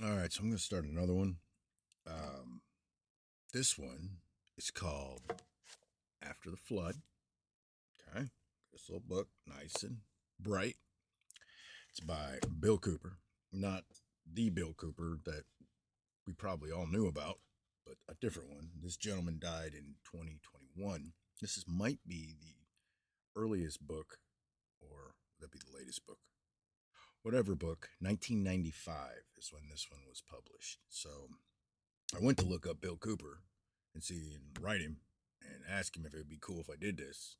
All right, so I'm going to start another one. Um, this one is called After the Flood. Okay, this little book, nice and bright. It's by Bill Cooper, not the Bill Cooper that we probably all knew about, but a different one. This gentleman died in 2021. Might be the earliest book, or would that be the latest book? Whatever book, 1995 is when this one was published. So I went to look up Bill Cooper and see and write him and ask him if it would be cool if I did this,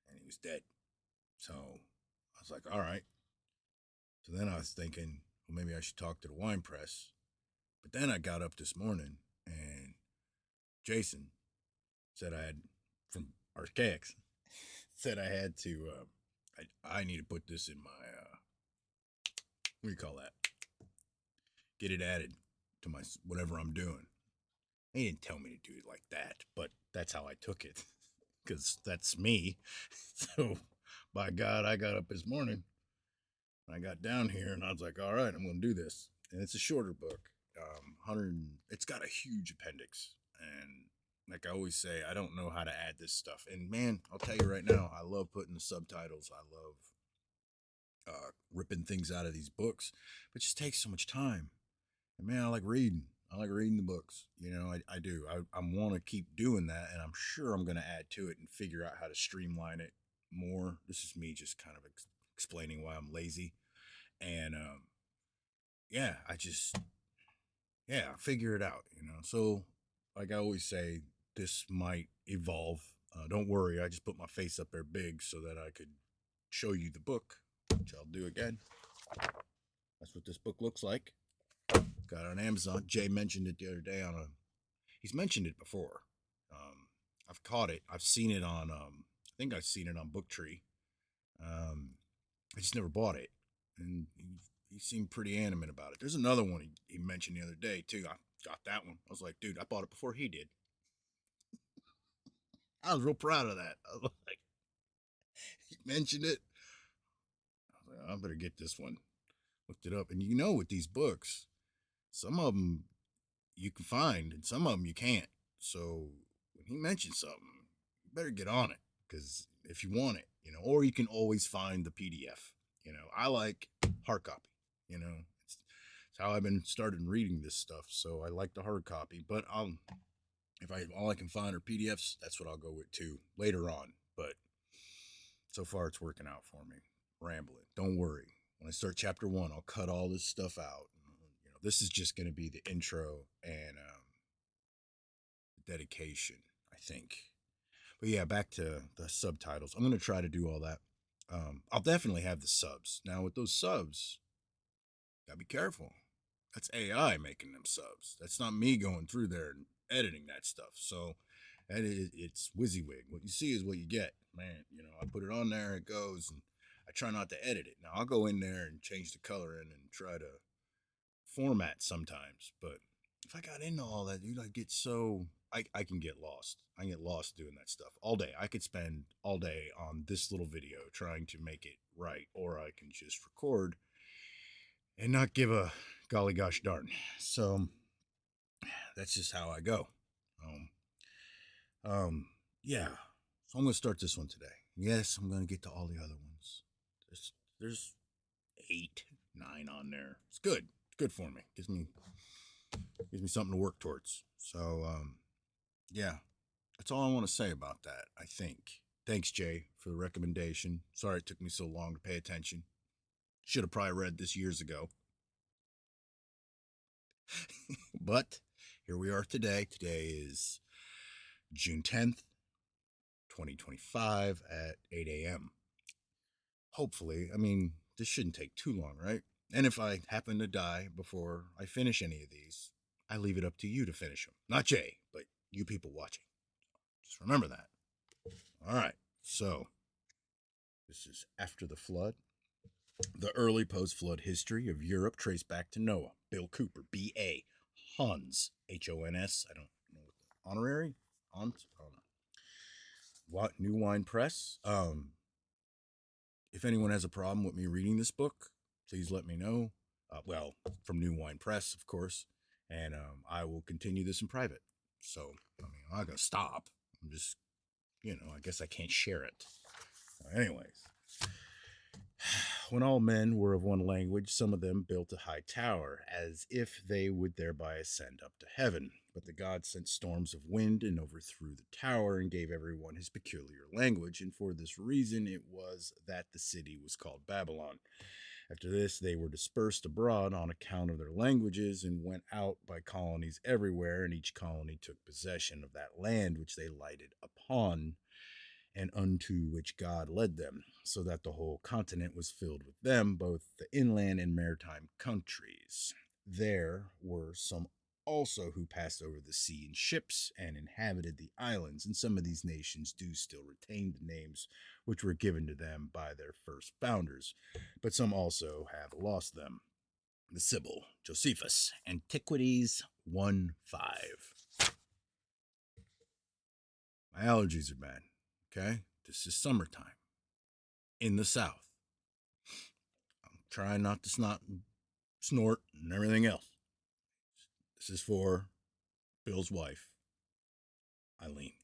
and he was dead. So I was like, all right. So then I was thinking, well, maybe I should talk to the wine press. But then I got up this morning and Jason said I had, from Archaics, said I had to, I need to put this in my, what do you call that? Get it added to my, whatever I'm doing. He didn't tell me to do it like that, but that's how I took it because that's me. So, by God, I got up this morning. I got down here and I was like, all right, I'm going to do this. And it's a shorter book. 100, it's got a huge appendix. And like I always say, I don't know how to add this stuff. And man, I'll tell you right now, I love putting the subtitles. I love ripping things out of these books, but it just takes so much time. And man, I like reading. I like reading the books. I do. I want to keep doing that, and I'm sure I'm going to add to it and figure out how to streamline it more. This is me just kind of explaining why I'm lazy. And yeah, figure it out. So like I always say, this might evolve. Don't worry, I just put my face up there big so that I could show you the book, which I'll do again. That's what this book looks like. Got it on Amazon. Jay mentioned it the other day on a. He's mentioned it before. I've caught it. I've seen it on. I think I've seen it on BookTree. Um, I just never bought it, and he seemed pretty animate about it. There's another one he mentioned the other day too. I got that one. I was like, dude, I bought it before he did. I was real proud of that. I was like, he mentioned it. I was like, I better get this one. Looked it up, and with these books, some of them you can find, and some of them you can't. So when he mentions something, you better get on it because if you want it, or you can always find the PDF. I like hard copy. It's how I've been started reading this stuff. So I like the hard copy, but if I all I can find are PDFs, that's what I'll go with too later on. But so far, it's working out for me. Rambling. Don't worry. When I start chapter one, I'll cut all this stuff out. This is just going to be the intro and dedication, I think. But yeah, back to the subtitles. I'm going to try to do all that. I'll definitely have the subs. Now, with those subs, gotta be careful. That's AI making them subs. That's not me going through there and editing that stuff. So, it's WYSIWYG. What you see is what you get, man. I put it on there, it goes, and I try not to edit it. Now, I'll go in there and change the color in and try to format sometimes, but if I got into all that, dude, I can get lost. I can get lost doing that stuff all day. I could spend all day on this little video trying to make it right, or I can just record and not give a golly gosh darn. So that's just how I go. Um, um, yeah. So I'm gonna start this one today. Yes, I'm gonna get to all the other ones. There's 8, 9 on there. It's good. It's good for me. Gives me something to work towards. So yeah, that's all I want to say about that. I think. Thanks, Jay, for the recommendation. Sorry it took me so long to pay attention. Should have probably read this years ago. But here we are today. Today is June 10th, 2025 at 8 a.m. Hopefully, this shouldn't take too long, right? And if I happen to die before I finish any of these, I leave it up to you to finish them. Not Jay, but you people watching. Just remember that. All right. So, this is After the Flood. The early post flood history of Europe traced back to Noah, Bill Cooper, B.A., Hans, Hons. I don't know what the honorary? Hans? I don't know. What New Wine Press. If anyone has a problem with me reading this book, please let me know. Well, from New Wine Press, of course. And I will continue this in private. So, I mean, I'm not going to stop. I'm just, I guess I can't share it. Anyways, when all men were of one language, some of them built a high tower, as if they would thereby ascend up to heaven. But the gods sent storms of wind and overthrew the tower and gave everyone his peculiar language, and for this reason it was that the city was called Babylon. After this, they were dispersed abroad on account of their languages and went out by colonies everywhere, and each colony took possession of that land which they lighted upon and unto which God led them, so that the whole continent was filled with them, both the inland and maritime countries. There were some also who passed over the sea in ships and inhabited the islands, and some of these nations do still retain the names which were given to them by their first founders, but some also have lost them. The Sibyl, Josephus, Antiquities 1:5. My allergies are bad. Okay? This is summertime in the South. I'm trying not to snot and snort and everything else. This is for Bill's wife, Eileen.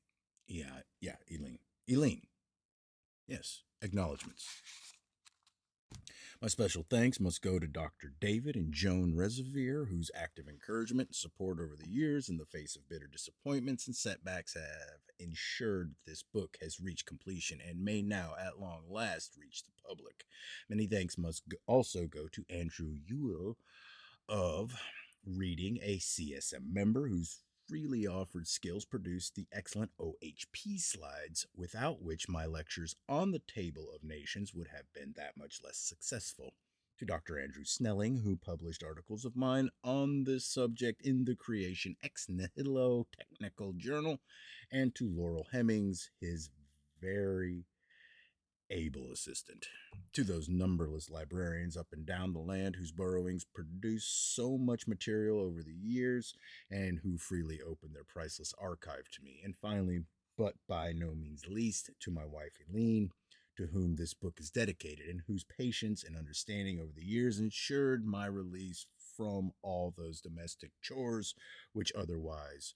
Yeah, Eileen. Eileen. Yes, acknowledgments. My special thanks must go to Dr. David and Joan Reservier, whose active encouragement and support over the years in the face of bitter disappointments and setbacks have ensured that this book has reached completion and may now at long last reach the public. Many thanks must also go to Andrew Ewell of Reading, a CSM member whose freely offered skills produced the excellent OHP slides, without which my lectures on the Table of Nations would have been that much less successful. To Dr. Andrew Snelling, who published articles of mine on this subject in the Creation Ex Nihilo Technical Journal, and to Laurel Hemmings, his very able assistant. To those numberless librarians up and down the land whose burrowings produced so much material over the years and who freely opened their priceless archive to me. And finally, but by no means least, to my wife Eileen, to whom this book is dedicated and whose patience and understanding over the years ensured my release from all those domestic chores which otherwise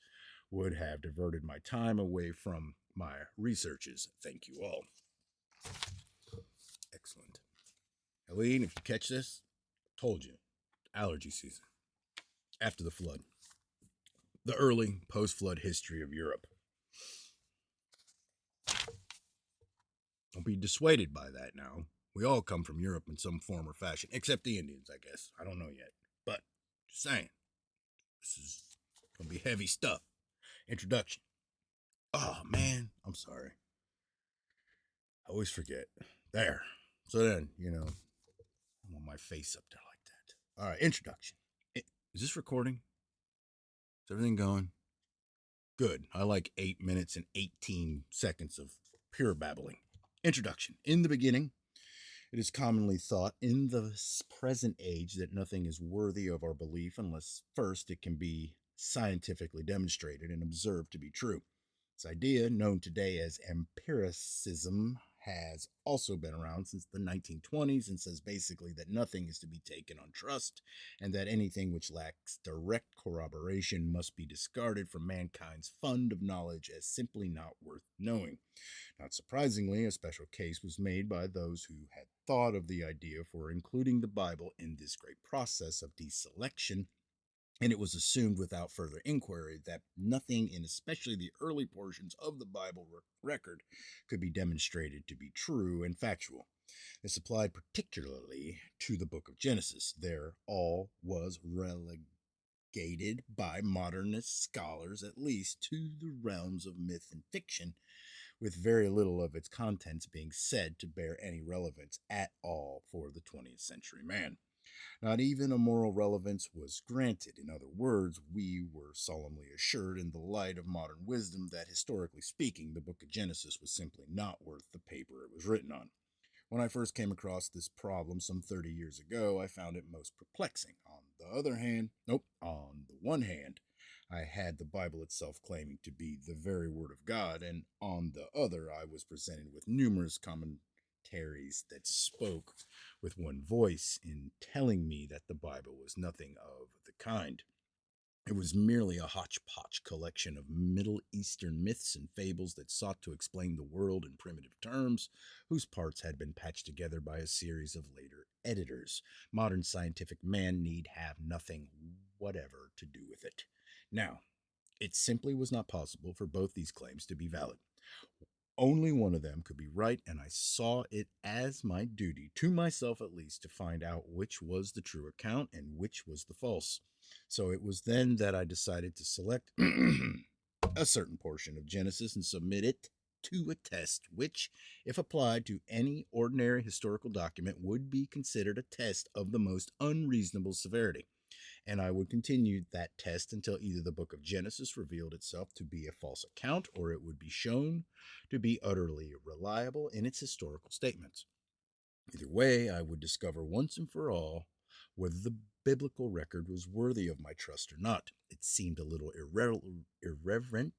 would have diverted my time away from my researches. Thank you all. Excellent. Eileen, if you catch this, told you, allergy season. After the flood. The early post-flood history of Europe. Don't be dissuaded by that now. We all come from Europe in some form or fashion, except the Indians, I guess. I don't know yet. But, just saying, this is going to be heavy stuff. Introduction. Oh, man, I'm sorry. I always forget. There. So then, I want my face up there like that. All right, introduction. Is this recording? Is everything going? Good. I like 8 minutes and 18 seconds of pure babbling. Introduction. In the beginning, it is commonly thought in the present age that nothing is worthy of our belief unless first it can be scientifically demonstrated and observed to be true. This idea, known today as empiricism, has also been around since the 1920s and says basically that nothing is to be taken on trust and that anything which lacks direct corroboration must be discarded from mankind's fund of knowledge as simply not worth knowing. Not surprisingly, a special case was made by those who had thought of the idea for including the Bible in this great process of deselection, and it was assumed without further inquiry that nothing in especially the early portions of the Bible record could be demonstrated to be true and factual. This applied particularly to the book of Genesis. There all was relegated by modernist scholars at least to the realms of myth and fiction, with very little of its contents being said to bear any relevance at all for the 20th century man. Not even a moral relevance was granted. In other words, we were solemnly assured in the light of modern wisdom that, historically speaking, the book of Genesis was simply not worth the paper it was written on. When I first came across this problem some 30 years ago, I found it most perplexing. On the one hand, I had the Bible itself claiming to be the very Word of God, and on the other, I was presented with numerous commentaries that spoke with one voice in telling me that the Bible was nothing of the kind. It was merely a hodgepodge collection of Middle Eastern myths and fables that sought to explain the world in primitive terms, whose parts had been patched together by a series of later editors. Modern scientific man need have nothing whatever to do with it. Now, it simply was not possible for both these claims to be valid. Only one of them could be right, and I saw it as my duty, to myself at least, to find out which was the true account and which was the false. So it was then that I decided to select a certain portion of Genesis and submit it to a test, which, if applied to any ordinary historical document, would be considered a test of the most unreasonable severity. And I would continue that test until either the book of Genesis revealed itself to be a false account or it would be shown to be utterly reliable in its historical statements. Either way, I would discover once and for all whether the biblical record was worthy of my trust or not. It seemed a little irreverent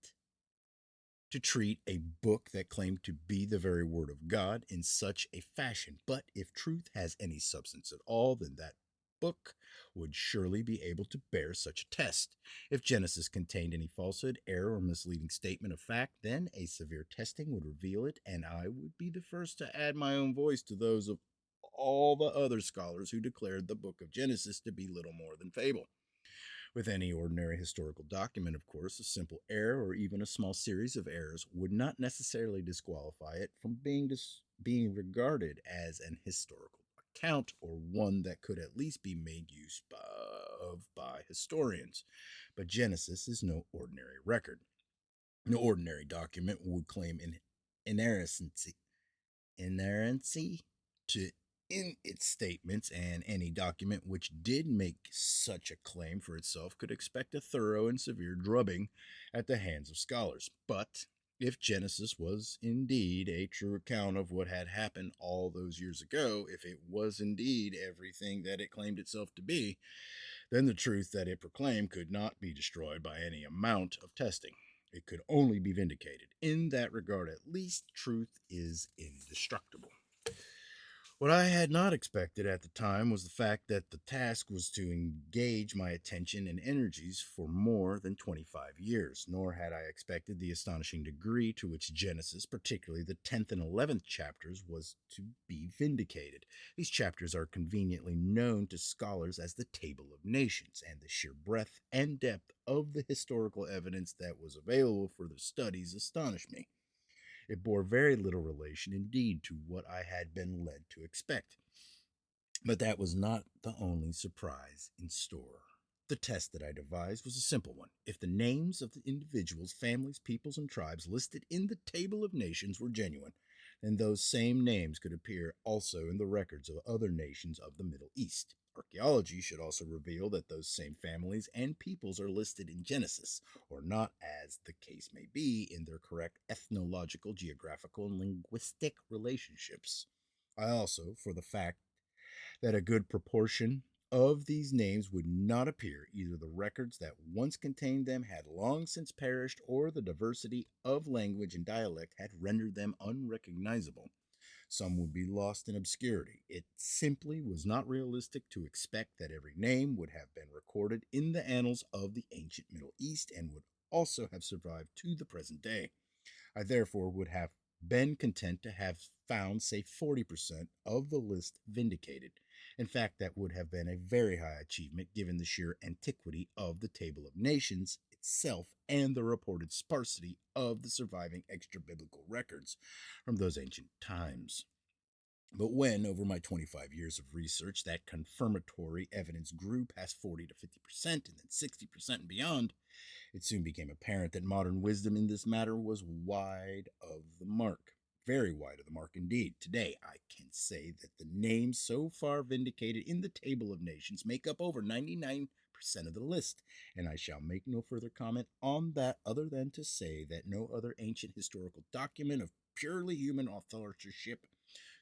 to treat a book that claimed to be the very word of God in such a fashion. But if truth has any substance at all, then that book would surely be able to bear such a test. If Genesis contained any falsehood, error, or misleading statement of fact, then a severe testing would reveal it, and I would be the first to add my own voice to those of all the other scholars who declared the book of Genesis to be little more than fable. With any ordinary historical document, of course, a simple error or even a small series of errors would not necessarily disqualify it from being regarded as an historical account or one that could at least be made use of by historians. But Genesis is no ordinary record. No ordinary document would claim inerrancy to in its statements, and any document which did make such a claim for itself could expect a thorough and severe drubbing at the hands of scholars. But if Genesis was indeed a true account of what had happened all those years ago, if it was indeed everything that it claimed itself to be, then the truth that it proclaimed could not be destroyed by any amount of testing. It could only be vindicated. In that regard, at least, truth is indestructible. What I had not expected at the time was the fact that the task was to engage my attention and energies for more than 25 years, nor had I expected the astonishing degree to which Genesis, particularly the 10th and 11th chapters, was to be vindicated. These chapters are conveniently known to scholars as the Table of Nations, and the sheer breadth and depth of the historical evidence that was available for their studies astonished me. It bore very little relation indeed to what I had been led to expect. But that was not the only surprise in store. The test that I devised was a simple one. If the names of the individuals, families, peoples, and tribes listed in the Table of Nations were genuine, then those same names could appear also in the records of other nations of the Middle East. Archaeology should also reveal that those same families and peoples are listed in Genesis, or not, as the case may be, in their correct ethnological, geographical, and linguistic relationships. I also, for the fact that a good proportion of these names would not appear, either the records that once contained them had long since perished, or the diversity of language and dialect had rendered them unrecognizable. Some would be lost in obscurity. It simply was not realistic to expect that every name would have been recorded in the annals of the ancient Middle East and would also have survived to the present day. I therefore would have been content to have found, say, 40% of the list vindicated. In fact, that would have been a very high achievement given the sheer antiquity of the Table of Nations itself and the reported sparsity of the surviving extra biblical records from those ancient times. But when, over my 25 years of research, that confirmatory evidence grew past 40 to 50% and then 60% and beyond, it soon became apparent that modern wisdom in this matter was wide of the mark. Very wide of the mark indeed. Today, I can say that the names so far vindicated in the Table of Nations make up over 99% of the list, and I shall make no further comment on that other than to say that no other ancient historical document of purely human authorship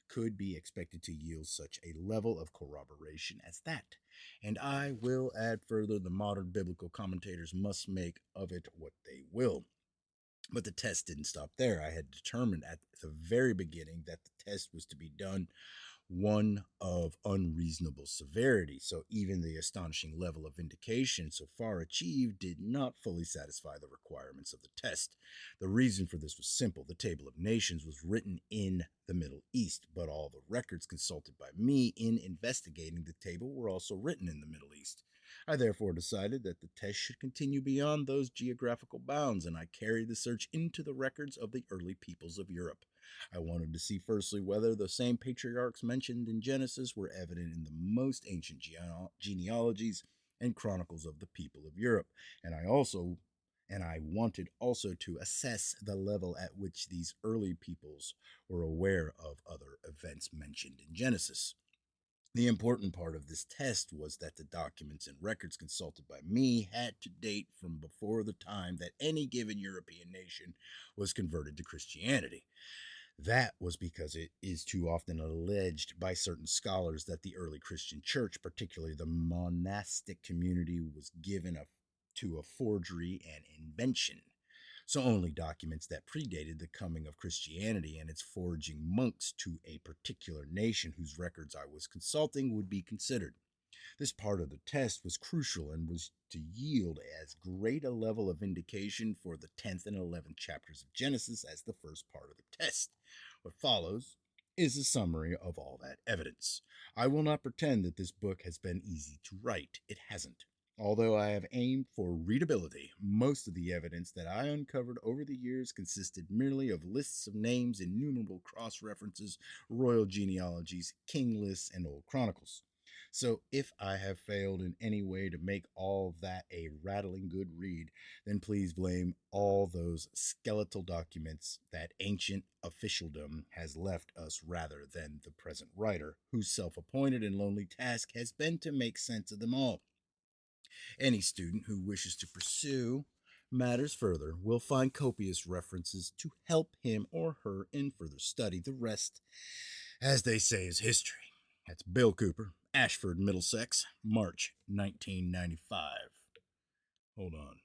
could be expected to yield such a level of corroboration as that. And I will add further, the modern biblical commentators must make of it what they will. But the test didn't stop there. I had determined at the very beginning that the test was to be done one of unreasonable severity, so even the astonishing level of vindication so far achieved did not fully satisfy the requirements of the test. The reason for this was simple. The Table of Nations was written in the Middle East, but all the records consulted by me in investigating the table were also written in the Middle East. I therefore decided that the test should continue beyond those geographical bounds, and I carried the search into the records of the early peoples of Europe. I wanted to see firstly whether the same patriarchs mentioned in Genesis were evident in the most ancient genealogies and chronicles of the people of Europe, and I wanted also to assess the level at which these early peoples were aware of other events mentioned in Genesis. The important part of this test was that the documents and records consulted by me had to date from before the time that any given European nation was converted to Christianity. That was because it is too often alleged by certain scholars that the early Christian church, particularly the monastic community, was given to a forgery and invention. So only documents that predated the coming of Christianity and its foraging monks to a particular nation whose records I was consulting would be considered. This part of the test was crucial and was to yield as great a level of indication for the 10th and 11th chapters of Genesis as the first part of the test. What follows is a summary of all that evidence. I will not pretend that this book has been easy to write. It hasn't. Although I have aimed for readability, most of the evidence that I uncovered over the years consisted merely of lists of names, innumerable cross references, royal genealogies, king lists, and old chronicles. So if I have failed in any way to make all that a rattling good read, then please blame all those skeletal documents that ancient officialdom has left us rather than the present writer, whose self appointed and lonely task has been to make sense of them all. Any student who wishes to pursue matters further will find copious references to help him or her in further study. The rest, as they say, is history. That's Bill Cooper, Ashford, Middlesex, March 1995. Hold on.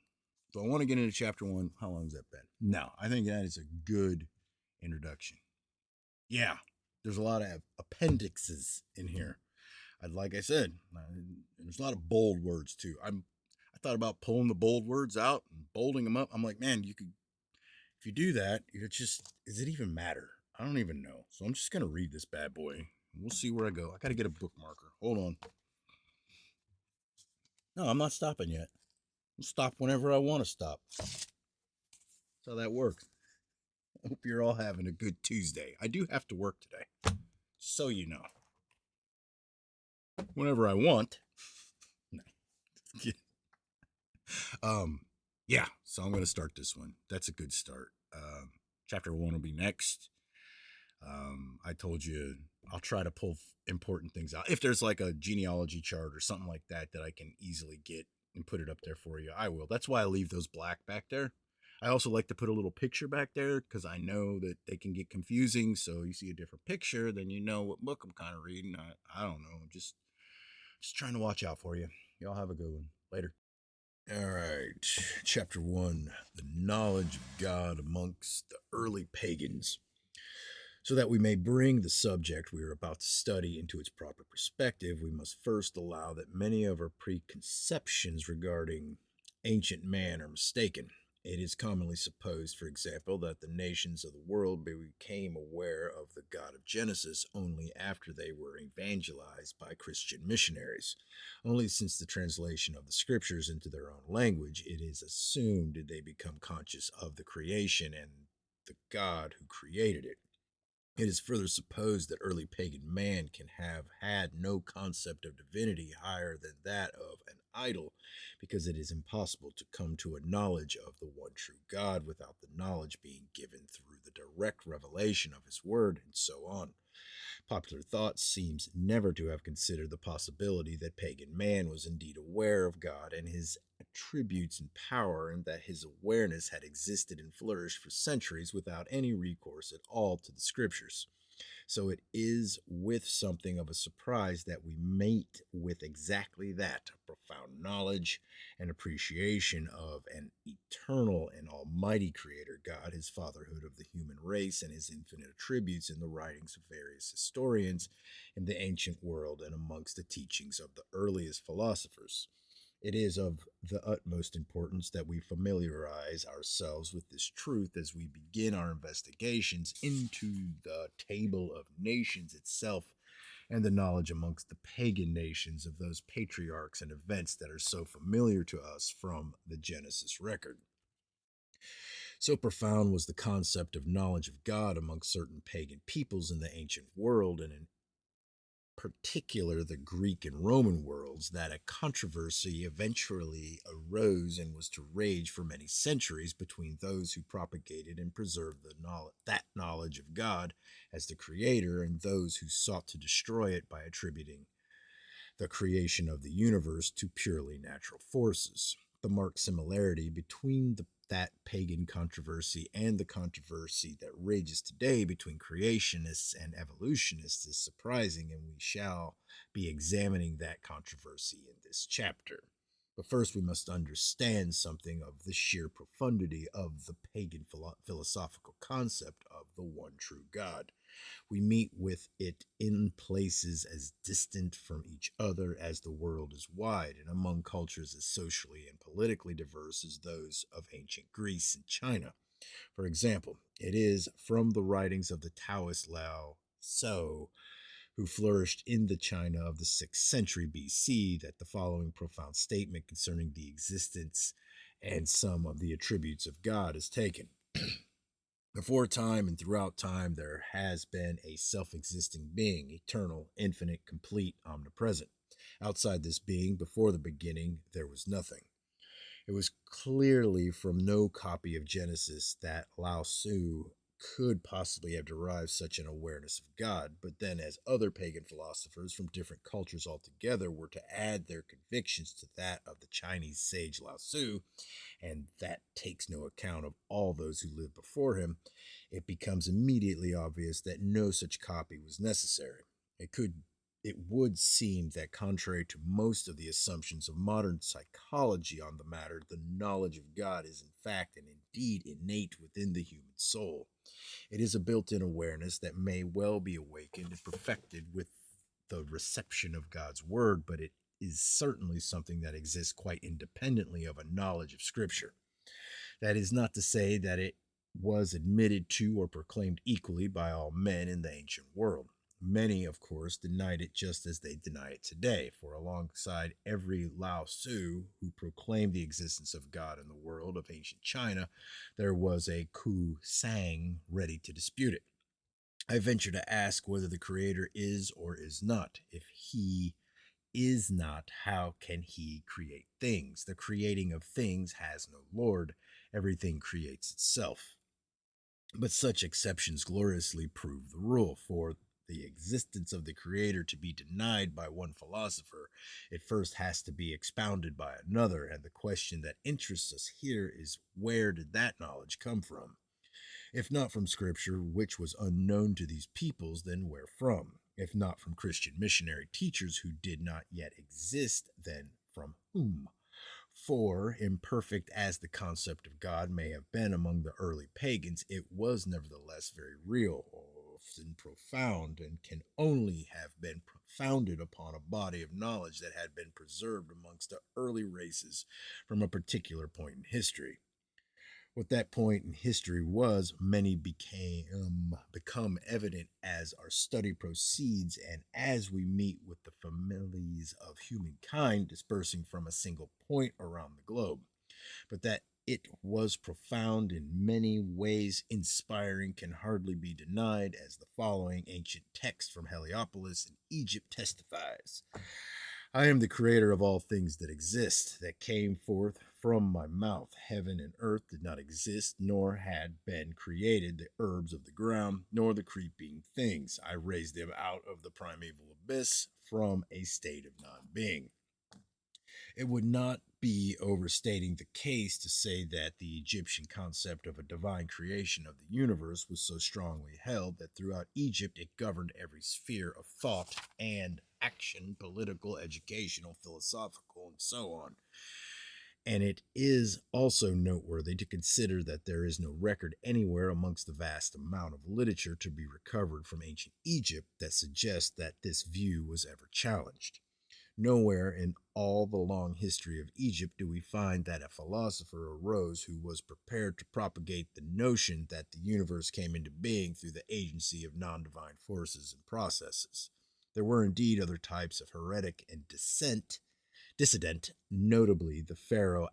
Do I want to get into chapter one? How long has that been? No, I think that is a good introduction. Yeah, there's a lot of appendixes in here. Like I said, there's a lot of bold words too. I thought about pulling the bold words out and bolding them up. I'm like, man, you could, if you do that, it's just, does it even matter? I don't even know. So I'm just gonna read this bad boy. We'll see where I go. I gotta get a bookmarker. Hold on. No, I'm not stopping yet. I'll stop whenever I want to stop. That's how that works. I hope you're all having a good Tuesday. I do have to work today, so you know. Whenever I want. No. Yeah, so I'm going to start this one. That's a good start. Chapter one will be next. I told you I'll try to pull important things out. If there's like a genealogy chart or something like that that I can easily get and put it up there for you, I will. That's why I leave those black back there. I also like to put a little picture back there because I know that they can get confusing. So you see a different picture, then you know what book I'm kind of reading. I don't know. Just trying to watch out for you. Y'all have a good one. Later. All right. Chapter one: the knowledge of God amongst the early pagans. So that we may bring the subject we are about to study into its proper perspective, we must first allow that many of our preconceptions regarding ancient man are mistaken. It is commonly supposed, for example, that the nations of the world became aware of the God of Genesis only after they were evangelized by Christian missionaries. Only since the translation of the scriptures into their own language, it is assumed did they become conscious of the creation and the God who created it. It is further supposed that early pagan man can have had no concept of divinity higher than that of an idol, because it is impossible to come to a knowledge of the one true God without the knowledge being given through the direct revelation of his word, and so on. Popular thought seems never to have considered the possibility that pagan man was indeed aware of God and his attributes and power, and that his awareness had existed and flourished for centuries without any recourse at all to the scriptures. So it is with something of a surprise that we meet with exactly that, a profound knowledge and appreciation of an eternal and almighty creator God, his fatherhood of the human race, and his infinite attributes in the writings of various historians in the ancient world and amongst the teachings of the earliest philosophers. It is of the utmost importance that we familiarize ourselves with this truth as we begin our investigations into the table of nations itself and the knowledge amongst the pagan nations of those patriarchs and events that are so familiar to us from the Genesis record. So profound was the concept of knowledge of God among certain pagan peoples in the ancient world, and in particular the Greek and Roman worlds, that a controversy eventually arose and was to rage for many centuries between those who propagated and preserved that knowledge of God as the creator and those who sought to destroy it by attributing the creation of the universe to purely natural forces. The marked similarity between that pagan controversy and the controversy that rages today between creationists and evolutionists is surprising, and we shall be examining that controversy in this chapter. But first, we must understand something of the sheer profundity of the pagan philosophical concept of the one true God. We meet with it in places as distant from each other as the world is wide, and among cultures as socially and politically diverse as those of ancient Greece and China. For example, it is from the writings of the Taoist Lao Tzu, who flourished in the China of the 6th century BC, that the following profound statement concerning the existence and some of the attributes of God is taken. Before time and throughout time, there has been a self existing being, eternal, infinite, complete, omnipresent. Outside this being, before the beginning, there was nothing. It was clearly from no copy of Genesis that Lao Tzu could possibly have derived such an awareness of God, but then, as other pagan philosophers from different cultures altogether were to add their convictions to that of the Chinese sage Lao Tzu, and that takes no account of all those who lived before him, it becomes immediately obvious that no such copy was necessary. It would seem that, contrary to most of the assumptions of modern psychology on the matter, the knowledge of God is in fact and indeed innate within the human soul. It is a built-in awareness that may well be awakened and perfected with the reception of God's word, but it is certainly something that exists quite independently of a knowledge of Scripture. That is not to say that it was admitted to or proclaimed equally by all men in the ancient world. Many, of course, denied it just as they deny it today, for alongside every Lao Tzu who proclaimed the existence of God in the world of ancient China, there was a Ku Sang ready to dispute it. I venture to ask whether the Creator is or is not. If he is not, how can he create things? The creating of things has no Lord. Everything creates itself. But such exceptions gloriously prove the rule, for the existence of the Creator to be denied by one philosopher, it first has to be expounded by another, and the question that interests us here is, where did that knowledge come from? If not from Scripture, which was unknown to these peoples, then where from? If not from Christian missionary teachers who did not yet exist, then from whom? For, imperfect as the concept of God may have been among the early pagans, it was nevertheless very real, often profound, and can only have been founded upon a body of knowledge that had been preserved amongst the early races from a particular point in history. What that point in history was, many become evident as our study proceeds, and as we meet with the families of humankind dispersing from a single point around the globe. But that it was profound in many ways, inspiring, can hardly be denied, as the following ancient text from Heliopolis in Egypt testifies. I am the creator of all things that exist, that came forth from my mouth. Heaven and earth did not exist, nor had been created the herbs of the ground, nor the creeping things. I raised them out of the primeval abyss from a state of non being. It would not be overstating the case to say that the Egyptian concept of a divine creation of the universe was so strongly held that throughout Egypt it governed every sphere of thought and action, political, educational, philosophical, and so on. And it is also noteworthy to consider that there is no record anywhere amongst the vast amount of literature to be recovered from ancient Egypt that suggests that this view was ever challenged. Nowhere in all the long history of Egypt do we find that a philosopher arose who was prepared to propagate the notion that the universe came into being through the agency of non divine forces and processes. There were indeed other types of heretic and dissident, notably the pharaoh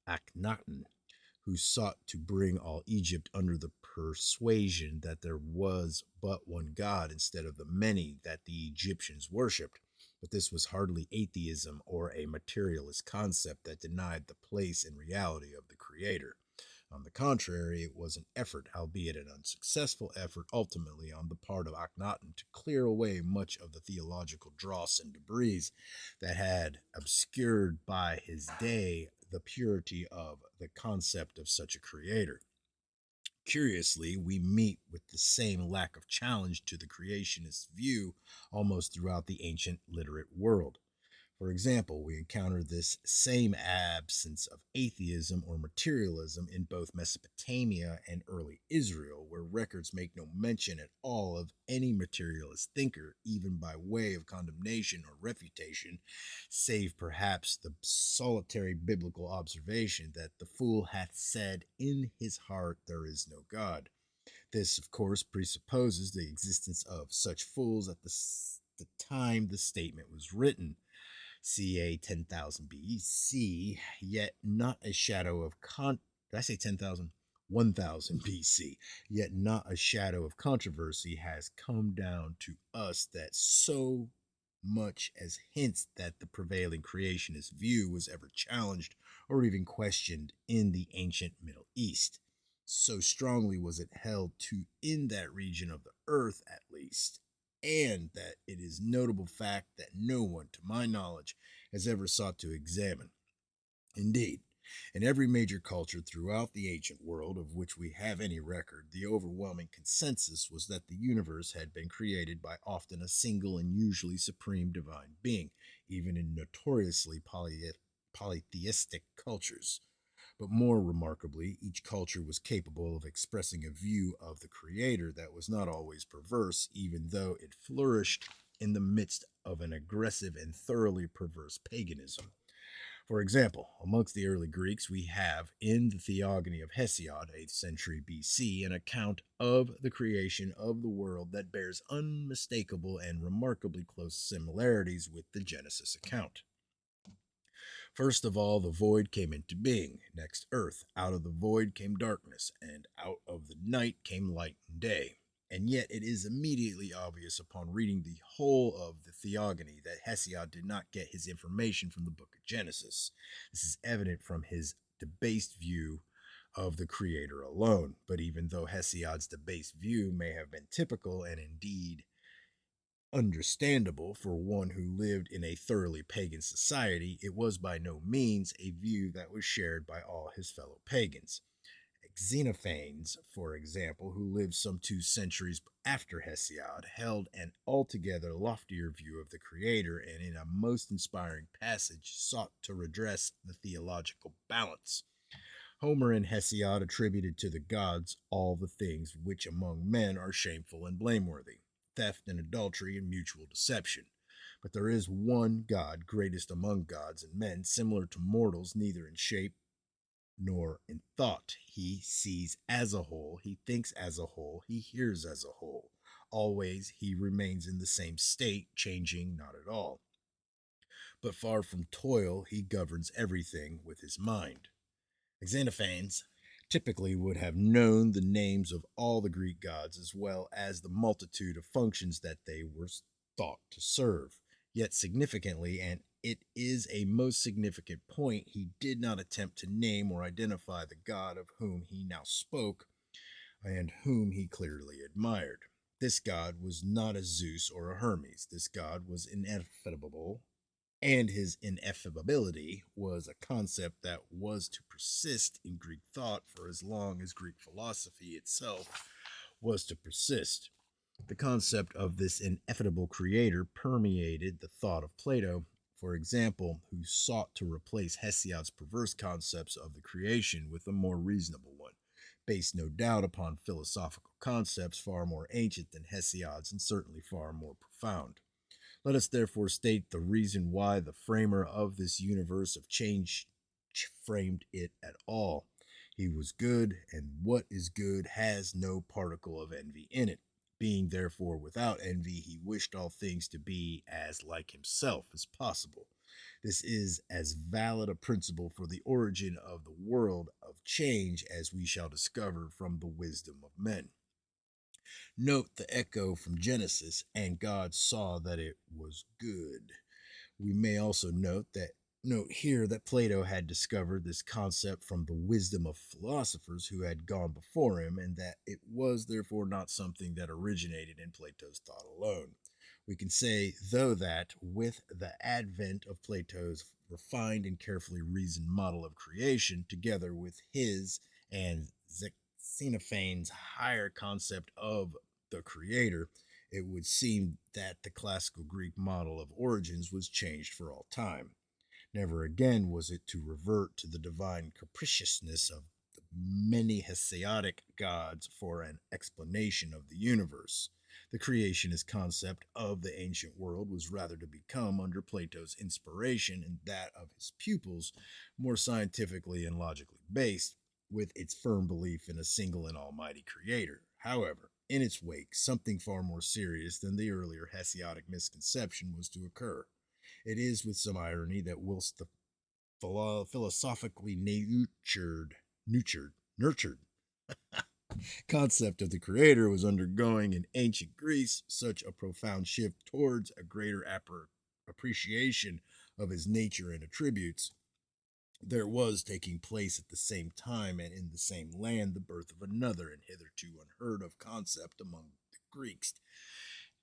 Akhenaten, who sought to bring all Egypt under the persuasion that there was but one God instead of the many that the Egyptians worshipped. But this was hardly atheism or a materialist concept that denied the place and reality of the Creator. On the contrary, it was an effort, albeit an unsuccessful effort, ultimately on the part of Akhenaten to clear away much of the theological dross and debris that had obscured by his day the purity of the concept of such a creator. Curiously, we meet with the same lack of challenge to the creationist view almost throughout the ancient literate world. For example, we encounter this same absence of atheism or materialism in both Mesopotamia and early Israel, where records make no mention at all of any materialist thinker, even by way of condemnation or refutation, save perhaps the solitary biblical observation that the fool hath said in his heart there is no God. This, of course, presupposes the existence of such fools at the time the statement was written, ca. 10,000 BC, yet not a shadow of did I say 10,000? 1000 BC, yet not a shadow of controversy has come down to us that so much as hints that the prevailing creationist view was ever challenged or even questioned in the ancient Middle East. So strongly was it held to in that region of the earth, at least, and that it is notable fact that no one, to my knowledge, has ever sought to examine. Indeed, in every major culture throughout the ancient world of which we have any record, the overwhelming consensus was that the universe had been created by often a single and usually supreme divine being, even in notoriously polytheistic cultures. But more remarkably, each culture was capable of expressing a view of the Creator that was not always perverse, even though it flourished in the midst of an aggressive and thoroughly perverse paganism. For example, amongst the early Greeks, we have in the Theogony of Hesiod, 8th century BC, an account of the creation of the world that bears unmistakable and remarkably close similarities with the Genesis account. First of all, the void came into being. Next, earth. Out of the void came darkness, and out of the night came light and day. And yet, it is immediately obvious upon reading the whole of the Theogony that Hesiod did not get his information from the book of Genesis. This is evident from his debased view of the Creator alone. But even though Hesiod's debased view may have been typical and indeed understandable for one who lived in a thoroughly pagan society, it was by no means a view that was shared by all his fellow pagans. Xenophanes, for example, who lived some 2 centuries after Hesiod, held an altogether loftier view of the Creator and in a most inspiring passage sought to redress the theological balance. Homer and Hesiod attributed to the gods all the things which among men are shameful and blameworthy: theft and adultery and mutual deception. But there is one God, greatest among gods and men, similar to mortals neither in shape nor in thought. He sees as a whole, he thinks as a whole, he hears as a whole. Always he remains in the same state, changing not at all. But far from toil, he governs everything with his mind. Xenophanes typically would have known the names of all the Greek gods as well as the multitude of functions that they were thought to serve. Yet significantly, and it is a most significant point, he did not attempt to name or identify the god of whom he now spoke and whom he clearly admired. This god was not a Zeus or a Hermes. This god was ineffable, and his ineffability was a concept that was to persist in Greek thought for as long as Greek philosophy itself was to persist. The concept of this ineffable creator permeated the thought of Plato, for example, who sought to replace Hesiod's perverse concepts of the creation with a more reasonable one, based no doubt upon philosophical concepts far more ancient than Hesiod's and certainly far more profound. Let us therefore state the reason why the framer of this universe of change framed it at all. He was good, and what is good has no particle of envy in it. Being therefore without envy, he wished all things to be as like himself as possible. This is as valid a principle for the origin of the world of change as we shall discover from the wisdom of men. Note the echo from Genesis, and God saw that it was good. We may also note here that Plato had discovered this concept from the wisdom of philosophers who had gone before him, and that it was therefore not something that originated in Plato's thought alone. We can say, though, that with the advent of Plato's refined and carefully reasoned model of creation, together with his and Xenophane's higher concept of the creator, it would seem that the classical Greek model of origins was changed for all time. Never again was it to revert to the divine capriciousness of the many Hesiodic gods for an explanation of the universe. The creationist concept of the ancient world was rather to become, under Plato's inspiration and that of his pupils, more scientifically and logically based, with its firm belief in a single and almighty creator. However, in its wake, something far more serious than the earlier Hesiodic misconception was to occur. It is with some irony that whilst the philosophically nurtured concept of the creator was undergoing in ancient Greece such a profound shift towards a greater appreciation of his nature and attributes, there was taking place at the same time and in the same land the birth of another and hitherto unheard of concept among the Greeks: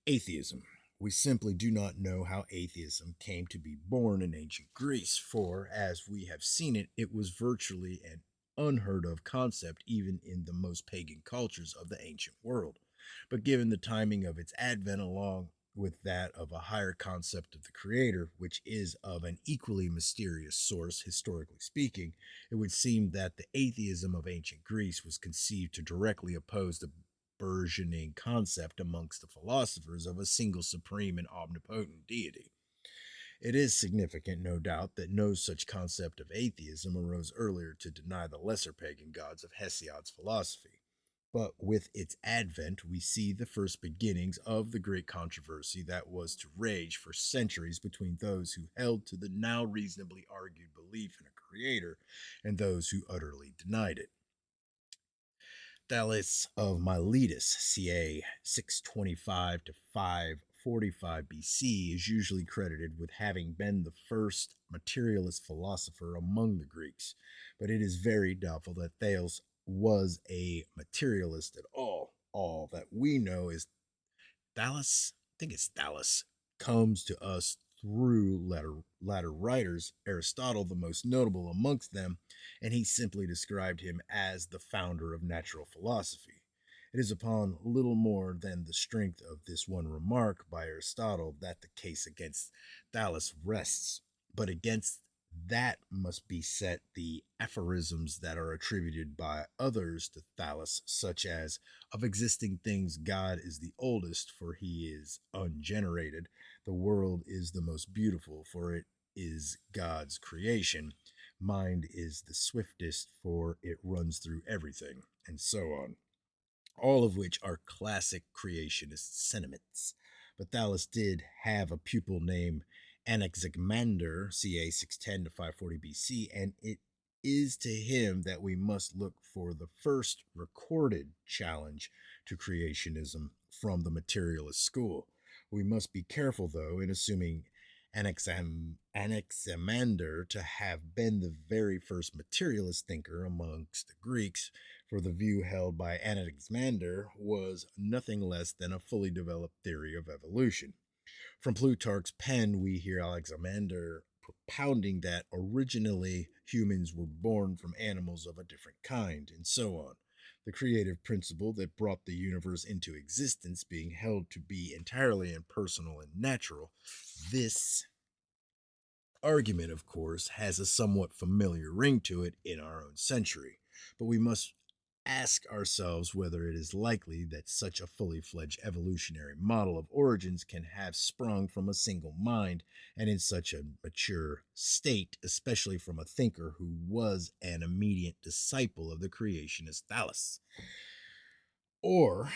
atheism. We simply do not know how atheism came to be born in ancient Greece, for, as we have seen it, it was virtually an unheard of concept even in the most pagan cultures of the ancient world. But given the timing of its advent along with that of a higher concept of the creator, which is of an equally mysterious source, historically speaking, it would seem that the atheism of ancient Greece was conceived to directly oppose the burgeoning concept amongst the philosophers of a single supreme and omnipotent deity. It is significant, no doubt, that no such concept of atheism arose earlier to deny the lesser pagan gods of Hesiod's philosophy. But with its advent, we see the first beginnings of the great controversy that was to rage for centuries between those who held to the now reasonably argued belief in a creator and those who utterly denied it. Thales of Miletus, ca. 625 to 545 BC, is usually credited with having been the first materialist philosopher among the Greeks, but it is very doubtful that Thales was a materialist at all. All that we know is Thales, comes to us through latter writers, Aristotle the most notable amongst them, and he simply described him as the founder of natural philosophy. It is upon little more than the strength of this one remark by Aristotle that the case against Thales rests, but against that must be set the aphorisms that are attributed by others to Thales, such as, "Of existing things, God is the oldest, for he is ungenerated. The world is the most beautiful, for it is God's creation. Mind is the swiftest, for it runs through everything," and so on, all of which are classic creationist sentiments. But Thales did have a pupil named Anaximander, ca. 610 to 540 BC, and it is to him that we must look for the first recorded challenge to creationism from the materialist school. We must be careful, though, in assuming Anaximander to have been the very first materialist thinker amongst the Greeks, for the view held by Anaximander was nothing less than a fully developed theory of evolution. From Plutarch's pen, we hear Alexander propounding that originally humans were born from animals of a different kind, and so on. The creative principle that brought the universe into existence being held to be entirely impersonal and natural. This argument, of course, has a somewhat familiar ring to it in our own century, but we must ask ourselves whether it is likely that such a fully fledged evolutionary model of origins can have sprung from a single mind and in such a mature state, especially from a thinker who was an immediate disciple of the creationist Thales. Or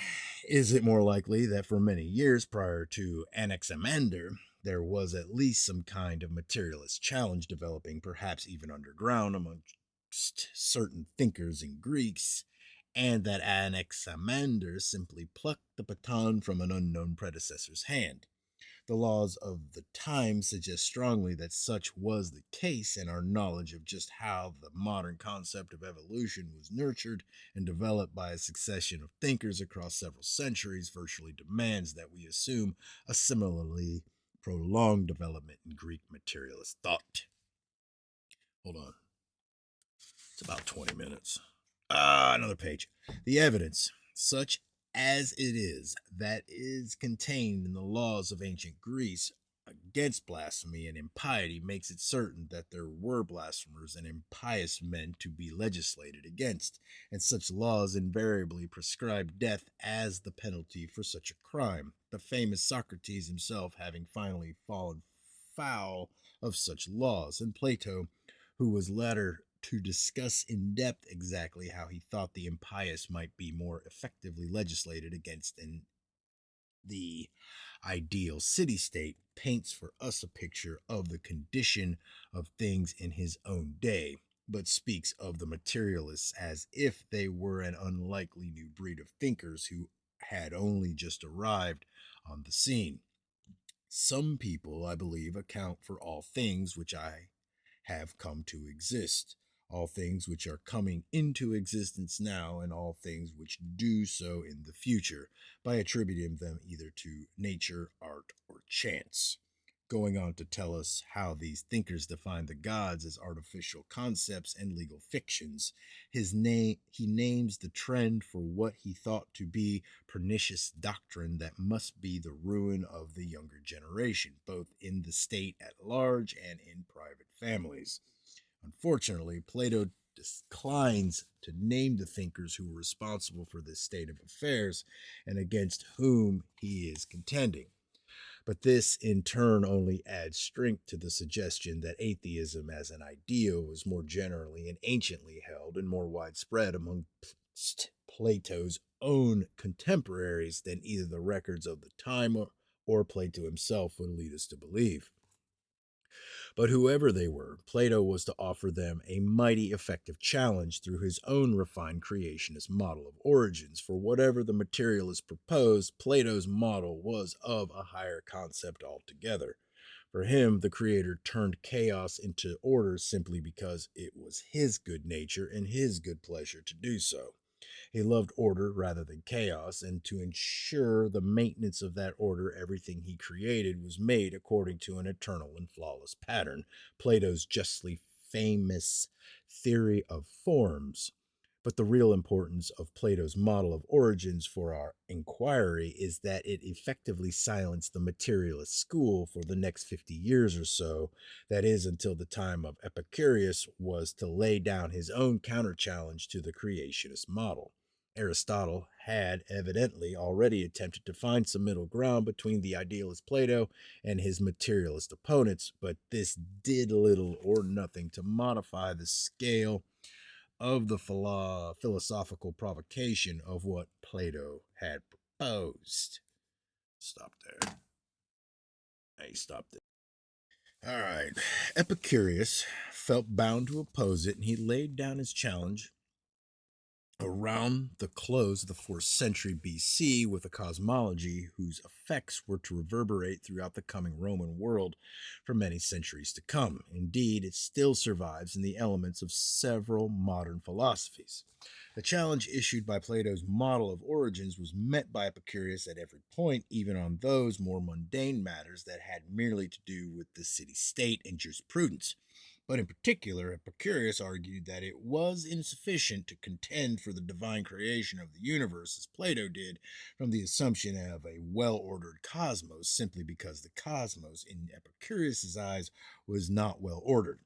is it more likely that for many years prior to Anaximander, there was at least some kind of materialist challenge developing, perhaps even underground, amongst certain thinkers and Greeks, and that Anaximander simply plucked the baton from an unknown predecessor's hand? The laws of the time suggest strongly that such was the case, and our knowledge of just how the modern concept of evolution was nurtured and developed by a succession of thinkers across several centuries virtually demands that we assume a similarly prolonged development in Greek materialist thought. Hold on. It's about 20 minutes. Another page. The evidence, such as it is, that is contained in the laws of ancient Greece against blasphemy and impiety makes it certain that there were blasphemers and impious men to be legislated against, and such laws invariably prescribe death as the penalty for such a crime, the famous Socrates himself having finally fallen foul of such laws, and Plato, who was latter to discuss in depth exactly how he thought the impious might be more effectively legislated against in the ideal city state, paints for us a picture of the condition of things in his own day, but speaks of the materialists as if they were an unlikely new breed of thinkers who had only just arrived on the scene. Some people, I believe, account for all things which I have come to exist, all things which are coming into existence now, and all things which do so in the future, by attributing them either to nature, art, or chance. Going on to tell us how these thinkers define the gods as artificial concepts and legal fictions. He names the trend for what he thought to be pernicious doctrine that must be the ruin of the younger generation, both in the state at large and in private families. Unfortunately, Plato declines to name the thinkers who were responsible for this state of affairs and against whom he is contending. But this, in turn, only adds strength to the suggestion that atheism as an ideal was more generally and anciently held and more widespread among Plato's own contemporaries than either the records of the time or Plato himself would lead us to believe. But whoever they were, Plato was to offer them a mighty effective challenge through his own refined creationist model of origins. For whatever the materialists proposed, Plato's model was of a higher concept altogether. For him, the creator turned chaos into order simply because it was his good nature and his good pleasure to do so. He loved order rather than chaos, and to ensure the maintenance of that order, everything he created was made according to an eternal and flawless pattern, Plato's justly famous theory of forms. But the real importance of Plato's model of origins for our inquiry is that it effectively silenced the materialist school for the next 50 years or so, that is, until the time of Epicurus was to lay down his own counter challenge to the creationist model. Aristotle had evidently already attempted to find some middle ground between the idealist Plato and his materialist opponents, but this did little or nothing to modify the scale of the philosophical provocation of what Plato had proposed. Stop there. I stopped it. All right. Epicurus felt bound to oppose it, and he laid down his challenge around the close of the 4th century BC with a cosmology whose effects were to reverberate throughout the coming Roman world for many centuries to come. Indeed, it still survives in the elements of several modern philosophies. The challenge issued by Plato's model of origins was met by Epicurus at every point, even on those more mundane matters that had merely to do with the city state and jurisprudence. But in particular, Epicurus argued that it was insufficient to contend for the divine creation of the universe, as Plato did, from the assumption of a well ordered cosmos, simply because the cosmos, in Epicurus's eyes, was not well ordered.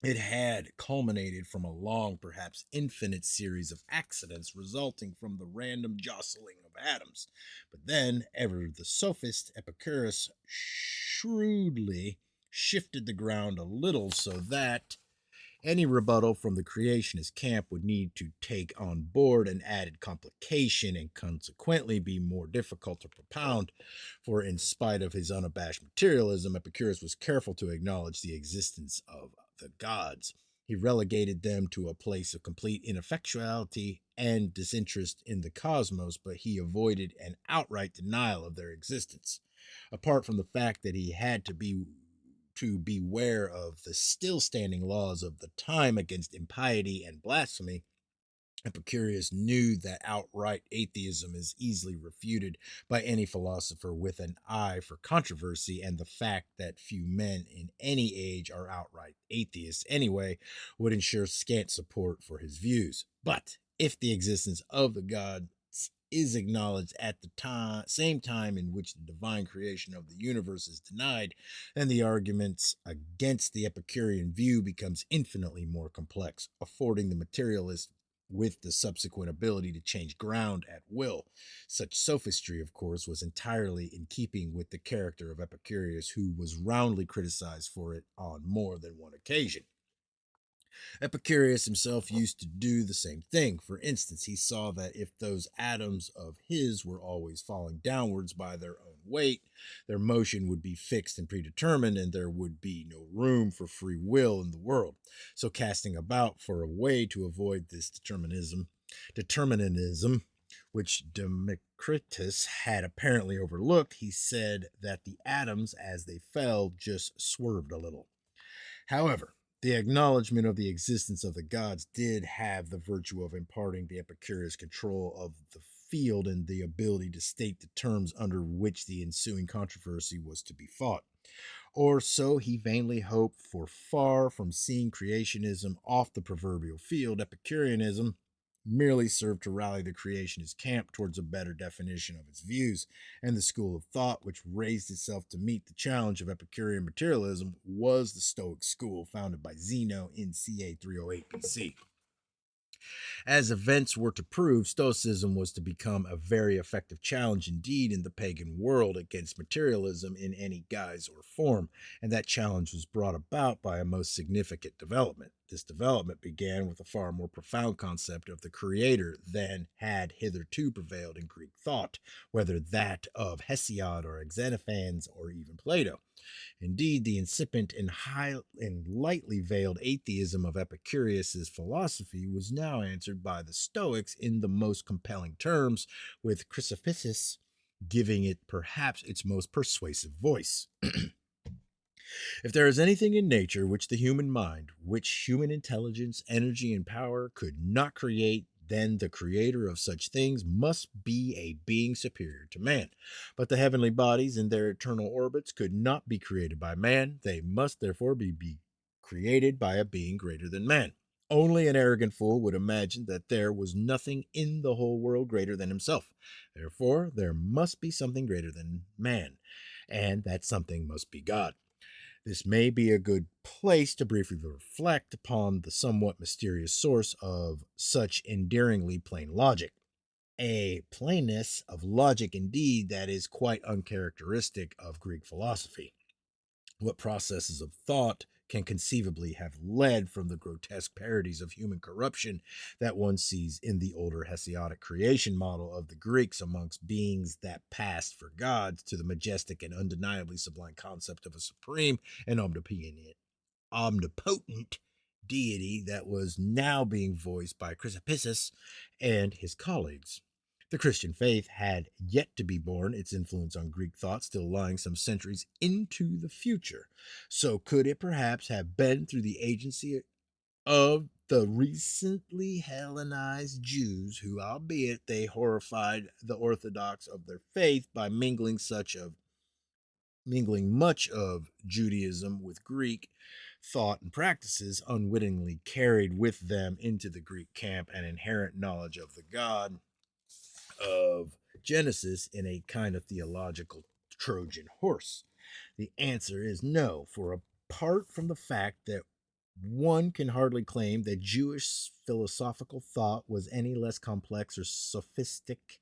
It had culminated from a long, perhaps infinite series of accidents resulting from the random jostling of atoms. But then, ever the sophist, Epicurus shrewdly shifted the ground a little so that any rebuttal from the creationist camp would need to take on board an added complication and consequently be more difficult to propound, for in spite of his unabashed materialism, Epicurus was careful to acknowledge the existence of the gods. He relegated them to a place of complete ineffectuality and disinterest in the cosmos, but he avoided an outright denial of their existence. Apart from the fact that he had to beware of the still standing laws of the time against impiety and blasphemy, Epicurus knew that outright atheism is easily refuted by any philosopher with an eye for controversy, and the fact that few men in any age are outright atheists anyway would ensure scant support for his views. But if the existence of the gods is acknowledged at the same time in which the divine creation of the universe is denied, then the arguments against the Epicurean view becomes infinitely more complex, affording the materialist with the subsequent ability to change ground at will. Such sophistry, of course, was entirely in keeping with the character of Epicurus, who was roundly criticized for it on more than one occasion. Epicurus himself used to do the same thing. For instance, he saw that if those atoms of his were always falling downwards by their own weight, their motion would be fixed and predetermined, and there would be no room for free will in the world. So, casting about for a way to avoid this determinism, which Democritus had apparently overlooked, he said that the atoms, as they fell, just swerved a little. However, the acknowledgement of the existence of the gods did have the virtue of imparting the Epicurus control of the field and the ability to state the terms under which the ensuing controversy was to be fought. Or so he vainly hoped, for far from seeing creationism off the proverbial field, Epicureanism merely served to rally the creationist camp towards a better definition of its views, and the school of thought which raised itself to meet the challenge of Epicurean materialism was the Stoic school founded by Zeno in ca 308 BC. As events were to prove, Stoicism was to become a very effective challenge indeed in the pagan world against materialism in any guise or form, and that challenge was brought about by a most significant development. This development began with a far more profound concept of the creator than had hitherto prevailed in Greek thought, whether that of Hesiod or Xenophans or even Plato. Indeed, the incipient and lightly veiled atheism of Epicurus's philosophy was now answered by the Stoics in the most compelling terms, with Chrysippus giving it perhaps its most persuasive voice. If there is anything in nature which the human mind, which human intelligence, energy, and power could not create, then the creator of such things must be a being superior to man. But the heavenly bodies in their eternal orbits could not be created by man. They must therefore be created by a being greater than man. Only an arrogant fool would imagine that there was nothing in the whole world greater than himself. Therefore, there must be something greater than man, and that something must be God. This may be a good place to briefly reflect upon the somewhat mysterious source of such endearingly plain logic. A plainness of logic, indeed, that is quite uncharacteristic of Greek philosophy. What processes of thought can conceivably have led from the grotesque parodies of human corruption that one sees in the older Hesiodic creation model of the Greeks amongst beings that passed for gods to the majestic and undeniably sublime concept of a supreme and omnipotent deity that was now being voiced by Chrysippus and his colleagues. The Christian faith had yet to be born, its influence on Greek thought still lying some centuries into the future. So, could it perhaps have been through the agency of the recently Hellenized Jews who, albeit they horrified the Orthodox of their faith by mingling much of Judaism with Greek thought and practices, unwittingly carried with them into the Greek camp an inherent knowledge of the God of Genesis in a kind of theological Trojan horse? The answer is no, for apart from the fact that one can hardly claim that Jewish philosophical thought was any less complex or sophistic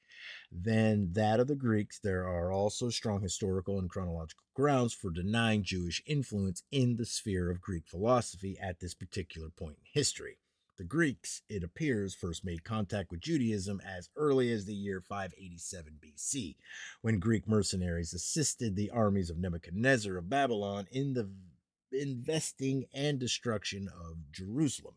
than that of the Greeks, there are also strong historical and chronological grounds for denying Jewish influence in the sphere of Greek philosophy at this particular point in history. The Greeks, it appears, first made contact with Judaism as early as the year 587 BC, when Greek mercenaries assisted the armies of Nebuchadnezzar of Babylon in the investing and destruction of Jerusalem.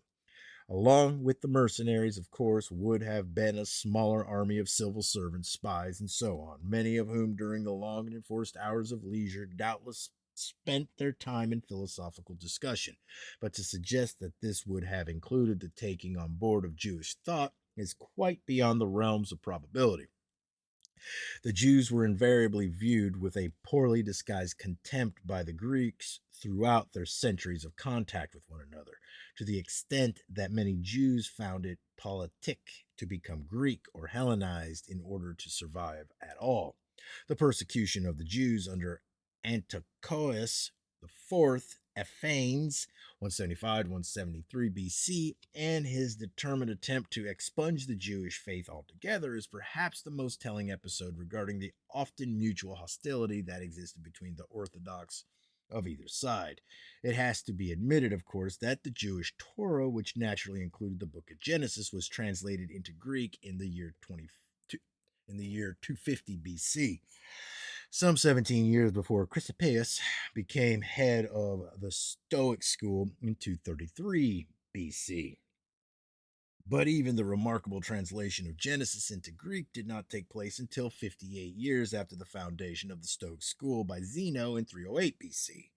Along with the mercenaries, of course, would have been a smaller army of civil servants, spies, and so on, many of whom, during the long and enforced hours of leisure, doubtless spent their time in philosophical discussion. But to suggest that this would have included the taking on board of Jewish thought is quite beyond the realms of probability. The Jews were invariably viewed with a poorly disguised contempt by the Greeks throughout their centuries of contact with one another, to the extent that many Jews found it politic to become Greek or Hellenized in order to survive at all. The persecution of the Jews under Antiochus IV Epiphanes 175 173 BC, and his determined attempt to expunge the Jewish faith altogether is perhaps the most telling episode regarding the often mutual hostility that existed between the Orthodox of either side. It has to be admitted, of course, that the Jewish Torah, which naturally included the book of Genesis, was translated into Greek in the year 250 BC. Some 17 years before Chrysippus became head of the Stoic school in 233 BC. But even the remarkable translation of Genesis into Greek did not take place until 58 years after the foundation of the Stoic school by Zeno in 308 BC.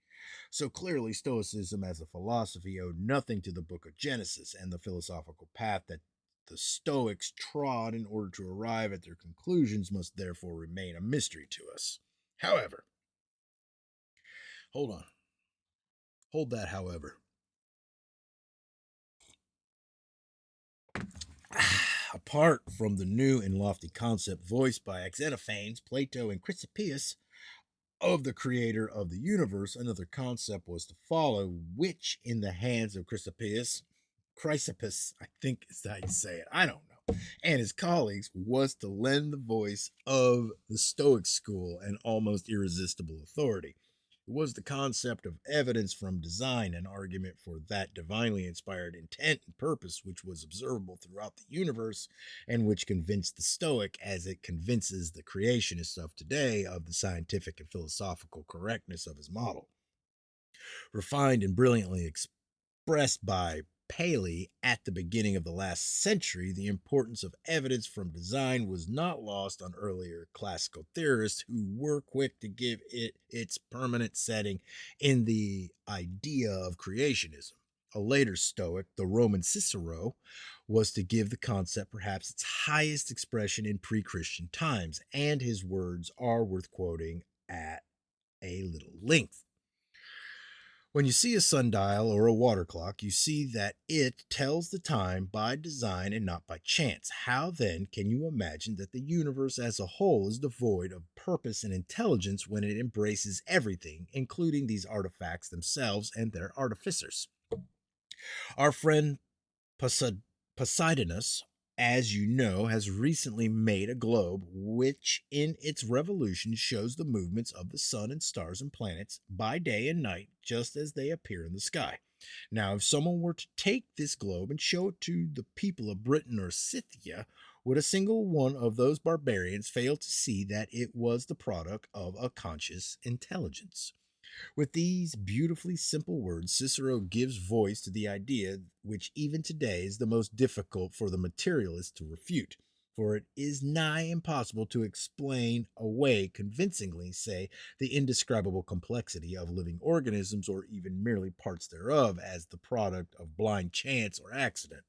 So clearly, Stoicism as a philosophy owed nothing to the book of Genesis, and the philosophical path that the Stoics trod in order to arrive at their conclusions must therefore remain a mystery to us. However, hold on. Hold that, however. Apart from the new and lofty concept voiced by Xenophanes, Plato, and Chrysippus of the creator of the universe, another concept was to follow, which, in the hands of Chrysippus, I think is how you say it, I don't know, and his colleagues, was to lend the voice of the Stoic school an almost irresistible authority. It was the concept of evidence from design, an argument for that divinely inspired intent and purpose which was observable throughout the universe and which convinced the Stoic, as it convinces the creationists of today, of the scientific and philosophical correctness of his model. Refined and brilliantly expressed by Paley at the beginning of the last century, the importance of evidence from design was not lost on earlier classical theorists who were quick to give it its permanent setting in the idea of creationism. A later Stoic, the Roman Cicero, was to give the concept perhaps its highest expression in pre Christian times, and his words are worth quoting at a little length. When you see a sundial or a water clock, you see that it tells the time by design and not by chance. How then can you imagine that the universe as a whole is devoid of purpose and intelligence when it embraces everything, including these artifacts themselves and their artificers? Our friend Poseidonus, as you know, has recently made a globe which, in its revolution, shows the movements of the sun and stars and planets by day and night, just as they appear in the sky. Now, if someone were to take this globe and show it to the people of Britain or Scythia, would a single one of those barbarians fail to see that it was the product of a conscious intelligence? With these beautifully simple words, Cicero gives voice to the idea which even today is the most difficult for the materialist to refute. For it is nigh impossible to explain away convincingly, say, the indescribable complexity of living organisms or even merely parts thereof as the product of blind chance or accident.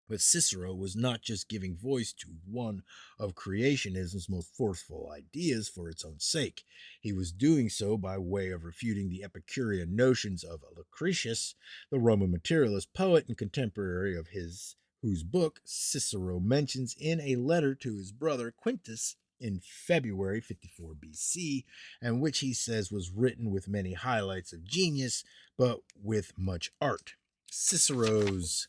But Cicero was not just giving voice to one of creationism's most forceful ideas for its own sake. He was doing so by way of refuting the Epicurean notions of Lucretius, the Roman materialist poet and contemporary of his, whose book Cicero mentions in a letter to his brother Quintus in February 54 BC, and which he says was written with many highlights of genius, but with much art. Cicero's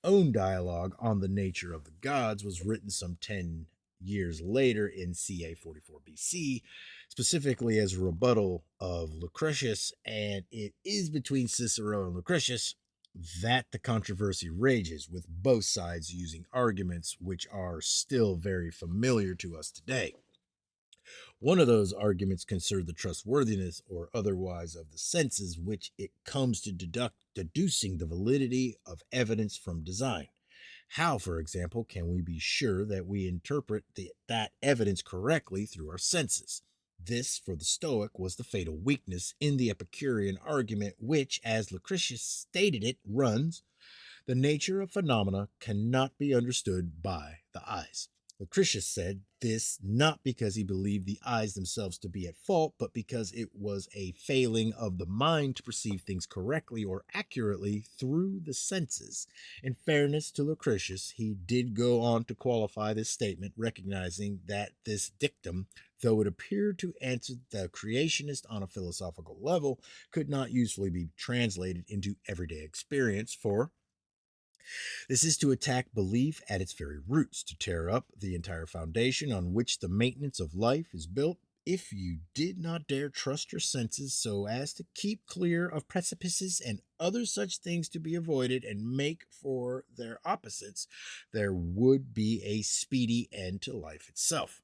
own dialogue on the nature of the gods was written some 10 years later in CA 44 BC, specifically as a rebuttal of Lucretius, and it is between Cicero and Lucretius that the controversy rages, with both sides using arguments which are still very familiar to us today. One of those arguments concerned the trustworthiness or otherwise of the senses, which it comes to deducing the validity of evidence from design. How, for example, can we be sure that we interpret that evidence correctly through our senses? This, for the Stoic, was the fatal weakness in the Epicurean argument, which, as Lucretius stated it, runs: the nature of phenomena cannot be understood by the eyes. Lucretius said this not because he believed the eyes themselves to be at fault, but because it was a failing of the mind to perceive things correctly or accurately through the senses. In fairness to Lucretius, he did go on to qualify this statement, recognizing that this dictum, though it appeared to answer the creationist on a philosophical level, could not usefully be translated into everyday experience, for this is to attack belief at its very roots, to tear up the entire foundation on which the maintenance of life is built. If you did not dare trust your senses so as to keep clear of precipices and other such things to be avoided and make for their opposites, there would be a speedy end to life itself.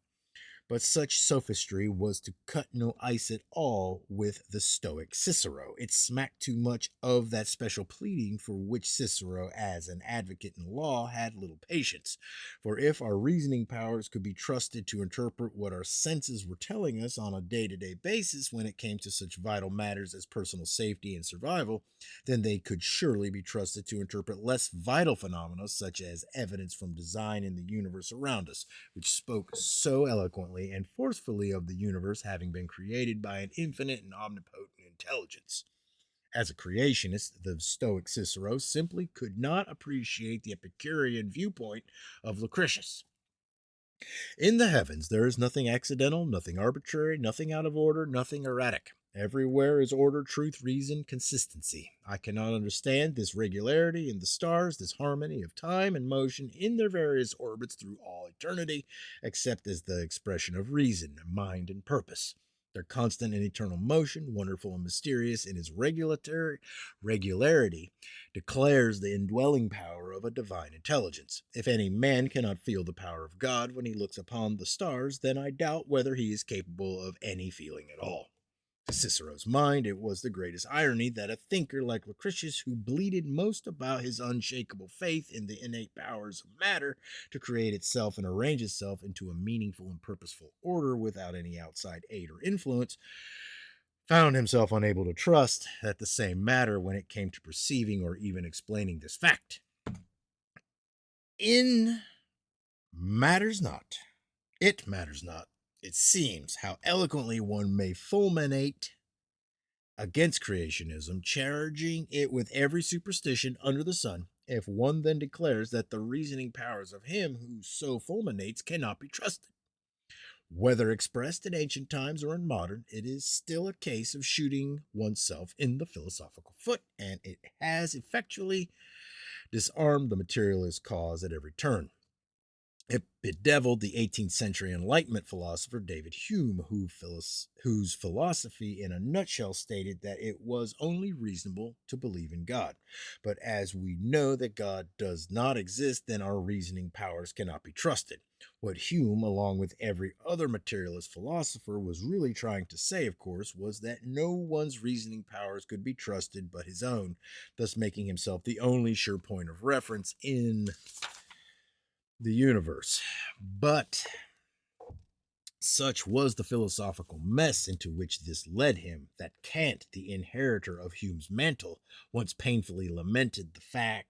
But such sophistry was to cut no ice at all with the Stoic Cicero. It smacked too much of that special pleading for which Cicero, as an advocate in law, had little patience. For if our reasoning powers could be trusted to interpret what our senses were telling us on a day-to-day basis when it came to such vital matters as personal safety and survival, then they could surely be trusted to interpret less vital phenomena, such as evidence from design in the universe around us, which spoke so eloquently and forcefully of the universe having been created by an infinite and omnipotent intelligence. As a creationist, the Stoic Cicero simply could not appreciate the Epicurean viewpoint of Lucretius. In the heavens, there is nothing accidental, nothing arbitrary, nothing out of order, nothing erratic. Everywhere is order, truth, reason, consistency. I cannot understand this regularity in the stars, this harmony of time and motion in their various orbits through all eternity, except as the expression of reason, mind, and purpose. Their constant and eternal motion, wonderful and mysterious in its regularity, declares the indwelling power of a divine intelligence. If any man cannot feel the power of God when he looks upon the stars, then I doubt whether he is capable of any feeling at all. To Cicero's mind, it was the greatest irony that a thinker like Lucretius, who bleated most about his unshakable faith in the innate powers of matter to create itself and arrange itself into a meaningful and purposeful order without any outside aid or influence, found himself unable to trust that the same matter when it came to perceiving or even explaining this fact. In matters not, it matters not, it seems, how eloquently one may fulminate against creationism, charging it with every superstition under the sun, if one then declares that the reasoning powers of him who so fulminates cannot be trusted. Whether expressed in ancient times or in modern, it is still a case of shooting oneself in the philosophical foot, and it has effectually disarmed the materialist cause at every turn. It bedeviled the 18th century Enlightenment philosopher David Hume, whose philosophy in a nutshell stated that it was only reasonable to believe in God. But as we know that God does not exist, then our reasoning powers cannot be trusted. What Hume, along with every other materialist philosopher, was really trying to say, of course, was that no one's reasoning powers could be trusted but his own, thus making himself the only sure point of reference in the universe. But such was the philosophical mess into which this led him that Kant, the inheritor of Hume's mantle, once painfully lamented the fact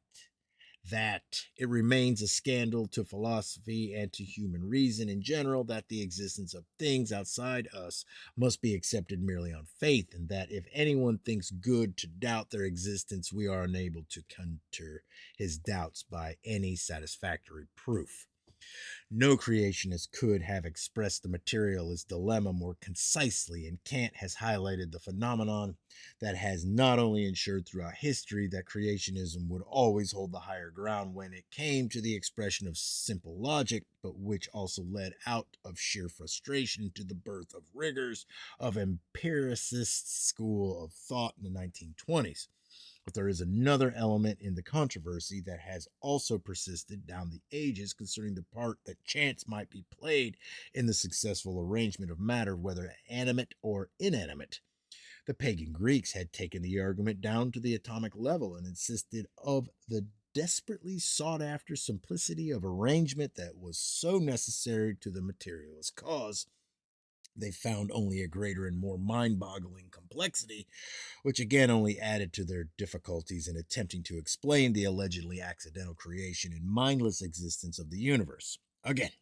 that it remains a scandal to philosophy and to human reason in general that the existence of things outside us must be accepted merely on faith, and that if anyone thinks good to doubt their existence, we are unable to counter his doubts by any satisfactory proof. No creationist could have expressed the materialist dilemma more concisely, and Kant has highlighted the phenomenon that has not only ensured throughout history that creationism would always hold the higher ground when it came to the expression of simple logic, but which also led out of sheer frustration to the birth of rigors of empiricist school of thought in the 1920s. But there is another element in the controversy that has also persisted down the ages concerning the part that chance might be played in the successful arrangement of matter, whether animate or inanimate. The pagan Greeks had taken the argument down to the atomic level and insisted of the desperately sought after simplicity of arrangement that was so necessary to the materialist cause. They found only a greater and more mind boggling complexity, which again only added to their difficulties in attempting to explain the allegedly accidental creation and mindless existence of the universe. Again,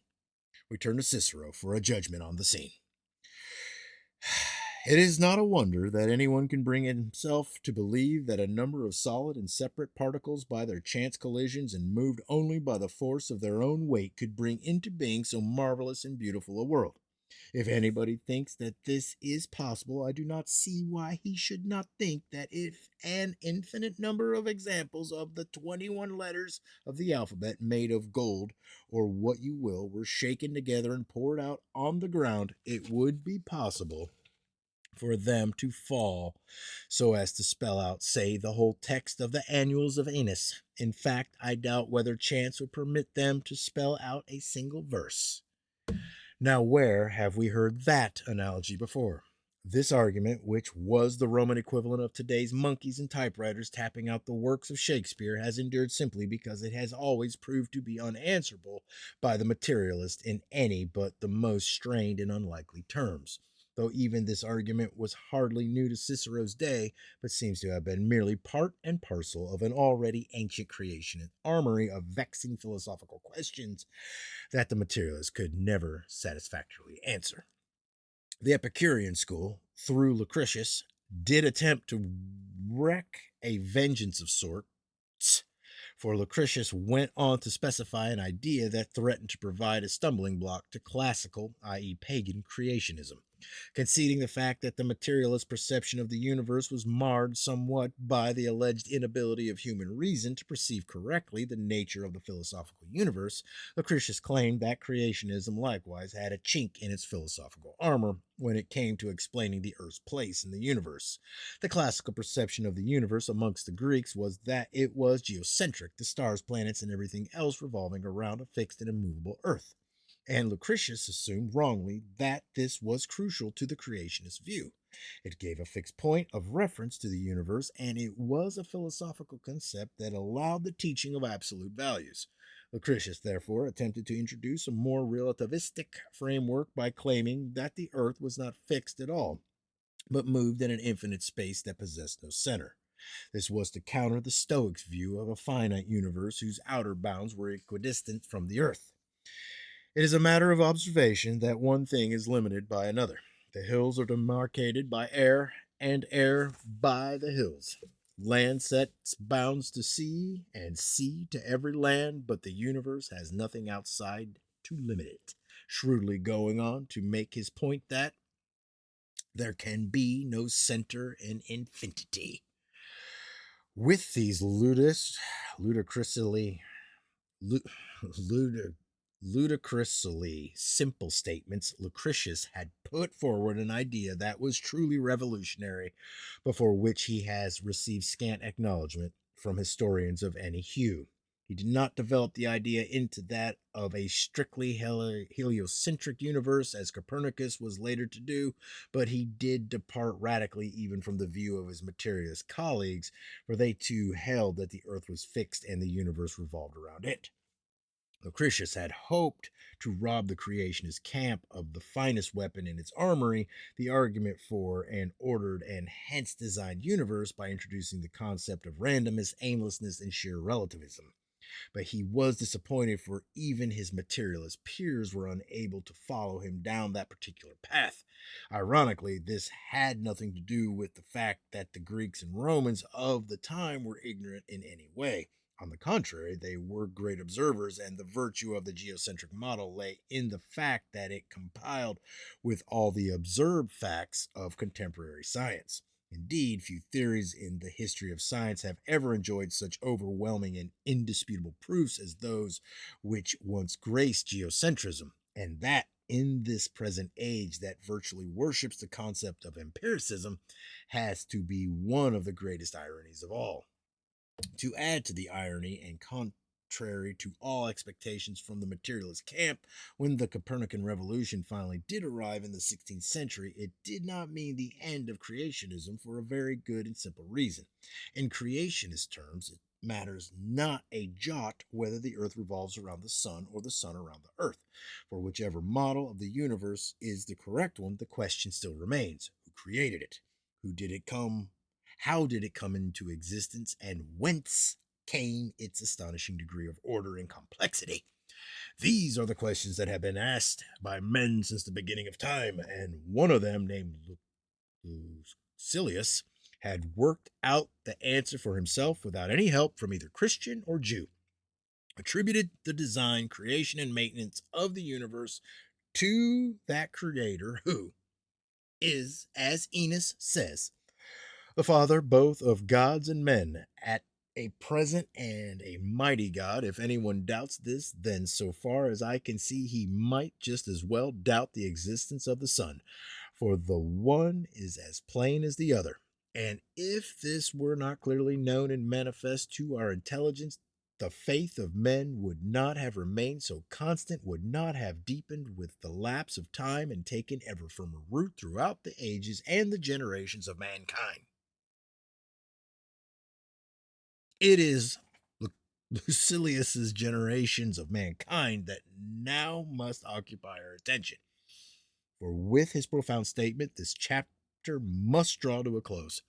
we turn to Cicero for a judgment on the scene. It is not a wonder that anyone can bring himself to believe that a number of solid and separate particles, by their chance collisions and moved only by the force of their own weight, could bring into being so marvelous and beautiful a world. If anybody thinks that this is possible, I do not see why he should not think that if an infinite number of examples of the 21 letters of the alphabet made of gold, or what you will, were shaken together and poured out on the ground, it would be possible for them to fall so as to spell out, say, the whole text of the Annuals of Aeneas. In fact, I doubt whether chance would permit them to spell out a single verse. Now, where have we heard that analogy before? This argument, which was the Roman equivalent of today's monkeys and typewriters tapping out the works of Shakespeare, has endured simply because it has always proved to be unanswerable by the materialist in any but the most strained and unlikely terms. Though even this argument was hardly new to Cicero's day, but seems to have been merely part and parcel of an already ancient creation and armory of vexing philosophical questions that the materialist could never satisfactorily answer. The Epicurean school, through Lucretius, did attempt to wreak a vengeance of sorts, for Lucretius went on to specify an idea that threatened to provide a stumbling block to classical, i.e., pagan, creationism, conceding the fact that the materialist perception of the universe was marred somewhat by the alleged inability of human reason to perceive correctly the nature of the philosophical universe. Lucretius claimed that creationism likewise had a chink in its philosophical armor when it came to explaining the Earth's place in the universe. The classical perception of the universe amongst the Greeks was that it was geocentric, the stars, planets, and everything else revolving around a fixed and immovable Earth. And Lucretius assumed wrongly that this was crucial to the creationist view. It gave a fixed point of reference to the universe, and it was a philosophical concept that allowed the teaching of absolute values. Lucretius, therefore, attempted to introduce a more relativistic framework by claiming that the earth was not fixed at all, but moved in an infinite space that possessed no center. This was to counter the Stoics' view of a finite universe whose outer bounds were equidistant from the earth. It is a matter of observation that one thing is limited by another. The hills are demarcated by air, and air by the hills. Land sets bounds to sea, and sea to every land, but the universe has nothing outside to limit it. Shrewdly going on to make his point that there can be no center in infinity. With these ludicrously, ludicrously simple statements, Lucretius had put forward an idea that was truly revolutionary, before which he has received scant acknowledgement from historians of any hue. He did not develop the idea into that of a strictly heliocentric universe, as Copernicus was later to do, but he did depart radically even from the view of his materialist colleagues, for they too held that the earth was fixed and the universe revolved around it. Lucretius had hoped to rob the creationist camp of the finest weapon in its armory, the argument for an ordered and hence designed universe, by introducing the concept of randomness, aimlessness, and sheer relativism. But he was disappointed, for even his materialist peers were unable to follow him down that particular path. Ironically, this had nothing to do with the fact that the Greeks and Romans of the time were ignorant in any way. On the contrary, they were great observers, and the virtue of the geocentric model lay in the fact that it compiled with all the observed facts of contemporary science. Indeed, few theories in the history of science have ever enjoyed such overwhelming and indisputable proofs as those which once graced geocentrism, and that in this present age that virtually worships the concept of empiricism has to be one of the greatest ironies of all. To add to the irony, and contrary to all expectations from the materialist camp, when the Copernican revolution finally did arrive in the 16th century, it did not mean the end of creationism, for a very good and simple reason. In creationist terms, it matters not a jot whether the earth revolves around the sun or the sun around the earth. For whichever model of the universe is the correct one, the question still remains: who created it? Who did it come How did it come into existence, and whence came its astonishing degree of order and complexity? These are the questions that have been asked by men since the beginning of time, and one of them, named Lucilius, had worked out the answer for himself without any help from either Christian or Jew. Attributed the design, creation, and maintenance of the universe to that creator who is, as Enos says, the Father both of gods and men, at a present and a mighty God. If anyone doubts this, then so far as I can see, he might just as well doubt the existence of the Son, for the one is as plain as the other. And if this were not clearly known and manifest to our intelligence, the faith of men would not have remained so constant, would not have deepened with the lapse of time, and taken ever firmer root throughout the ages and the generations of mankind. It is Lucilius's generations of mankind that now must occupy our attention. For with his profound statement, this chapter must draw to a close.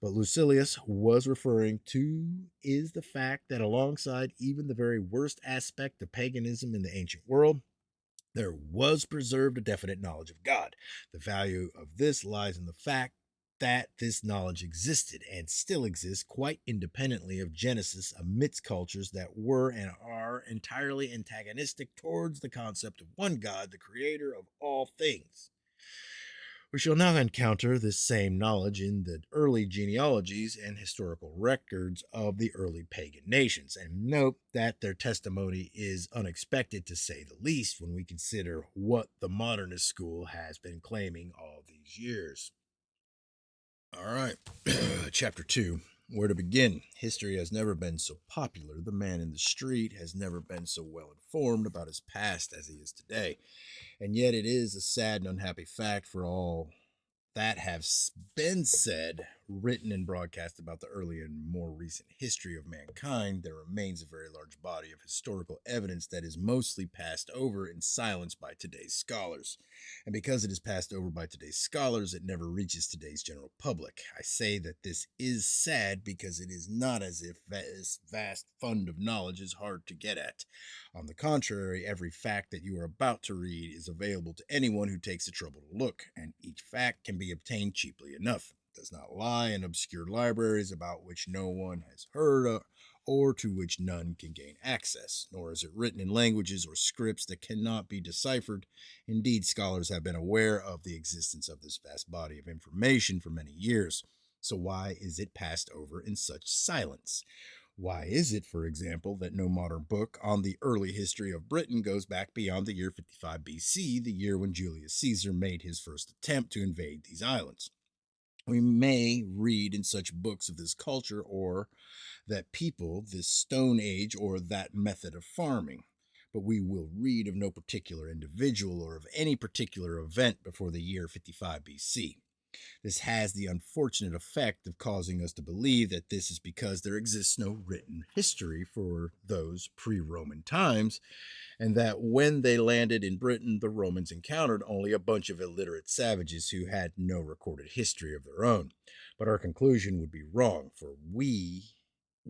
But Lucilius was referring to is the fact that alongside even the very worst aspect of paganism in the ancient world, there was preserved a definite knowledge of God. The value of this lies in the fact that this knowledge existed and still exists quite independently of Genesis amidst cultures that were and are entirely antagonistic towards the concept of one God, the creator of all things. We shall now encounter this same knowledge in the early genealogies and historical records of the early pagan nations, and note that their testimony is unexpected to say the least when we consider what the modernist school has been claiming all these years. All right, chapter 2. Where to begin? History has never been so popular. The man in the street has never been so well informed about his past as he is today. And yet it is a sad and unhappy fact for all that have been said, written, and broadcast about the early and more recent history of mankind, there remains a very large body of historical evidence that is mostly passed over in silence by today's scholars. And because it is passed over by today's scholars, it never reaches today's general public. I say that this is sad because it is not as if this vast fund of knowledge is hard to get at. On the contrary, every fact that you are about to read is available to anyone who takes the trouble to look, and each fact can be obtained cheaply enough. It does not lie in obscure libraries about which no one has heard of, or to which none can gain access, nor is it written in languages or scripts that cannot be deciphered. Indeed, scholars have been aware of the existence of this vast body of information for many years. So why is it passed over in such silence? Why is it, for example, that no modern book on the early history of Britain goes back beyond the year 55 BC, the year when Julius Caesar made his first attempt to invade these islands? We may read in such books of this culture or that people, this Stone Age, or that method of farming, but we will read of no particular individual or of any particular event before the year 55 BC. This has the unfortunate effect of causing us to believe that this is because there exists no written history for those pre Roman times, and that when they landed in Britain, the Romans encountered only a bunch of illiterate savages who had no recorded history of their own. But our conclusion would be wrong, for we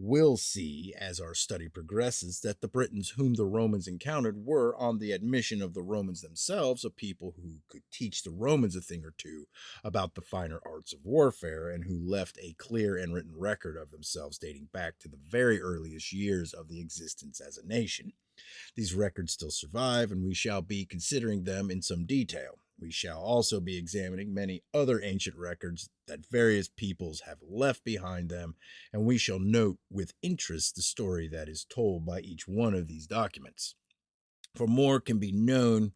will see as our study progresses that the Britons whom the Romans encountered were, on the admission of the Romans themselves, a people who could teach the Romans a thing or two about the finer arts of warfare, and who left a clear and written record of themselves dating back to the very earliest years of the existence as a nation. These records still survive, and we shall be considering them in some detail. We shall also be examining many other ancient records that various peoples have left behind them, and we shall note with interest the story that is told by each one of these documents. For more can be known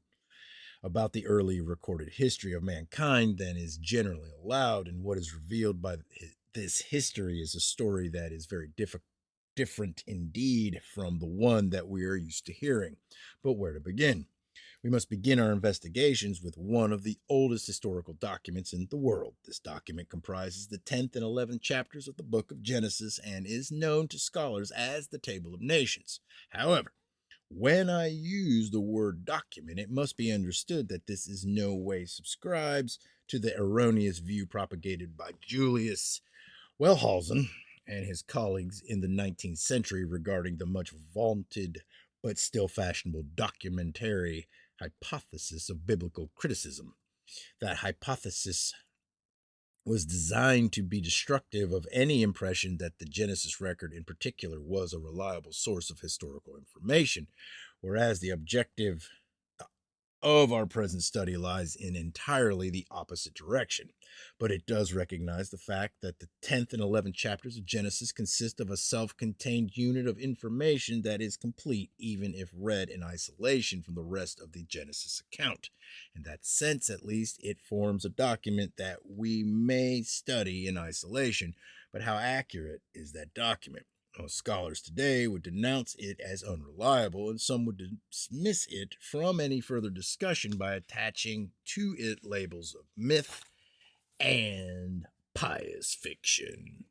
about the early recorded history of mankind than is generally allowed, and what is revealed by this history is a story that is very different indeed from the one that we are used to hearing. But where to begin? We must begin our investigations with one of the oldest historical documents in the world. This document comprises the 10th and 11th chapters of the book of Genesis and is known to scholars as the Table of Nations. However, when I use the word document, it must be understood that this is no way subscribes to the erroneous view propagated by Julius Wellhausen and his colleagues in the 19th century regarding the much vaunted but still fashionable documentary hypothesis of biblical criticism. That hypothesis was designed to be destructive of any impression that the Genesis record in particular was a reliable source of historical information, whereas the objective of our present study lies in entirely the opposite direction. But it does recognize the fact that the 10th and 11th chapters of Genesis consist of a self contained unit of information that is complete, even if read in isolation from the rest of the Genesis account. In that sense, at least, it forms a document that we may study in isolation. But how accurate is that document? Most scholars today would denounce it as unreliable, and some would dismiss it from any further discussion by attaching to it labels of myth and pious fiction.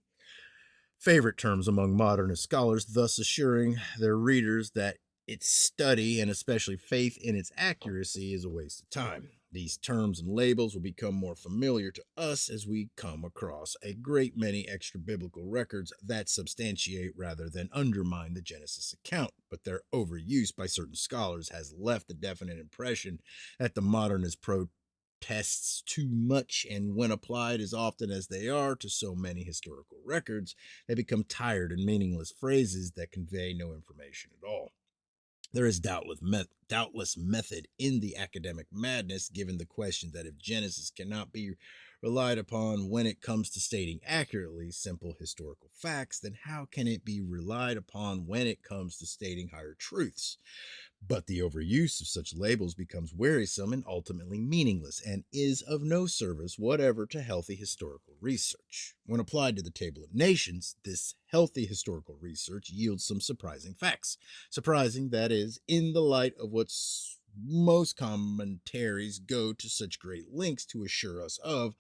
Favorite terms among modernist scholars, thus assuring their readers that its study, and especially faith in its accuracy, is a waste of time. These terms and labels will become more familiar to us as we come across a great many extra biblical records that substantiate rather than undermine the Genesis account, but their overuse by certain scholars has left a definite impression that the modernist protests too much, and when applied as often as they are to so many historical records, they become tired and meaningless phrases that convey no information at all. There is doubtless method in the academic madness, given the question that if Genesis cannot be relied upon when it comes to stating accurately simple historical facts, then how can it be relied upon when it comes to stating higher truths? But the overuse of such labels becomes wearisome and ultimately meaningless, and is of no service whatever to healthy historical research. When applied to the Table of Nations, this healthy historical research yields some surprising facts. Surprising, that is, in the light of what most commentaries go to such great lengths to assure us of,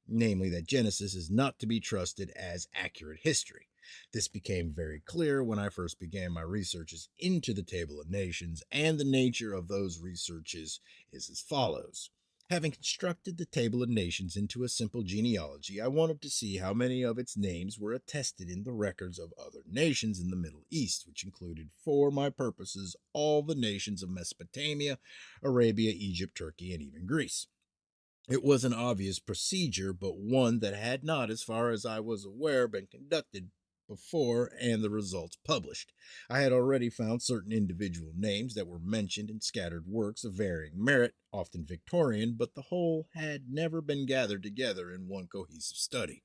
namely that Genesis is not to be trusted as accurate history. This became very clear when I first began my researches into the Table of Nations, and the nature of those researches is as follows. Having constructed the Table of Nations into a simple genealogy, I wanted to see how many of its names were attested in the records of other nations in the Middle East, which included, for my purposes, all the nations of Mesopotamia, Arabia, Egypt, Turkey, and even Greece. It was an obvious procedure, but one that had not, as far as I was aware, been conducted before and the results published. I had already found certain individual names that were mentioned in scattered works of varying merit, often Victorian, but the whole had never been gathered together in one cohesive study.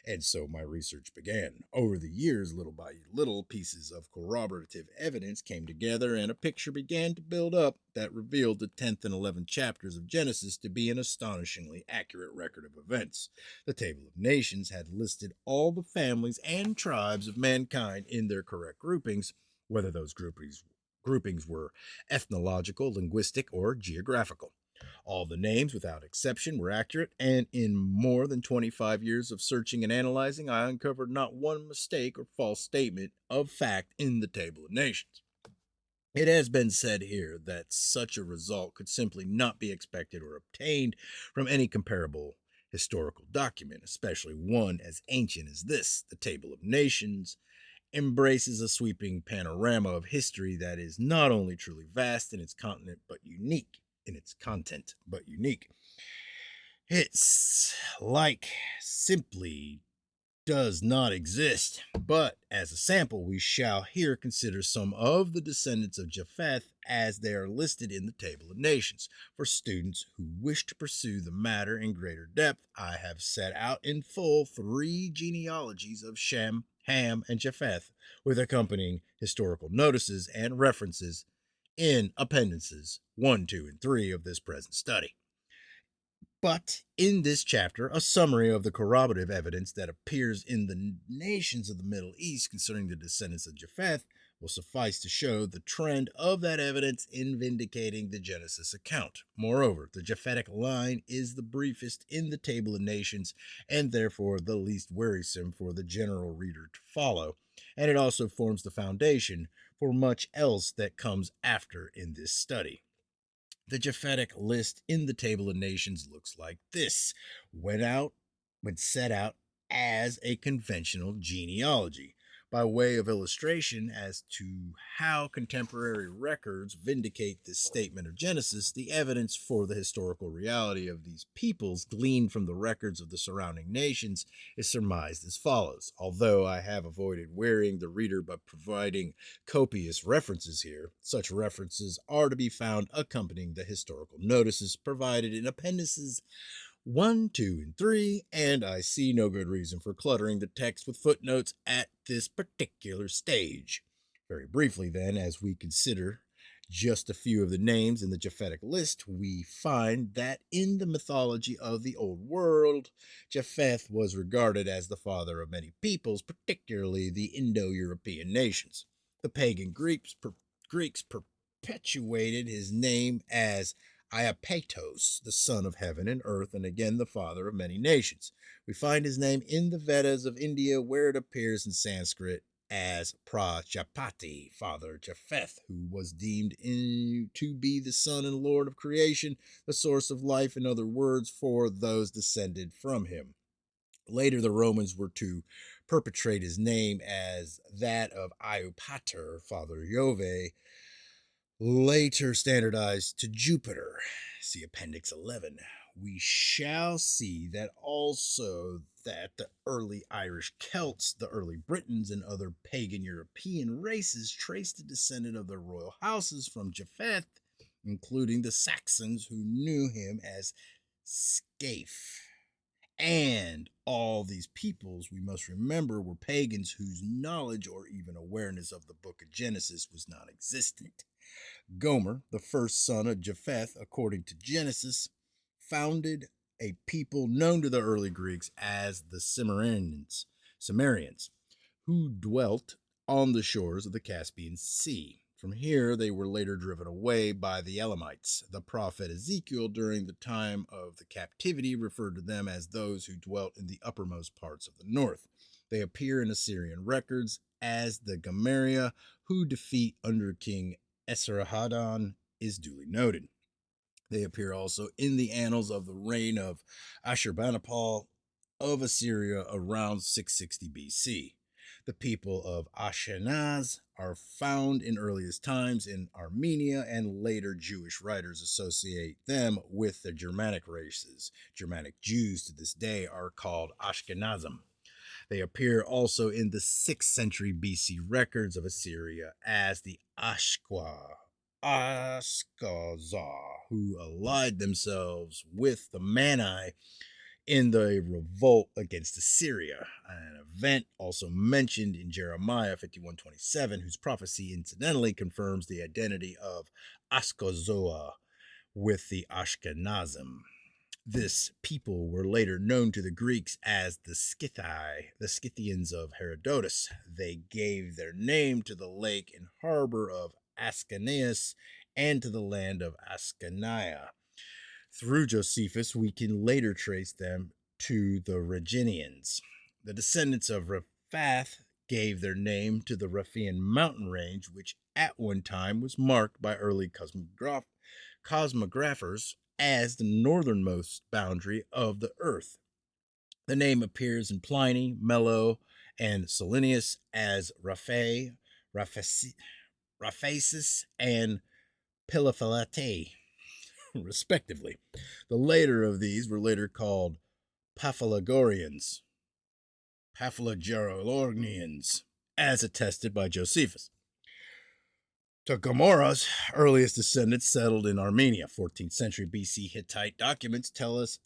And so my research began. Over the years, little by little, pieces of corroborative evidence came together, and a picture began to build up that revealed the 10th and 11th chapters of Genesis to be an astonishingly accurate record of events. The Table of Nations had listed all the families and tribes of mankind in their correct groupings, whether those groupings were ethnological, linguistic, or geographical. All the names, without exception, were accurate, and in more than 25 years of searching and analyzing, I uncovered not one mistake or false statement of fact in the Table of Nations. It has been said here that such a result could simply not be expected or obtained from any comparable historical document, especially one as ancient as this, the Table of Nations, embraces a sweeping panorama of history that is not only truly vast in its continent but unique in its content, but unique. It's like simply does not exist. But as a sample, we shall here consider some of the descendants of Japheth as they are listed in the Table of Nations. For students who wish to pursue the matter in greater depth, I have set out in full 3 genealogies of Shem, Ham, and Japheth, with accompanying historical notices and references in appendices 1, 2, and 3 of this present study. But in this chapter, a summary of the corroborative evidence that appears in the nations of the Middle East concerning the descendants of Japheth will suffice to show the trend of that evidence in vindicating the Genesis account. Moreover, the Japhetic line is the briefest in the Table of Nations and therefore the least wearisome for the general reader to follow, and it also forms the foundation for much else that comes after in this study. The Japhetic list in the Table of Nations looks like this, when set out as a conventional genealogy. By way of illustration as to how contemporary records vindicate this statement of Genesis, the evidence for the historical reality of these peoples gleaned from the records of the surrounding nations is surmised as follows. Although I have avoided wearying the reader by providing copious references here, such references are to be found accompanying the historical notices provided in appendices 1, 2, and 3, and I see no good reason for cluttering the text with footnotes at this particular stage. Very briefly, then, as we consider just a few of the names in the Japhetic list, we find that in the mythology of the Old World, Japheth was regarded as the father of many peoples, particularly the Indo-European nations. The pagan Greeks perpetuated his name as Iapetos, the son of heaven and earth, and again the father of many nations. We find his name in the Vedas of India, where it appears in Sanskrit as Prajapati, father Japheth, who was deemed to be the son and lord of creation, the source of life, in other words, for those descended from him. Later, the Romans were to perpetrate his name as that of Iupater, father Jove, later standardized to Jupiter. See Appendix 11. We shall see that also that the early Irish Celts, the early Britons, and other pagan European races traced the descendant of their royal houses from Japheth, including the Saxons, who knew him as Scaife. And all these peoples, we must remember, were pagans whose knowledge or even awareness of the book of Genesis was non existent. Gomer, the first son of Japheth, according to Genesis, founded a people known to the early Greeks as the Cimmerians, who dwelt on the shores of the Caspian Sea. From here, they were later driven away by the Elamites. The prophet Ezekiel, during the time of the captivity, referred to them as those who dwelt in the uppermost parts of the north. They appear in Assyrian records as the Gomeria, who defeat under King Esarhaddon is duly noted. They appear also in the annals of the reign of Ashurbanipal of Assyria around 660 BC. The people of Ashkenaz are found in earliest times in Armenia, and later Jewish writers associate them with the Germanic races. Germanic Jews to this day are called Ashkenazim. They appear also in the 6th century BC records of Assyria as the Ashqua, Ashkenazar, who allied themselves with the Mani in the revolt against Assyria, an event also mentioned in Jeremiah 51:27, whose prophecy incidentally confirms the identity of Ashkenazar with the Ashkenazim. This people were later known to the Greeks as the Scythii, the Scythians of Herodotus. They gave their name to the lake and harbor of Ascanius and to the land of Ascania. Through Josephus, we can later trace them to the Rhaginians. The descendants of Rephath gave their name to the Rephaean mountain range, which at one time was marked by early cosmographers as the northernmost boundary of the earth. The name appears in Pliny, Melo, and Solinus as Raphae, Raphasis, and Pilaphylaete, respectively. The later of these were later called Paphlagorians, as attested by Josephus. Tokomora's earliest descendants settled in Armenia. 14th century BC Hittite documents tell us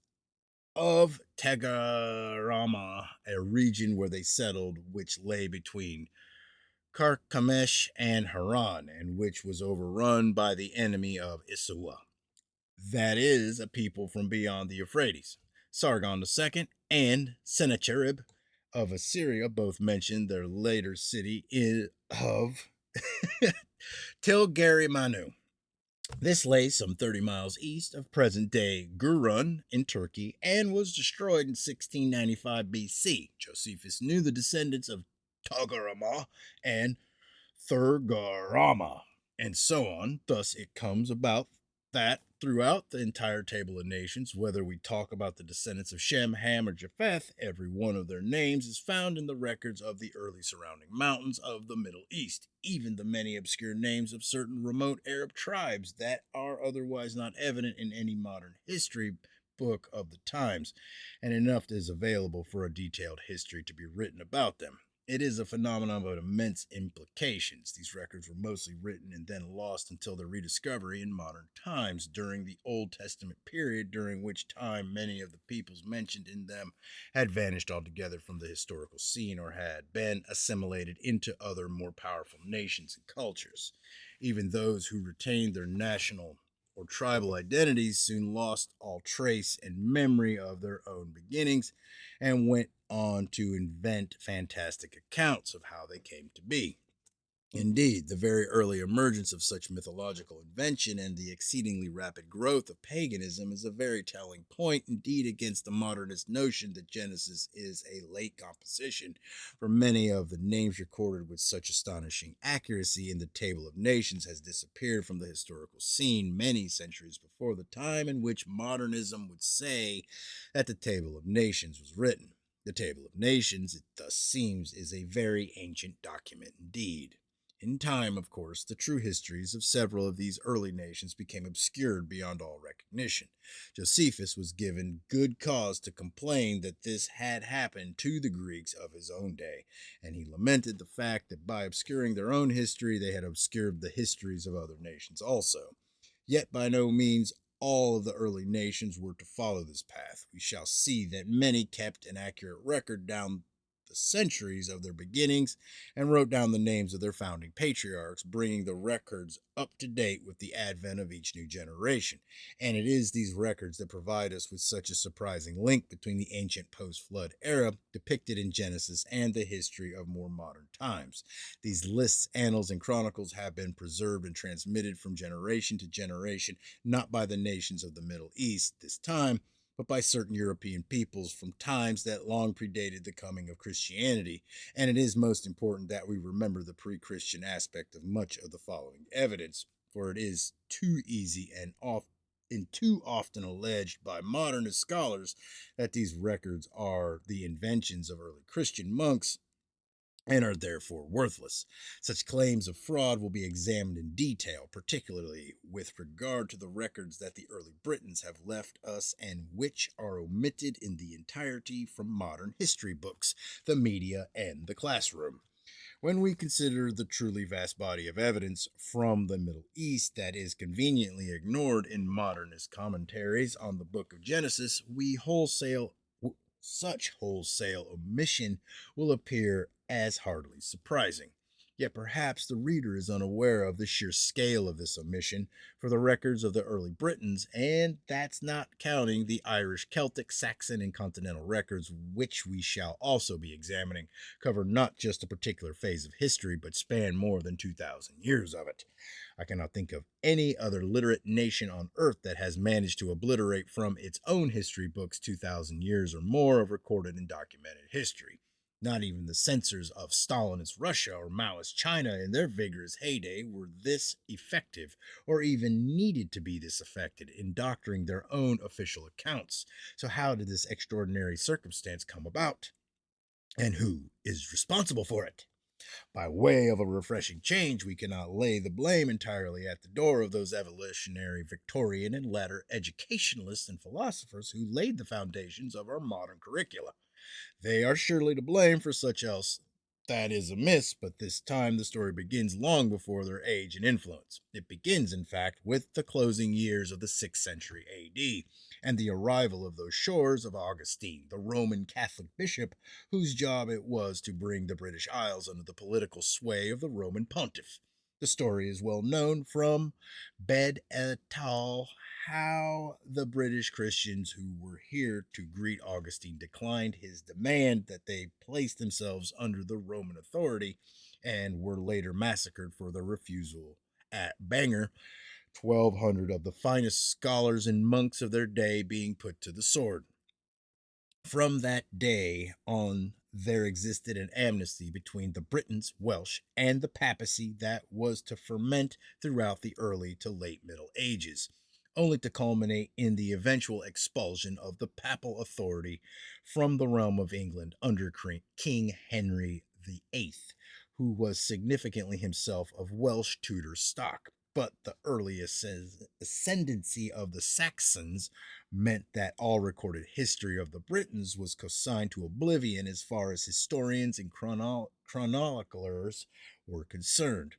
of Tegarama, a region where they settled, which lay between Carchemish and Haran, and which was overrun by the enemy of Isua. That is, a people from beyond the Euphrates. Sargon II and Sennacherib of Assyria both mentioned their later city of Tilgari-Manu. This lay some 30 miles east of present-day Gurun in Turkey and was destroyed in 1695 BC. Josephus knew the descendants of Togarmah and Thurgarama, and so on. Thus, it comes about that throughout the entire table of nations, whether we talk about the descendants of Shem, Ham, or Japheth, every one of their names is found in the records of the early surrounding mountains of the Middle East, even the many obscure names of certain remote Arab tribes that are otherwise not evident in any modern history book of the times, and enough is available for a detailed history to be written about them. It is a phenomenon of immense implications. These records were mostly written and then lost until their rediscovery in modern times during the Old Testament period, during which time many of the peoples mentioned in them had vanished altogether from the historical scene or had been assimilated into other more powerful nations and cultures. Even those who retained their national or tribal identities soon lost all trace and memory of their own beginnings and went on to invent fantastic accounts of how they came to be. Indeed, the very early emergence of such mythological invention and the exceedingly rapid growth of paganism is a very telling point indeed against the modernist notion that Genesis is a late composition, for many of the names recorded with such astonishing accuracy in the Table of Nations has disappeared from the historical scene many centuries before the time in which modernism would say that the Table of Nations was written. The Table of Nations, it thus seems, is a very ancient document indeed. In time, of course, the true histories of several of these early nations became obscured beyond all recognition. Josephus was given good cause to complain that this had happened to the Greeks of his own day, and he lamented the fact that by obscuring their own history, they had obscured the histories of other nations also. Yet by no means all of the early nations were to follow this path. We shall see that many kept an accurate record down the centuries of their beginnings and wrote down the names of their founding patriarchs, bringing the records up to date with the advent of each new generation. And it is these records that provide us with such a surprising link between the ancient post-flood era depicted in Genesis and the history of more modern times. These lists, annals, and chronicles have been preserved and transmitted from generation to generation, not by the nations of the Middle East this time, but by certain European peoples from times that long predated the coming of Christianity, and it is most important that we remember the pre-Christian aspect of much of the following evidence, for it is too easy and too often alleged by modernist scholars that these records are the inventions of early Christian monks and are therefore worthless. Such claims of fraud will be examined in detail, particularly with regard to the records that the early Britons have left us and which are omitted in the entirety from modern history books, the media, and the classroom. When we consider the truly vast body of evidence from the Middle East that is conveniently ignored in modernist commentaries on the book of Genesis, such wholesale omission will appear as hardly surprising. Yet perhaps the reader is unaware of the sheer scale of this omission for the records of the early Britons, and that's not counting the Irish, Celtic, Saxon, and Continental records, which we shall also be examining, cover not just a particular phase of history, but span more than 2,000 years of it. I cannot think of any other literate nation on earth that has managed to obliterate from its own history books 2,000 years or more of recorded and documented history. Not even the censors of Stalinist Russia or Maoist China in their vigorous heyday were this effective, or even needed to be this effective, in doctoring their own official accounts. So, how did this extraordinary circumstance come about? And who is responsible for it? By way of a refreshing change, we cannot lay the blame entirely at the door of those evolutionary, Victorian, and latter educationalists and philosophers who laid the foundations of our modern curricula. They are surely to blame for such else that is amiss, but this time the story begins long before their age and influence. It begins, in fact, with the closing years of the 6th century AD and the arrival of those shores of Augustine, the Roman Catholic bishop whose job it was to bring the British Isles under the political sway of the Roman pontiff. The story is well known from Bede et al. How the British Christians who were here to greet Augustine declined his demand that they place themselves under the Roman authority and were later massacred for their refusal at Bangor, 1,200 of the finest scholars and monks of their day being put to the sword. From that day on, there existed an amnesty between the Britons, Welsh, and the papacy that was to ferment throughout the early to late Middle Ages, only to culminate in the eventual expulsion of the papal authority from the realm of England under King Henry VIII, who was significantly himself of Welsh Tudor stock. But the early ascendancy of the Saxons meant that all recorded history of the Britons was consigned to oblivion as far as historians and chroniclers were concerned,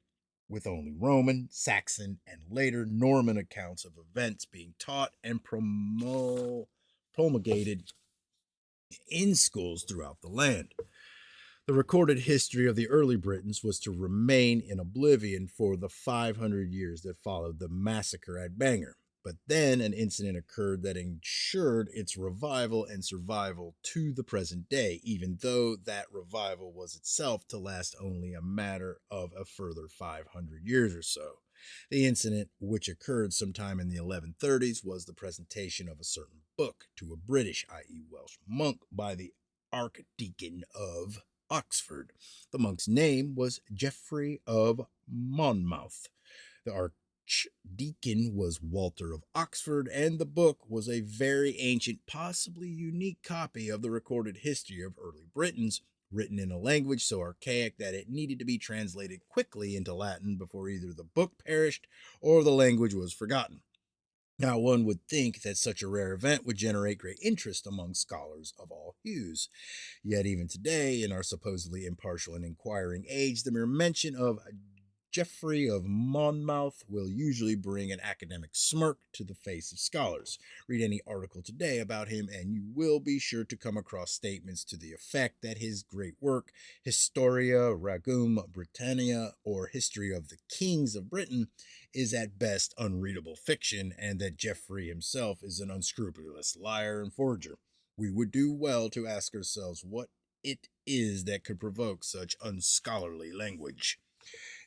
with only Roman, Saxon, and later Norman accounts of events being taught and promulgated in schools throughout the land. The recorded history of the early Britons was to remain in oblivion for the 500 years that followed the massacre at Bangor. But then an incident occurred that ensured its revival and survival to the present day, even though that revival was itself to last only a matter of a further 500 years or so. The incident, which occurred sometime in the 1130s, was the presentation of a certain book to a British, i.e., Welsh monk by the Archdeacon of Oxford. The monk's name was Geoffrey of Monmouth. The archdeacon was Walter of Oxford, and the book was a very ancient, possibly unique copy of the recorded history of early Britons, written in a language so archaic that it needed to be translated quickly into Latin before either the book perished or the language was forgotten. Now, one would think that such a rare event would generate great interest among scholars of all hues. Yet, even today, in our supposedly impartial and inquiring age, the mere mention of Geoffrey of Monmouth will usually bring an academic smirk to the face of scholars. Read any article today about him, and you will be sure to come across statements to the effect that his great work, Historia Regum Britannia, or History of the Kings of Britain, is at best unreadable fiction, and that Geoffrey himself is an unscrupulous liar and forger. We would do well to ask ourselves what it is that could provoke such unscholarly language.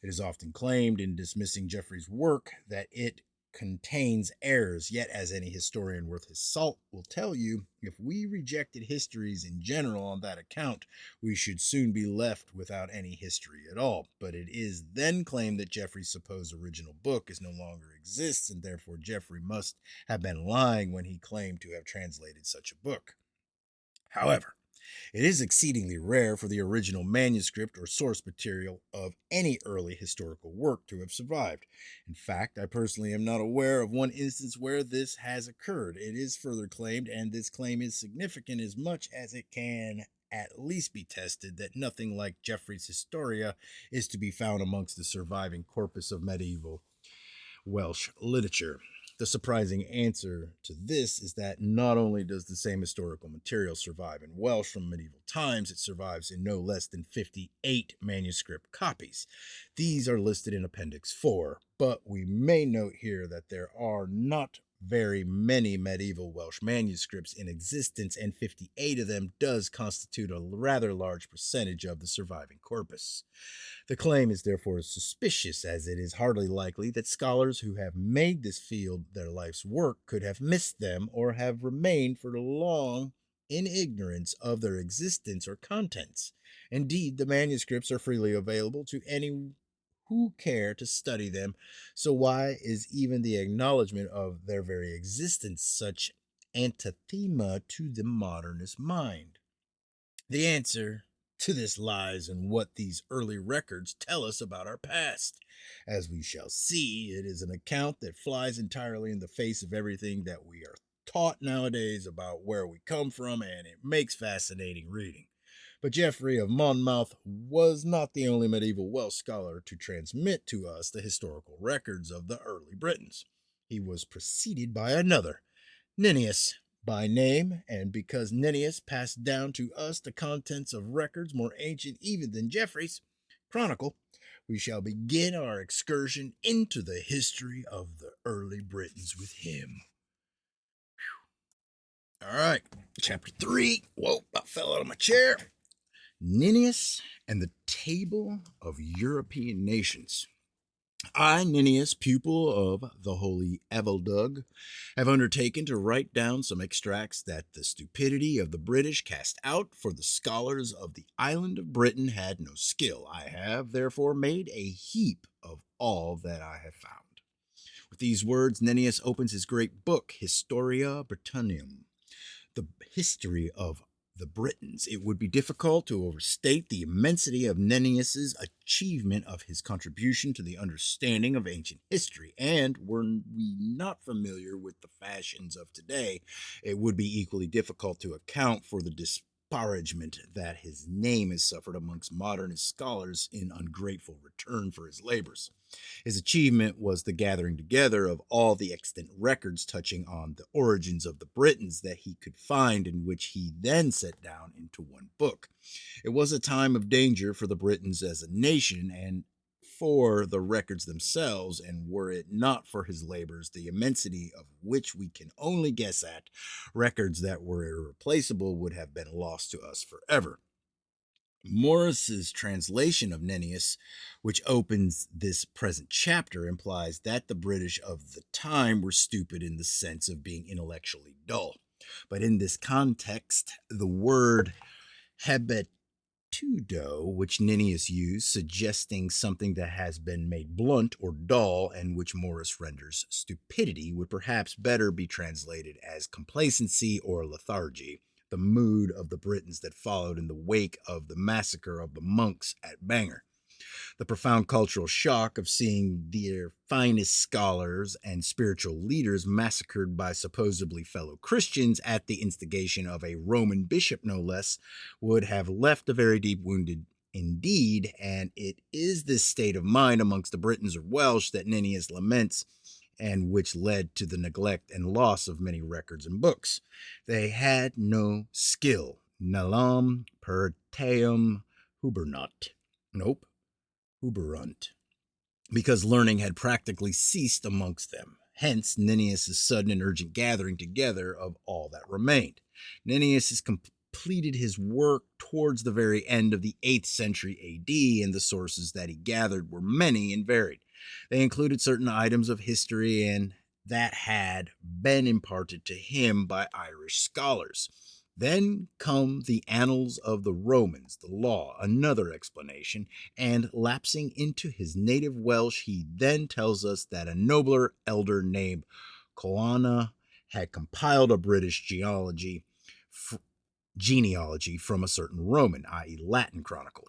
It is often claimed in dismissing Geoffrey's work that it contains errors, yet, as any historian worth his salt will tell you, if we rejected histories in general on that account, we should soon be left without any history at all. But it is then claimed that Geoffrey's supposed original book is no longer exists, and therefore Geoffrey must have been lying when he claimed to have translated such a book. However, it is exceedingly rare for the original manuscript or source material of any early historical work to have survived. In fact, I personally am not aware of one instance where this has occurred. It is further claimed, and this claim is significant as much as it can at least be tested that nothing like Geoffrey's Historia is to be found amongst the surviving corpus of medieval Welsh literature. The surprising answer to this is that not only does the same historical material survive in Welsh from medieval times, it survives in no less than 58 manuscript copies. These are listed in Appendix 4, but we may note here that there are not very many medieval Welsh manuscripts in existence, and 58 of them does constitute a rather large percentage of the surviving corpus. The claim is therefore suspicious, as it is hardly likely that scholars who have made this field their life's work could have missed them or have remained for long in ignorance of their existence or contents. Indeed, the manuscripts are freely available to any who care to study them, so why is even the acknowledgement of their very existence such anathema to the modernist mind? The answer to this lies in what these early records tell us about our past. As we shall see, it is an account that flies entirely in the face of everything that we are taught nowadays about where we come from, and it makes fascinating reading. But Geoffrey of Monmouth was not the only medieval Welsh scholar to transmit to us the historical records of the early Britons. He was preceded by another, Nennius by name, and because Nennius passed down to us the contents of records more ancient even than Geoffrey's chronicle, we shall begin our excursion into the history of the early Britons with him. All right, chapter 3. Whoa, I fell out of my chair. Nennius and the Table of European Nations. I, Nennius, pupil of the holy Eveldug, have undertaken to write down some extracts that the stupidity of the British cast out, for the scholars of the island of Britain had no skill. I have, therefore, made a heap of all that I have found. With these words, Nennius opens his great book, Historia Britannium, the history of the Britons. It would be difficult to overstate the immensity of Nennius's achievement of his contribution to the understanding of ancient history, and were we not familiar with the fashions of today, it would be equally difficult to account for the disparagement that his name has suffered amongst modernist scholars in ungrateful return for his labors. His achievement was the gathering together of all the extant records touching on the origins of the Britons that he could find, in which he then set down into one book. It was a time of danger for the Britons as a nation and for the records themselves, and were it not for his labors, the immensity of which we can only guess at, records that were irreplaceable would have been lost to us forever. Morris's translation of Nennius, which opens this present chapter, implies that the British of the time were stupid in the sense of being intellectually dull. But in this context, the word hebetudo, which Nennius used, suggesting something that has been made blunt or dull, and which Morris renders stupidity, would perhaps better be translated as complacency or lethargy, the mood of the Britons that followed in the wake of the massacre of the monks at Bangor. The profound cultural shock of seeing their finest scholars and spiritual leaders massacred by supposedly fellow Christians at the instigation of a Roman bishop, no less, would have left a very deep wound indeed, and it is this state of mind amongst the Britons or Welsh that Nennius laments, and which led to the neglect and loss of many records and books. They had no skill. Nalam perteum hubernat. Nope, huberunt. Because learning had practically ceased amongst them. Hence, Nennius's sudden and urgent gathering together of all that remained. Nennius has completed his work towards the very end of the 8th century AD, and the sources that he gathered were many and varied. They included certain items of history and that had been imparted to him by Irish scholars. Then come the annals of the Romans, the law, another explanation, and lapsing into his native Welsh, he then tells us that a nobler elder named Colonna had compiled a British genealogy from a certain Roman, i.e. Latin chronicle.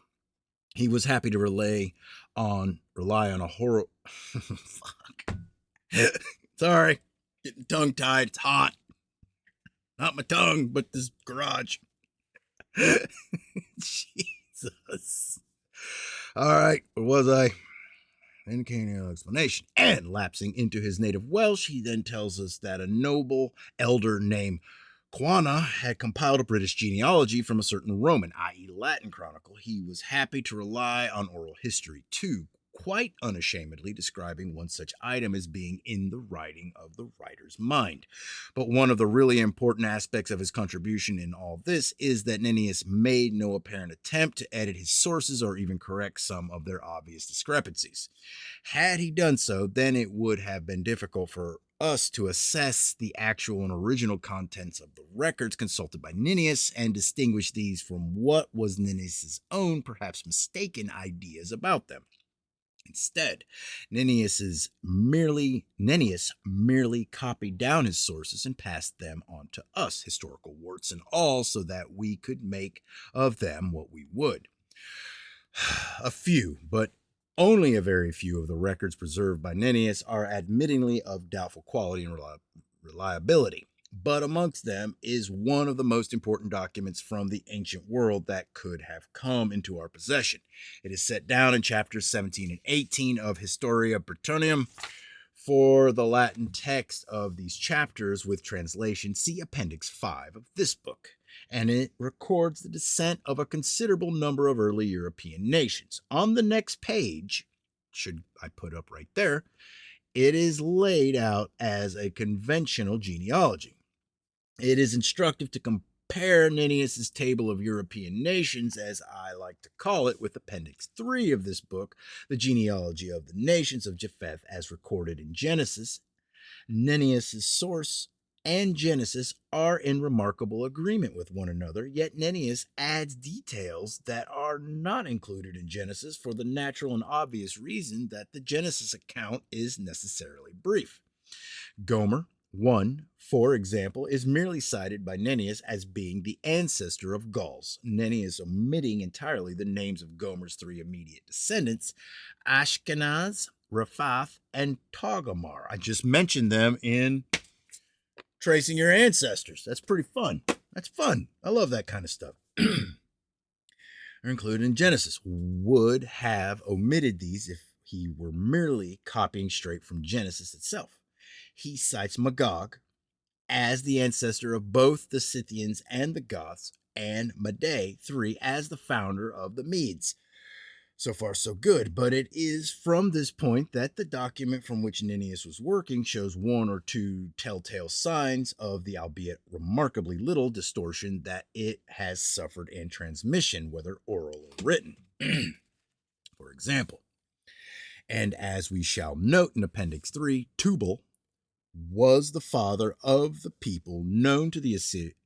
He was happy to rely on a horror. Fuck. Sorry, getting tongue tied. It's hot. Not my tongue, but this garage. Jesus. All right, where was I? Indicating no explanation. And lapsing into his native Welsh, he then tells us that a noble elder named Quana had compiled a British genealogy from a certain Roman, i.e., Latin chronicle. He was happy to rely on oral history too, quite unashamedly describing one such item as being in the writing of the writer's mind. But one of the really important aspects of his contribution in all this is that Nennius made no apparent attempt to edit his sources or even correct some of their obvious discrepancies. Had he done so, then it would have been difficult for us to assess the actual and original contents of the records consulted by Nennius and distinguish these from what was Nennius's own, perhaps mistaken, ideas about them. Instead, Nennius merely copied down his sources and passed them on to us, historical warts and all, so that we could make of them what we would. A few, but only a very few of the records preserved by Nennius are admittingly of doubtful quality and reliability. But amongst them is one of the most important documents from the ancient world that could have come into our possession. It is set down in chapters 17 and 18 of Historia Britanniae. For the Latin text of these chapters with translation, see Appendix 5 of this book, and it records the descent of a considerable number of early European nations. On the next page, should I put up right there, it is laid out as a conventional genealogy. It is instructive to compare Nennius's table of European nations, as I like to call it, with Appendix 3 of this book, the genealogy of the nations of Japheth as recorded in Genesis. Nennius's source and Genesis are in remarkable agreement with one another, yet Nennius adds details that are not included in Genesis for the natural and obvious reason that the Genesis account is necessarily brief. Gomer, 1, for example, is merely cited by Nennius as being the ancestor of Gauls, Nennius omitting entirely the names of Gomer's three immediate descendants, Ashkenaz, Raphath, and Togarmah. I just mentioned them in Tracing Your Ancestors. That's pretty fun. That's fun. I love that kind of stuff. Are included in Genesis. Would have omitted these if he were merely copying straight from Genesis itself. He cites Magog as the ancestor of both the Scythians and the Goths, and Medea, 3, as the founder of the Medes. So far, so good, but it is from this point that the document from which Nennius was working shows one or two telltale signs of the, albeit remarkably little, distortion that it has suffered in transmission, whether oral or written. For example, and as we shall note in Appendix 3, Tubal was the father of the people known to the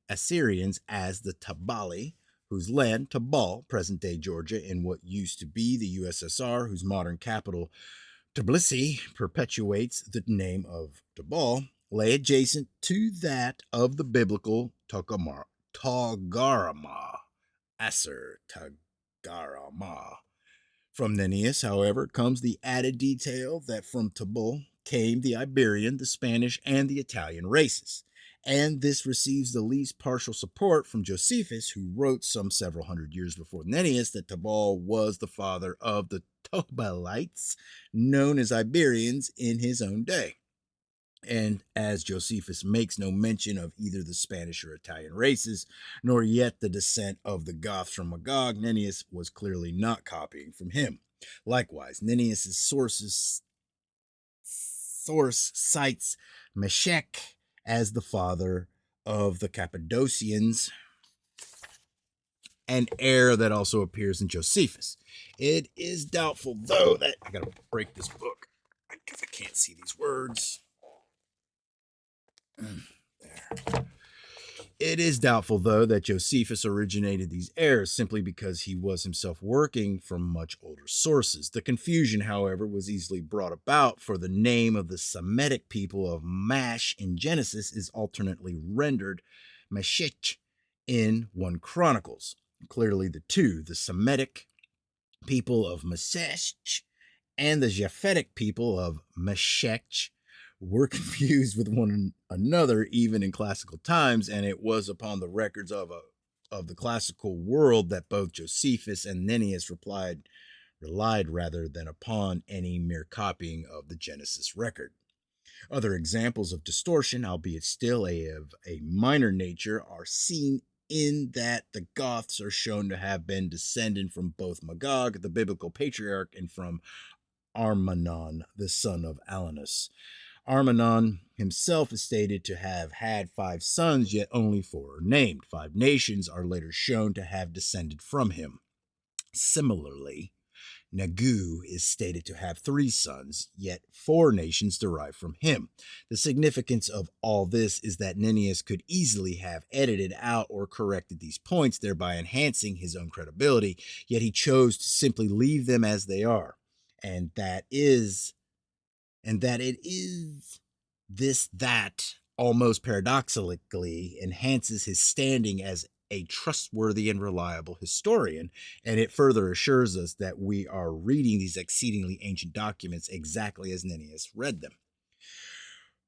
Assyrians as the Tabali, whose land, Tabal, present-day Georgia, in what used to be the USSR, whose modern capital, Tbilisi, perpetuates the name of Tabal, lay adjacent to that of the biblical Togarmah, Asser Togarmah. From Nennius, however, comes the added detail that from Tabal came the Iberian, the Spanish, and the Italian races. And this receives the least partial support from Josephus, who wrote some several hundred years before Nennius that Tabal was the father of the Tobalites, known as Iberians, in his own day. And as Josephus makes no mention of either the Spanish or Italian races, nor yet the descent of the Goths from Magog, Nennius was clearly not copying from him. Likewise, Nennius's source cites Meshech as the father of the Cappadocians, an heir that also appears in Josephus. It is doubtful, though, that I gotta break this book because I can't see these words. There. It is doubtful, though, that Josephus originated these errors simply because he was himself working from much older sources. The confusion, however, was easily brought about, for the name of the Semitic people of Mash in Genesis is alternately rendered Meshech in 1 Chronicles. Clearly the two, the Semitic people of Meshech and the Japhetic people of Meshech, were confused with one another even in classical times, and it was upon the records of of the classical world that both Josephus and Nennius relied rather than upon any mere copying of the Genesis record. Other examples of distortion, albeit still of a minor nature, are seen in that the Goths are shown to have been descended from both Magog, the biblical patriarch, and from Armanon, the son of Alanus. Armanon himself is stated to have had 5 sons, yet only 4 are named. 5 nations are later shown to have descended from him. Similarly, Nagu is stated to have 3 sons, yet 4 nations derive from him. The significance of all this is that Nennius could easily have edited out or corrected these points, thereby enhancing his own credibility, yet he chose to simply leave them as they are. And that it is this that almost paradoxically enhances his standing as a trustworthy and reliable historian, and it further assures us that we are reading these exceedingly ancient documents exactly as Nennius read them.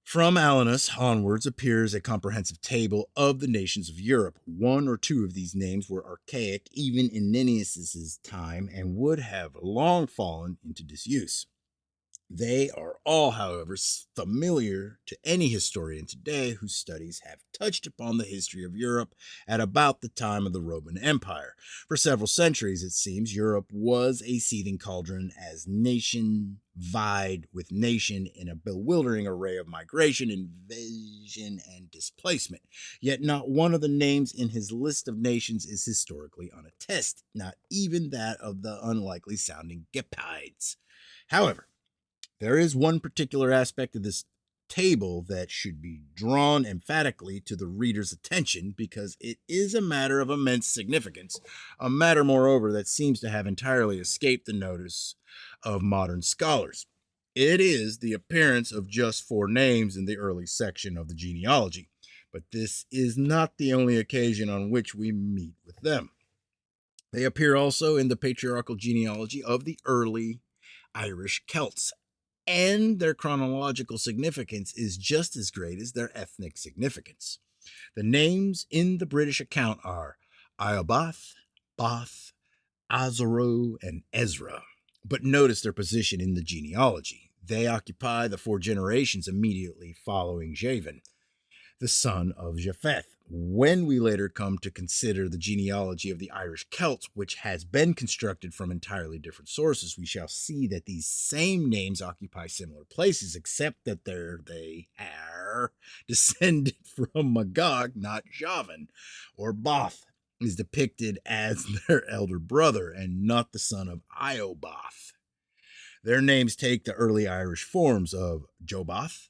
From Alanus onwards appears a comprehensive table of the nations of Europe. 1 or 2 of these names were archaic even in Nennius's time and would have long fallen into disuse. They are all, however, familiar to any historian today whose studies have touched upon the history of Europe at about the time of the Roman Empire. For several centuries, it seems, Europe was a seething cauldron as nation vied with nation in a bewildering array of migration, invasion, and displacement. Yet not one of the names in his list of nations is historically unattested, not even that of the unlikely sounding Gepides. However, there is one particular aspect of this table that should be drawn emphatically to the reader's attention because it is a matter of immense significance, a matter, moreover, that seems to have entirely escaped the notice of modern scholars. It is the appearance of just 4 names in the early section of the genealogy, but this is not the only occasion on which we meet with them. They appear also in the patriarchal genealogy of the early Irish Celts, and their chronological significance is just as great as their ethnic significance. The names in the British account are Iobath, Both, Azaro, and Ezra. But notice their position in the genealogy. They occupy the 4 generations immediately following Javan, the son of Japheth. When we later come to consider the genealogy of the Irish Celts, which has been constructed from entirely different sources, we shall see that these same names occupy similar places, except that they are descended from Magog, not Javan, or Both is depicted as their elder brother and not the son of Iobath. Their names take the early Irish forms of Jobahath,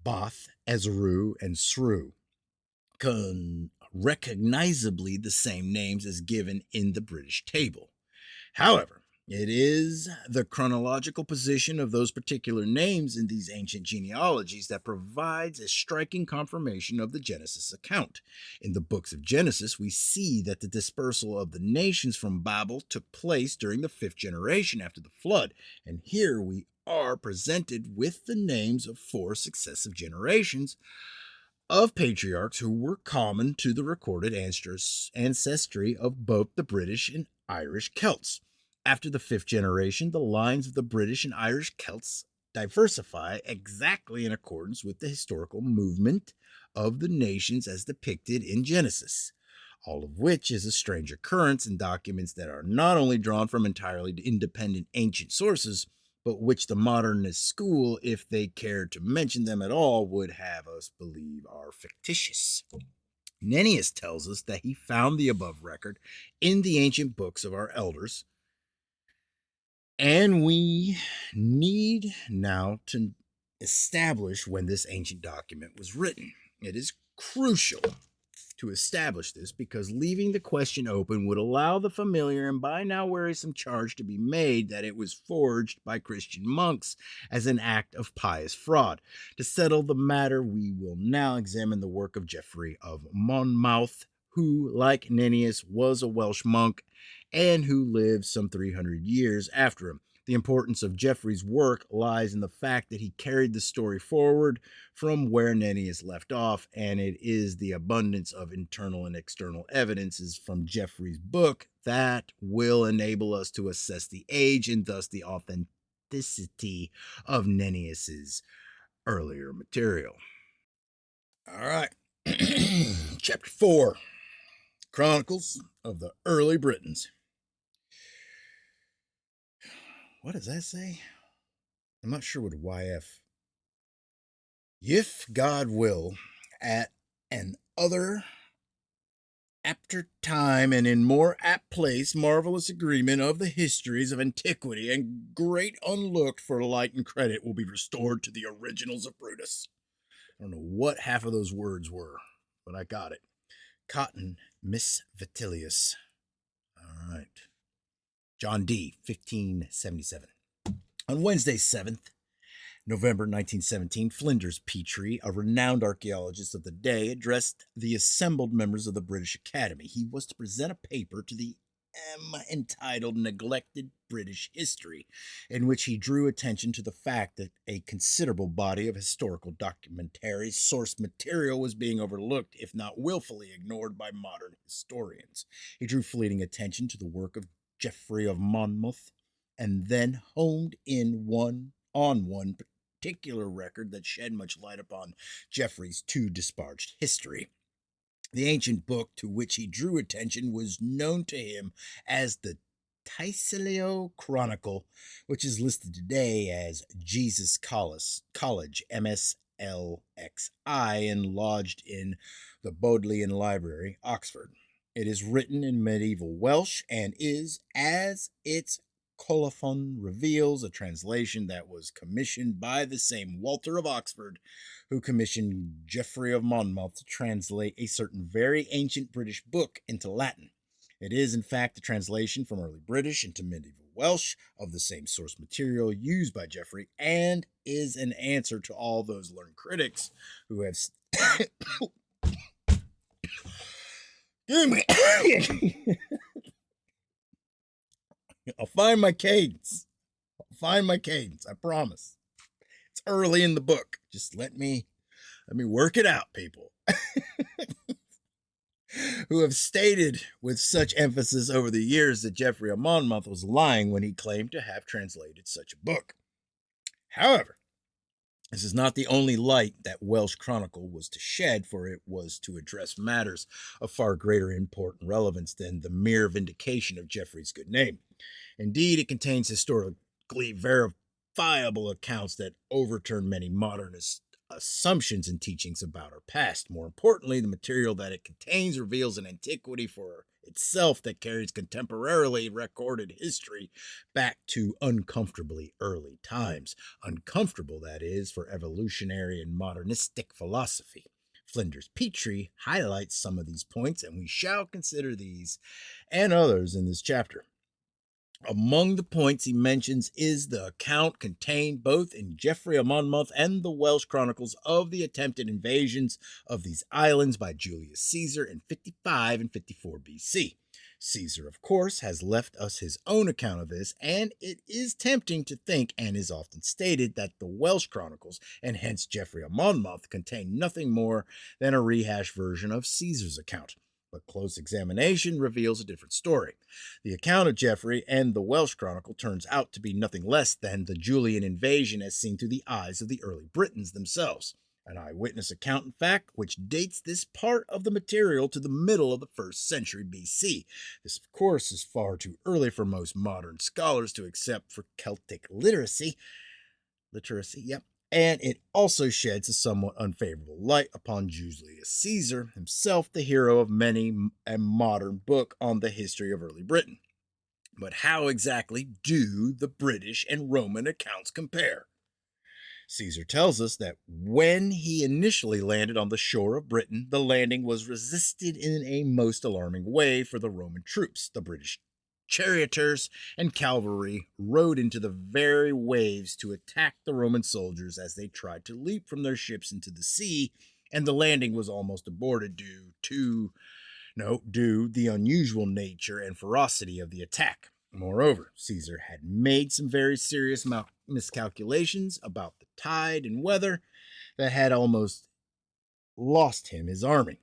Both, Ezru, and Sru, recognizably the same names as given in the British table. However, it is the chronological position of those particular names in these ancient genealogies that provides a striking confirmation of the Genesis account. In the books of Genesis, we see that the dispersal of the nations from Babel took place during the 5th generation after the flood, and here we are presented with the names of 4 successive generations of patriarchs who were common to the recorded ancestry of both the British and Irish Celts. After the 5th generation, the lines of the British and Irish Celts diversify exactly in accordance with the historical movement of the nations as depicted in Genesis, all of which is a strange occurrence in documents that are not only drawn from entirely independent ancient sources, but which the modernist school, if they cared to mention them at all, would have us believe are fictitious. Nennius tells us that he found the above record in the ancient books of our elders, and we need now to establish when this ancient document was written. It is crucial to establish this because leaving the question open would allow the familiar and by now wearisome charge to be made that it was forged by Christian monks as an act of pious fraud. To settle the matter, we will now examine the work of Geoffrey of Monmouth, who, like Nennius, was a Welsh monk and who lived some 300 years after him. The importance of Geoffrey's work lies in the fact that he carried the story forward from where Nennius left off, and it is the abundance of internal and external evidences from Geoffrey's book that will enable us to assess the age and thus the authenticity of Nennius's earlier material. All right. Chapter 4, Chronicles of the Early Britons. What does that say? I'm not sure what YF. If God will, at an other apter time and in more apt place, marvelous agreement of the histories of antiquity and great unlooked for light and credit will be restored to the originals of Brutus. I don't know what half of those words were, but I got it. Cotton, Miss Vitellius. All right. John D., 1577. On Wednesday, 7th November 1917, Flinders Petrie, a renowned archaeologist of the day, addressed the assembled members of the British Academy. He was to present a paper to the entitled Neglected British History, in which he drew attention to the fact that a considerable body of historical documentary source material was being overlooked, if not willfully ignored by modern historians. He drew fleeting attention to the work of Geoffrey of Monmouth, and then homed in on one particular record that shed much light upon Geoffrey's too disparaged history. The ancient book to which he drew attention was known to him as the Tysilio Chronicle, which is listed today as Jesus College, MSLXI, and lodged in the Bodleian Library, Oxford. It is written in medieval Welsh and is, as its colophon reveals, a translation that was commissioned by the same Walter of Oxford who commissioned Geoffrey of Monmouth to translate a certain very ancient British book into Latin. It is, in fact, a translation from early British into medieval Welsh of the same source material used by Geoffrey, and is an answer to all those learned critics who have I'll find my cadence. I promise. It's early in the book. Just let me work it out, people. Who have stated with such emphasis over the years that Geoffrey of Monmouth was lying when he claimed to have translated such a book. However, this is not the only light that Welsh Chronicle was to shed, for it was to address matters of far greater import and relevance than the mere vindication of Geoffrey's good name. Indeed, it contains historically verifiable accounts that overturn many modernist assumptions and teachings about our past. More importantly, the material that it contains reveals an antiquity for itself that carries contemporarily recorded history back to uncomfortably early times. Uncomfortable, that is, for evolutionary and modernistic philosophy. Flinders Petrie highlights some of these points, and we shall consider these and others in this chapter. Among the points he mentions is the account contained both in Geoffrey of Monmouth and the Welsh Chronicles of the attempted invasions of these islands by Julius Caesar in 55 and 54 BC. Caesar, of course, has left us his own account of this, and it is tempting to think, and is often stated, that the Welsh Chronicles, and hence Geoffrey of Monmouth, contain nothing more than a rehashed version of Caesar's account. But close examination reveals a different story. The account of Geoffrey and the Welsh Chronicle turns out to be nothing less than the Julian invasion as seen through the eyes of the early Britons themselves. An eyewitness account, in fact, which dates this part of the material to the middle of the 1st century BC. This, of course, is far too early for most modern scholars to accept for Celtic literacy, and it also sheds a somewhat unfavorable light upon Julius Caesar, himself the hero of many a modern book on the history of early Britain. But how exactly do the British and Roman accounts compare? Caesar tells us that when he initially landed on the shore of Britain, the landing was resisted in a most alarming way for the Roman troops. The British charioteers and cavalry rode into the very waves to attack the Roman soldiers as they tried to leap from their ships into the sea, and the landing was almost aborted due the unusual nature and ferocity of the attack. Moreover, Caesar had made some very serious miscalculations about the tide and weather that had almost lost him his army.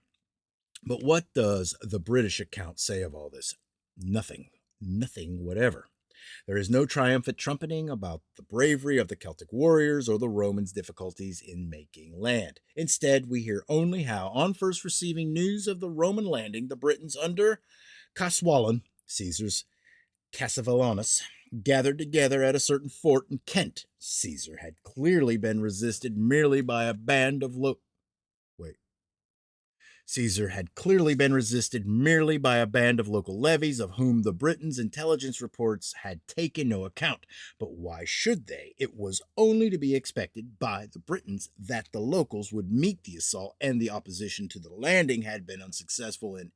But what does the British account say of all this? Nothing. Nothing whatever. There is no triumphant trumpeting about the bravery of the Celtic warriors or the Romans' difficulties in making land. Instead, we hear only how, on first receiving news of the Roman landing, the Britons under Caswallon, Caesar's Cassivellaunus, gathered together at a certain fort in Kent. Caesar had clearly been resisted merely by a band of Caesar had clearly been resisted merely by a band of local levies of whom the Britons' intelligence reports had taken no account. But why should they? It was only to be expected by the Britons that the locals would meet the assault, and the opposition to the landing had been unsuccessful in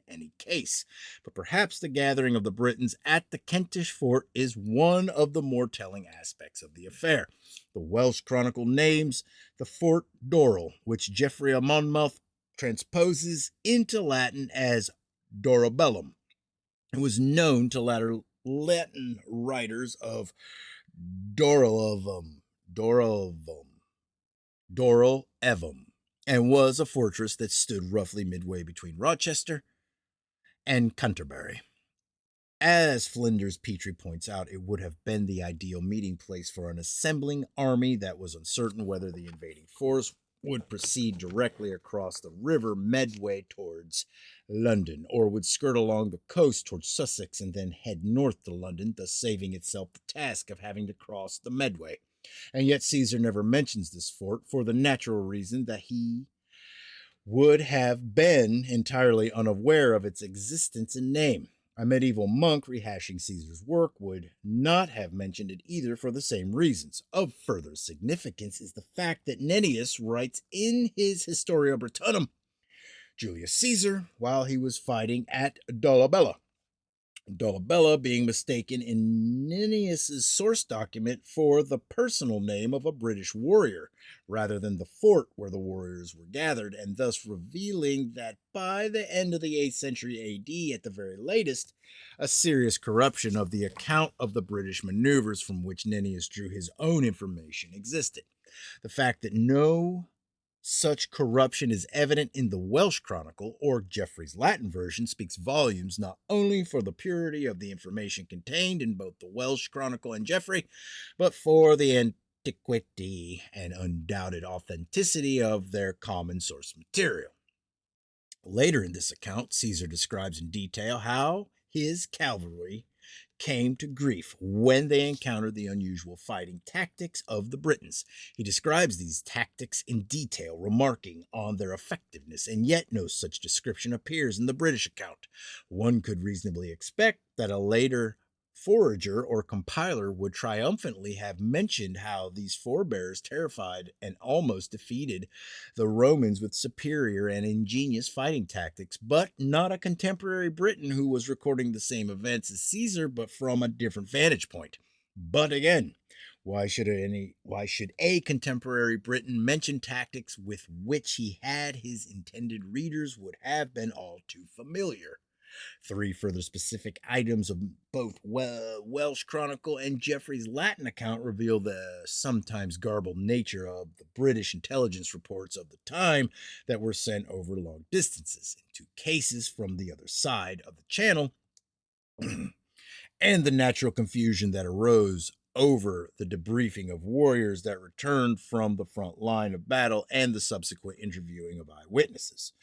any case. But perhaps the gathering of the Britons at the Kentish fort is one of the more telling aspects of the affair. The Welsh chronicle names the fort Dorel, which Geoffrey of Monmouth transposes into Latin as Dorabellum. It was known to latter Latin writers of Doralevum, and was a fortress that stood roughly midway between Rochester and Canterbury. As Flinders Petrie points out, it would have been the ideal meeting place for an assembling army that was uncertain whether the invading force would proceed directly across the river Medway towards London, or would skirt along the coast towards Sussex and then head north to London, thus saving itself the task of having to cross the Medway. And yet Caesar never mentions this fort for the natural reason that he would have been entirely unaware of its existence and name. A medieval monk rehashing Caesar's work would not have mentioned it either for the same reasons. Of further significance is the fact that Nennius writes in his Historia Brittonum, Julius Caesar, while he was fighting at Dolabella, being mistaken in Nennius's source document for the personal name of a British warrior, rather than the fort where the warriors were gathered, and thus revealing that by the end of the 8th century AD, at the very latest, a serious corruption of the account of the British maneuvers from which Nennius drew his own information existed. The fact that no such corruption is evident in the Welsh Chronicle, or Geoffrey's Latin version, speaks volumes not only for the purity of the information contained in both the Welsh Chronicle and Geoffrey, but for the antiquity and undoubted authenticity of their common source material. Later in this account, Caesar describes in detail how his cavalry came to grief when they encountered the unusual fighting tactics of the Britons. He describes these tactics in detail, remarking on their effectiveness, and yet no such description appears in the British account. One could reasonably expect that a later forager or compiler would triumphantly have mentioned how these forebears terrified and almost defeated the Romans with superior and ingenious fighting tactics, but not a contemporary Briton who was recording the same events as Caesar, but from a different vantage point. But again, why should a contemporary Briton mention tactics with which he had his intended readers would have been all too familiar? 3 further specific items of both Welsh Chronicle and Geoffrey's Latin account reveal the sometimes garbled nature of the British intelligence reports of the time that were sent over long distances. In 2 cases from the other side of the Channel, and the natural confusion that arose over the debriefing of warriors that returned from the front line of battle and the subsequent interviewing of eyewitnesses.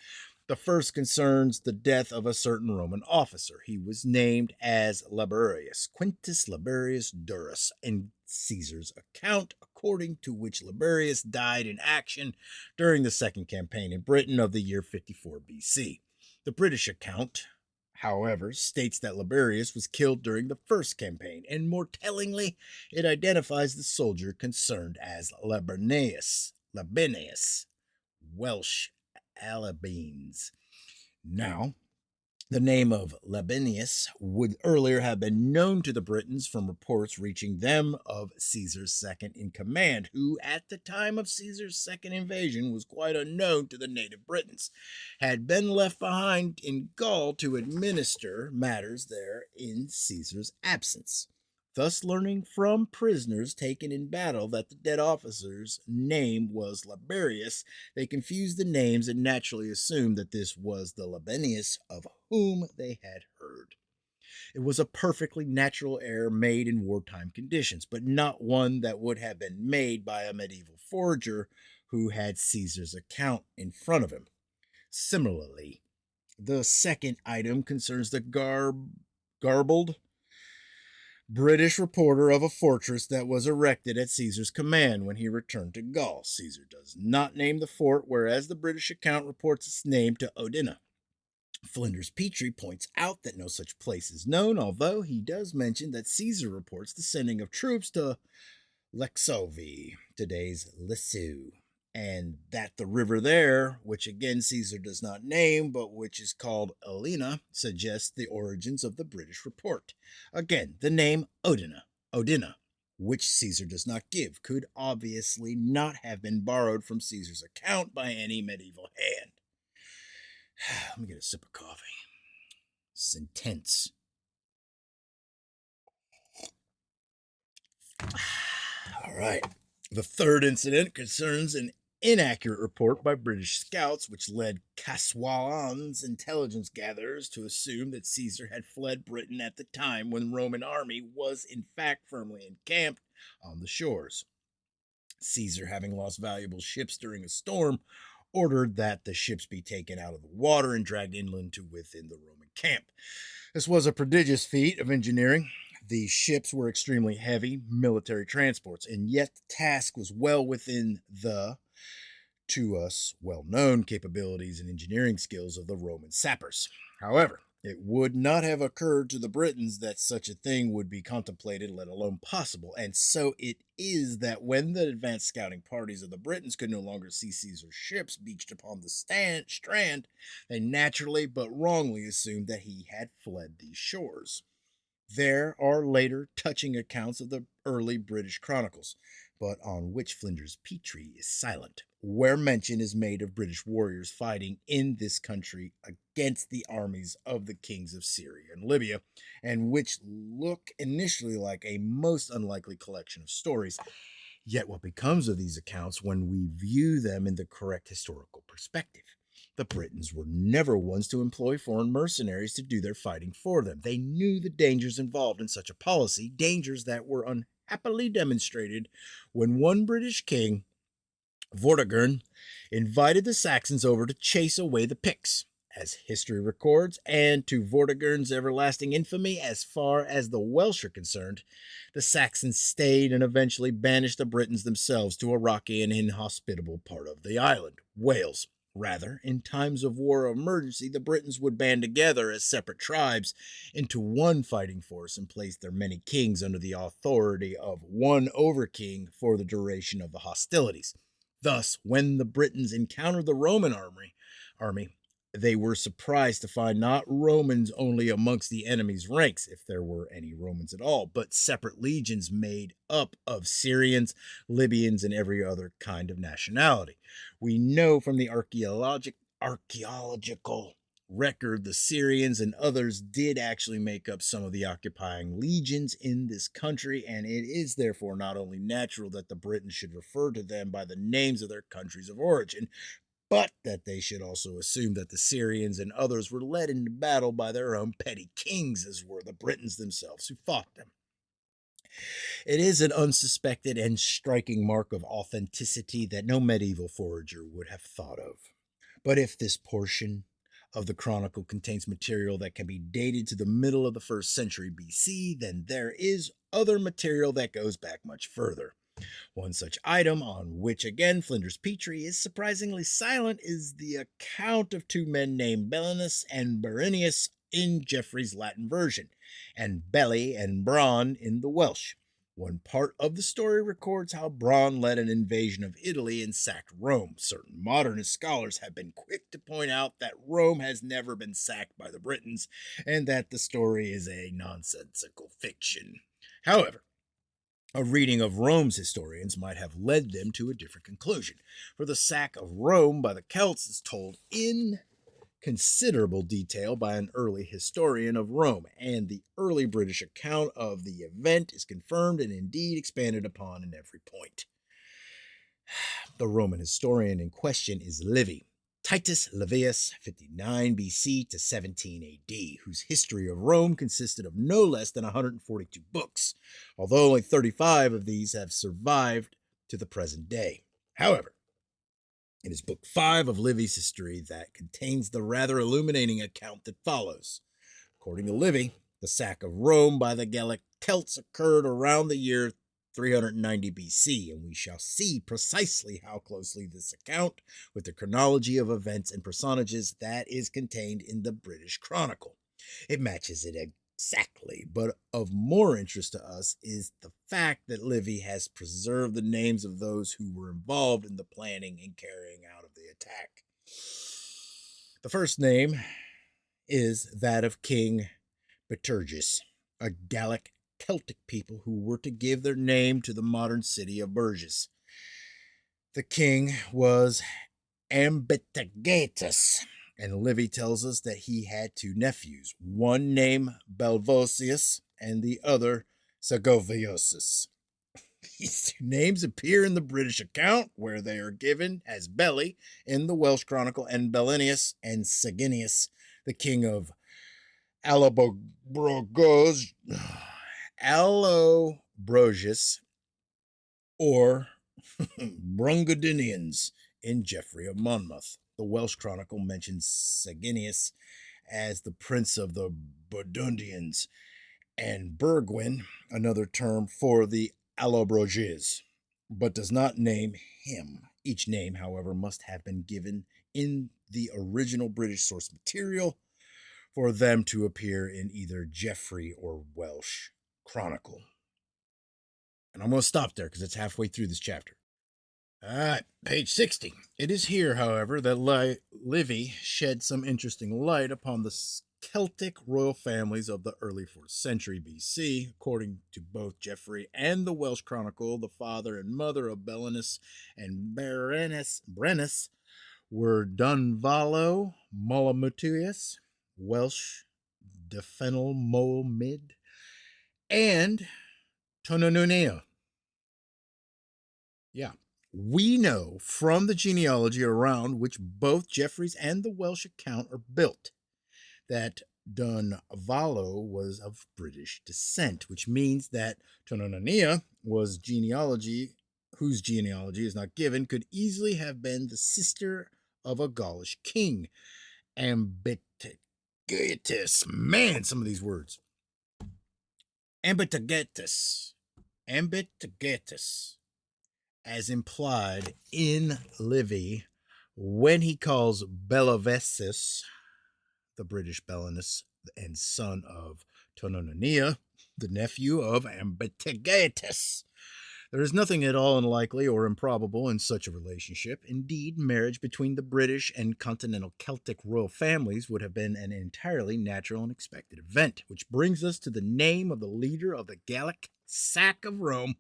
The first concerns the death of a certain Roman officer. He was named as Laberius, Quintus Laberius Durus, in Caesar's account, according to which Laberius died in action during the second campaign in Britain of the year 54 BC. The British account, however, states that Laberius was killed during the first campaign, and more tellingly, it identifies the soldier concerned as Labineus, Welsh Alabines. Now, The name of Labienus would earlier have been known to the Britons from reports reaching them of Caesar's second in command, who at the time of Caesar's second invasion was quite unknown to the native Britons, had been left behind in Gaul to administer matters there in Caesar's absence. Thus, learning from prisoners taken in battle that the dead officer's name was Laberius, they confused the names and naturally assumed that this was the Labienus of whom they had heard. It was a perfectly natural error made in wartime conditions, but not one that would have been made by a medieval forger who had Caesar's account in front of him. Similarly, the second item concerns the garbled British reporter of a fortress that was erected at Caesar's command when he returned to Gaul. Caesar does not name the fort, whereas the British account reports its name to Odina. Flinders Petrie points out that no such place is known, although he does mention that Caesar reports the sending of troops to Lexovi, today's Lisieux, and that the river there, which again Caesar does not name, but which is called Alina, suggests the origins of the British report. Again, the name Odina, which Caesar does not give, could obviously not have been borrowed from Caesar's account by any medieval hand. Let me get a sip of coffee. This is intense. All right. The third incident concerns an inaccurate report by British scouts, which led Caswallon's intelligence gatherers to assume that Caesar had fled Britain at the time when the Roman army was in fact firmly encamped on the shores. Caesar, having lost valuable ships during a storm, ordered that the ships be taken out of the water and dragged inland to within the Roman camp. This was a prodigious feat of engineering. The ships were extremely heavy military transports, and yet the task was well within the, to us, well-known capabilities and engineering skills of the Roman sappers. However, it would not have occurred to the Britons that such a thing would be contemplated, let alone possible, and so it is that when the advanced scouting parties of the Britons could no longer see Caesar's ships beached upon the strand, they naturally but wrongly assumed that he had fled these shores. There are later touching accounts of the early British chronicles, but on which Flinders Petrie is silent, where mention is made of British warriors fighting in this country against the armies of the kings of Syria and Libya, and which look initially like a most unlikely collection of stories. Yet what becomes of these accounts when we view them in the correct historical perspective? The Britons were never ones to employ foreign mercenaries to do their fighting for them. They knew the dangers involved in such a policy, dangers that were unhappily demonstrated when one British king, Vortigern, invited the Saxons over to chase away the Picts, as history records, and to Vortigern's everlasting infamy as far as the Welsh are concerned, the Saxons stayed and eventually banished the Britons themselves to a rocky and inhospitable part of the island, Wales. Rather, in times of war or emergency, the Britons would band together as separate tribes into one fighting force and place their many kings under the authority of one over-king for the duration of the hostilities. Thus, when the Britons encountered the Roman army, they were surprised to find not Romans only amongst the enemy's ranks, if there were any Romans at all, but separate legions made up of Syrians, Libyans, and every other kind of nationality. We know from the archaeological record the Syrians and others did actually make up some of the occupying legions in this country, and it is therefore not only natural that the Britons should refer to them by the names of their countries of origin, but that they should also assume that the Syrians and others were led into battle by their own petty kings, as were the Britons themselves who fought them. It is an unsuspected and striking mark of authenticity that no medieval forager would have thought of. But if this portion of the chronicle contains material that can be dated to the middle of the 1st century BC, then there is other material that goes back much further. One such item, on which again Flinders Petrie is surprisingly silent, is the account of two men named Belinus and Berenius in Geoffrey's Latin version, and Belly and Bron in the Welsh. One part of the story records how Bronn led an invasion of Italy and sacked Rome. Certain modernist scholars have been quick to point out that Rome has never been sacked by the Britons and that the story is a nonsensical fiction. However, a reading of Rome's historians might have led them to a different conclusion, for the sack of Rome by the Celts is told in considerable detail by an early historian of Rome, and the early British account of the event is confirmed and indeed expanded upon in every point. The Roman historian in question is Livy, Titus Livius, 59 BC to 17 AD, whose history of Rome consisted of no less than 142 books, although only 35 of these have survived to the present day. However, it is Book 5 of Livy's history that contains the rather illuminating account that follows. According to Livy, the sack of Rome by the Gallic Celts occurred around the year 390 BC, and we shall see precisely how closely this account, with the chronology of events and personages that is contained in the British Chronicle. It matches it exactly, but of more interest to us is the fact that Livy has preserved the names of those who were involved in the planning and carrying out of the attack. The first name is that of King Bitergus, a Gallic Celtic people who were to give their name to the modern city of Bourges. The king was Ambitigatus, and Livy tells us that he had two nephews, one named Belvosius and the other Segoviosus. These two names appear in the British account, where they are given as Belli in the Welsh Chronicle, and Belenius and Seginius, the king of Allobroges, or Brungudinians in Geoffrey of Monmouth. The Welsh Chronicle mentions Seginius as the prince of the Burgundians, and Burgwin, another term for the Allobroges, but does not name him. Each name, however, must have been given in the original British source material for them to appear in either Geoffrey or Welsh Chronicle. And I'm going to stop there because it's halfway through this chapter. All right, page 60. It is here, however, that Livy shed some interesting light upon the Celtic royal families of the early 4th century BC. According to both Geoffrey and the Welsh Chronicle, the father and mother of Belenus and Brennus were Dunvallo Molamutius, Welsh Defenel Molmid, and Tononunea. Yeah. We know from the genealogy around which both Geoffrey's and the Welsh account are built that Dunvallo was of British descent, which means that Tononunea whose genealogy is not given, could easily have been the sister of a Gaulish king. Ambitigatus. Man, some of these words. Ambitigatus. As implied in Livy when he calls Bellovesus, the British Belenus and son of Tononunea, the nephew of Ambitigatus. There is nothing at all unlikely or improbable in such a relationship. Indeed, marriage between the British and continental Celtic royal families would have been an entirely natural and expected event, which brings us to the name of the leader of the Gallic sack of Rome,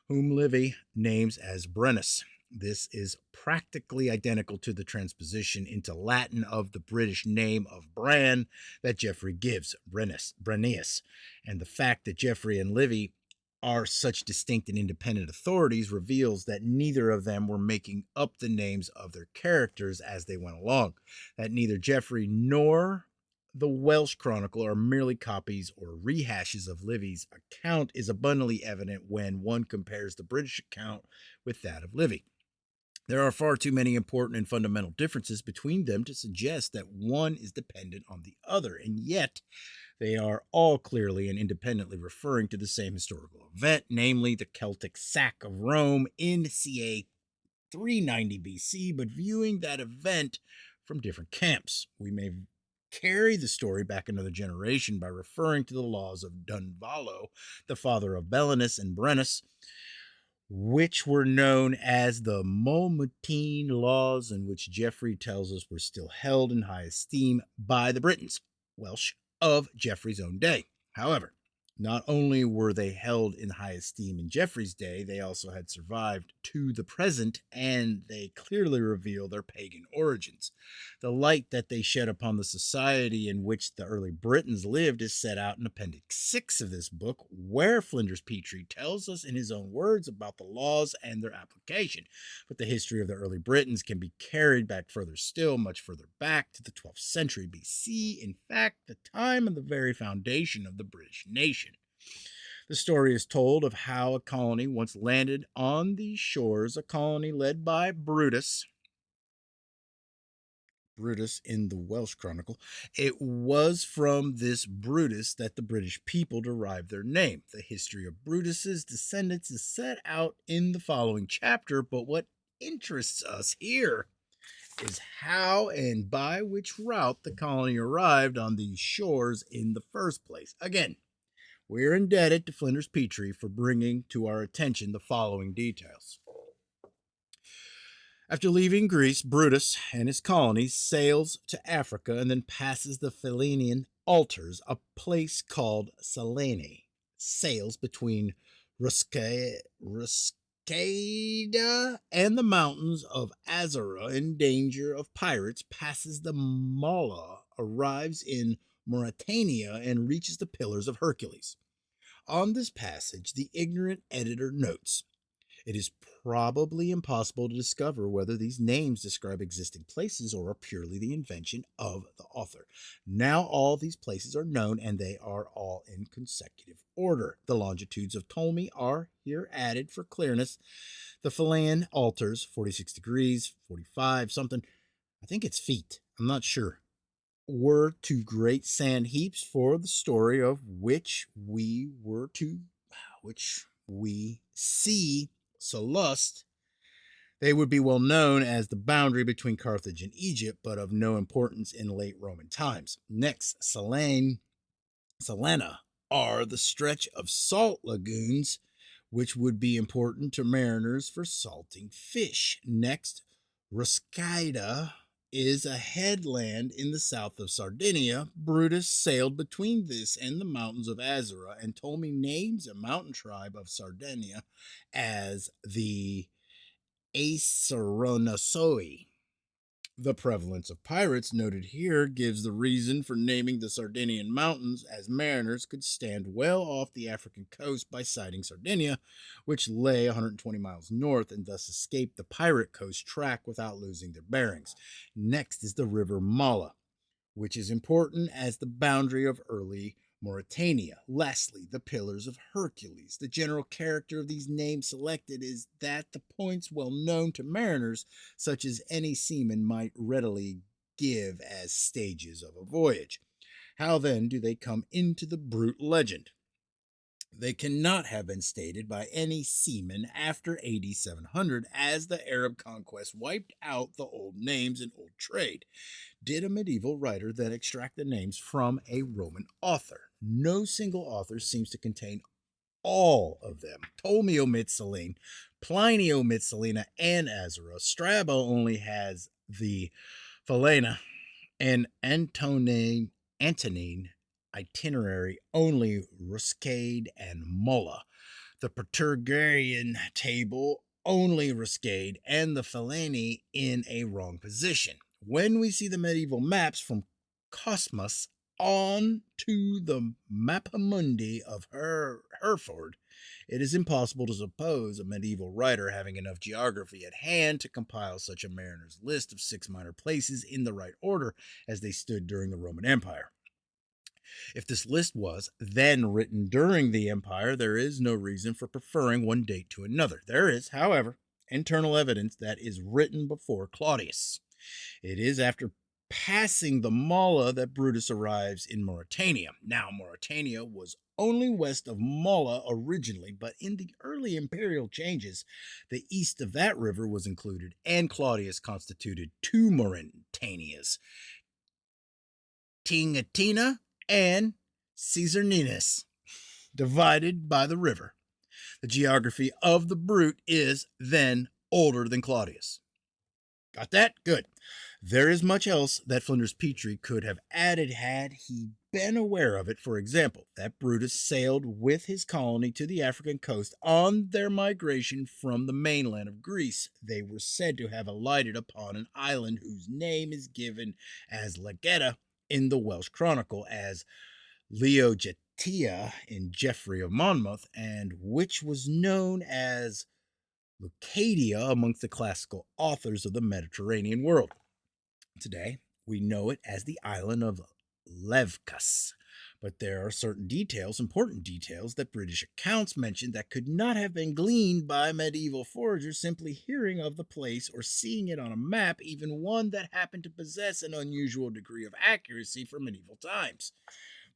whom Livy names as Brennus. This is practically identical to the transposition into Latin of the British name of Bran that Geoffrey gives, Brennius, and the fact that Geoffrey and Livy are such distinct and independent authorities reveals that neither of them were making up the names of their characters as they went along, that neither Geoffrey nor the Welsh Chronicle are merely copies or rehashes of Livy's account is abundantly evident when one compares the British account with that of Livy. There are far too many important and fundamental differences between them to suggest that one is dependent on the other, and yet they are all clearly and independently referring to the same historical event, namely the Celtic sack of Rome in ca. 390 BC, but viewing that event from different camps. We may carry the story back another generation by referring to the laws of Dunvalo, the father of Belenus and Brennus, which were known as the Mamertine laws, and which Geoffrey tells us were still held in high esteem by the Britons, Welsh, of Geoffrey's own day. However, not only were they held in high esteem in Geoffrey's day, they also had survived to the present, and they clearly reveal their pagan origins. The light that they shed upon the society in which the early Britons lived is set out in Appendix 6 of this book, where Flinders Petrie tells us in his own words about the laws and their application. But the history of the early Britons can be carried back further still, much further back to the 12th century BC, in fact, the time of the very foundation of the British nation. The story is told of how a colony once landed on these shores, a colony led by Brutus in the Welsh Chronicle. It was from this Brutus that the British people derived their name. The history of Brutus's descendants is set out in the following chapter, but what interests us here is how and by which route the colony arrived on these shores in the first place. Again, we're indebted to Flinders Petrie for bringing to our attention the following details. After leaving Greece, Brutus and his colonies sails to Africa and then passes the Philenian altars, a place called Salene, sails between Ruscaida and the mountains of Azara in danger of pirates, passes the Mala, arrives in Mauritania, and reaches the Pillars of Hercules. On this passage, the ignorant editor notes, it is probably impossible to discover whether these names describe existing places or are purely the invention of the author. Now all these places are known, and they are all in consecutive order. The longitudes of Ptolemy are here added for clearness. The Phalean altars, 46 degrees, 45 something, I think it's feet, I'm not sure, were two great sand heaps for the story of which we see Sallust. They would be well known as the boundary between Carthage and Egypt, but of no importance in late Roman times. Next, Salena are the stretch of salt lagoons, which would be important to mariners for salting fish. Next, Ruscaida is a headland in the south of Sardinia. Brutus sailed between this and the mountains of Azara, and Ptolemy names a mountain tribe of Sardinia as the Acerronassoi. The prevalence of pirates noted here gives the reason for naming the Sardinian mountains, as mariners could stand well off the African coast by sighting Sardinia, which lay 120 miles north, and thus escape the pirate coast track without losing their bearings. Next is the river Mala, which is important as the boundary of early Mauritania. Lastly, the Pillars of Hercules. The general character of these names selected is that the points well known to mariners, such as any seaman might readily give as stages of a voyage. How then do they come into the brute legend? They cannot have been stated by any seaman after AD 700, as the Arab conquest wiped out the old names and old trade. Did a medieval writer then extract the names from a Roman author? No single author seems to contain all of them. Ptolemy omits Selene, Pliny omits Salena and Azara, Strabo only has the Phalaena, and Antonine itinerary only Ruscaid and Mulla. The Protergarian table only Ruscaid and the Phalaeni in a wrong position. When we see the medieval maps from Cosmas on to the Mappamundi of Hereford, it is impossible to suppose a medieval writer having enough geography at hand to compile such a mariner's list of 6 minor places in the right order as they stood during the Roman Empire. If this list was then written during the empire, there is no reason for preferring one date to another. There is, however, internal evidence that is written before Claudius. It is after passing the Mala that Brutus arrives in Mauritania. Now, Mauritania was only west of Mala originally, but in the early imperial changes, the east of that river was included, and Claudius constituted 2 Mauritanias. Tingatina, and Caesarninus, divided by the river. The geography of the Brute is then older than Claudius. Got that? Good. There is much else that Flinders Petrie could have added had he been aware of it. For example, that Brutus sailed with his colony to the African coast on their migration from the mainland of Greece. They were said to have alighted upon an island whose name is given as Legetta in the Welsh Chronicle, as Leogetia in Geoffrey of Monmouth, and which was known as Leucadia amongst the classical authors of the Mediterranean world. Today, we know it as the island of Levkas, but there are certain details, important details, that British accounts mention that could not have been gleaned by medieval foragers simply hearing of the place or seeing it on a map, even one that happened to possess an unusual degree of accuracy for medieval times.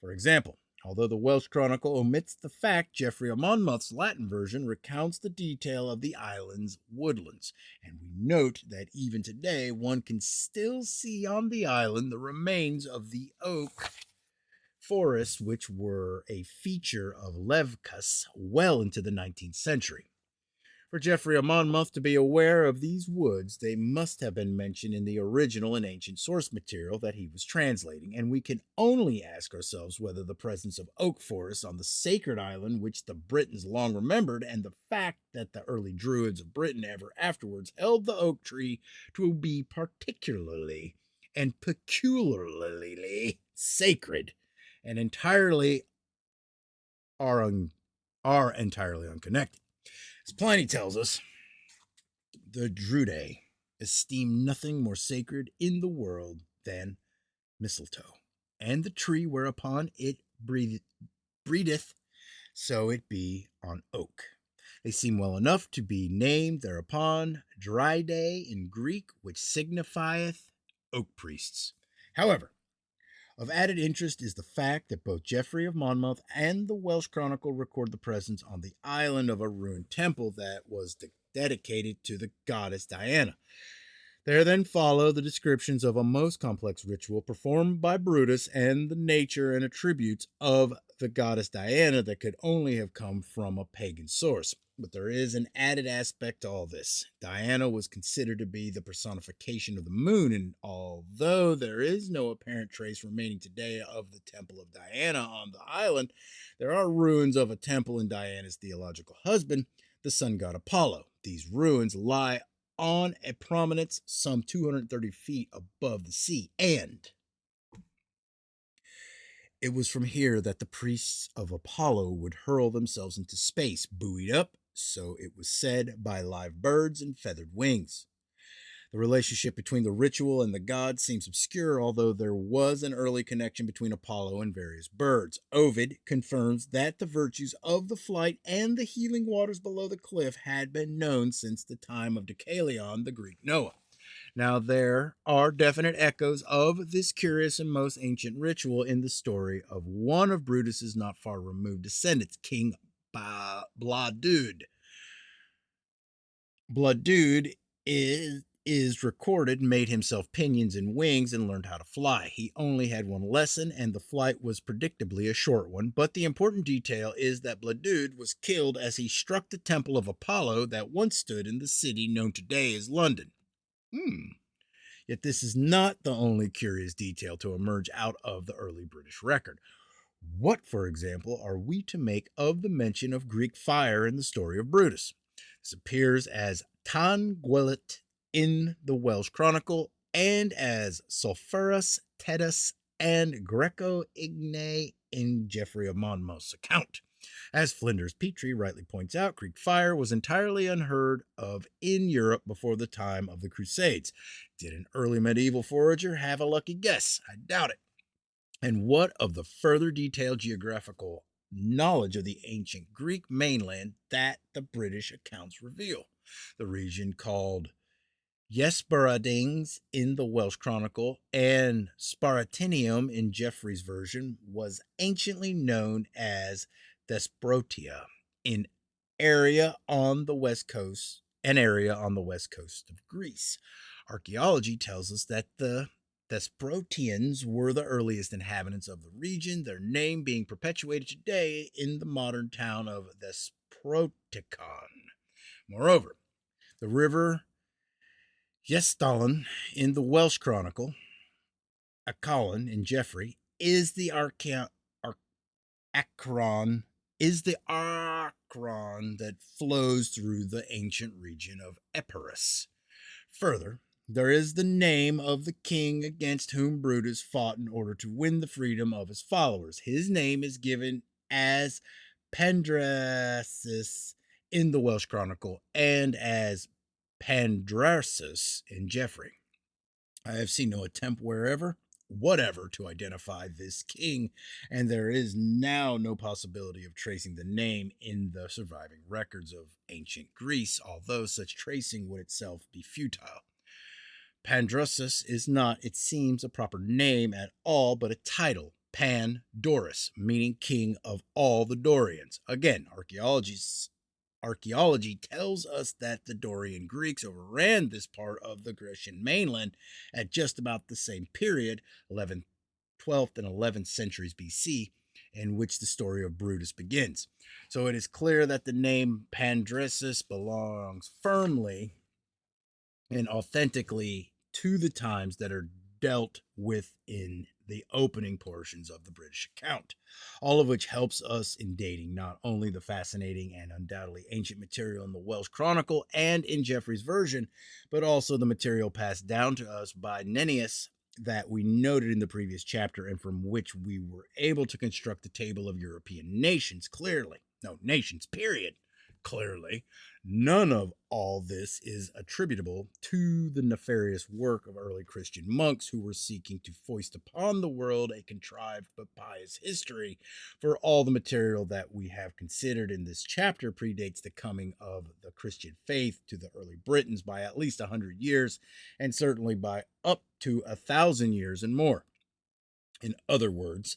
For example, although the Welsh Chronicle omits the fact, Geoffrey of Monmouth's Latin version recounts the detail of the island's woodlands, and we note that even today one can still see on the island the remains of the oak forests which were a feature of Levkas well into the 19th century. For Geoffrey of Monmouth to be aware of these woods, they must have been mentioned in the original and ancient source material that he was translating, and we can only ask ourselves whether the presence of oak forests on the sacred island, which the Britons long remembered, and the fact that the early Druids of Britain ever afterwards held the oak tree to be particularly and peculiarly sacred, and entirely are entirely unconnected. As Pliny tells us, the Druidae esteem nothing more sacred in the world than mistletoe, and the tree whereupon it breedeth, so it be on oak. They seem well enough to be named thereupon Drydae in Greek, which signifieth oak priests. However, of added interest is the fact that both Geoffrey of Monmouth and the Welsh Chronicle record the presence on the island of a ruined temple that was dedicated to the goddess Diana. There then follow the descriptions of a most complex ritual performed by Brutus and the nature and attributes of the goddess Diana that could only have come from a pagan source. But there is an added aspect to all this. Diana was considered to be the personification of the moon, and although there is no apparent trace remaining today of the temple of Diana on the island, there are ruins of a temple in Diana's theological husband, the sun god Apollo. These ruins lie on a prominence some 230 feet above the sea, and it was from here that the priests of Apollo would hurl themselves into space, buoyed up, so it was said, by live birds and feathered wings. The relationship between the ritual and the god seems obscure, although there was an early connection between Apollo and various birds. Ovid confirms that the virtues of the flight and the healing waters below the cliff had been known since the time of Deucalion, the Greek Noah. Now, there are definite echoes of this curious and most ancient ritual in the story of one of Brutus's not far removed descendants, King Blahdude. Blahdude is recorded made himself pinions and wings and learned how to fly. He only had one lesson, and the flight was predictably a short one, but the important detail is that Blahdude was killed as he struck the temple of Apollo that once stood in the city known today as London. Yet this is not the only curious detail to emerge out of the early British record. What, for example, are we to make of the mention of Greek fire in the story of Brutus? This appears as Tan Gwelet in the Welsh Chronicle and as Sulphurus Tedus and Greco Igne in Geoffrey of Monmouth's account. As Flinders Petrie rightly points out, Greek fire was entirely unheard of in Europe before the time of the Crusades. Did an early medieval forager have a lucky guess? I doubt it. And what of the further detailed geographical knowledge of the ancient Greek mainland that the British accounts reveal? The region called Hesperadings in the Welsh Chronicle and Sparatinium in Geoffrey's version was anciently known as Thesprotia, an area on the west coast of Greece. Archaeology tells us that the Thesprotians were the earliest inhabitants of the region, their name being perpetuated today in the modern town of Thesproticon. Moreover, the river Yestalen in the Welsh Chronicle, Accolin in Geoffrey, is the Acron that flows through the ancient region of Epirus. Further, there is the name of the king against whom Brutus fought in order to win the freedom of his followers. His name is given as Pandrasus in the Welsh Chronicle and as Pandrasus in Geoffrey. I have seen no attempt whatever to identify this king, and there is now no possibility of tracing the name in the surviving records of ancient Greece, although such tracing would itself be futile. Pandrasus is not, it seems, a proper name at all, but a title, Pandorus, meaning king of all the Dorians. Again, archaeology tells us that the Dorian Greeks overran this part of the Grecian mainland at just about the same period, 12th and 11th centuries BC, in which the story of Brutus begins. So it is clear that the name Pandrasus belongs firmly and authentically to the times that are dealt with in the opening portions of the British account, all of which helps us in dating not only the fascinating and undoubtedly ancient material in the Welsh Chronicle and in Geoffrey's version, but also the material passed down to us by Nennius that we noted in the previous chapter and from which we were able to construct the table of European nations clearly. None of all this is attributable to the nefarious work of early Christian monks who were seeking to foist upon the world a contrived but pious history, for all the material that we have considered in this chapter predates the coming of the Christian faith to the early Britons by at least 100 years, and certainly by up to 1,000 years and more. In other words,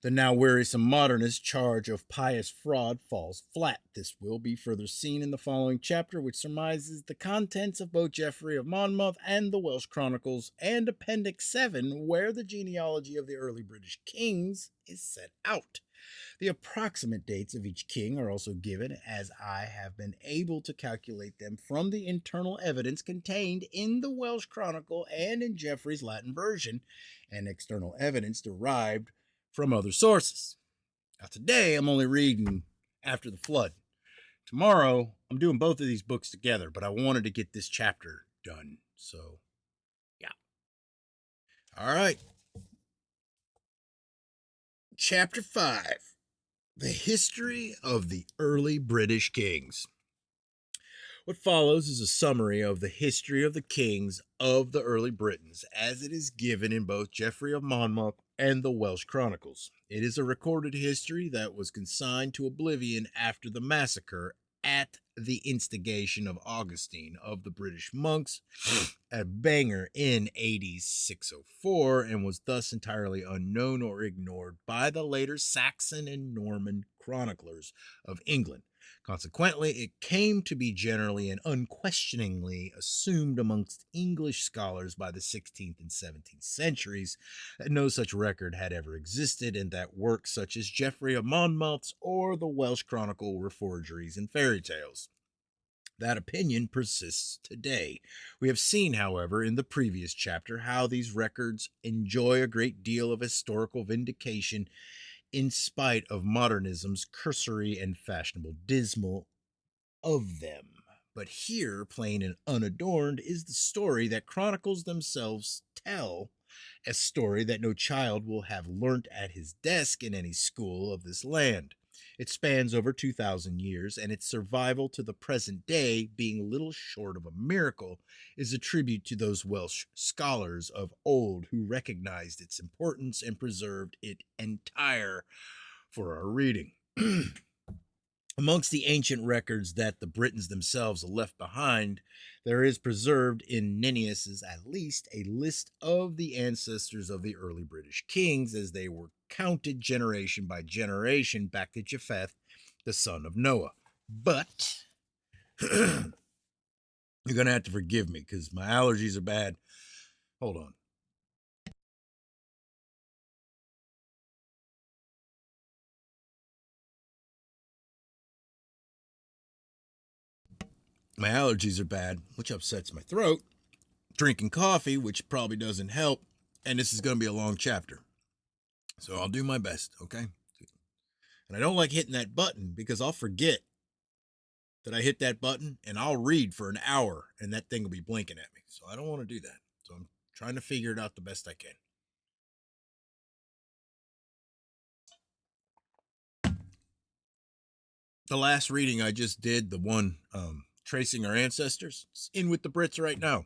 the now wearisome modernist charge of pious fraud falls flat. This will be further seen in the following chapter, which surmises the contents of both Geoffrey of Monmouth and the Welsh Chronicles, and Appendix 7, where the genealogy of the early British kings is set out. The approximate dates of each king are also given, as I have been able to calculate them from the internal evidence contained in the Welsh Chronicle and in Geoffrey's Latin version, and external evidence derived from other sources. Now, today I'm only reading After the Flood. Tomorrow I'm doing both of these books together, but I wanted to get this chapter done. So, yeah. All right. Chapter 5: The History of the Early British Kings. What follows is a summary of the history of the kings of the early Britons, as it is given in both Geoffrey of Monmouth and the Welsh Chronicles. It is a recorded history that was consigned to oblivion after the massacre at the instigation of Augustine of the British monks at Bangor in AD 604, and was thus entirely unknown or ignored by the later Saxon and Norman chroniclers of England. Consequently, it came to be generally and unquestioningly assumed amongst English scholars by the 16th and 17th centuries that no such record had ever existed, and that works such as Geoffrey of Monmouth's or the Welsh Chronicle were forgeries and fairy tales. That opinion persists today. We have seen, however, in the previous chapter, how these records enjoy a great deal of historical vindication in spite of modernism's cursory and fashionable dismal of them. But here, plain and unadorned, is the story that chronicles themselves tell, a story that no child will have learnt at his desk in any school of this land. It spans over 2,000 years, and its survival to the present day, being little short of a miracle, is a tribute to those Welsh scholars of old who recognized its importance and preserved it entire for our reading. Amongst the ancient records that the Britons themselves left behind, there is preserved in Nennius's at least a list of the ancestors of the early British kings as they were counted generation by generation back to Japheth, the son of Noah. But you're going to have to forgive me because my allergies are bad. Hold on. My allergies are bad, which upsets my throat. Drinking coffee, which probably doesn't help. And this is going to be a long chapter. So I'll do my best, okay? And I don't like hitting that button because I'll forget that I hit that button and I'll read for an hour and that thing will be blinking at me. So I don't want to do that. So I'm trying to figure it out the best I can. The last reading I just did, the one tracing our ancestors, it's in with the Brits right now.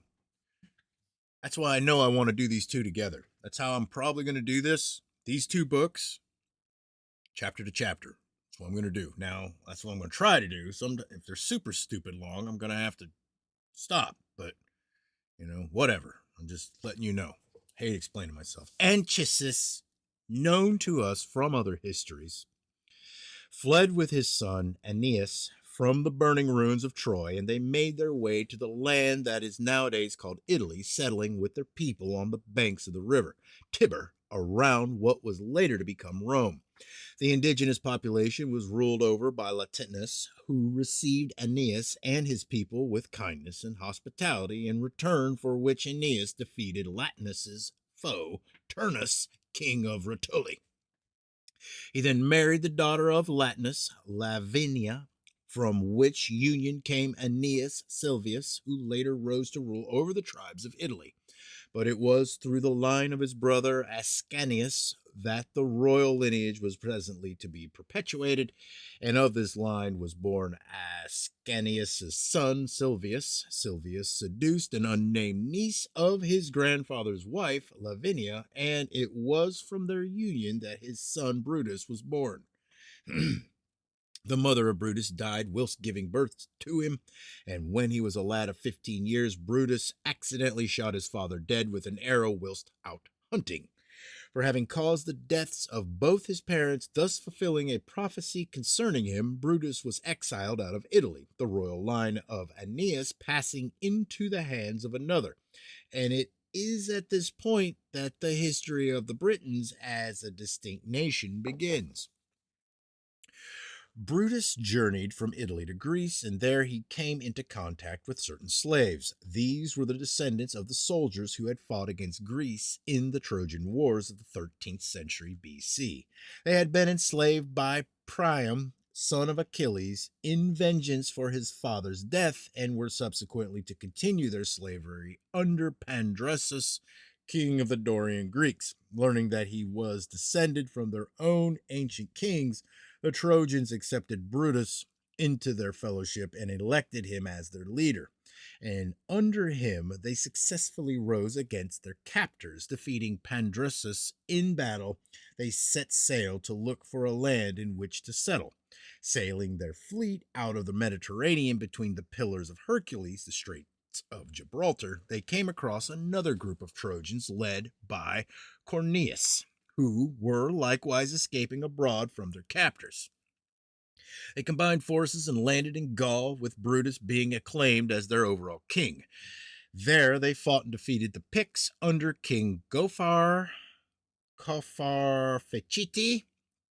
That's why I know I want to do these two together. That's how I'm probably going to do this. These two books, chapter to chapter. That's what I'm going to do. Now, that's what I'm going to try to do. If they're super stupid long, I'm going to have to stop. But, whatever. I'm just letting you know. I hate explaining myself. Anchises, known to us from other histories, fled with his son Aeneas from the burning ruins of Troy, and they made their way to the land that is nowadays called Italy, settling with their people on the banks of the river Tiber, around what was later to become Rome. The indigenous population was ruled over by Latinus, who received Aeneas and his people with kindness and hospitality, in return for which Aeneas defeated Latinus's foe, Turnus, king of Rutuli. He then married the daughter of Latinus, Lavinia, from which union came Aeneas Silvius, who later rose to rule over the tribes of Italy. But it was through the line of his brother Ascanius that the royal lineage was presently to be perpetuated, and of this line was born Ascanius' son Silvius. Silvius seduced an unnamed niece of his grandfather's wife, Lavinia, and it was from their union that his son Brutus was born. The mother of Brutus died whilst giving birth to him, and when he was a lad of 15 years, Brutus accidentally shot his father dead with an arrow whilst out hunting. For having caused the deaths of both his parents, thus fulfilling a prophecy concerning him, Brutus was exiled out of Italy, the royal line of Aeneas passing into the hands of another. And it is at this point that the history of the Britons as a distinct nation begins. Brutus journeyed from Italy to Greece, and there he came into contact with certain slaves. These were the descendants of the soldiers who had fought against Greece in the Trojan Wars of the 13th century BC. They had been enslaved by Priam, son of Achilles, in vengeance for his father's death, and were subsequently to continue their slavery under Pandressus, king of the Dorian Greeks. Learning that he was descended from their own ancient kings, the Trojans accepted Brutus into their fellowship and elected him as their leader. And under him, they successfully rose against their captors, defeating Pandressus in battle. They set sail to look for a land in which to settle. Sailing their fleet out of the Mediterranean between the Pillars of Hercules, the Straits of Gibraltar, they came across another group of Trojans led by Corneus, who were likewise escaping abroad from their captors. They combined forces and landed in Gaul, with Brutus being acclaimed as their overall king. There they fought and defeated the Picts under King Gophar Feciti,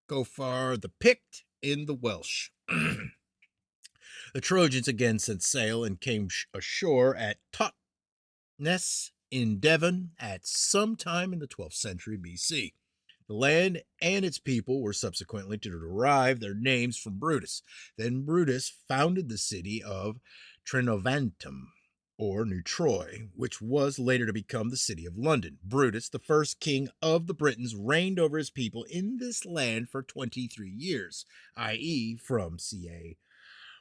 Gophar the Pict in the Welsh. The Trojans again set sail and came ashore at Totnes in Devon at some time in the 12th century BC. The land and its people were subsequently to derive their names from Brutus. Then Brutus founded the city of Trinovantum, or New Troy, which was later to become the city of London. Brutus, the first king of the Britons, reigned over his people in this land for 23 years, i.e., from ca.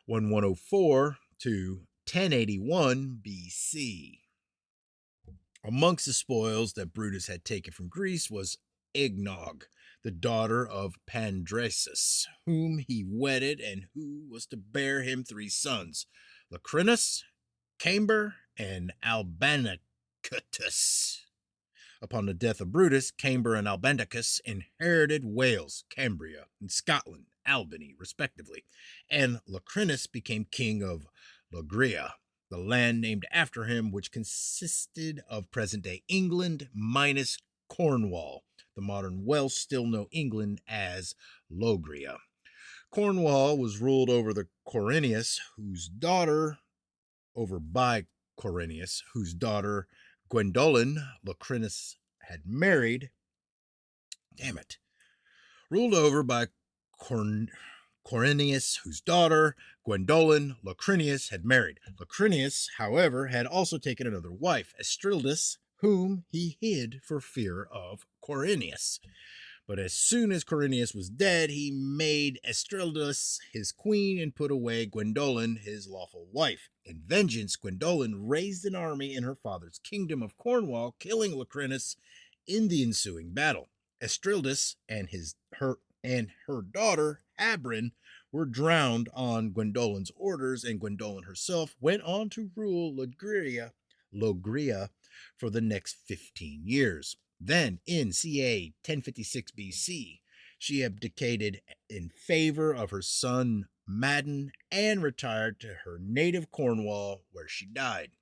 1104 to 1081 BC. Amongst the spoils that Brutus had taken from Greece was Eggnog, the daughter of Pandressus, whom he wedded and who was to bear him 3 sons, Lacrinus, Camber, and Albanicatus. Upon the death of Brutus, Camber and Albandicus inherited Wales, Cambria, and Scotland, Albany, respectively, and Lacrinus became king of Logria, the land named after him, which consisted of present-day England minus Cornwall. The modern Welsh still know England as Logria. Cornwall was ruled over the Corinius, whose daughter over by Quirinius, whose daughter Gwendolen Locrinus had married. Damn it. Ruled over by Quirinius, whose daughter Gwendolen Locrinius had married. Locrinius, however, had also taken another wife, Estrildis, whom he hid for fear of Quirinius. But as soon as Quirinius was dead, he made Estrildis his queen and put away Gwendolen, his lawful wife. In vengeance, Gwendolen raised an army in her father's kingdom of Cornwall, killing Locrinus in the ensuing battle. Estrildis and her daughter Habrin were drowned on Gwendolen's orders, and Gwendolen herself went on to rule Logria for the next 15 years. Then, in ca 1056 BC, she abdicated in favor of her son Madden and retired to her native Cornwall, where she died.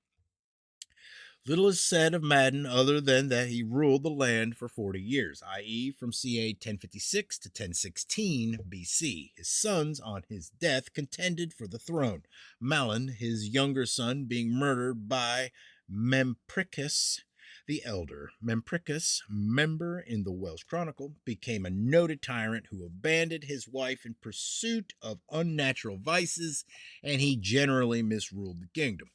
Little is said of Madden other than that he ruled the land for 40 years, i.e., from ca 1056 to 1016 BC. His sons, on his death, contended for the throne, Malin, his younger son, being murdered by Mempricus the elder. Mempricus, member in the Welsh Chronicle, became a noted tyrant who abandoned his wife in pursuit of unnatural vices, and he generally misruled the kingdom.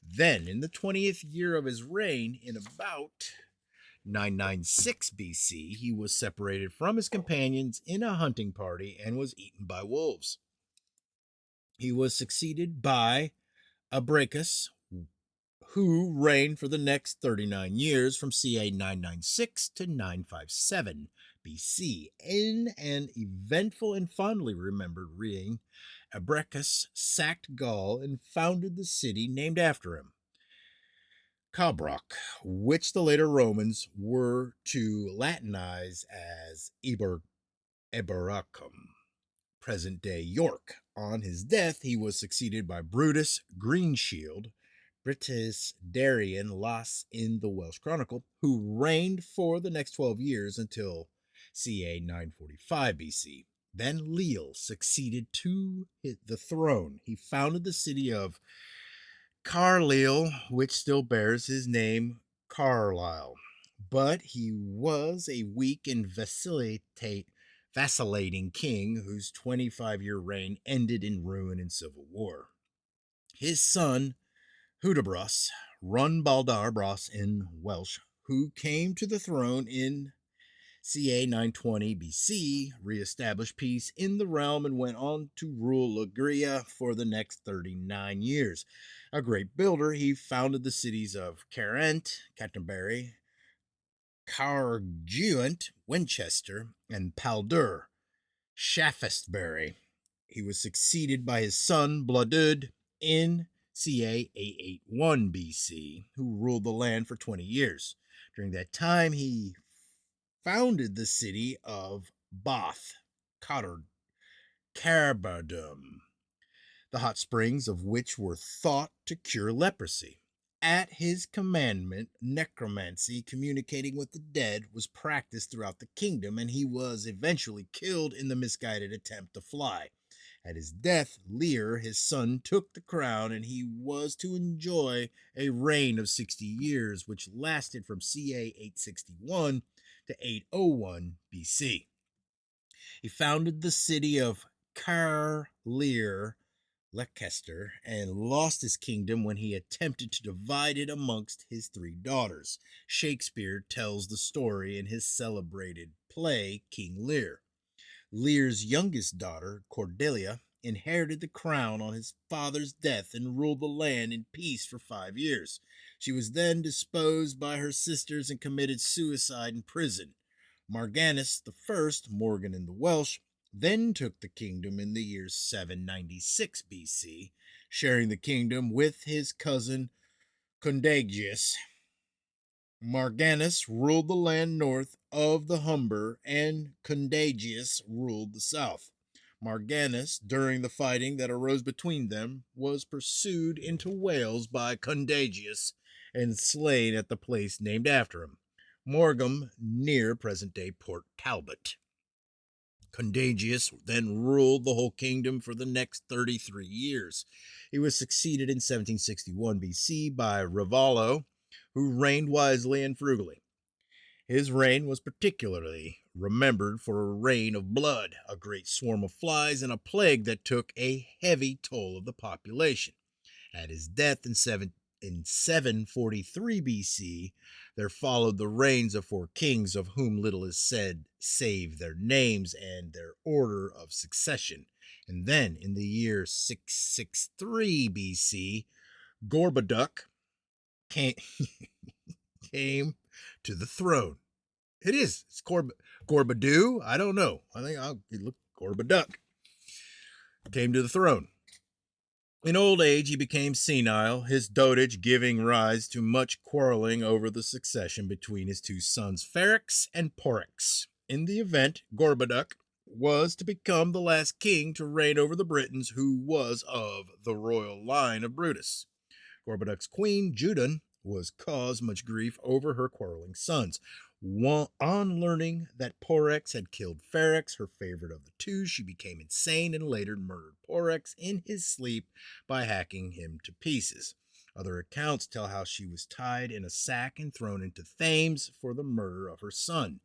Then, in the 20th year of his reign, in about 996 BC, he was separated from his companions in a hunting party and was eaten by wolves. He was succeeded by Abracus, who reigned for the next 39 years from ca 996 to 957 BC. In an eventful and fondly remembered reign, Abracus sacked Gaul and founded the city named after him, Cabroc, which the later Romans were to Latinize as Eboracum, present-day York. On his death, he was succeeded by Brutus Greenshield, Britus Darian Las in the Welsh Chronicle, who reigned for the next 12 years until ca 945 BC. Then Leal succeeded to the throne. He founded the city of Carlisle, which still bears his name, Carlisle. But he was a weak and vacillating king whose 25-year reign ended in ruin and civil war. His son, Hudibras, Run Baldar Bras in Welsh, who came to the throne in ca 920 BC, reestablished peace in the realm and went on to rule Logria for the next 39 years. A great builder, he founded the cities of Carent, Canterbury, Carguent, Winchester, and Paldur, Shaftesbury. He was succeeded by his son Bladud in ca 881 BC, who ruled the land for 20 years. During that time, he founded the city of Bath, Carbadum, the hot springs of which were thought to cure leprosy. At his commandment, necromancy, communicating with the dead, was practiced throughout the kingdom, and he was eventually killed in the misguided attempt to fly. At his death, Lear, his son, took the crown, and he was to enjoy a reign of 60 years, which lasted from ca 861 to 801 BC. He founded the city of Carlisle, Leicester, and lost his kingdom when he attempted to divide it amongst his 3 daughters. Shakespeare tells the story in his celebrated play, King Lear. Lear's youngest daughter, Cordelia, inherited the crown on his father's death and ruled the land in peace for 5 years. She was then disposed by her sisters and committed suicide in prison. Marganus I, Morgan in the Welsh, then took the kingdom in the year 796 BC, sharing the kingdom with his cousin Condagius. Marganus ruled the land north of the Humber, and Condagius ruled the south. Marganus, during the fighting that arose between them, was pursued into Wales by Condagius and slain at the place named after him, Morgum, near present-day Port Talbot. Contagious then ruled the whole kingdom for the next 33 years. He was succeeded in 1761 BC by Ravallo, who reigned wisely and frugally. His reign was particularly remembered for a rain of blood, a great swarm of flies, and a plague that took a heavy toll of the population. At his death in 743 BC, there followed the reigns of 4 kings, of whom little is said save their names and their order of succession. And then, in the year 663 BC, Gorboduc came, came to the throne. It's Gorbadoo? I don't know. I think I'll look Gorboduc. Came to the throne. In old age, he became senile, his dotage giving rise to much quarreling over the succession between his 2 sons, Ferrex and Porrex. In the event, Gorboduc was to become the last king to reign over the Britons, who was of the royal line of Brutus. Gorboduc's queen, Judun, was caused much grief over her quarreling sons. On learning that Porrex had killed Ferrex, her favorite of the 2, she became insane and later murdered Porrex in his sleep by hacking him to pieces. Other accounts tell how she was tied in a sack and thrown into Thames for the murder of her son.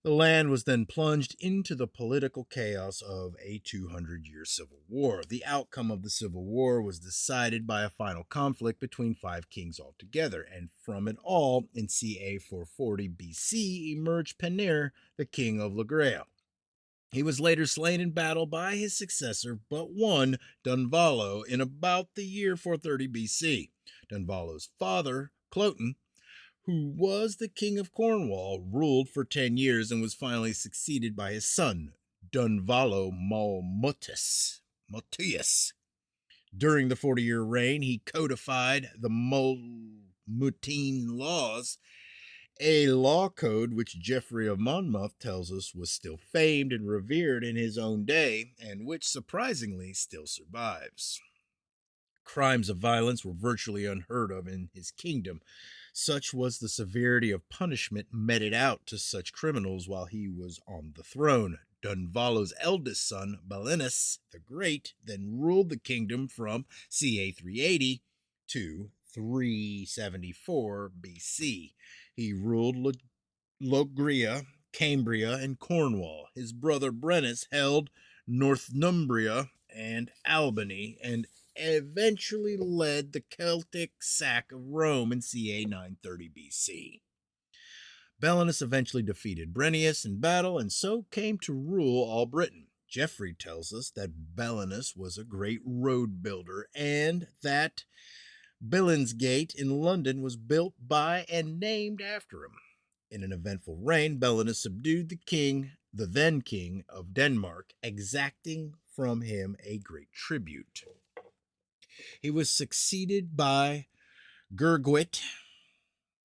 The land was then plunged into the political chaos of a 200-year civil war. The outcome of the civil war was decided by a final conflict between 5 kings altogether, and from it all, in ca 440 BC, emerged Penir, the king of Logrea. He was later slain in battle by his successor, but one, Dunvallo, in about the year 430 BC. Dunvallo's father, Cloten, who was the king of Cornwall, ruled for 10 years and was finally succeeded by his son, Dunvallo Malmutius. During the 40-year reign, he codified the Malmutine laws, a law code which Geoffrey of Monmouth tells us was still famed and revered in his own day, and which surprisingly still survives. Crimes of violence were virtually unheard of in his kingdom. Such was the severity of punishment meted out to such criminals while he was on the throne. Dunvallo's eldest son, Belinus the Great, then ruled the kingdom from ca 380 to 374 BC. He ruled Logria, Cambria, and Cornwall. His brother Brennus held Northumbria and Albany, and eventually led the Celtic sack of Rome in ca 930 BC. Belinus eventually defeated Brennius in battle and so came to rule all Britain. Geoffrey tells us that Belinus was a great road builder and that Billingsgate in London was built by and named after him. In an eventful reign, Belinus subdued the then king of Denmark, exacting from him a great tribute. He was succeeded by Gurgrant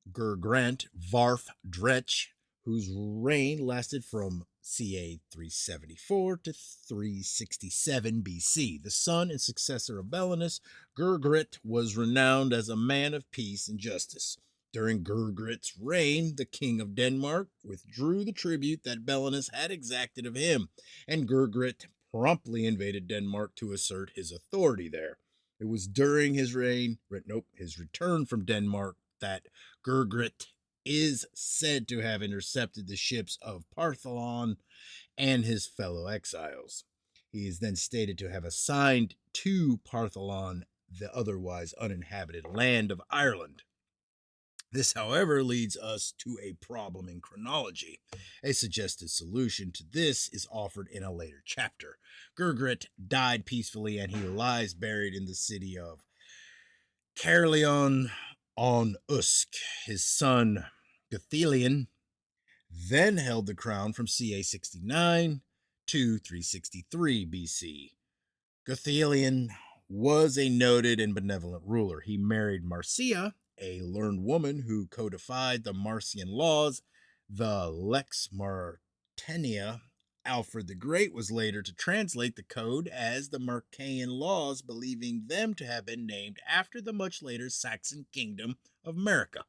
Varf Dretch, whose reign lasted from ca 374 to 367 BC. The son and successor of Belinus, Gurgrit was renowned as a man of peace and justice. During Gurgrit's reign, the king of Denmark withdrew the tribute that Belinus had exacted of him, and Gurgrit promptly invaded Denmark to assert his authority there. It was during his return from Denmark that Gurgrit is said to have intercepted the ships of Partholon and his fellow exiles. He is then stated to have assigned to Partholon the otherwise uninhabited land of Ireland. This, however, leads us to a problem in chronology. A suggested solution to this is offered in a later chapter. Gurgrit died peacefully and he lies buried in the city of Caerleon on Usk. His son, Guthelion, then held the crown from ca 69 to 363 BC. Guthelion was a noted and benevolent ruler. He married Marcia, a learned woman who codified the Marcian laws, the Lex Martenia. Alfred the Great was later to translate the code as the Marcaean laws, believing them to have been named after the much later Saxon kingdom of America.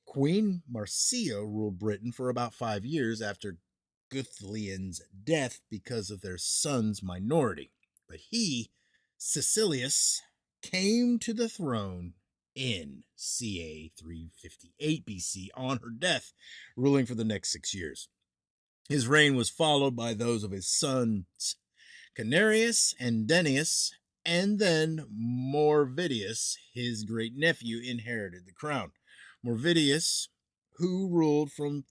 Queen Marcia ruled Britain for about 5 years after Guthlian's death because of their son's minority. But he, Caecilius, came to the throne in CA 358 BC on her death, ruling for the next 6 years. His reign was followed by those of his sons Canarius and Denius, and then Morvidius, his great nephew, inherited the crown. Morvidius, who ruled from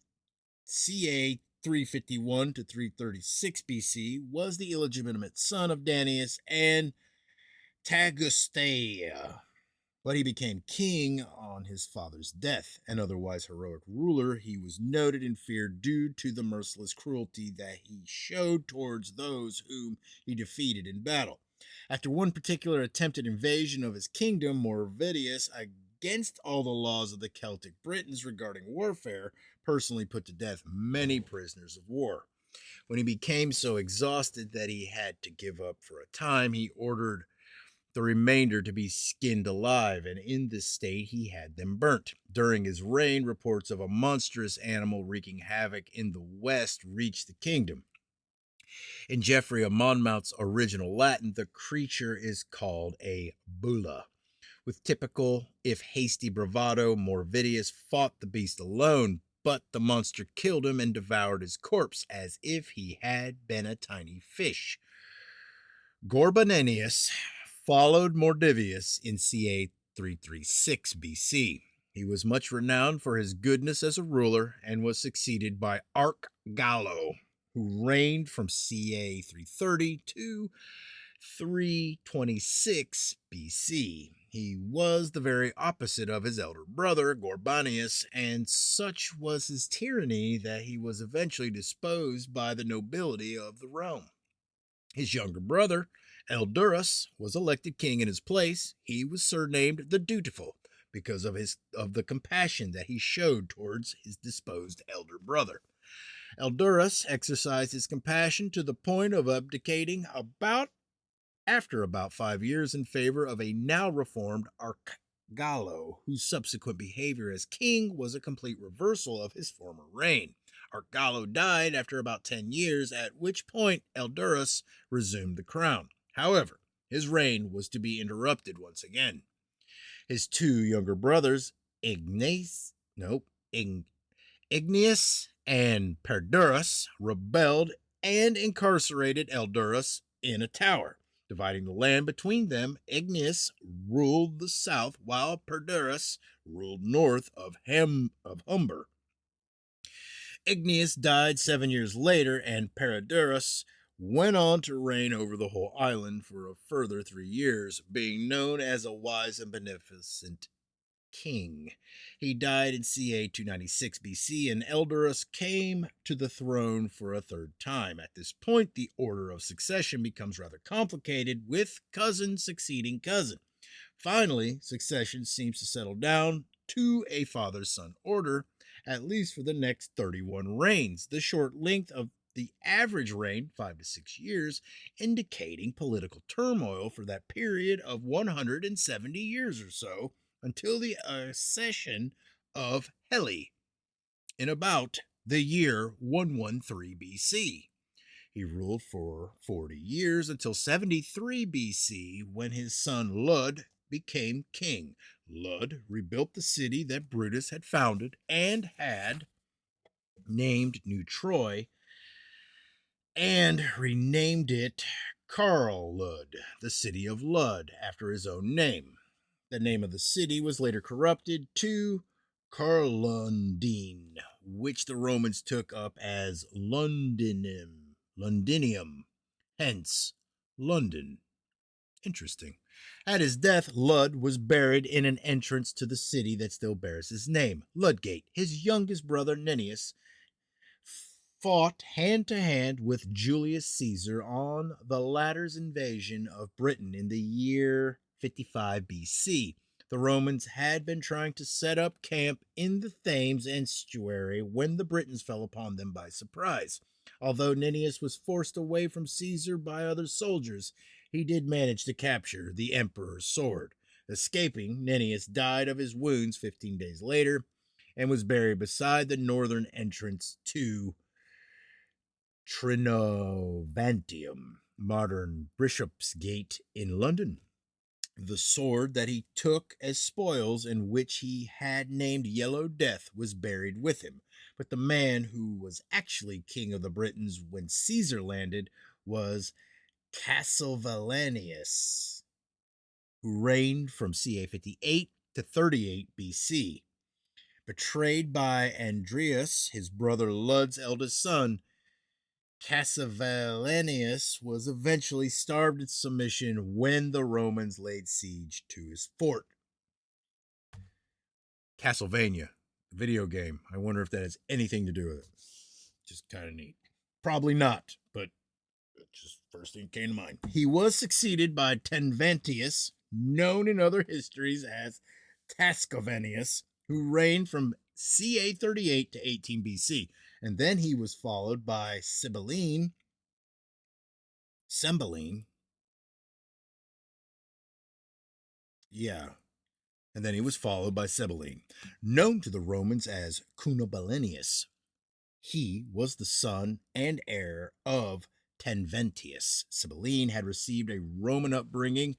CA 351 to 336 BC, was the illegitimate son of Danius and Tagusteia, but he became king on his father's death. An otherwise heroic ruler, he was noted and feared due to the merciless cruelty that he showed towards those whom he defeated in battle. After one particular attempted invasion of his kingdom, Morvidius, against all the laws of the Celtic Britons regarding warfare, personally put to death many prisoners of war. When he became so exhausted that he had to give up for a time, he ordered the remainder to be skinned alive, and in this state he had them burnt. During his reign, reports of a monstrous animal wreaking havoc in the west reached the kingdom. In Geoffrey of Monmouth's original Latin, the creature is called a bulla. With typical, if hasty bravado, Morvidius fought the beast alone, but the monster killed him and devoured his corpse as if he had been a tiny fish. Gorbanenius followed Mordivius in CA 336 BC. He was much renowned for his goodness as a ruler and was succeeded by Archgallo, who reigned from CA 330 to 326 BC. He was the very opposite of his elder brother, Gorbanius, and such was his tyranny that he was eventually disposed by the nobility of the realm. His younger brother, Eldurus, was elected king in his place. He was surnamed the Dutiful because of the compassion that he showed towards his disposed elder brother. Eldurus exercised his compassion to the point of abdicating after about 5 years in favor of a now reformed Archgallo, whose subsequent behavior as king was a complete reversal of his former reign. Archgallo died after about 10 years, at which point Eldurus resumed the crown. However, his reign was to be interrupted once again. His two younger brothers, Ignius and Perdurus, rebelled and incarcerated Eldurus in a tower. Dividing the land between them, Ignius ruled the south while Perdurus ruled north of Humber. Ignius died 7 years later, and Perdurus went on to reign over the whole island for a further 3 years, being known as a wise and beneficent king. He died in CA 296 BC, and Eldurus came to the throne for a third time. At this point, the order of succession becomes rather complicated, with cousin succeeding cousin. Finally, succession seems to settle down to a father-son order, at least for the next 31 reigns. The short length of the average reign, 5 to 6 years, indicating political turmoil for that period of 170 years or so, until the accession of Heli in about the year 113 BC. He ruled for 40 years until 73 BC, when his son Lud became king. Lud rebuilt the city that Brutus had founded and had named New Troy, and renamed it Karl Lud, the city of Lud, after his own name. The name of the city was later corrupted to Carlundine, which the Romans took up as Londinium, hence London. Interesting. At his death, Lud was buried in an entrance to the city that still bears his name, Ludgate. His youngest brother, Nennius, fought hand to hand with Julius Caesar on the latter's invasion of Britain in the year 55 BC. The Romans had been trying to set up camp in the Thames estuary when the Britons fell upon them by surprise. Although Nennius was forced away from Caesar by other soldiers, he did manage to capture the emperor's sword. Escaping, Nennius died of his wounds 15 days later and was buried beside the northern entrance to Trinovantium, modern Bishopsgate in London. The sword that he took as spoils and which he had named Yellow Death was buried with him. But the man who was actually king of the Britons when Caesar landed was Cassivellanius, who reigned from ca 58 to 38 BC. Betrayed by Andreas, his brother Lud's eldest son, Cassivellanius was eventually starved into submission when the Romans laid siege to his fort. Castlevania, video game. I wonder if that has anything to do with it. Just kind of neat. Probably not, but just first thing came to mind. He was succeeded by Tenvantius, known in other histories as Tascovanius, who reigned from ca 38 to 18 BC. And then he was followed by Cymbeline. Yeah. And then he was followed by Cymbeline, known to the Romans as Cunobalinius. He was the son and heir of Tenventius. Cymbeline had received a Roman upbringing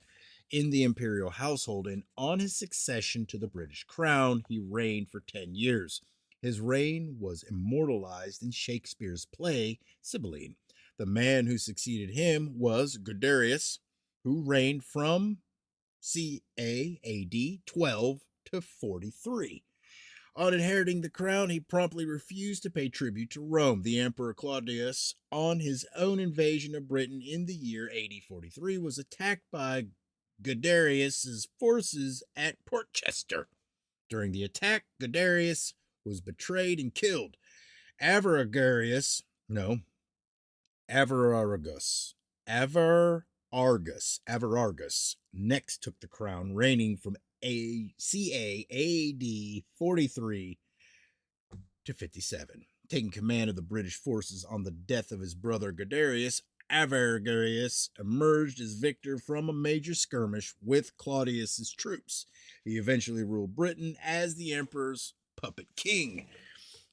in the imperial household, and on his succession to the British crown, he reigned for 10 years. His reign was immortalized in Shakespeare's play Cymbeline. The man who succeeded him was Guiderius, who reigned from ca AD 12 to 43. On inheriting the crown, he promptly refused to pay tribute to Rome. The Emperor Claudius, on his own invasion of Britain in the year AD 43, was attacked by Guiderius's forces at Portchester. During the attack, Guiderius was betrayed and killed. Avaragarius next took the crown, reigning from ca AD 43 to 57. Taking command of the British forces on the death of his brother Guiderius, Avaragarius emerged as victor from a major skirmish with Claudius's troops. He eventually ruled Britain as the emperor's puppet king.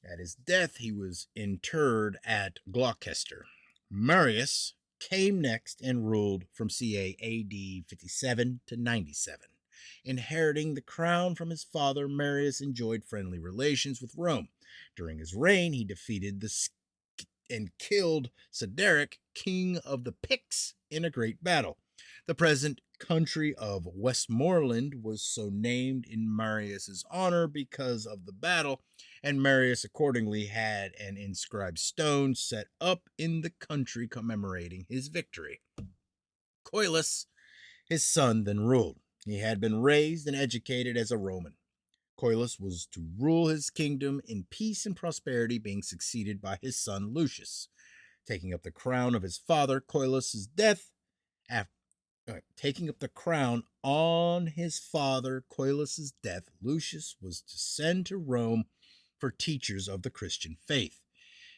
At his death, he was interred at Gloucester. Marius came next and ruled from ca AD 57 to 97. Inheriting the crown from his father, Marius enjoyed friendly relations with Rome. During his reign, he defeated and killed Cedric, king of the Picts, in a great battle. The present country of Westmoreland was so named in Marius's honor because of the battle, and Marius accordingly had an inscribed stone set up in the country commemorating his victory. Coelus, his son, then ruled. He had been raised and educated as a Roman. Coelus was to rule his kingdom in peace and prosperity, being succeeded by his son Lucius. Taking up the crown of his father, Coelus's death, taking up the crown on his father, Coelus's death, Lucius was to send to Rome for teachers of the Christian faith.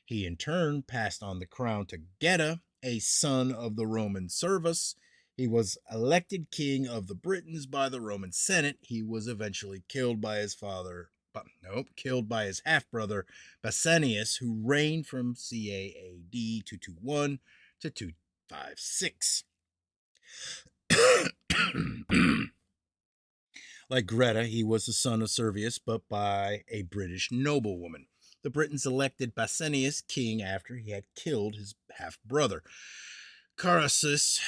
He in turn passed on the crown to Geta, a son of the Roman Servus. He was elected king of the Britons by the Roman Senate. He was eventually killed by his half-brother Basanius, who reigned from ca AD 221 to 256. Like Greta, he was the son of Servius, but by a British noblewoman. The Britons elected Basanius king after he had killed his half-brother. Carasus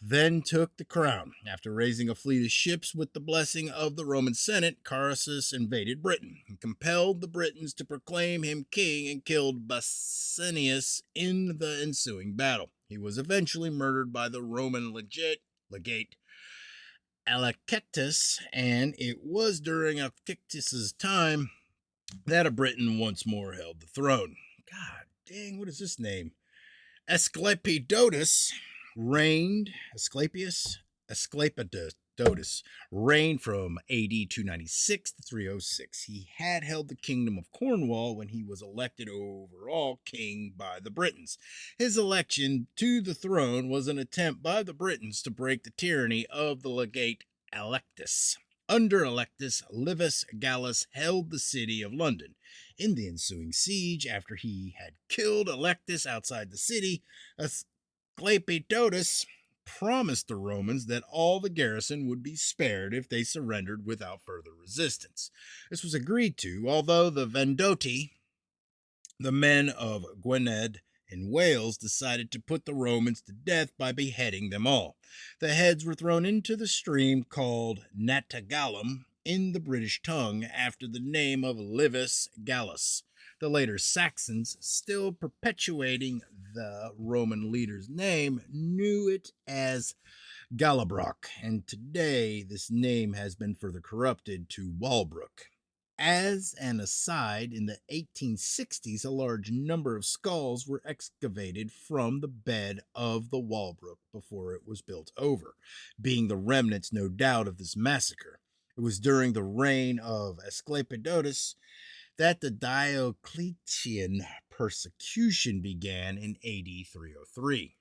then took the crown. After raising a fleet of ships with the blessing of the Roman Senate, Carasus invaded Britain and compelled the Britons to proclaim him king and killed Basanius in the ensuing battle. He was eventually murdered by the Roman legate Alcectus, and it was during Alcectus's time that a Briton once more held the throne. God dang, what is this name? Asclepiodus reigned from AD 296 to 306. He had held the kingdom of Cornwall when he was elected overall king by the Britons. His election to the throne was an attempt by the Britons to break the tyranny of the legate Allectus. under Electus, Livius Gallus held the city of London. In the ensuing siege, after he had killed Electus outside the city, Asclepiodus promised the Romans that all the garrison would be spared if they surrendered without further resistance. This was agreed to, although the Vendoti, the men of Gwynedd in Wales, decided to put the Romans to death by beheading them all. The heads were thrown into the stream called Natagallum in the British tongue after the name of Livius Gallus. The later Saxons, still perpetuating the Roman leader's name, knew it as Gallabroch, and today this name has been further corrupted to Walbrook. As an aside, in the 1860s, a large number of skulls were excavated from the bed of the Walbrook before it was built over, being the remnants, no doubt, of this massacre. It was during the reign of Asclepiodus that the Diocletian persecution began in AD 303.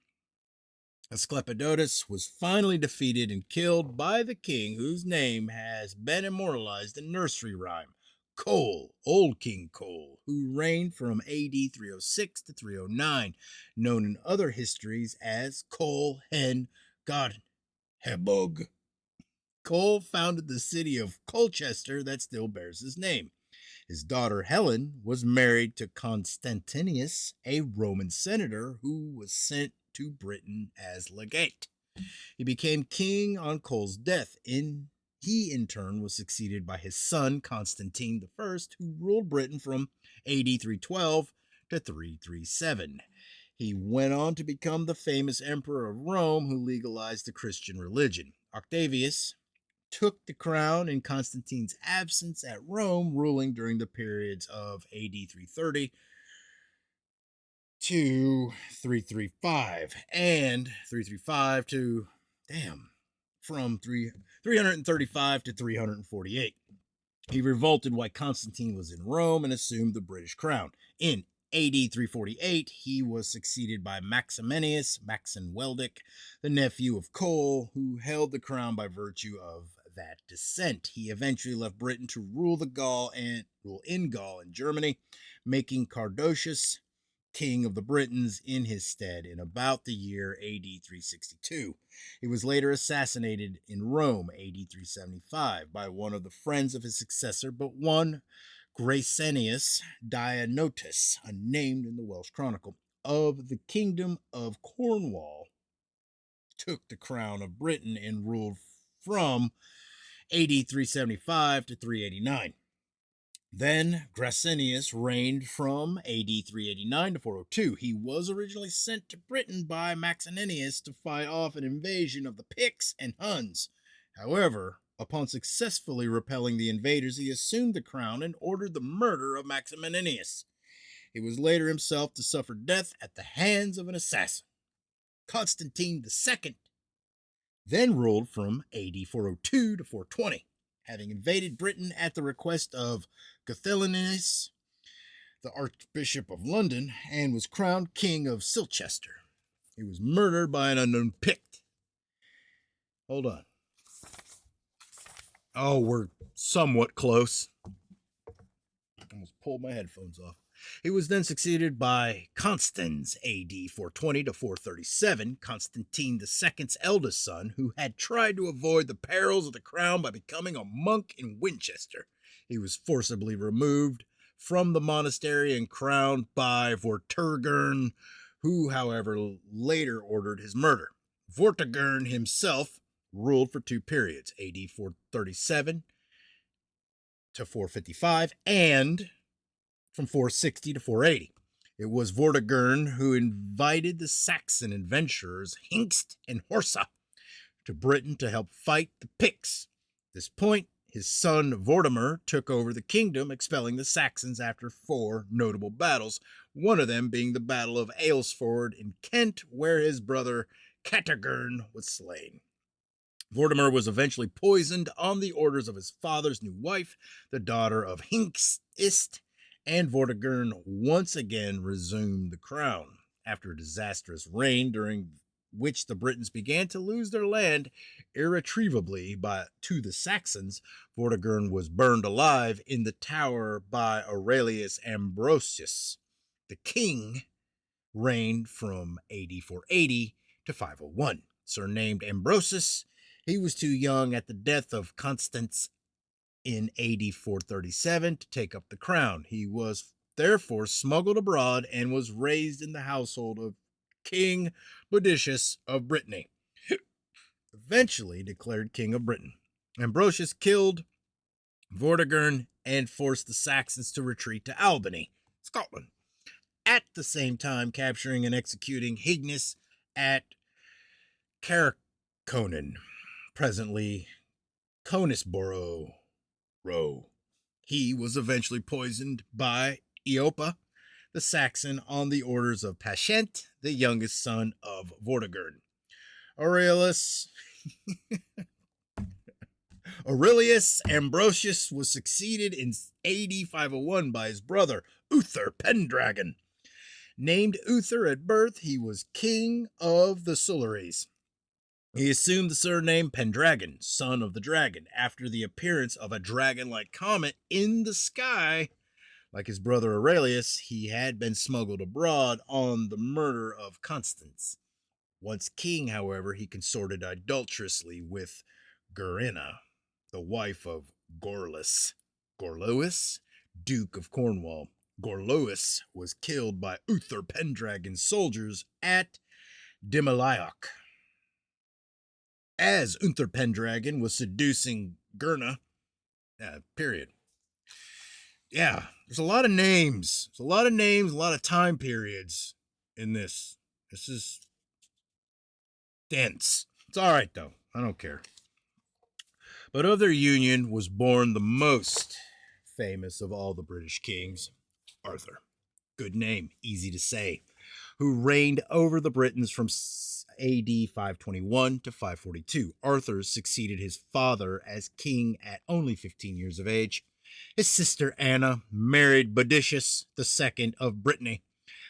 Asclepiodus was finally defeated and killed by the king whose name has been immortalized in nursery rhyme, Cole, Old King Cole, who reigned from AD 306 to 309, known in other histories as Cole Hen Godhebog. Cole founded the city of Colchester that still bears his name. His daughter Helen was married to Constantius, a Roman senator who was sent to Britain as legate. He became king on Cole's death. He in turn was succeeded by his son Constantine I, who ruled Britain from AD 312 to 337. He went on to become the famous emperor of Rome who legalized the Christian religion. Octavius took the crown in Constantine's absence at Rome, ruling during the periods of AD 330 to 335 and 335 to from 335 to 348. He revolted while Constantine was in Rome and assumed the British crown. In AD 348, he was succeeded by Maximinius Weldic, the nephew of Cole, who held the crown by virtue of that descent. He eventually left Britain to rule in Gaul and Germany, making Cardocius king of the Britons in his stead in about the year AD 362. He was later assassinated in Rome, AD 375, by one of the friends of his successor, but one Gracenius Dianotus, unnamed in the Welsh Chronicle, of the kingdom of Cornwall, took the crown of Britain and ruled from AD 375 to 389. Then Gracenius reigned from AD 389 to 402. He was originally sent to Britain by Maximinius to fight off an invasion of the Picts and Huns. However, upon successfully repelling the invaders, he assumed the crown and ordered the murder of Maximinius. He was later himself to suffer death at the hands of an assassin. Constantine II then ruled from AD 402 to 420, having invaded Britain at the request of Guthalinus, the Archbishop of London, and was crowned king of Silchester. He was murdered by an unknown Pict. Hold on. Oh, we're somewhat close. Almost pulled my headphones off. He was then succeeded by Constans, AD 420 to 437, Constantine II's eldest son, who had tried to avoid the perils of the crown by becoming a monk in Winchester. He was forcibly removed from the monastery and crowned by Vortigern, who, however, later ordered his murder. Vortigern himself ruled for two periods, AD 437 to 455, and from 460 to 480. It was Vortigern who invited the Saxon adventurers Hengist and Horsa to Britain to help fight the Picts. At this point, his son Vortimer took over the kingdom, expelling the Saxons after 4 notable battles, one of them being the Battle of Aylesford in Kent, where his brother Categern was slain. Vortimer was eventually poisoned on the orders of his father's new wife, the daughter of Hengist, and Vortigern once again resumed the crown. After a disastrous reign during which the Britons began to lose their land irretrievably to the Saxons, Vortigern was burned alive in the tower by Aurelius Ambrosius. The king reigned from AD 480 to 501. Surnamed Ambrosius, he was too young at the death of Constans in AD 437 to take up the crown. He was therefore smuggled abroad and was raised in the household of King Boudicca of Brittany, eventually declared King of Britain. Ambrosius killed Vortigern and forced the Saxons to retreat to Albany, Scotland, at the same time capturing and executing Hignis at Carrickconen, presently Conisborough. He was eventually poisoned by Eopa, the Saxon, on the orders of Pascent, the youngest son of Vortigern. Aurelius Ambrosius was succeeded in AD 501 by his brother Uther Pendragon. Named Uther at birth, he was king of the Silures. He assumed the surname Pendragon, son of the dragon, after the appearance of a dragon-like comet in the sky. Like his brother Aurelius, he had been smuggled abroad on the murder of Constans. Once king, however, he consorted adulterously with Gurina, the wife of Gorlois, Duke of Cornwall. Gorlois was killed by Uther Pendragon's soldiers at Dimilioch. As Uther Pendragon was seducing Gurna, period. Yeah, there's a lot of names. There's a lot of time periods in this. This is dense. It's all right, though. I don't care. But of their union was born the most famous of all the British kings, Arthur. Good name, easy to say, who reigned over the Britons from AD 521 to 542. Arthur succeeded his father as king at only 15 years of age. His sister Anna married Boudicca II of Brittany.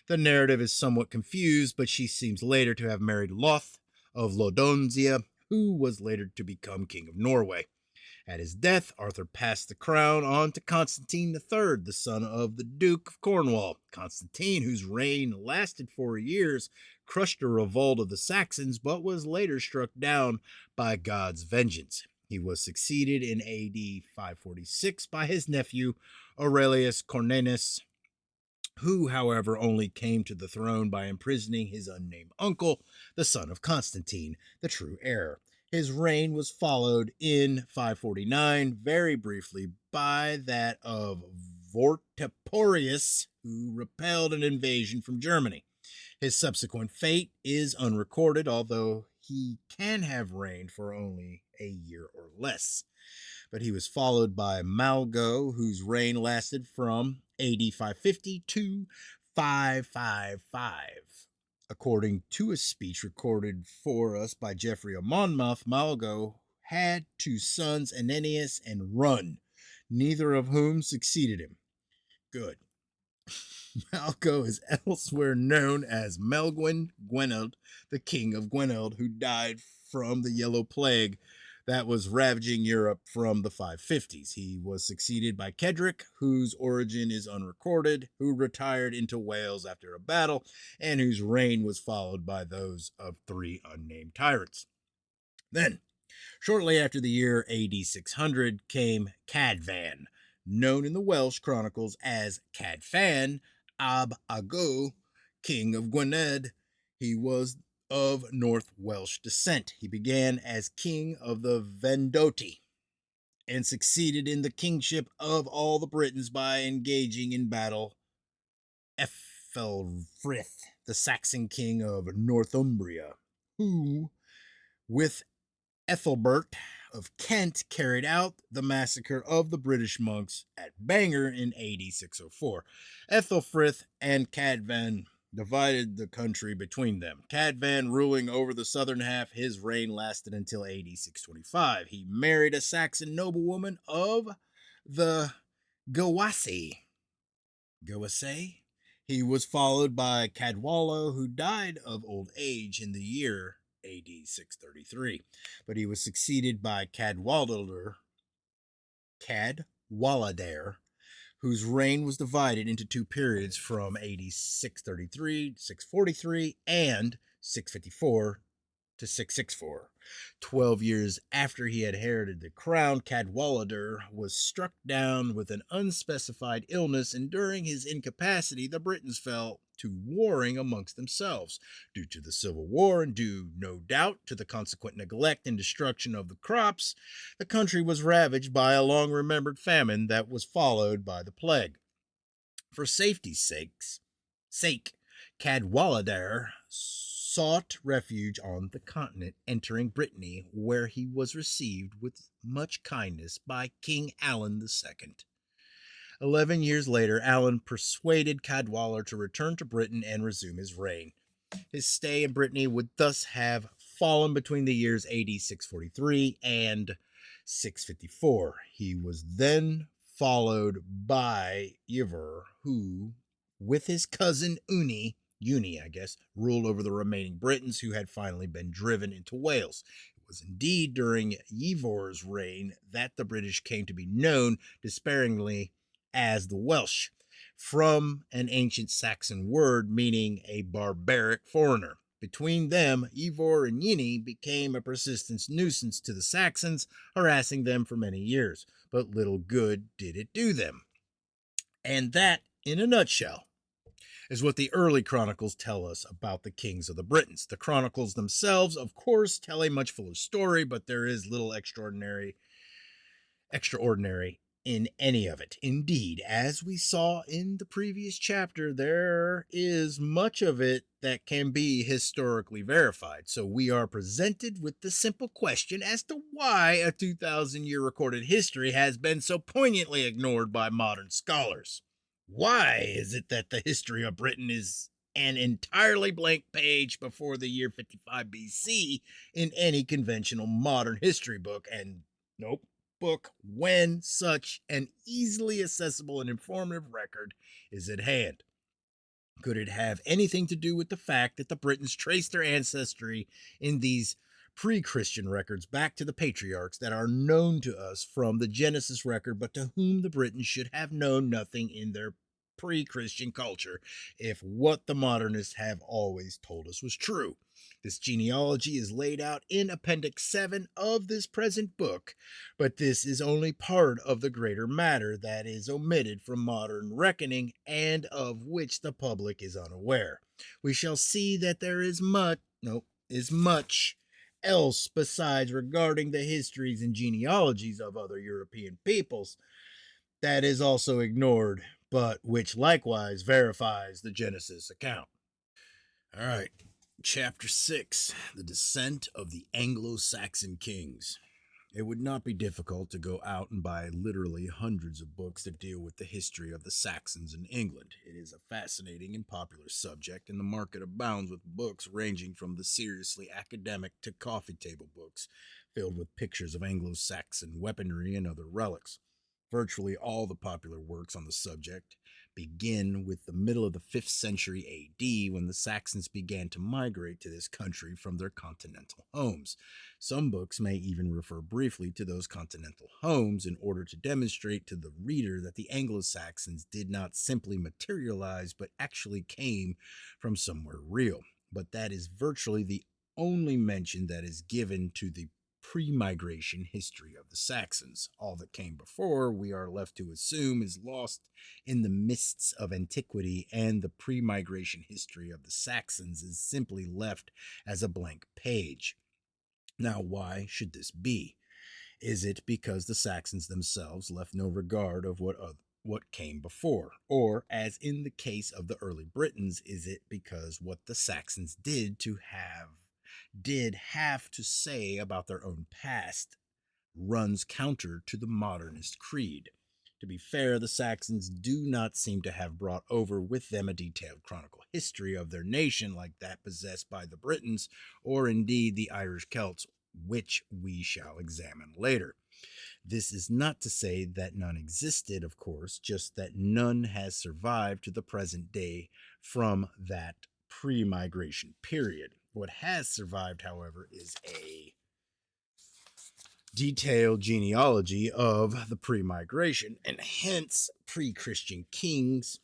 The narrative is somewhat confused, but she seems later to have married Loth of Lodonzia, who was later to become king of Norway. At his death, Arthur passed the crown on to Constantine III, the son of the Duke of Cornwall. Constantine, whose reign lasted 4 years, crushed a revolt of the Saxons, but was later struck down by God's vengeance. He was succeeded in AD 546 by his nephew, Aurelius Comnenus, who, however, only came to the throne by imprisoning his unnamed uncle, the son of Constantine, the true heir. His reign was followed in 549, very briefly, by that of Vortiporius, who repelled an invasion from Germany. His subsequent fate is unrecorded, although he can have reigned for only a year or less. But he was followed by Malgo, whose reign lasted from AD 550 to 555. According to a speech recorded for us by Geoffrey of Monmouth, Malgo had 2 sons, Ananias and Run, neither of whom succeeded him. Good. Malgo is elsewhere known as Melgwyn Gwynedd, the king of Gwynedd, who died from the Yellow Plague that was ravaging Europe from the 550s. He was succeeded by Cedric, whose origin is unrecorded, who retired into Wales after a battle, and whose reign was followed by those of 3 unnamed tyrants. Then, shortly after the year AD 600, came Cadfan, known in the Welsh chronicles as Cadfan ab Ago, king of Gwynedd. He was of North Welsh descent. He began as king of the Vendoti and succeeded in the kingship of all the Britons by engaging in battle Ethelfrith, the Saxon king of Northumbria, who, with Ethelbert of Kent, carried out the massacre of the British monks at Bangor in AD 604. Ethelfrith and Cadfan divided the country between them. Cadfan ruling over the southern half, his reign lasted until AD 625. He married a Saxon noblewoman of the Gawasse. He was followed by Cadwalla, who died of old age in the year AD 633, but he was succeeded by Cadwallader, whose reign was divided into two periods from AD 633, 643, and 654 to 664. 12 years after he had inherited the crown, Cadwallader was struck down with an unspecified illness, and during his incapacity, the Britons fell to warring amongst themselves. Due to the civil war and due, no doubt, to the consequent neglect and destruction of the crops, the country was ravaged by a long remembered famine that was followed by the plague. For safety's sake, Cadwallader sought refuge on the continent, entering Brittany, where he was received with much kindness by King Alan II. 11 years later, Alan persuaded Cadwallader to return to Britain and resume his reign. His stay in Brittany would thus have fallen between the years AD 643 and 654. He was then followed by Ivar, who, with his cousin Uni, ruled over the remaining Britons who had finally been driven into Wales. It was indeed during Ivor's reign that the British came to be known despairingly as the Welsh, from an ancient Saxon word meaning a barbaric foreigner. Between them, Ivor and Yini became a persistent nuisance to the Saxons, harassing them for many years, but little good did it do them. And that, in a nutshell, is what the early chronicles tell us about the kings of the Britons. The chronicles themselves, of course, tell a much fuller story, but there is little extraordinary in any of it. Indeed, as we saw in the previous chapter, there is much of it that can be historically verified. So we are presented with the simple question as to why a 2,000-year recorded history has been so poignantly ignored by modern scholars. Why is it that the history of Britain is an entirely blank page before the year 55 BC in any conventional modern history book, and book when such an easily accessible and informative record is at hand? Could it have anything to do with the fact that the Britons traced their ancestry in these pre-Christian records back to the patriarchs that are known to us from the Genesis record, but to whom the Britons should have known nothing in their pre-Christian culture, if what the modernists have always told us was true? This genealogy is laid out in Appendix 7 of this present book, but this is only part of the greater matter that is omitted from modern reckoning and of which the public is unaware. We shall see that there is much else besides regarding the histories and genealogies of other European peoples that is also ignored, but which likewise verifies the Genesis account. All right, Chapter 6, The Descent of the Anglo-Saxon Kings. It would not be difficult to go out and buy literally hundreds of books that deal with the history of the Saxons in England. It is a fascinating and popular subject, and the market abounds with books ranging from the seriously academic to coffee table books filled with pictures of Anglo-Saxon weaponry and other relics. Virtually all the popular works on the subject begin with the middle of the 5th century AD, when the Saxons began to migrate to this country from their continental homes. Some books may even refer briefly to those continental homes in order to demonstrate to the reader that the Anglo-Saxons did not simply materialize but actually came from somewhere real. But that is virtually the only mention that is given to the pre-migration history of the Saxons. All that came before, we are left to assume, is lost in the mists of antiquity, and the pre-migration history of the Saxons is simply left as a blank page. Now, why should this be? Is it because the Saxons themselves left no regard of what came before? Or, as in the case of the early Britons, is it because what the Saxons did have to say about their own past runs counter to the modernist creed? To be fair, the Saxons do not seem to have brought over with them a detailed chronicle history of their nation like that possessed by the Britons, or indeed the Irish Celts, which we shall examine later. This is not to say that none existed, of course, just that none has survived to the present day from that pre migration period. What has survived, however, is a detailed genealogy of the pre migration and hence pre-Christian kings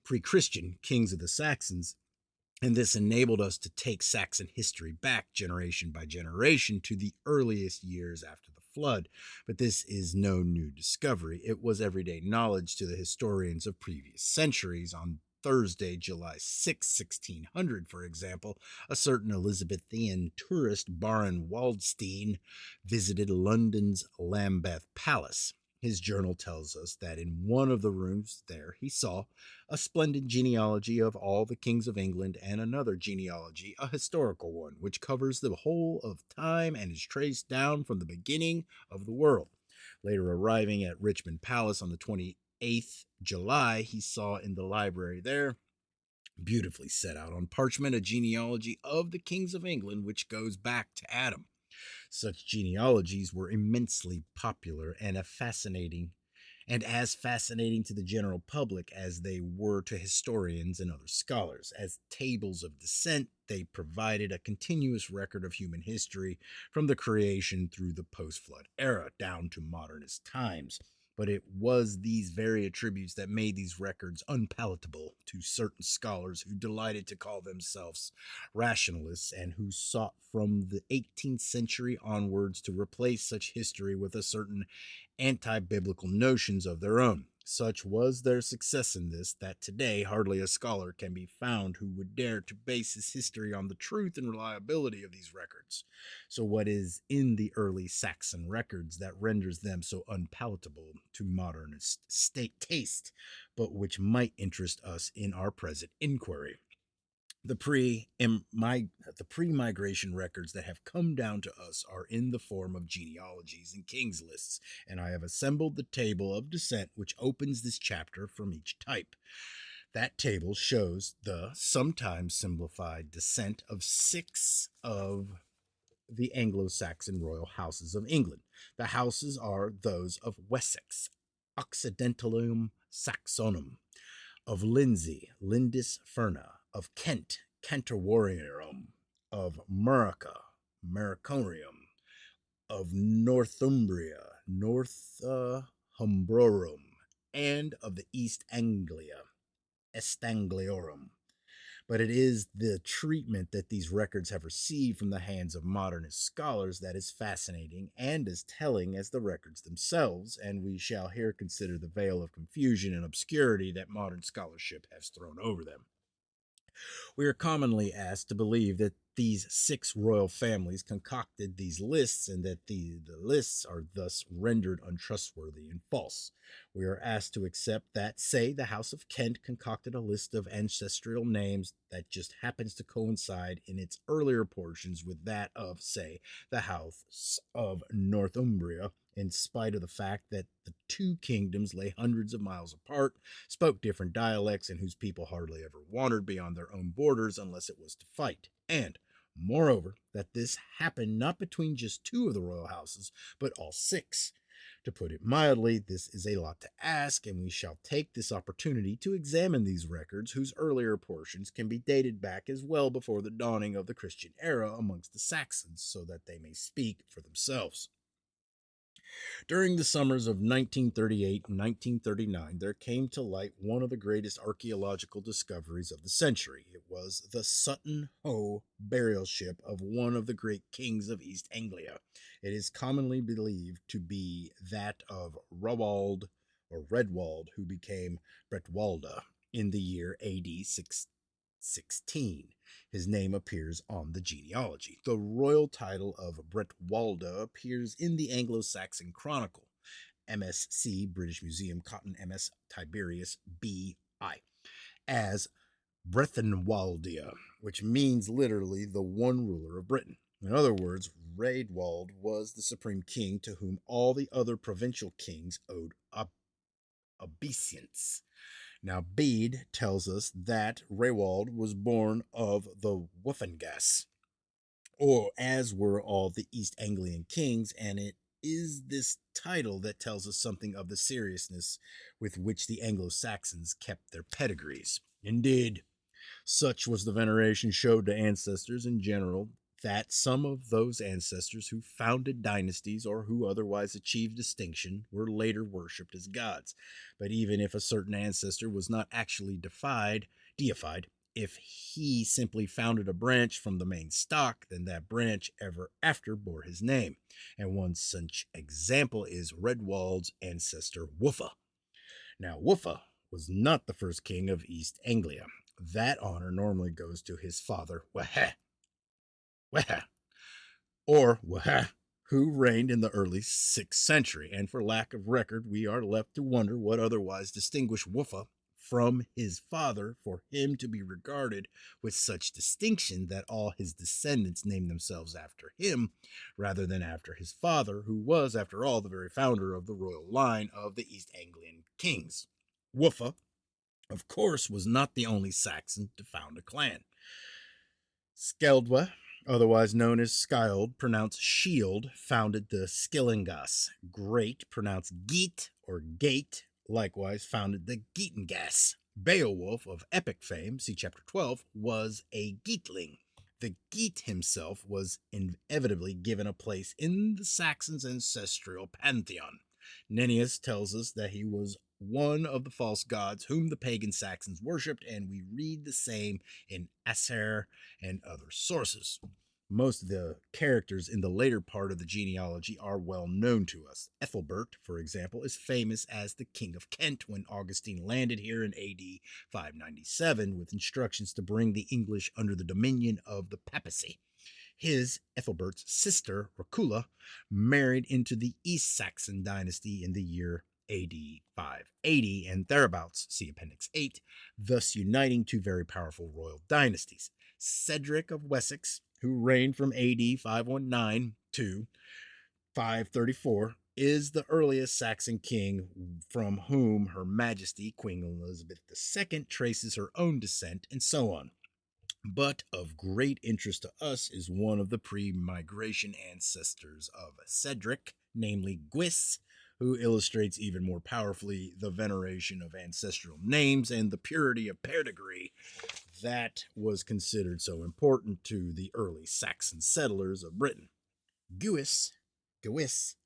of the Saxons, and this enabled us to take Saxon history back generation by generation to the earliest years after the flood. But this is no new discovery. It was everyday knowledge to the historians of previous centuries. On Thursday, July 6, 1600, for example, a certain Elizabethan tourist, Baron Waldstein, visited London's Lambeth Palace. His journal tells us that in one of the rooms there he saw a splendid genealogy of all the kings of England and another genealogy, a historical one, which covers the whole of time and is traced down from the beginning of the world. Later arriving at Richmond Palace on the 28th July, he saw in the library there, beautifully set out on parchment, a genealogy of the kings of England, which goes back to Adam. Such genealogies were immensely popular and as fascinating to the general public as they were to historians and other scholars. As tables of descent, they provided a continuous record of human history from the creation through the post-flood era down to modernist times. But it was these very attributes that made these records unpalatable to certain scholars who delighted to call themselves rationalists and who sought from the 18th century onwards to replace such history with a certain anti-biblical notions of their own. Such was their success in this that today hardly a scholar can be found who would dare to base his history on the truth and reliability of these records. So what is in the early Saxon records that renders them so unpalatable to modernist state taste, but which might interest us in our present inquiry? The pre-migration records that have come down to us are in the form of genealogies and kings lists, and I have assembled the table of descent which opens this chapter from each type. That table shows the sometimes simplified descent of 6 of the Anglo-Saxon royal houses of England. The houses are those of Wessex, Occidentalum Saxonum, of Lindsey, Lindis Ferna, of Kent, Canterwariorum, of Murica, Mariconium, of Northumbria, Northumbrorum, and of the East Anglia, Estangliorum. But it is the treatment that these records have received from the hands of modernist scholars that is fascinating and as telling as the records themselves, and we shall here consider the veil of confusion and obscurity that modern scholarship has thrown over them. We are commonly asked to believe that these 6 royal families concocted these lists and that the lists are thus rendered untrustworthy and false. We are asked to accept that, say, the House of Kent concocted a list of ancestral names that just happens to coincide in its earlier portions with that of, say, the House of Northumbria, in spite of the fact that the 2 kingdoms lay hundreds of miles apart, spoke different dialects, and whose people hardly ever wandered beyond their own borders unless it was to fight. And, moreover, that this happened not between just 2 of the royal houses, but all 6. To put it mildly, this is a lot to ask, and we shall take this opportunity to examine these records, whose earlier portions can be dated back as well before the dawning of the Christian era amongst the Saxons, so that they may speak for themselves. During the summers of 1938 and 1939, there came to light one of the greatest archaeological discoveries of the century. It was the Sutton Hoo burial ship of one of the great kings of East Anglia. It is commonly believed to be that of Rowald or Redwald, who became Bretwalda in the year AD 616. His name appears on the genealogy. The royal title of Bretwalda appears in the Anglo-Saxon Chronicle, MSC, British Museum, Cotton, MS, Tiberius, B.I., as Brethenwaldia, which means literally the one ruler of Britain. In other words, Raedwald was the supreme king to whom all the other provincial kings owed obeisance. Now, Bede tells us that Raewald was born of the Wuffengas, or as were all the East Anglian kings, and it is this title that tells us something of the seriousness with which the Anglo-Saxons kept their pedigrees. Indeed, such was the veneration showed to ancestors in general that some of those ancestors who founded dynasties or who otherwise achieved distinction were later worshipped as gods. But even if a certain ancestor was not actually deified, if he simply founded a branch from the main stock, then that branch ever after bore his name. And one such example is Redwald's ancestor Wuffa. Now, Wuffa was not the first king of East Anglia. That honor normally goes to his father, Weha, or Weha, who reigned in the early 6th century. And for lack of record, we are left to wonder what otherwise distinguished Wuffa from his father for him to be regarded with such distinction that all his descendants named themselves after him rather than after his father, who was, after all, the very founder of the royal line of the East Anglian kings. Wuffa, of course, was not the only Saxon to found a clan. Skeldwa, otherwise known as Skjold, pronounced shield, founded the Skillingas. Great, pronounced Geet or Gate, likewise founded the Geetingas. Beowulf, of epic fame, see chapter 12, was a Geatling. The Geat himself was inevitably given a place in the Saxons' ancestral pantheon. Nennius tells us that he was one of the false gods whom the pagan Saxons worshipped, and we read the same in Acer and other sources. Most of the characters in the later part of the genealogy are well known to us. Ethelbert, for example, is famous as the King of Kent when Augustine landed here in AD 597 with instructions to bring the English under the dominion of the papacy. His, Ethelbert's, sister, Racula, married into the East Saxon dynasty in the year AD 580 and thereabouts, see Appendix 8, thus uniting two very powerful royal dynasties. Cedric of Wessex, who reigned from AD 519 to 534, is the earliest Saxon king from whom Her Majesty Queen Elizabeth II traces her own descent, and so on. But of great interest to us is one of the pre-migration ancestors of Cedric, namely Gwis, who illustrates even more powerfully the veneration of ancestral names and the purity of pedigree that was considered so important to the early Saxon settlers of Britain. Gewis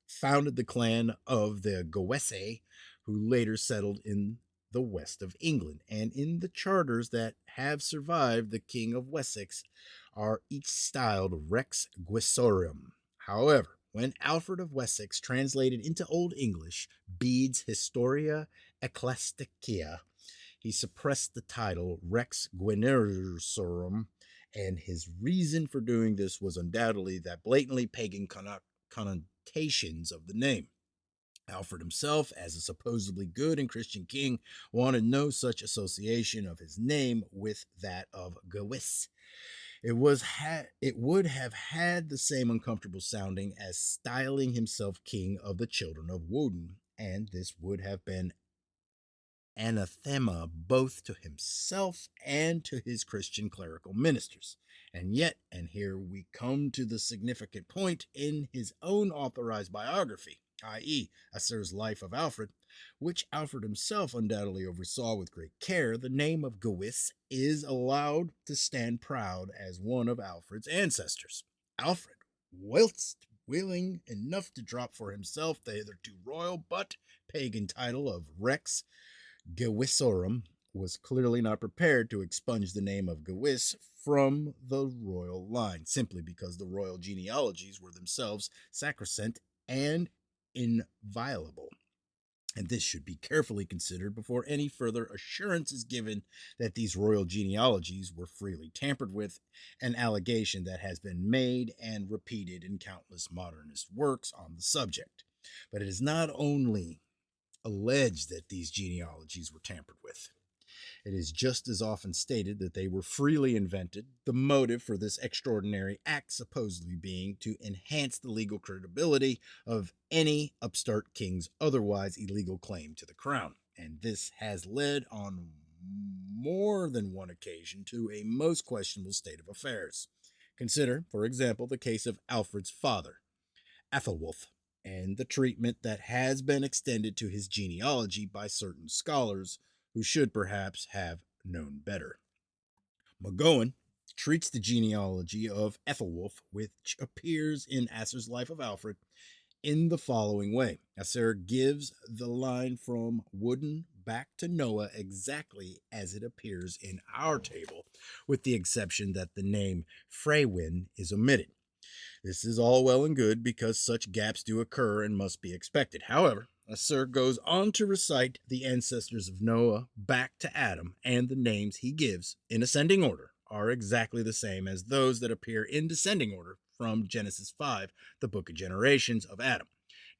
founded the clan of the Gewese, who later settled in the west of England, and in the charters that have survived, the King of Wessex are each styled Rex Guisorum. However, when Alfred of Wessex translated into Old English Bede's Historia Ecclesiastica, he suppressed the title Rex Guinerorum, and his reason for doing this was undoubtedly that blatantly pagan connotations of the name. Alfred himself, as a supposedly good and Christian king, wanted no such association of his name with that of Gewis. It would have had the same uncomfortable sounding as styling himself king of the children of Woden, and this would have been anathema both to himself and to his Christian clerical ministers. And yet, and here we come to the significant point in his own authorized biography, i.e., Acer's Life of Alfred, which Alfred himself undoubtedly oversaw with great care, the name of Gewis is allowed to stand proud as one of Alfred's ancestors. Alfred, whilst willing enough to drop for himself the hitherto royal but pagan title of Rex Gewisorum, was clearly not prepared to expunge the name of Gewis from the royal line, simply because the royal genealogies were themselves sacrosanct and inviolable. And this should be carefully considered before any further assurance is given that these royal genealogies were freely tampered with, an allegation that has been made and repeated in countless modernist works on the subject. But it is not only alleged that these genealogies were tampered with. It is just as often stated that they were freely invented, the motive for this extraordinary act supposedly being to enhance the legal credibility of any upstart king's otherwise illegal claim to the crown. And this has led on more than one occasion to a most questionable state of affairs. Consider, for example, the case of Alfred's father, Athelwulf. and the treatment that has been extended to his genealogy by certain scholars who should perhaps have known better. McGowan treats the genealogy of Ethelwulf, which appears in Asser's Life of Alfred, in the following way. Asser gives the line from Woden back to Noah exactly as it appears in our table, with the exception that the name Freywin is omitted. This is all well and good because such gaps do occur and must be expected. However, Asser goes on to recite the ancestors of Noah back to Adam, and the names he gives, in ascending order, are exactly the same as those that appear in descending order from Genesis 5, the book of generations of Adam.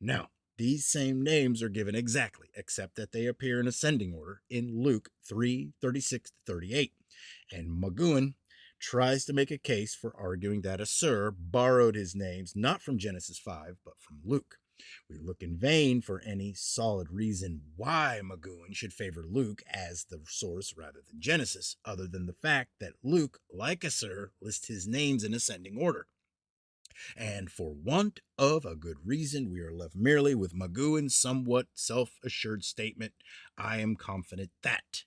Now, these same names are given exactly, except that they appear in ascending order in Luke 3:36-38. And McGowan tries to make a case for arguing that Asser borrowed his names not from Genesis 5, but from Luke. We look in vain for any solid reason why McGowan should favor Luke as the source rather than Genesis, other than the fact that Luke, like Asser, lists his names in ascending order. And for want of a good reason, we are left merely with McGowan's somewhat self-assured statement, I am confident that.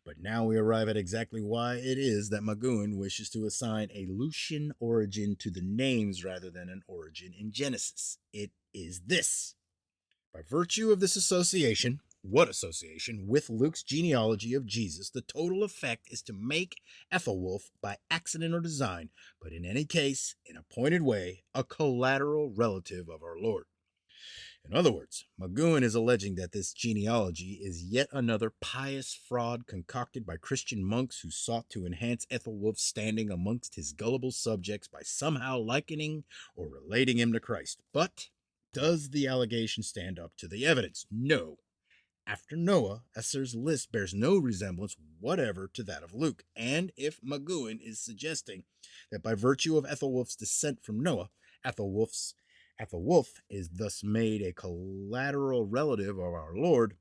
But now we arrive at exactly why it is that McGowan wishes to assign a Lucian origin to the names rather than an origin in Genesis. It is this. By virtue of this association, what association, with Luke's genealogy of Jesus, the total effect is to make Ethelwulf, by accident or design, but in any case, in a pointed way, a collateral relative of our Lord. In other words, McGowan is alleging that this genealogy is yet another pious fraud concocted by Christian monks who sought to enhance Ethelwulf's standing amongst his gullible subjects by somehow likening or relating him to Christ. But does the allegation stand up to the evidence? No. After Noah, Asser's list bears no resemblance whatever to that of Luke, and if McGowan is suggesting that by virtue of Ethelwulf's descent from Noah, Ethelwulf is thus made a collateral relative of our Lord,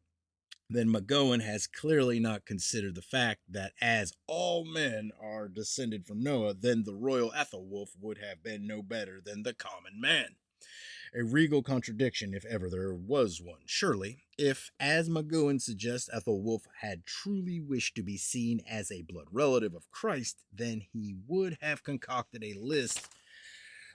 then McGowan has clearly not considered the fact that as all men are descended from Noah, then the royal Ethelwulf would have been no better than the common man. A regal contradiction, if ever there was one. Surely, if, as McGowan suggests, Ethelwulf had truly wished to be seen as a blood relative of Christ, then he would have concocted a list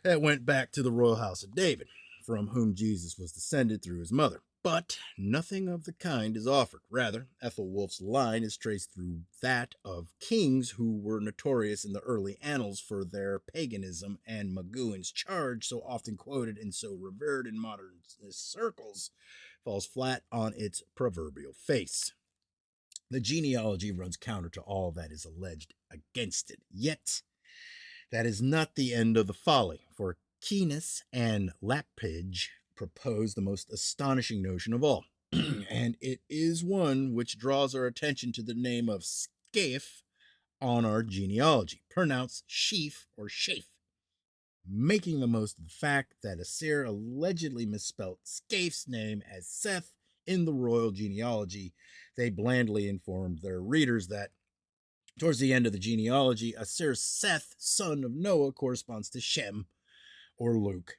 that went back to the royal house of David, from whom Jesus was descended through his mother. But nothing of the kind is offered. Rather, Ethelwulf's line is traced through that of kings who were notorious in the early annals for their paganism, and McGowan's charge, so often quoted and so revered in modern circles, falls flat on its proverbial face. The genealogy runs counter to all that is alleged against it. Yet, that is not the end of the folly, for Keynes and Lapidge propose the most astonishing notion of all, and it is one which draws our attention to the name of Scaif on our genealogy, pronounced Sheaf or Shafe. Making the most of the fact that Asser allegedly misspelt Scaif's name as Seth in the royal genealogy, they blandly informed their readers that towards the end of the genealogy, Asser's Seth, son of Noah, corresponds to Shem, or Luke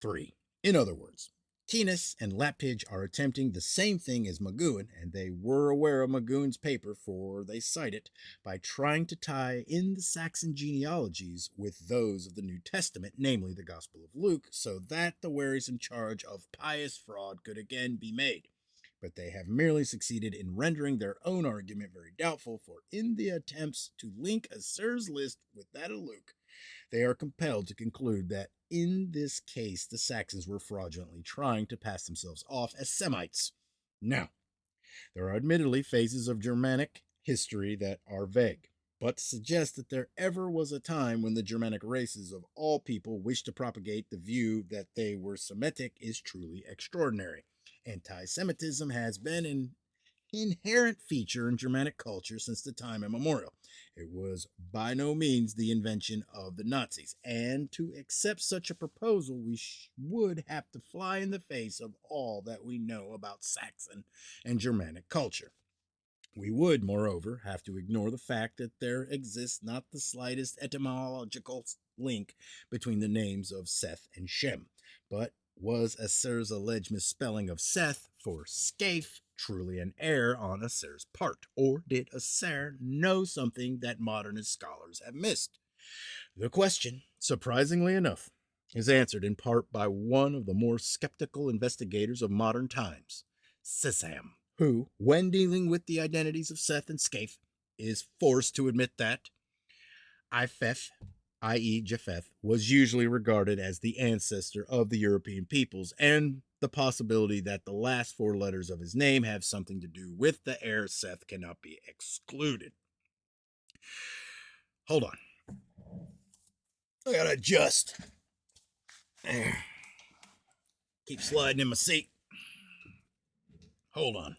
3. In other words, Keynes and Lapidge are attempting the same thing as McGowan, and they were aware of McGowan's paper, for they cite it, by trying to tie in the Saxon genealogies with those of the New Testament, namely the Gospel of Luke, so that the wearisome charge of pious fraud could again be made. But they have merely succeeded in rendering their own argument very doubtful, for in the attempts to link Asser's list with that of Luke, they are compelled to conclude that in this case the Saxons were fraudulently trying to pass themselves off as Semites. Now, there are admittedly phases of Germanic history that are vague, but to suggest that there ever was a time when the Germanic races of all people wished to propagate the view that they were Semitic is truly extraordinary. Anti-Semitism has been an inherent feature in Germanic culture since the time immemorial. It was by no means the invention of the Nazis, and to accept such a proposal we would have to fly in the face of all that we know about Saxon and Germanic culture. We would, moreover, have to ignore the fact that there exists not the slightest etymological link between the names of Seth and Shem, but Was Aser's alleged misspelling of Seth for Scaife truly an error on Aser's part, or did Aser know something that modernist scholars have missed? The question, surprisingly enough, is answered in part by one of the more skeptical investigators of modern times, Sisam, who, when dealing with the identities of Seth and Scaife, is forced to admit that Ipheth, i.e., Japheth, was usually regarded as the ancestor of the European peoples, and the possibility that the last four letters of his name have something to do with the heir Seth cannot be excluded. Hold on. I gotta adjust. There. Keep sliding in my seat. Hold on.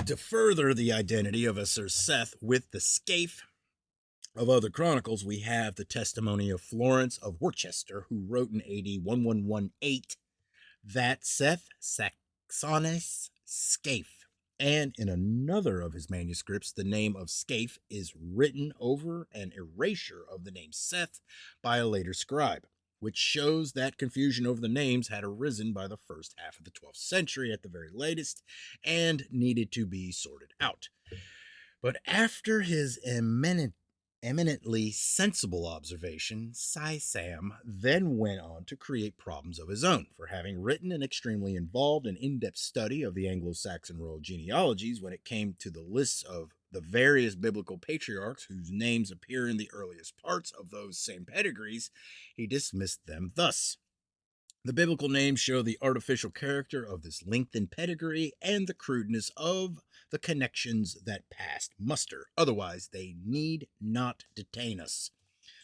To further the identity of Sir Seth with the Scaife of other chronicles, we have the testimony of Florence of Worcester, who wrote in AD 1118 that Seth Saxonis Scaife, and in another of his manuscripts, the name of Scaife is written over an erasure of the name Seth by a later scribe, which shows that confusion over the names had arisen by the first half of the 12th century at the very latest and needed to be sorted out. But after his eminently sensible observation, Sisam then went on to create problems of his own for having written an extremely involved and in-depth study of the Anglo-Saxon royal genealogies. When it came to the lists of the various biblical patriarchs whose names appear in the earliest parts of those same pedigrees, he dismissed them thus. The biblical names show the artificial character of this lengthened pedigree and the crudeness of the connections that passed muster. Otherwise, they need not detain us.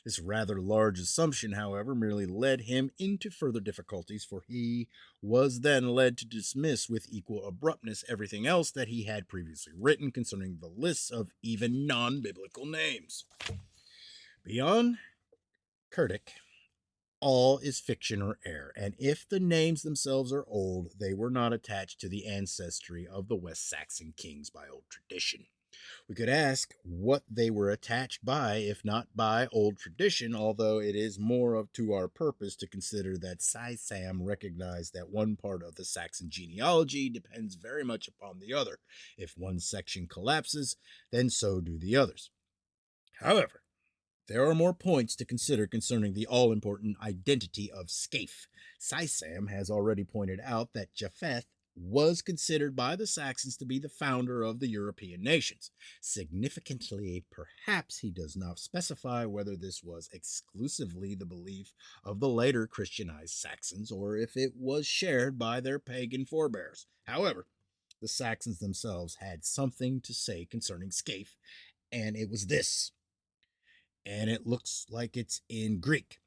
This rather large assumption, however, merely led him into further difficulties, for he was then led to dismiss with equal abruptness everything else that he had previously written concerning the lists of even non-biblical names. Beyond Curtic, all is fiction or error, and if the names themselves are old, they were not attached to the ancestry of the West Saxon kings by old tradition. We could ask what they were attached by, if not by old tradition, although it is more to our purpose to consider that Sisam recognized that one part of the Saxon genealogy depends very much upon the other. If one section collapses, then so do the others. However, there are more points to consider concerning the all-important identity of Scaife. Sisam has already pointed out that Japheth was considered by the Saxons to be the founder of the European nations. Significantly, perhaps he does not specify whether this was exclusively the belief of the later Christianized Saxons or if it was shared by their pagan forebears. However, the Saxons themselves had something to say concerning Scaife, and it was this. And it looks like it's in Greek.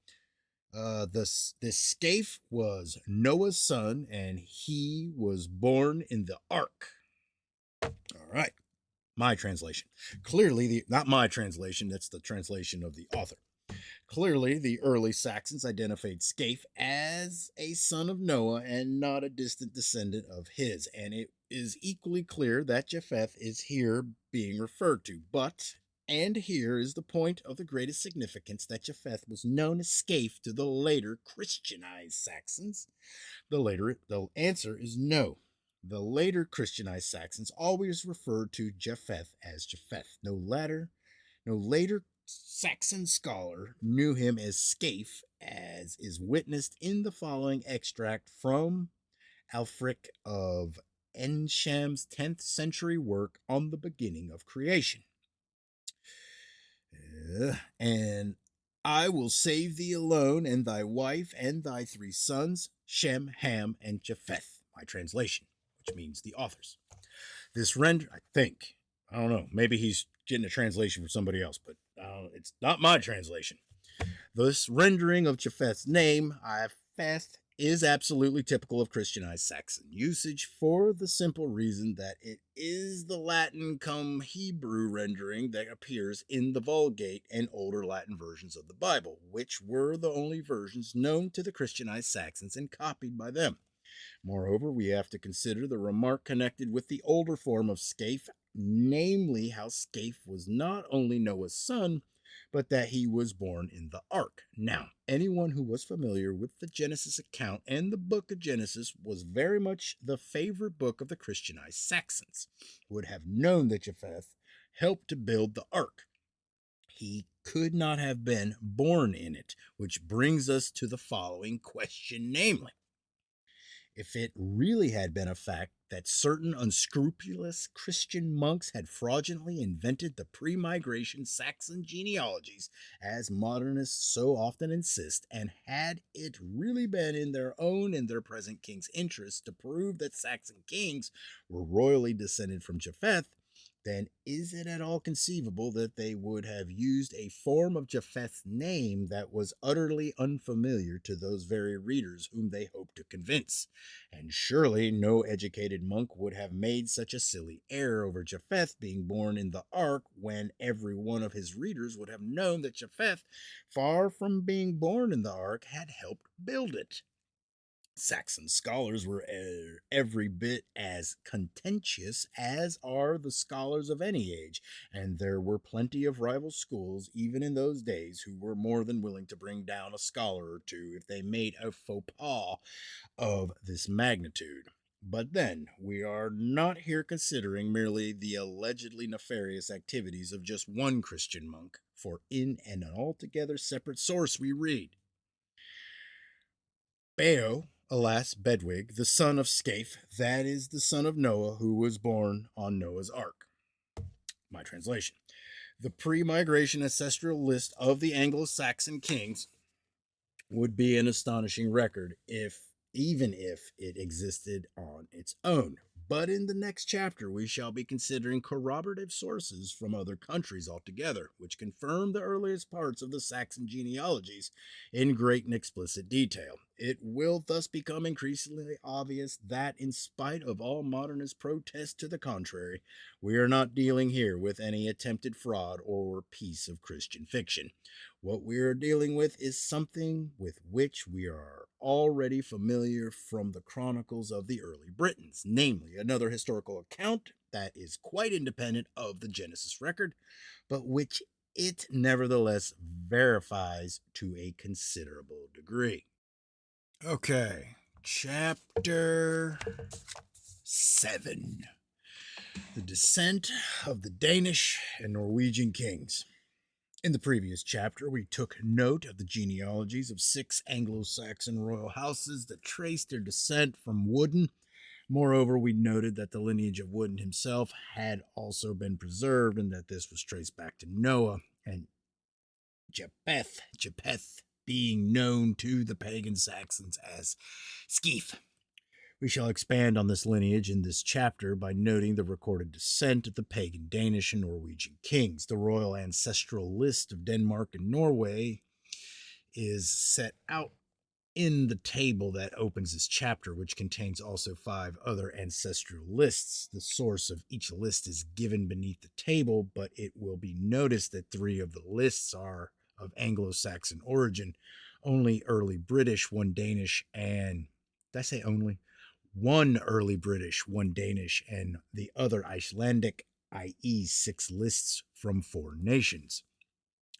This Scaife was Noah's son, and he was born in the ark. All right, my translation. Clearly, not my translation, that's the translation of the author. Clearly, the early Saxons identified Scaife as a son of Noah and not a distant descendant of his, and it is equally clear that Japheth is here being referred to. But, and here is the point of the greatest significance, that Japheth was known as Scaife to the later Christianized Saxons. The answer is no. The later Christianized Saxons always referred to Japheth as Japheth. No later Saxon scholar knew him as Scaife, as is witnessed in the following extract from Alfric of Ensham's 10th century work on the beginning of creation. And I will save thee alone, and thy wife, and thy 3 sons, Shem, Ham, and Japheth. My translation, which means the authors. This I don't know, maybe he's getting a translation from somebody else, but it's not my translation. This rendering of Japheth's name, Ipheth, is absolutely typical of Christianized Saxon usage, for the simple reason that it is the Latin cum Hebrew rendering that appears in the Vulgate and older Latin versions of the Bible, which were the only versions known to the Christianized Saxons and copied by them. Moreover, we have to consider the remark connected with the older form of Scaife, namely how Scaife was not only Noah's son, but that he was born in the ark. Now, anyone who was familiar with the Genesis account and the book of Genesis was very much the favorite book of the Christianized Saxons, would have known that Japheth helped to build the ark. He could not have been born in it, which brings us to the following question, namely, if it really had been a fact that certain unscrupulous Christian monks had fraudulently invented the pre migration Saxon genealogies, as modernists so often insist, and had it really been in their own and their present king's interest to prove that Saxon kings were royally descended from Japheth, then is it at all conceivable that they would have used a form of Japheth's name that was utterly unfamiliar to those very readers whom they hoped to convince? And surely no educated monk would have made such a silly error over Japheth being born in the ark when every one of his readers would have known that Japheth, far from being born in the ark, had helped build it. Saxon scholars were every bit as contentious as are the scholars of any age, and there were plenty of rival schools even in those days who were more than willing to bring down a scholar or two if they made a faux pas of this magnitude. But then, we are not here considering merely the allegedly nefarious activities of just one Christian monk, for in an altogether separate source we read, Beo, alas, Bedwig, the son of Scaph, that is the son of Noah, who was born on Noah's ark. My translation. The pre-migration ancestral list of the Anglo-Saxon kings would be an astonishing record even if it existed on its own. But in the next chapter, we shall be considering corroborative sources from other countries altogether, which confirm the earliest parts of the Saxon genealogies in great and explicit detail. It will thus become increasingly obvious that, in spite of all modernist protests to the contrary, we are not dealing here with any attempted fraud or piece of Christian fiction. What we are dealing with is something with which we are already familiar from the chronicles of the early Britons, namely another historical account that is quite independent of the Genesis record, but which it nevertheless verifies to a considerable degree. Okay, chapter 7. The Descent of the Danish and Norwegian Kings. In the previous chapter, we took note of the genealogies of 6 Anglo-Saxon royal houses that traced their descent from Woden. Moreover, we noted that the lineage of Woden himself had also been preserved and that this was traced back to Noah, and Japheth being known to the pagan Saxons as Scaph. We shall expand on this lineage in this chapter by noting the recorded descent of the pagan Danish and Norwegian kings. The royal ancestral list of Denmark and Norway is set out in the table that opens this chapter, which contains also 5 other ancestral lists. The source of each list is given beneath the table, but it will be noticed that 3 of the lists are of Anglo-Saxon origin. Only early British, 1 Danish, and did I say only? 1 early British, 1 Danish, and the other Icelandic, i.e., 6 lists from 4 nations.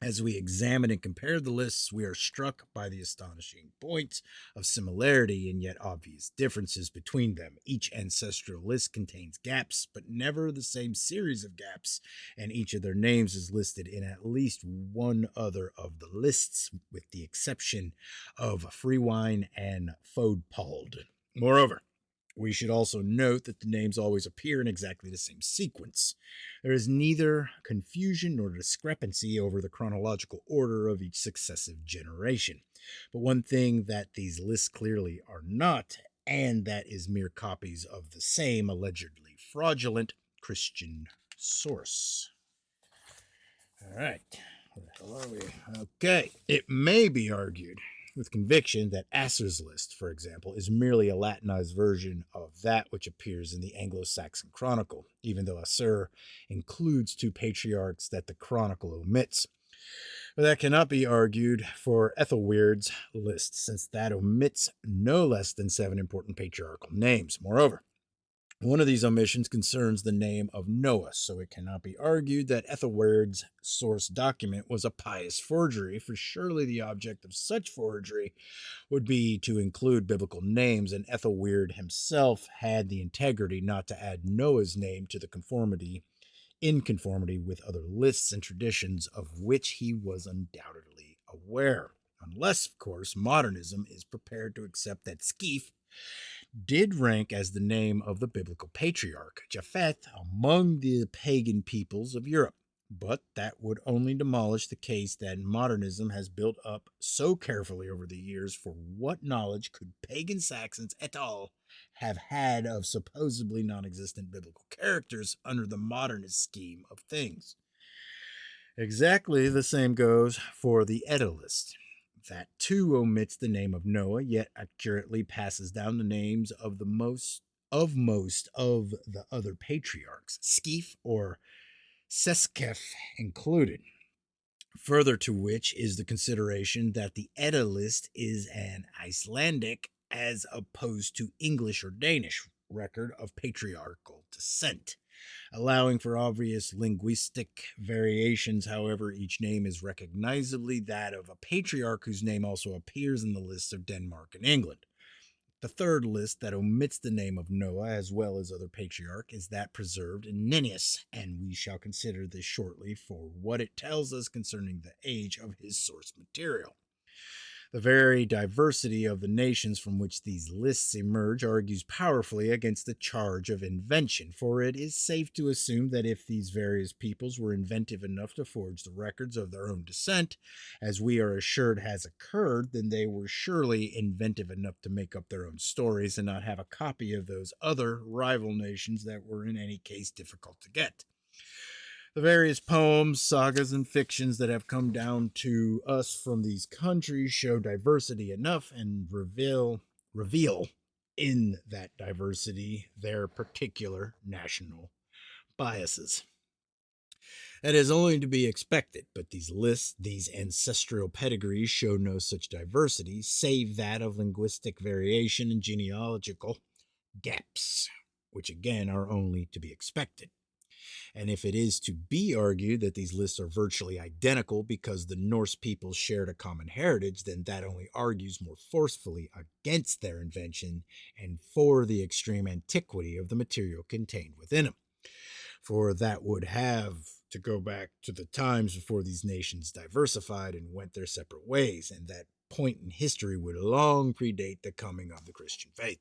As we examine and compare the lists, we are struck by the astonishing points of similarity and yet obvious differences between them. Each ancestral list contains gaps, but never the same series of gaps, and each of their names is listed in at least one other of the lists, with the exception of Freewine and Fodpald. Moreover, we should also note that the names always appear in exactly the same sequence. There is neither confusion nor discrepancy over the chronological order of each successive generation. But one thing that these lists clearly are not, and that is mere copies of the same allegedly fraudulent Christian source. All right. Where the hell are we? Okay. It may be argued with conviction that Asser's list, for example, is merely a Latinized version of that which appears in the Anglo-Saxon Chronicle, even though Asser includes 2 patriarchs that the Chronicle omits. But that cannot be argued for Ethelweird's list, since that omits no less than 7 important patriarchal names. Moreover, One of these omissions concerns the name of Noah, so it cannot be argued that Ethelwerd's source document was a pious forgery, for surely the object of such forgery would be to include biblical names, and Ethelwerd himself had the integrity not to add Noah's name to the in conformity with other lists and traditions of which he was undoubtedly aware. Unless, of course, modernism is prepared to accept that Scif did rank as the name of the biblical patriarch, Japheth, among the pagan peoples of Europe. But that would only demolish the case that modernism has built up so carefully over the years. For what knowledge could pagan Saxons et al. Have had of supposedly non existent biblical characters under the modernist scheme of things? Exactly the same goes for the Edalist. That too omits the name of Noah, yet accurately passes down the names of most of the other patriarchs, Scif or Seskef included. Further to which is the consideration that the Edda list is an Icelandic as opposed to English or Danish record of patriarchal descent. Allowing for obvious linguistic variations, however, each name is recognizably that of a patriarch whose name also appears in the lists of Denmark and England. The third list that omits the name of Noah as well as other patriarch is that preserved in Nennius, and we shall consider this shortly for what it tells us concerning the age of his source material. The very diversity of the nations from which these lists emerge argues powerfully against the charge of invention, for it is safe to assume that if these various peoples were inventive enough to forge the records of their own descent, as we are assured has occurred, then they were surely inventive enough to make up their own stories and not have a copy of those other rival nations that were in any case difficult to get. The various poems, sagas, and fictions that have come down to us from these countries show diversity enough and reveal in that diversity their particular national biases. That is only to be expected, but these lists, these ancestral pedigrees show no such diversity, save that of linguistic variation and genealogical gaps, which again are only to be expected. And if it is to be argued that these lists are virtually identical because the Norse peoples shared a common heritage, then that only argues more forcefully against their invention and for the extreme antiquity of the material contained within them. For that would have to go back to the times before these nations diversified and went their separate ways, and that point in history would long predate the coming of the Christian faith.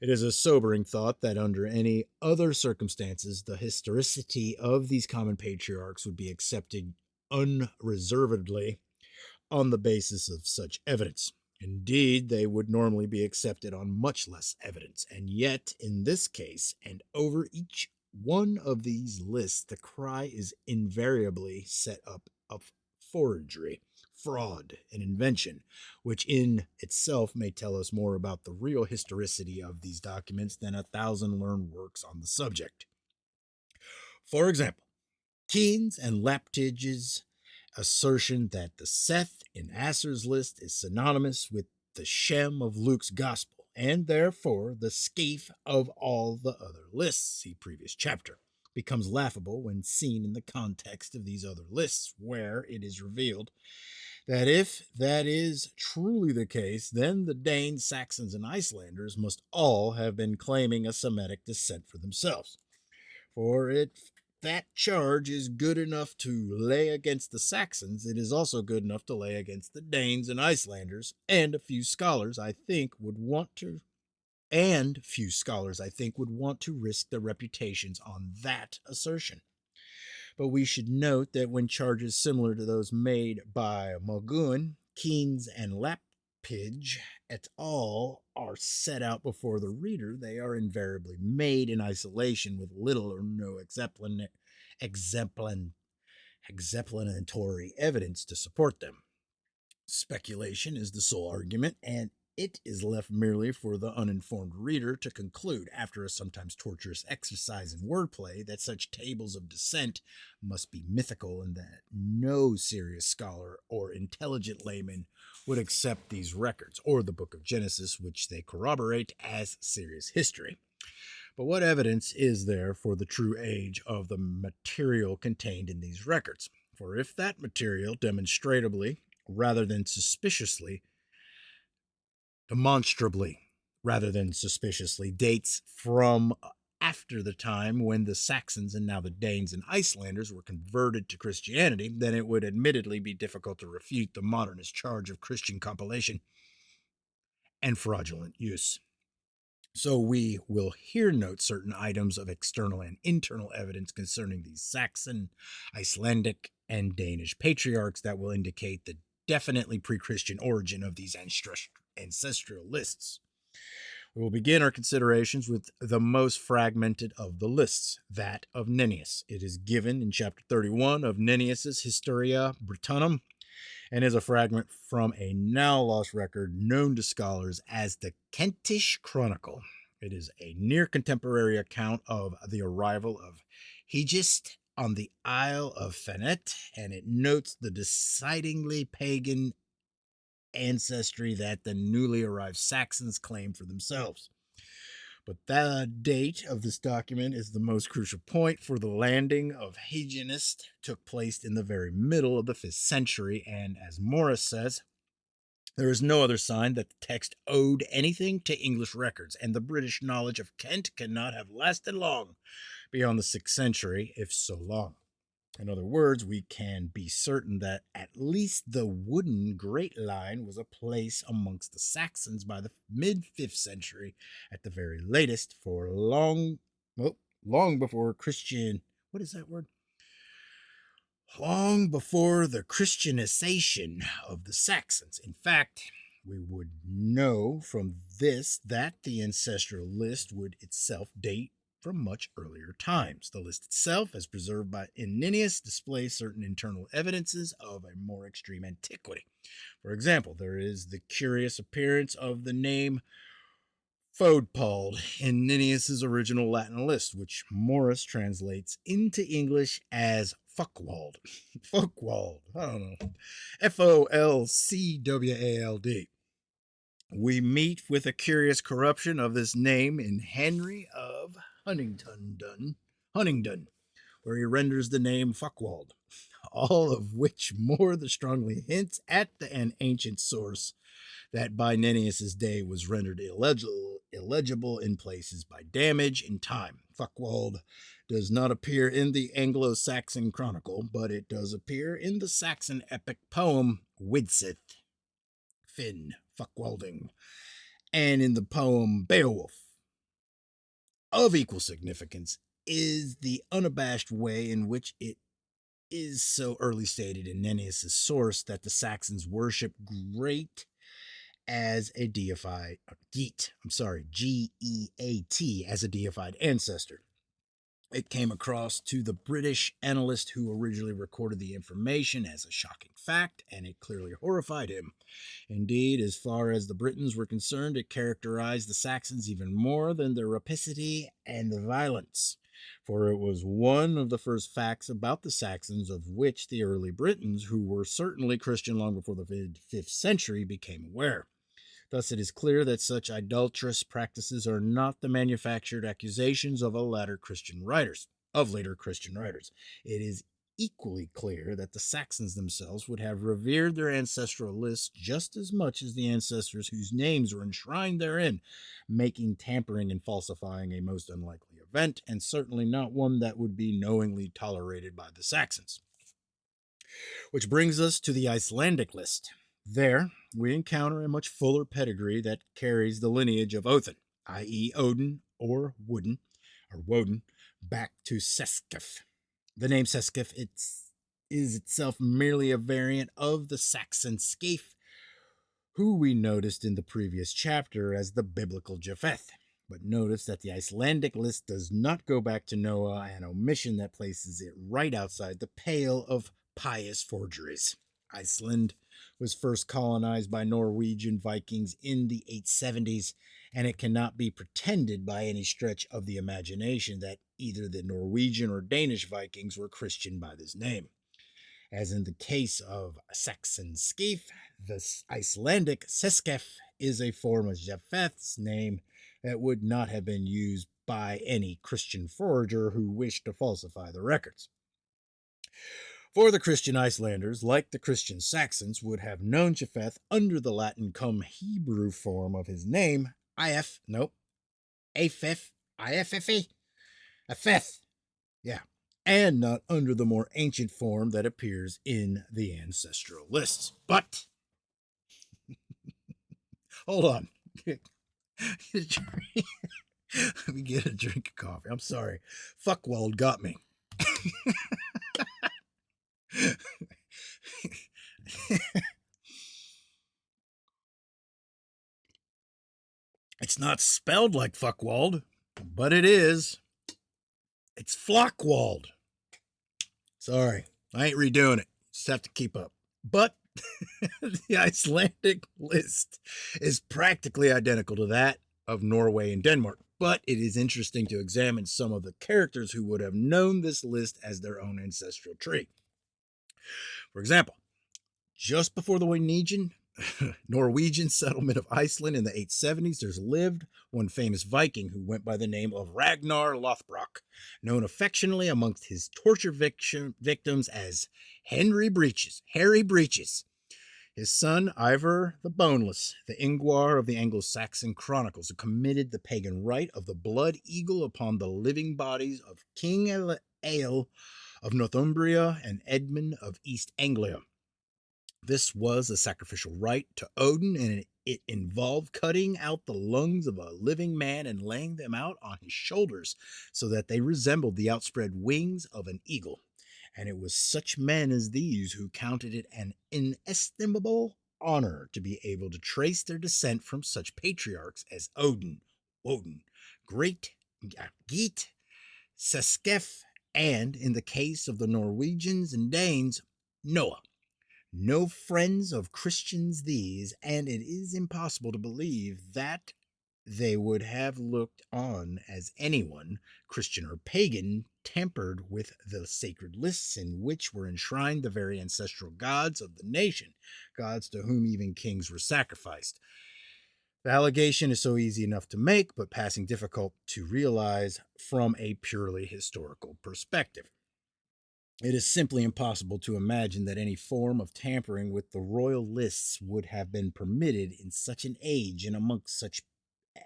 It is a sobering thought that under any other circumstances, the historicity of these common patriarchs would be accepted unreservedly on the basis of such evidence. Indeed, they would normally be accepted on much less evidence. And yet, in this case, and over each one of these lists, the cry is invariably set up of forgery, fraud, and invention, which in itself may tell us more about the real historicity of these documents than 1,000 learned works on the subject. For example, Keen's and Laptage's assertion that the Seth in Asser's list is synonymous with the Shem of Luke's gospel, and therefore the Scif of all the other lists, see previous chapter, becomes laughable when seen in the context of these other lists, where it is revealed that if that is truly the case, then the Danes, Saxons, and Icelanders must all have been claiming a Semitic descent for themselves. For if that charge is good enough to lay against the Saxons, it is also good enough to lay against the Danes and Icelanders, and few scholars, I think, would want to risk their reputations on that assertion. But we should note that when charges similar to those made by Mogun, Keynes, and Laptage et al. Are set out before the reader, they are invariably made in isolation with little or no exemplanatory evidence to support them. Speculation is the sole argument, and it is left merely for the uninformed reader to conclude, after a sometimes torturous exercise in wordplay, that such tables of descent must be mythical and that no serious scholar or intelligent layman would accept these records or the book of Genesis, which they corroborate, as serious history. But what evidence is there for the true age of the material contained in these records? For if that material demonstrably, rather than suspiciously, demonstrably, rather than suspiciously, dates from after the time when the Saxons and now the Danes and Icelanders were converted to Christianity, then it would admittedly be difficult to refute the modernist charge of Christian compilation and fraudulent use. So we will here note certain items of external and internal evidence concerning these Saxon, Icelandic, and Danish patriarchs that will indicate the definitely pre-Christian origin of these ancestral lists. We will begin our considerations with the most fragmented of the lists, that of Nennius. It is given in chapter 31 of Nennius's Historia Brittonum, and is a fragment from a now lost record known to scholars as the Kentish Chronicle. It is a near contemporary account of the arrival of Hengist on the Isle of Thanet, and it notes the decidedly pagan ancestry that the newly arrived Saxons claim for themselves. But the date of this document is the most crucial point, for the landing of Hengist took place in the very middle of the 5th century, and as Morris says, there is no other sign that the text owed anything to English records, and the British knowledge of Kent cannot have lasted long beyond the 6th century, if so long. In other words, we can be certain that at least the wooden Great Line was a place amongst the Saxons by the mid-5th century at the very latest, for long before Christian, what is that word? Long before the Christianization of the Saxons. In fact, we would know from this that the ancestral list would itself date from much earlier times. The list itself, as preserved by Nennius, displays certain internal evidences of a more extreme antiquity. For example, there is the curious appearance of the name Fodpald in Nennius's original Latin list, which Morris translates into English as Fuckwald. Fuckwald. I don't know. Folcwald. We meet with a curious corruption of this name in Henry of Huntingdon, where he renders the name Fuckwald, all of which more the strongly hints at an ancient source that by Nennius's day was rendered illegible in places by damage in time. Fuckwald does not appear in the Anglo-Saxon Chronicle, but it does appear in the Saxon epic poem Widsith, Finn, Fuckwalding, and in the poem Beowulf. Of equal significance is the unabashed way in which it is so early stated in Nennius's source that the Saxons worship Great as a deified Geat, Geat, as a deified ancestor. It came across to the British annalist who originally recorded the information as a shocking fact, and it clearly horrified him. Indeed, as far as the Britons were concerned, it characterized the Saxons even more than their rapacity and violence, for it was one of the first facts about the Saxons of which the early Britons, who were certainly Christian long before the 5th century, became aware. Thus, it is clear that such idolatrous practices are not the manufactured accusations of later Christian writers. It is equally clear that the Saxons themselves would have revered their ancestral lists just as much as the ancestors whose names were enshrined therein, making tampering and falsifying a most unlikely event, and certainly not one that would be knowingly tolerated by the Saxons. Which brings us to the Icelandic list. There, we encounter a much fuller pedigree that carries the lineage of Othin, i.e. Odin or Woden, back to Seskef. The name Seskef is itself merely a variant of the Saxon Scef, who we noticed in the previous chapter as the biblical Japheth. But notice that the Icelandic list does not go back to Noah, an omission that places it right outside the pale of pious forgeries. Iceland was first colonized by Norwegian Vikings in the 870s, and it cannot be pretended by any stretch of the imagination that either the Norwegian or Danish Vikings were Christian by this name. As in the case of Saxon Scef, the Icelandic Seskef is a form of Japheth's name that would not have been used by any Christian forger who wished to falsify the records. For the Christian Icelanders, like the Christian Saxons, would have known Japheth under the Latin cum Hebrew form of his name, Apheth, Apheth, yeah, and not under the more ancient form that appears in the ancestral lists. But, hold on. Let me get a drink of coffee. I'm sorry. Fuckwald got me. It's not spelled like Fuckwald, but it is. It's Flockwald. Sorry, I ain't redoing it. Just have to keep up. But the Icelandic list is practically identical to that of Norway and Denmark. But it is interesting to examine some of the characters who would have known this list as their own ancestral tree. For example, just before the Norwegian settlement of Iceland in the 870s, there's lived one famous Viking who went by the name of Ragnar Lothbrok, known affectionately amongst his torture victims as Harry Breeches. His son, Ivar the Boneless, the Ingvar of the Anglo-Saxon Chronicles, who committed the pagan rite of the blood eagle upon the living bodies of King Aelle of Northumbria and Edmund of East Anglia. This was a sacrificial rite to Odin, and it involved cutting out the lungs of a living man and laying them out on his shoulders so that they resembled the outspread wings of an eagle. And it was such men as these who counted it an inestimable honor to be able to trace their descent from such patriarchs as Odin, Woden, Geet, Seskef, and, in the case of the Norwegians and Danes, Noah. No friends of Christians these, and it is impossible to believe that they would have looked on as anyone, Christian or pagan, tampered with the sacred lists in which were enshrined the very ancestral gods of the nation, gods to whom even kings were sacrificed. The allegation is so easy enough to make, but passing difficult to realize from a purely historical perspective. It is simply impossible to imagine that any form of tampering with the royal lists would have been permitted in such an age and amongst such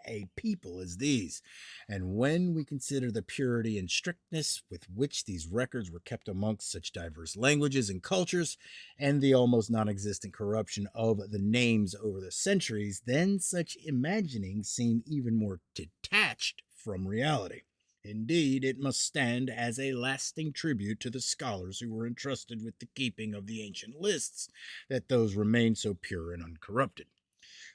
a people as these. And when we consider the purity and strictness with which these records were kept amongst such diverse languages and cultures, and the almost non-existent corruption of the names over the centuries, then such imaginings seem even more detached from reality. Indeed, it must stand as a lasting tribute to the scholars who were entrusted with the keeping of the ancient lists, that those remained so pure and uncorrupted.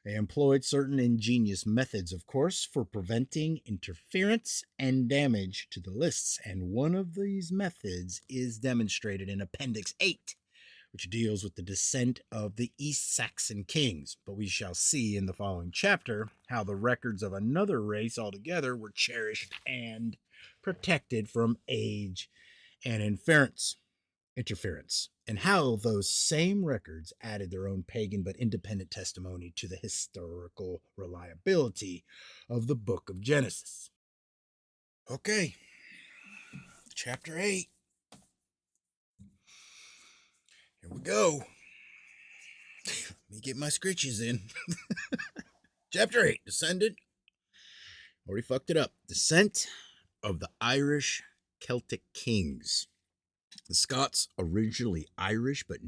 They employed certain ingenious methods, of course, for preventing interference and damage to the lists, and one of these methods is demonstrated in Appendix 8, which deals with the descent of the East Saxon kings. But we shall see in the following chapter how the records of another race altogether were cherished and protected from age and interference, and how those same records added their own pagan but independent testimony to the historical reliability of the book of Genesis. Okay, chapter 8. Here we go. Let me get my scritches in. Chapter 8, Descendant. Already fucked it up. Descent of the Irish Celtic Kings. The Scots, originally Irish, but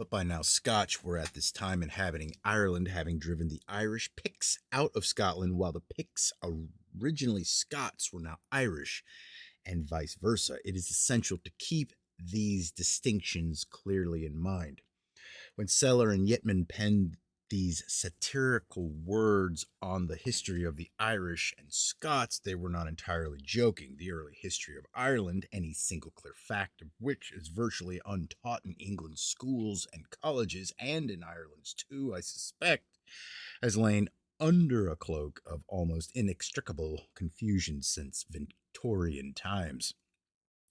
by now Scotch, were at this time inhabiting Ireland, having driven the Irish Picts out of Scotland, while the Picts, originally Scots, were now Irish, and vice versa. It is essential to keep these distinctions clearly in mind. When Sellar and Yeatman penned these satirical words on the history of the Irish and Scots, they were not entirely joking. The early history of Ireland, any single clear fact of which is virtually untaught in England's schools and colleges, and in Ireland's too, I suspect, has lain under a cloak of almost inextricable confusion since Victorian times.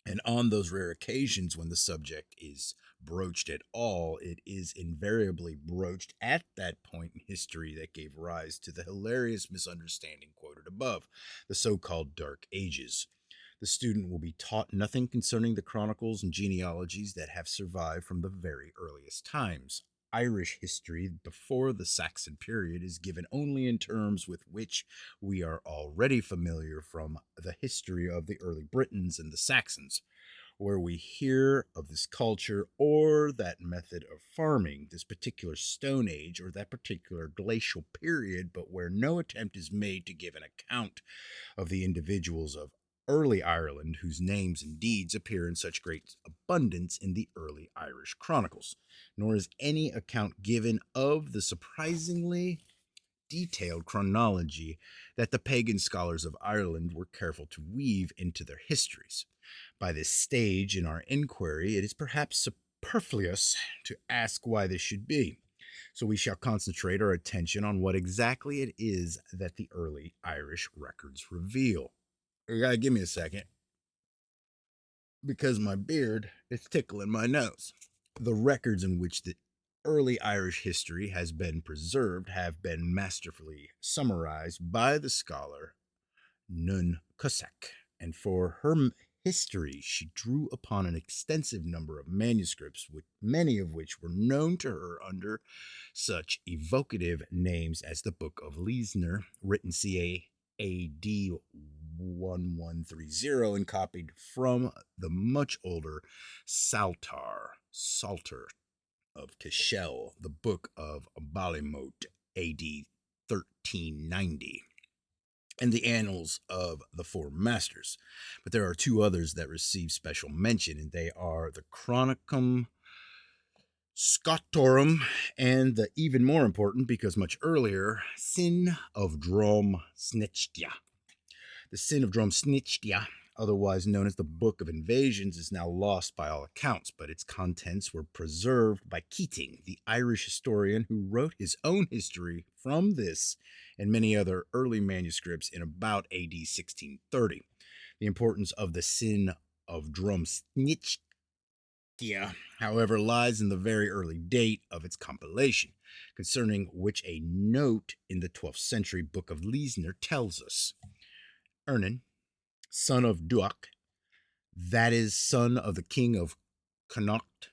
And on those rare occasions when the subject is broached at all, it is invariably broached at that point in history that gave rise to the hilarious misunderstanding quoted above, the so called Dark Ages. The student will be taught nothing concerning the chronicles and genealogies that have survived from the very earliest times. Irish history before the Saxon period is given only in terms with which we are already familiar from the history of the early Britons and the Saxons, where we hear of this culture or that method of farming, this particular Stone Age or that particular glacial period, but where no attempt is made to give an account of the individuals of early Ireland whose names and deeds appear in such great abundance in the early Irish chronicles, nor is any account given of the surprisingly detailed chronology that the pagan scholars of Ireland were careful to weave into their histories. By this stage in our inquiry, it is perhaps superfluous to ask why this should be. So we shall concentrate our attention on what exactly it is that the early Irish records reveal. You gotta give me a second because my beard is tickling my nose. The records in which the early Irish history has been preserved have been masterfully summarized by the scholar Nun Cusack, and for her history she drew upon an extensive number of manuscripts, many of which were known to her under such evocative names as the Book of Leisner, written ca. AD 1130 and copied from the much older Psalter of Cashel, the Book of Ballymote, AD 1390, and the Annals of the Four Masters. But there are two others that receive special mention, and they are the Chronicum Scotorum and the even more important, because much earlier, Sin of Drumsnichtia. The Sin of Drumsnichtia, otherwise known as the Book of Invasions, is now lost by all accounts, but its contents were preserved by Keating, the Irish historian who wrote his own history from this and many other early manuscripts in about AD 1630. The importance of the Sin of Drumsnichtia, however, lies in the very early date of its compilation, concerning which a note in the 12th century Book of Leisner tells us. Ernan, son of Duach, that is, son of the king of Connacht,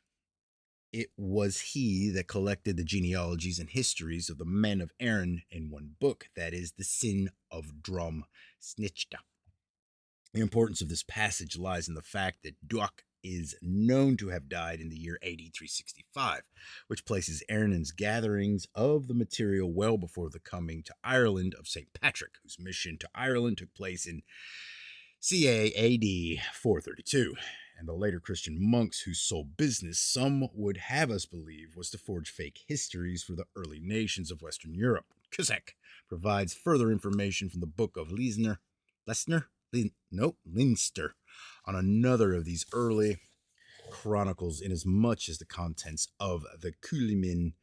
it was he that collected the genealogies and histories of the men of Erin in one book, that is, the Sin of Drumsnichta. The importance of this passage lies in the fact that Duach is known to have died in the year AD 365, which places Erin's gatherings of the material well before the coming to Ireland of St. Patrick, whose mission to Ireland took place in ca. AD 432, and the later Christian monks whose sole business some would have us believe was to forge fake histories for the early nations of Western Europe. Cusack provides further information from the Book of Leinster on another of these early chronicles, inasmuch as the contents of the Culimin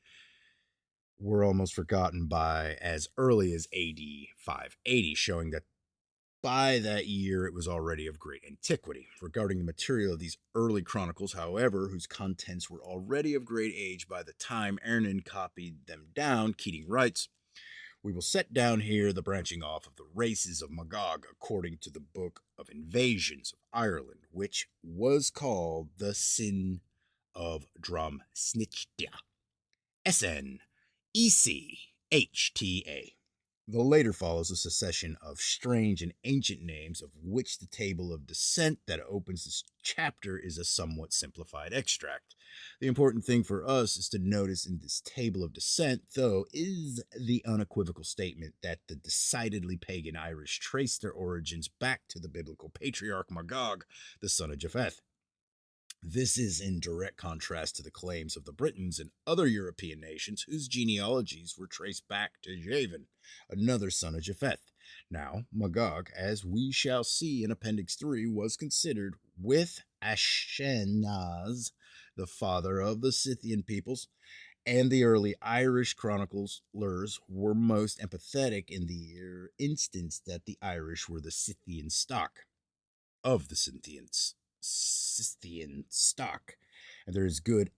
were almost forgotten by as early as AD 580, showing that by that year it was already of great antiquity. Regarding the material of these early chronicles, however, whose contents were already of great age by the time Ernan copied them down, Keating writes, we will set down here the branching off of the races of Magog according to the Book of Invasions of Ireland, which was called the Sin of Drumsnichta. SNECHTA. The later follows a succession of strange and ancient names, of which the table of descent that opens this chapter is a somewhat simplified extract. The important thing for us is to notice in this table of descent, though, is the unequivocal statement that the decidedly pagan Irish trace their origins back to the biblical patriarch Magog, the son of Japheth. This is in direct contrast to the claims of the Britons and other European nations whose genealogies were traced back to Javan, another son of Japheth. Now, Magog, as we shall see in Appendix 3, was considered, with Ashenaz, the father of the Scythian peoples, and the early Irish chroniclers were most empathetic in the instance that the Irish were the Scythian stock of the Scythian stock, and there is good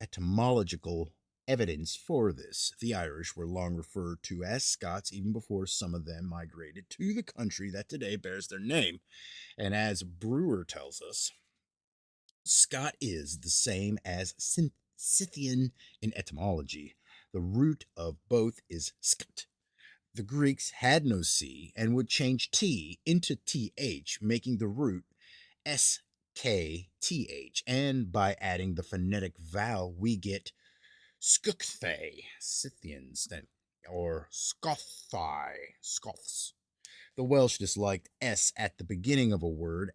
etymological evidence for this. The Irish were long referred to as Scots even before some of them migrated to the country that today bears their name. And as Brewer tells us, Scot is the same as Scythian in etymology. The root of both is skt. The Greeks had no C and would change T into TH, making the root SKTH. And by adding the phonetic vowel, we get Skugthay, Scythians, or Scothai, Scoths. The Welsh disliked S at the beginning of a word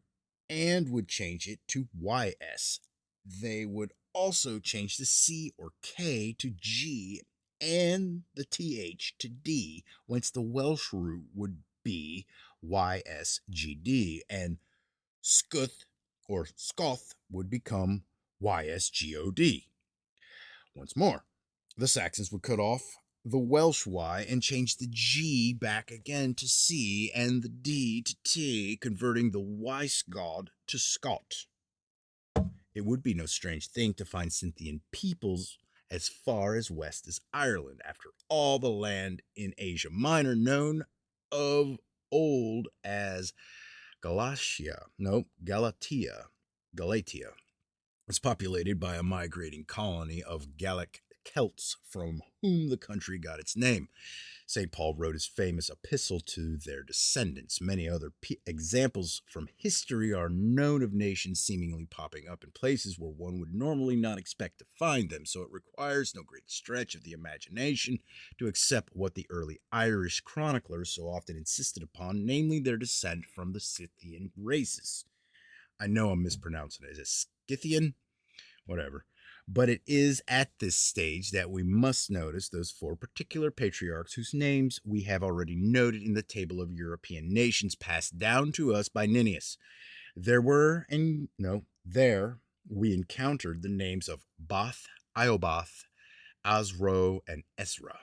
and would change it to YS. They would also change the C or K to G and the TH to D, whence the Welsh root would be YSGD, and Scuth or Scoth would become YSGOD. Once more, the Saxons would cut off the Welsh Y and change the G back again to C and the D to T, converting the Weisgod to Scot. It would be no strange thing to find Scythian peoples as far as west as Ireland. After all, the land in Asia Minor known of old as Galatia was populated by a migrating colony of Gallic Celts from whom the country got its name. St. Paul wrote his famous epistle to their descendants. Many other examples from history are known of nations seemingly popping up in places where one would normally not expect to find them, so it requires no great stretch of the imagination to accept what the early Irish chroniclers so often insisted upon, namely their descent from the Scythian races. I know I'm mispronouncing it. Is it Scythian? Whatever. But it is at this stage that we must notice those four particular patriarchs whose names we have already noted in the table of European nations passed down to us by Ninnius. There we encountered the names of Both, Ioboth, Asro, and Esra.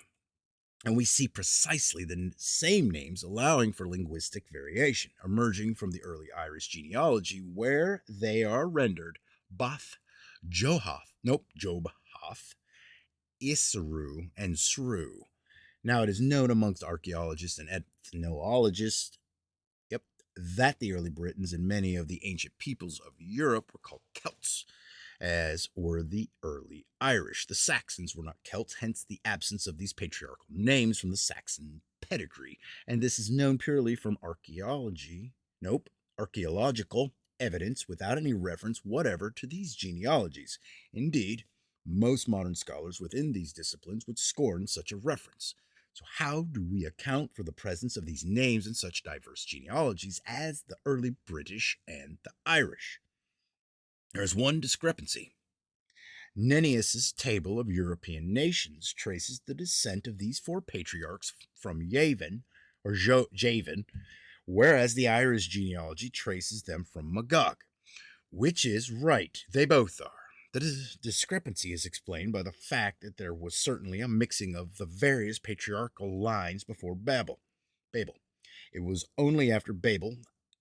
And we see precisely the same names allowing for linguistic variation, emerging from the early Irish genealogy, where they are rendered Both, Jobhoth, Isseru, and Sru. Now it is known amongst archaeologists and ethnologists, that the early Britons and many of the ancient peoples of Europe were called Celts, as were the early Irish. The Saxons were not Celts, hence the absence of these patriarchal names from the Saxon pedigree, and this is known purely from archaeological evidence without any reference whatever to these genealogies. Indeed, most modern scholars within these disciplines would scorn such a reference. So, how do we account for the presence of these names in such diverse genealogies as the early British and the Irish? There is one discrepancy. Nennius's table of European nations traces the descent of these four patriarchs from Javan, whereas the Irish genealogy traces them from Magog. Which is right? They both are. The discrepancy is explained by the fact that there was certainly a mixing of the various patriarchal lines before Babel. It was only after Babel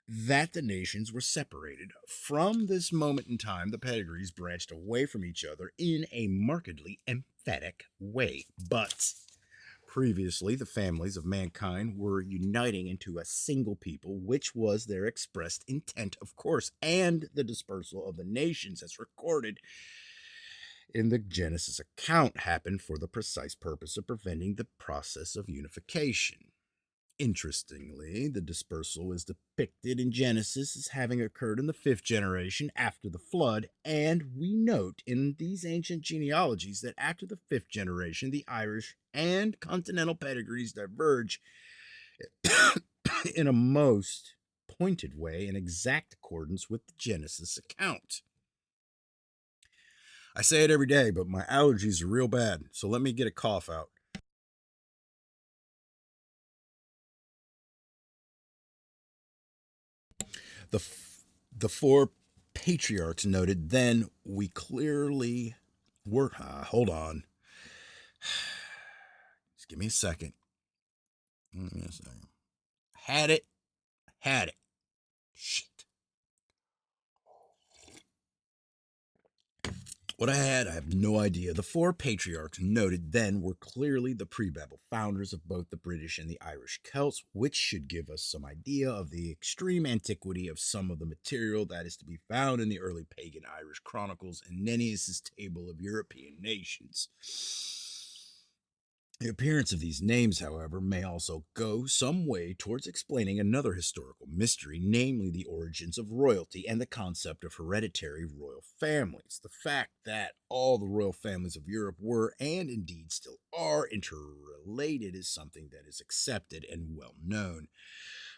that the nations were separated. From this moment in time, the pedigrees branched away from each other in a markedly emphatic way. But previously, the families of mankind were uniting into a single people, which was their expressed intent, of course, and the dispersal of the nations, as recorded in the Genesis account, happened for the precise purpose of preventing the process of unification. Interestingly, the dispersal is depicted in Genesis as having occurred in the fifth generation after the flood, and we note in these ancient genealogies that after the fifth generation, the Irish and continental pedigrees diverge in a most pointed way in exact accordance with the Genesis account. I say it every day, but my allergies are real bad, so let me get a cough out. The four patriarchs noted, then we clearly were. Hold on. Just give me a second. Had it. Shit. What I have no idea. The four patriarchs noted then were clearly the pre-Babel founders of both the British and the Irish Celts, which should give us some idea of the extreme antiquity of some of the material that is to be found in the early pagan Irish chronicles and Nennius's table of European nations. The appearance of these names, however, may also go some way towards explaining another historical mystery, namely the origins of royalty and the concept of hereditary royal families. The fact that all the royal families of Europe were, and indeed still are, interrelated is something that is accepted and well known.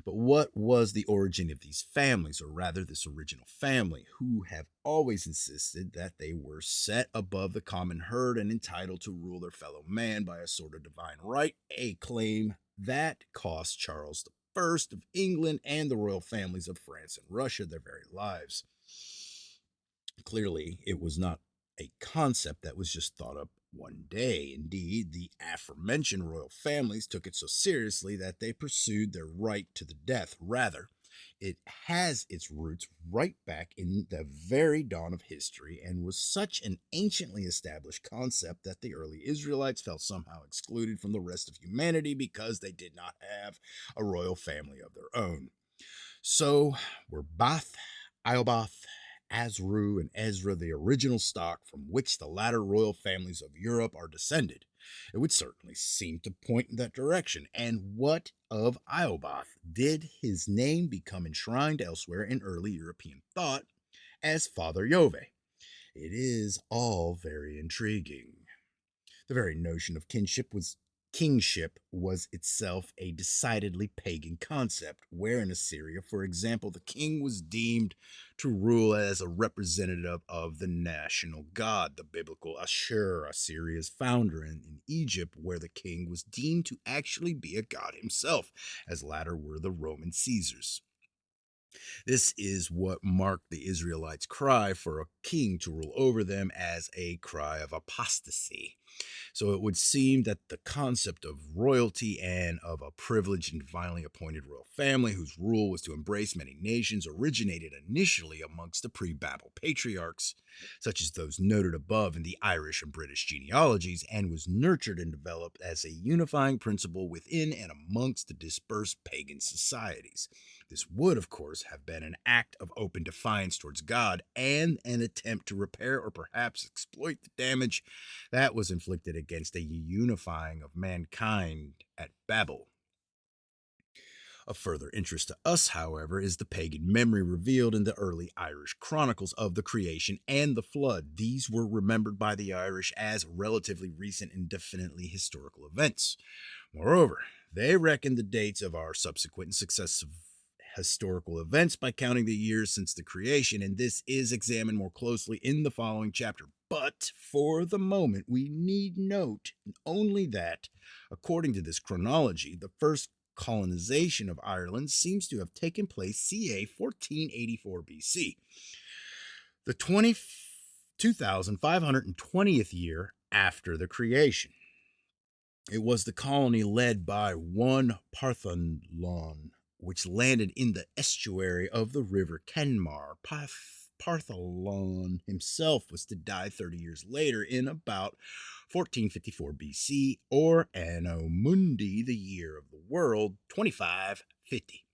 But what was the origin of these families, or rather this original family, who have always insisted that they were set above the common herd and entitled to rule their fellow man by a sort of divine right, a claim that cost Charles I of England and the royal families of France and Russia their very lives? Clearly, it was not a concept that was just thought up one day. Indeed, the aforementioned royal families took it so seriously that they pursued their right to the death. Rather, it has its roots right back in the very dawn of history and was such an anciently established concept that the early Israelites felt somehow excluded from the rest of humanity because they did not have a royal family of their own. So were Bath, Iobath, Azru, and Ezra the original stock from which the latter royal families of Europe are descended? It would certainly seem to point in that direction. And what of Iobath? Did his name become enshrined elsewhere in early European thought as Father Jove? It is all very intriguing. The very notion of kingship was itself a decidedly pagan concept, where in Assyria, for example, the king was deemed to rule as a representative of the national god, the biblical Ashur, Assyria's founder, and in Egypt, where the king was deemed to actually be a god himself, as latter were the Roman Caesars. This is what marked the Israelites' cry for a king to rule over them as a cry of apostasy. So it would seem that the concept of royalty and of a privileged and divinely appointed royal family whose rule was to embrace many nations originated initially amongst the pre-Babel patriarchs, such as those noted above in the Irish and British genealogies, and was nurtured and developed as a unifying principle within and amongst the dispersed pagan societies. This would, of course, have been an act of open defiance towards God and an attempt to repair or perhaps exploit the damage that was inflicted against a unifying of mankind at Babel. Of further interest to us, however, is the pagan memory revealed in the early Irish chronicles of the creation and the flood. These were remembered by the Irish as relatively recent and definitely historical events. Moreover, they reckoned the dates of our subsequent and successive historical events by counting the years since the creation, and this is examined more closely in the following chapter. But for the moment, we need note only that, according to this chronology, the first colonization of Ireland seems to have taken place ca 1484 BC, the 2520th year after the creation. It was the colony led by one Partholon, which landed in the estuary of the river Kenmare. Partholon himself was to die 30 years later in about 1454 BC, or Anno Mundi, the year of the world, 2550.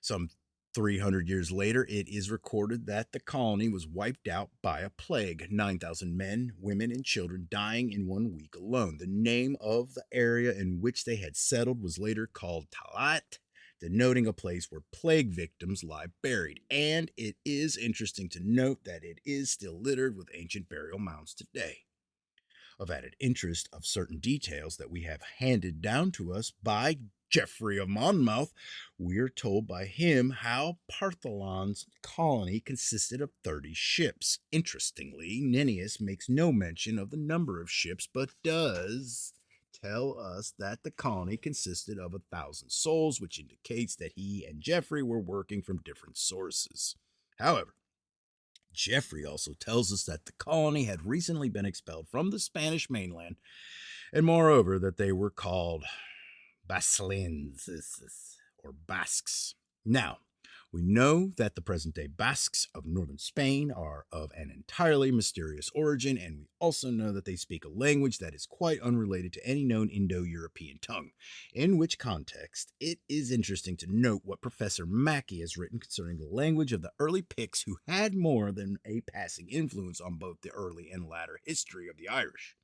Some 300 years later, it is recorded that the colony was wiped out by a plague, 9,000 men, women, and children dying in 1 week alone. The name of the area in which they had settled was later called Talat, denoting a place where plague victims lie buried. And it is interesting to note that it is still littered with ancient burial mounds today. Of added interest of certain details that we have handed down to us by Geoffrey of Monmouth, we are told by him how Partholon's colony consisted of 30 ships. Interestingly, Nennius makes no mention of the number of ships, but does tell us that the colony consisted of 1,000 souls, which indicates that he and Geoffrey were working from different sources. However, Geoffrey also tells us that the colony had recently been expelled from the Spanish mainland, and moreover that they were called Basilienses, or Basques. Now, We know that the present-day Basques of northern Spain are of an entirely mysterious origin, and we also know that they speak a language that is quite unrelated to any known Indo-European tongue, in which context it is interesting to note what Professor Mackey has written concerning the language of the early Picts, who had more than a passing influence on both the early and latter history of the Irish.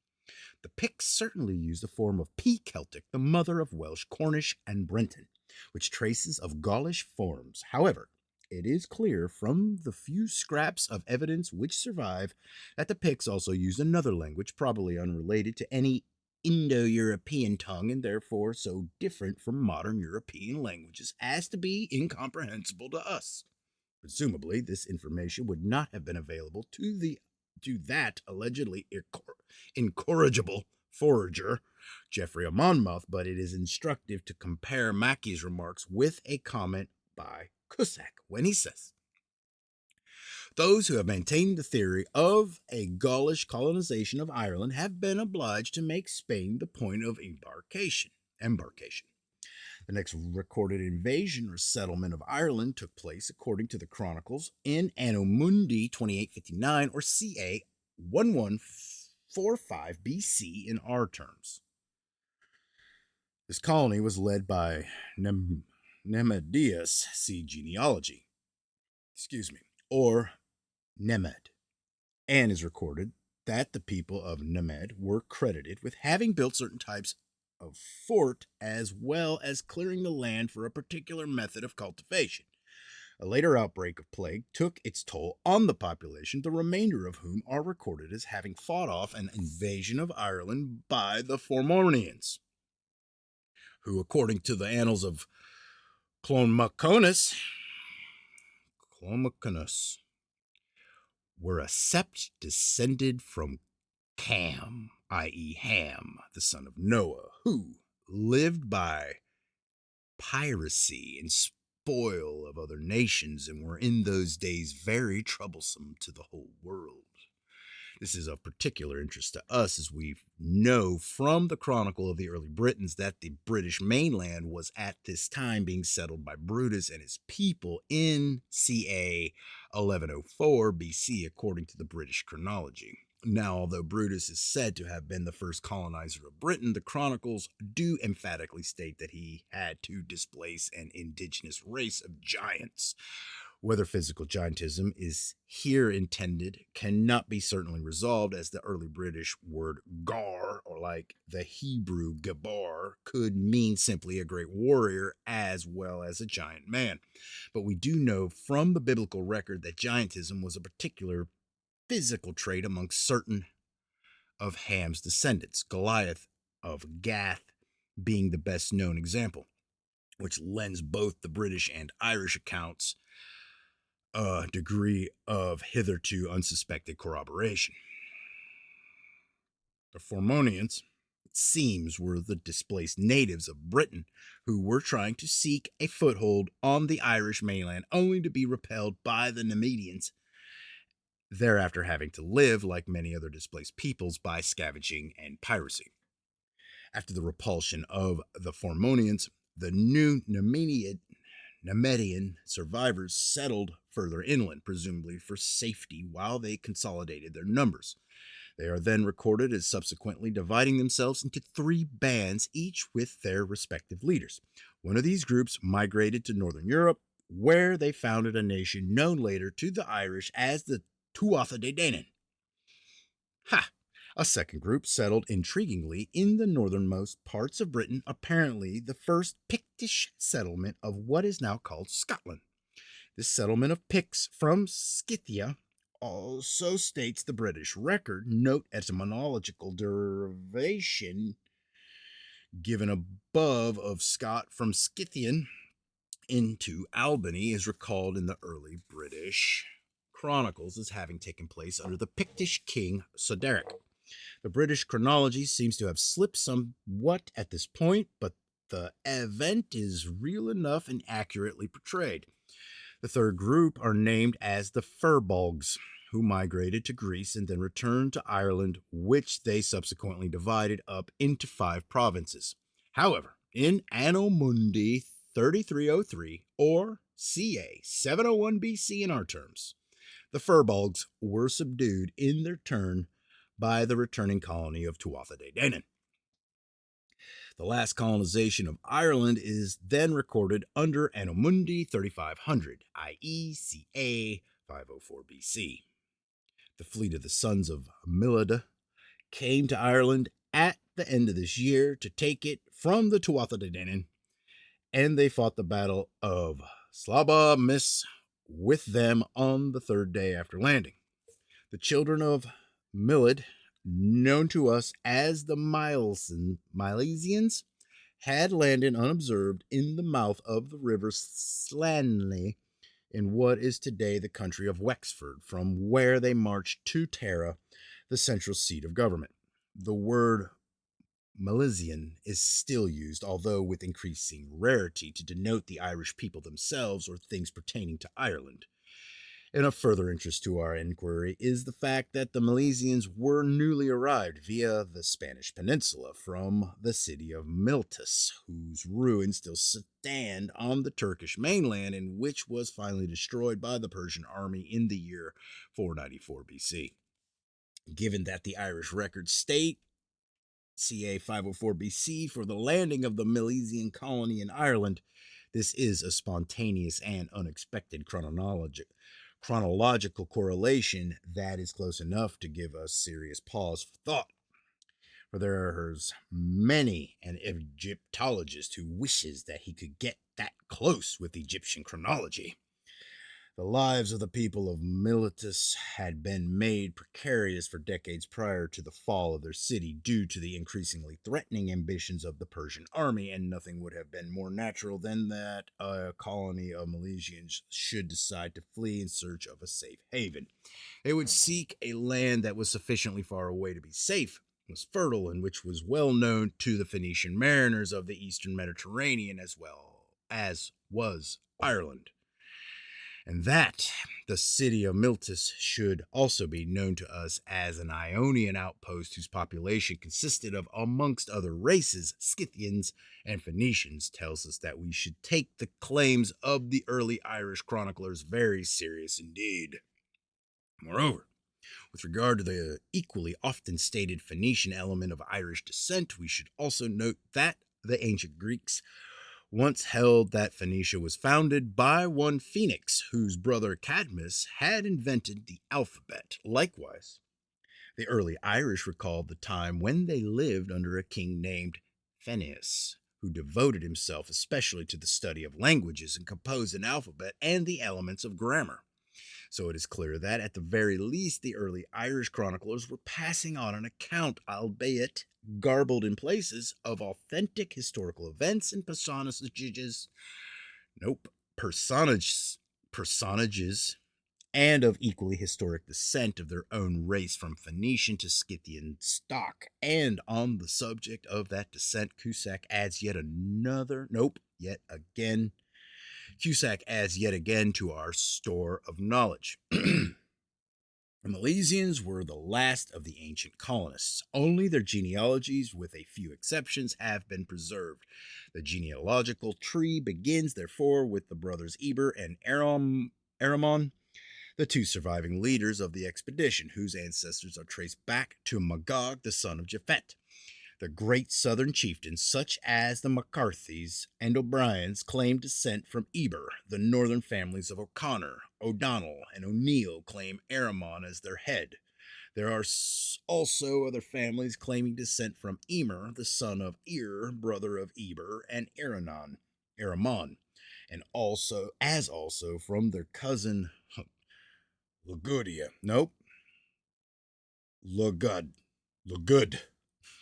The Picts certainly used a form of P Celtic, the mother of Welsh, Cornish, and Breton, which traces of Gaulish forms. However, it is clear from the few scraps of evidence which survive that the Picts also used another language, probably unrelated to any Indo-European tongue and therefore so different from modern European languages as to be incomprehensible to us. Presumably, this information would not have been available to that allegedly incorrigible forager, Geoffrey of Monmouth, but it is instructive to compare Mackey's remarks with a comment by Cusack when he says, "Those who have maintained the theory of a Gaulish colonization of Ireland have been obliged to make Spain the point of embarkation. The next recorded invasion or settlement of Ireland took place, according to the chronicles, in Anno Mundi 2859 or ca. 1145 BC in our terms. This colony was led by Nemedius, see genealogy, or Nemed, and is recorded that the people of Nemed were credited with having built certain types of fort as well as clearing the land for a particular method of cultivation. A later outbreak of plague took its toll on the population, the remainder of whom are recorded as having fought off an invasion of Ireland by the Formorians, who, according to the annals of Clonmaconus, were a sept descended from Cam, i.e. Ham, the son of Noah, who lived by piracy and spoil of other nations and were in those days very troublesome to the whole world. This is of particular interest to us, as we know from the Chronicle of the Early Britons that the British mainland was at this time being settled by Brutus and his people in ca. 1104 BC, according to the British chronology. Now, although Brutus is said to have been the first colonizer of Britain, the chronicles do emphatically state that he had to displace an indigenous race of giants. Whether physical giantism is here intended cannot be certainly resolved, as the early British word gar, or like the Hebrew gabar, could mean simply a great warrior as well as a giant man. But we do know from the biblical record that giantism was a particular physical trait among certain of Ham's descendants, Goliath of Gath being the best known example, which lends both the British and Irish accounts a degree of hitherto unsuspected corroboration. The Formorians, it seems, were the displaced natives of Britain who were trying to seek a foothold on the Irish mainland, only to be repelled by the Nemedians, thereafter having to live, like many other displaced peoples, by scavenging and piracy. After the repulsion of the Formorians, the new Nemedian survivors settled further inland, presumably for safety, while they consolidated their numbers. They are then recorded as subsequently dividing themselves into 3 bands, each with their respective leaders. One of these groups migrated to northern Europe, where they founded a nation known later to the Irish as the Tuatha De Danann. A second group settled intriguingly in the northernmost parts of Britain, apparently the first Pictish settlement of what is now called Scotland. This settlement of Picts from Scythia also states the British record. Note etymological derivation given above of Scot from Scythian into Albany is recalled in the early British chronicles as having taken place under the Pictish king Soderic. The British chronology seems to have slipped somewhat at this point, but the event is real enough and accurately portrayed. The third group are named as the Firbolgs, who migrated to Greece and then returned to Ireland, which they subsequently divided up into 5 provinces. However, in Anno Mundi 3303 or ca. 701 BC in our terms. The Firbolgs were subdued in their turn by the returning colony of Tuatha De Danann. The last colonization of Ireland is then recorded under Anno Mundi 3500, i.e. ca. 504 BC. The fleet of the sons of Milleda came to Ireland at the end of this year to take it from the Tuatha De Danann, and they fought the Battle of Slaba Mis with them on the third day after landing. The children of Milled, known to us as the Milesians, had landed unobserved in the mouth of the river Slanley in what is today the country of Wexford, from where they marched to Tara, the central seat of government. The word Milesian is still used, although with increasing rarity, to denote the Irish people themselves or things pertaining to Ireland. And of further interest to our inquiry is the fact that the Milesians were newly arrived via the Spanish peninsula from the city of Miltus, whose ruins still stand on the Turkish mainland and which was finally destroyed by the Persian army in the year 494 BC. Given that the Irish records state ca. 504 BC for the landing of the Milesian colony in Ireland, this is a spontaneous and unexpected chronological correlation that is close enough to give us serious pause for thought. For there's many an Egyptologist who wishes that he could get that close with Egyptian chronology. The lives of the people of Miletus had been made precarious for decades prior to the fall of their city due to the increasingly threatening ambitions of the Persian army, and nothing would have been more natural than that a colony of Milesians should decide to flee in search of a safe haven. They would seek a land that was sufficiently far away to be safe, was fertile, and which was well known to the Phoenician mariners of the eastern Mediterranean as well as was Ireland. And that the city of Miltus should also be known to us as an Ionian outpost whose population consisted of, amongst other races, Scythians and Phoenicians, tells us that we should take the claims of the early Irish chroniclers very serious indeed. Moreover, with regard to the equally often stated Phoenician element of Irish descent, we should also note that the ancient Greeks once held that Phoenicia was founded by one Phoenix, whose brother Cadmus had invented the alphabet. Likewise, the early Irish recalled the time when they lived under a king named Phineas, who devoted himself especially to the study of languages and composed an alphabet and the elements of grammar. So it is clear that, at the very least, the early Irish chroniclers were passing on an account, albeit garbled in places, of authentic historical events and personages, and of equally historic descent of their own race from Phoenician to Scythian stock. And on the subject of that descent, Cusack adds yet again to our store of knowledge. The Milesians were the last of the ancient colonists. Only their genealogies, with a few exceptions, have been preserved. The genealogical tree begins, therefore, with the brothers Eber and Aramon, the two surviving leaders of the expedition, whose ancestors are traced back to Magog, the son of Japhet. The great southern chieftains, such as the MacCarthys and O'Briens, claim descent from Eber. The northern families of O'Connor, O'Donnell, and O'Neill claim Aramon as their head. There are also other families claiming descent from Emer, the son of Ir, brother of Eber, and Aramon, and also from their cousin Lugud,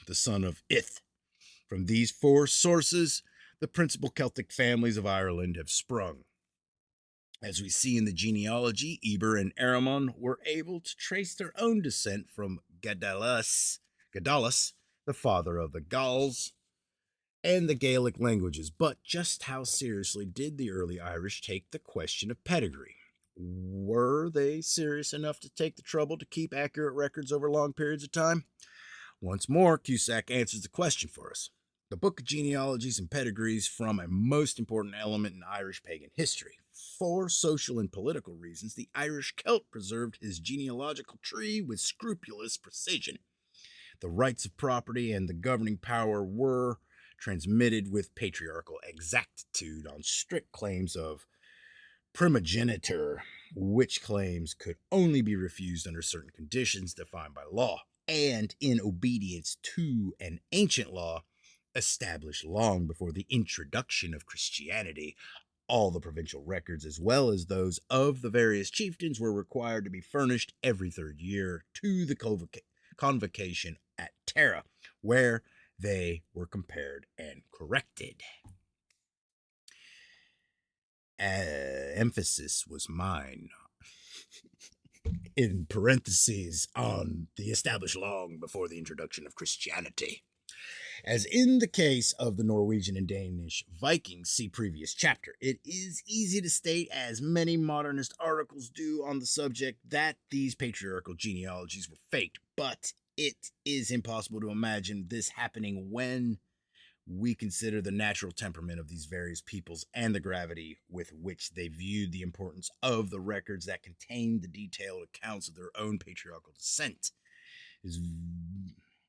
the son of Ith. From these four sources, the principal Celtic families of Ireland have sprung. As we see in the genealogy, Eber and Aramon were able to trace their own descent from Gadalus, the father of the Gauls, and the Gaelic languages. But just how seriously did the early Irish take the question of pedigree? Were they serious enough to take the trouble to keep accurate records over long periods of time? Once more, Cusack answers the question for us. The Book of Genealogies and Pedigrees from a most important element in Irish pagan history. For social and political reasons, the Irish Celt preserved his genealogical tree with scrupulous precision. The rights of property and the governing power were transmitted with patriarchal exactitude on strict claims of primogeniture, which claims could only be refused under certain conditions defined by law, and in obedience to an ancient law established long before the introduction of Christianity. All the provincial records, as well as those of the various chieftains, were required to be furnished every third year to the convocation at Tara, where they were compared and corrected. Emphasis was mine, in parentheses, on the established long before the introduction of Christianity. As in the case of the Norwegian and Danish Vikings, see previous chapter, it is easy to state, as many modernist articles do on the subject, that these patriarchal genealogies were faked, but it is impossible to imagine this happening when we consider the natural temperament of these various peoples and the gravity with which they viewed the importance of the records that contain the detailed accounts of their own patriarchal descent.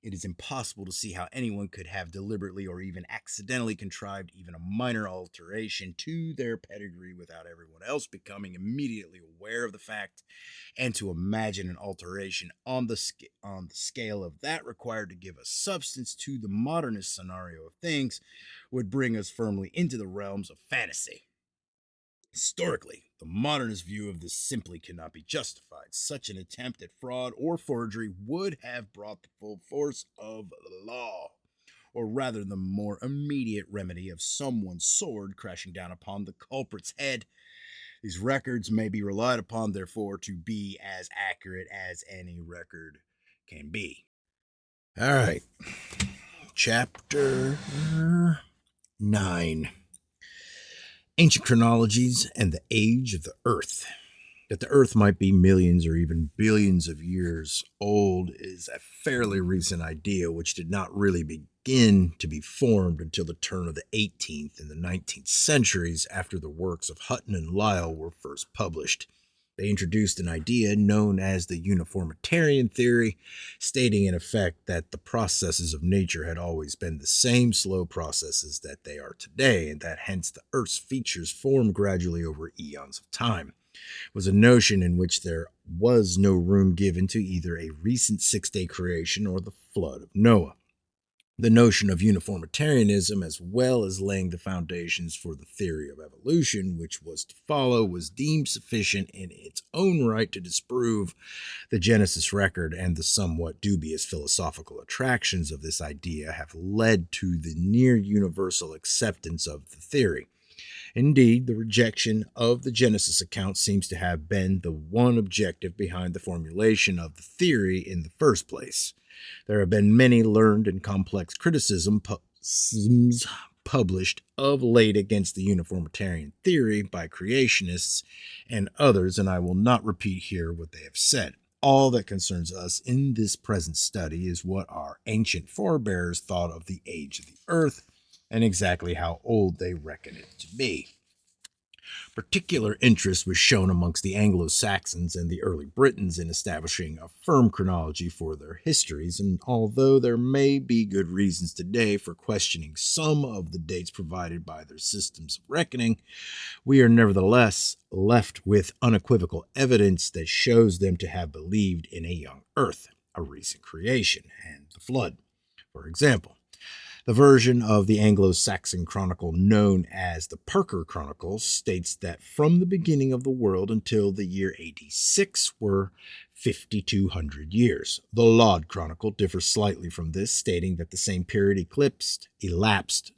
It is impossible to see how anyone could have deliberately or even accidentally contrived even a minor alteration to their pedigree without everyone else becoming immediately aware of the fact, and to imagine an alteration on the scale of that required to give a substance to the modernist scenario of things would bring us firmly into the realms of fantasy. Historically, the modernist view of this simply cannot be justified. Such an attempt at fraud or forgery would have brought the full force of the law, or rather the more immediate remedy of someone's sword crashing down upon the culprit's head. These records may be relied upon, therefore, to be as accurate as any record can be. All right. Chapter 9. Ancient chronologies and the age of the earth. That the earth might be millions or even billions of years old is a fairly recent idea which did not really begin to be formed until the turn of the 18th and the 19th centuries, after the works of Hutton and Lyell were first published. They introduced an idea known as the uniformitarian theory, stating in effect that the processes of nature had always been the same slow processes that they are today, and that hence the Earth's features formed gradually over eons of time. It was a notion in which there was no room given to either a recent six-day creation or the flood of Noah. The notion of uniformitarianism, as well as laying the foundations for the theory of evolution, which was to follow, was deemed sufficient in its own right to disprove the Genesis record, and the somewhat dubious philosophical attractions of this idea have led to the near universal acceptance of the theory. Indeed, the rejection of the Genesis account seems to have been the one objective behind the formulation of the theory in the first place. There have been many learned and complex criticisms published of late against the uniformitarian theory by creationists and others, and I will not repeat here what they have said. All that concerns us in this present study is what our ancient forebears thought of the age of the earth and exactly how old they reckon it to be. Particular interest was shown amongst the Anglo-Saxons and the early Britons in establishing a firm chronology for their histories, and although there may be good reasons today for questioning some of the dates provided by their systems of reckoning, we are nevertheless left with unequivocal evidence that shows them to have believed in a young earth, a recent creation, and the flood. For example, the version of the Anglo-Saxon chronicle known as the Parker Chronicles states that from the beginning of the world until the year AD 6 were 5,200 years. The Laud Chronicle differs slightly from this, stating that the same period elapsed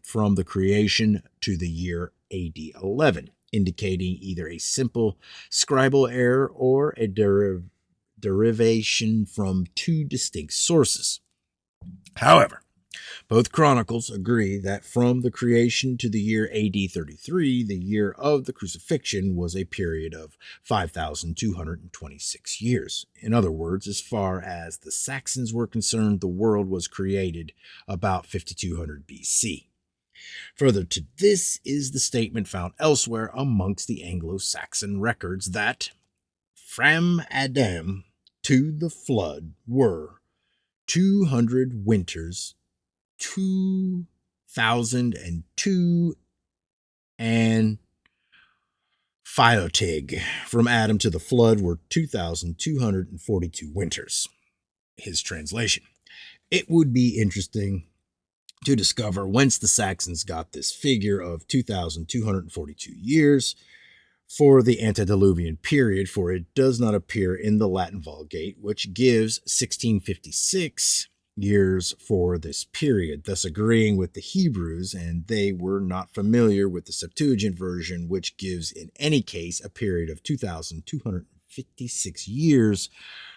from the creation to the year AD 11, indicating either a simple scribal error or a derivation from two distinct sources. However, Both chronicles agree that from the creation to the year AD 33, the year of the crucifixion, was a period of 5,226 years. In other words, as far as the Saxons were concerned, the world was created about 5200 BC. Further to this is the statement found elsewhere amongst the Anglo-Saxon records that from Adam to the flood were 200 winters, 2002, and Phiotig. From Adam to the flood were 2,242 winters. His translation. It would be interesting to discover whence the Saxons got this figure of 2,242 years for the antediluvian period, for it does not appear in the Latin Vulgate, which gives 1656 years for this period, thus agreeing with the Hebrews, and they were not familiar with the Septuagint version, which gives in any case a period of 2,256 years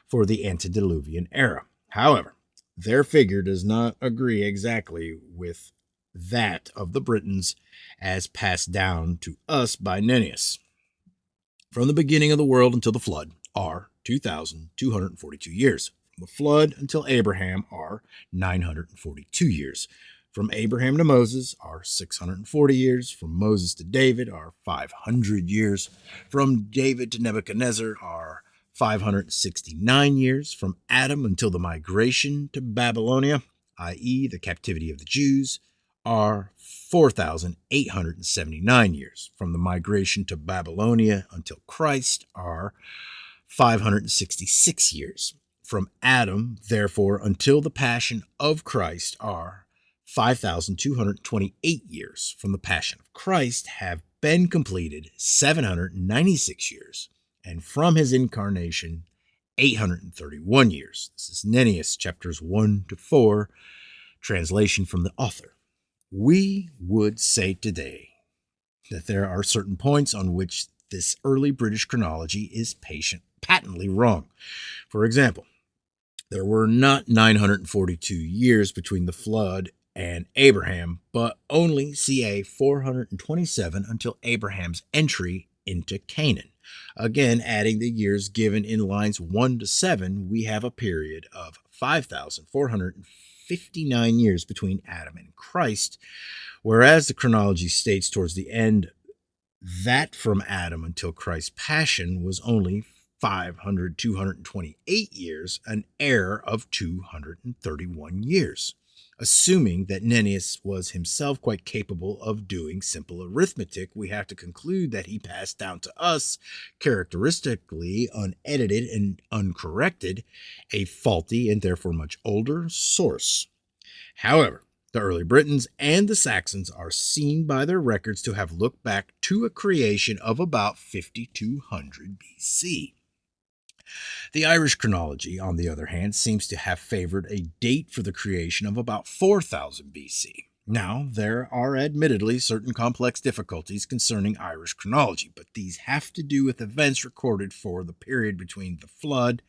for the antediluvian era. However, their figure does not agree exactly with that of the Britons as passed down to us by Nennius. From the beginning of the world until the flood are 2,242 years. From the flood until Abraham are 942 years. From Abraham to Moses are 640 years. From Moses to David are 500 years. From David to Nebuchadnezzar are 569 years. From Adam until the migration to Babylonia, i.e., the captivity of the Jews, are 4,879 years. From the migration to Babylonia until Christ are 566 years. From Adam, therefore, until the passion of Christ are 5,228 years. From the passion of Christ have been completed 796 years. And from his incarnation, 831 years. This is Nennius, chapters 1 to 4, translation from the author. We would say today that there are certain points on which this early British chronology is patently wrong. For example, there were not 942 years between the flood and Abraham, but only ca 427 until Abraham's entry into Canaan. Again, adding the years given in lines 1 to 7, we have a period of 5,459 years between Adam and Christ, whereas the chronology states towards the end that from Adam until Christ's passion was only 228 years, an error of 231 years. Assuming that Nennius was himself quite capable of doing simple arithmetic, we have to conclude that he passed down to us, characteristically unedited and uncorrected, a faulty and therefore much older source. However, the early Britons and the Saxons are seen by their records to have looked back to a creation of about 5200 BC. The Irish chronology, on the other hand, seems to have favored a date for the creation of about 4000 BC. Now, there are admittedly certain complex difficulties concerning Irish chronology, but these have to do with events recorded for the period between the flood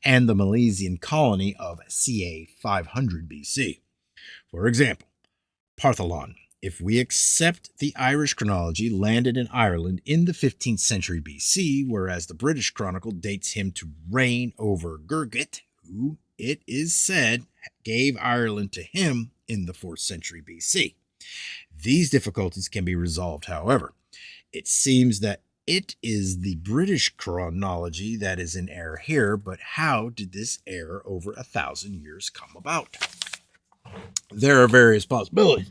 and the Milesian colony of ca 500 BC. For example, Partholon, if we accept the Irish chronology, landed in Ireland in the 15th century BC, whereas the British Chronicle dates him to reign over Gurgit, who, it is said, gave Ireland to him in the 4th century BC. These difficulties can be resolved, however. It seems that it is the British chronology that is in error here, but how did this error over 1,000 years come about? There are various possibilities.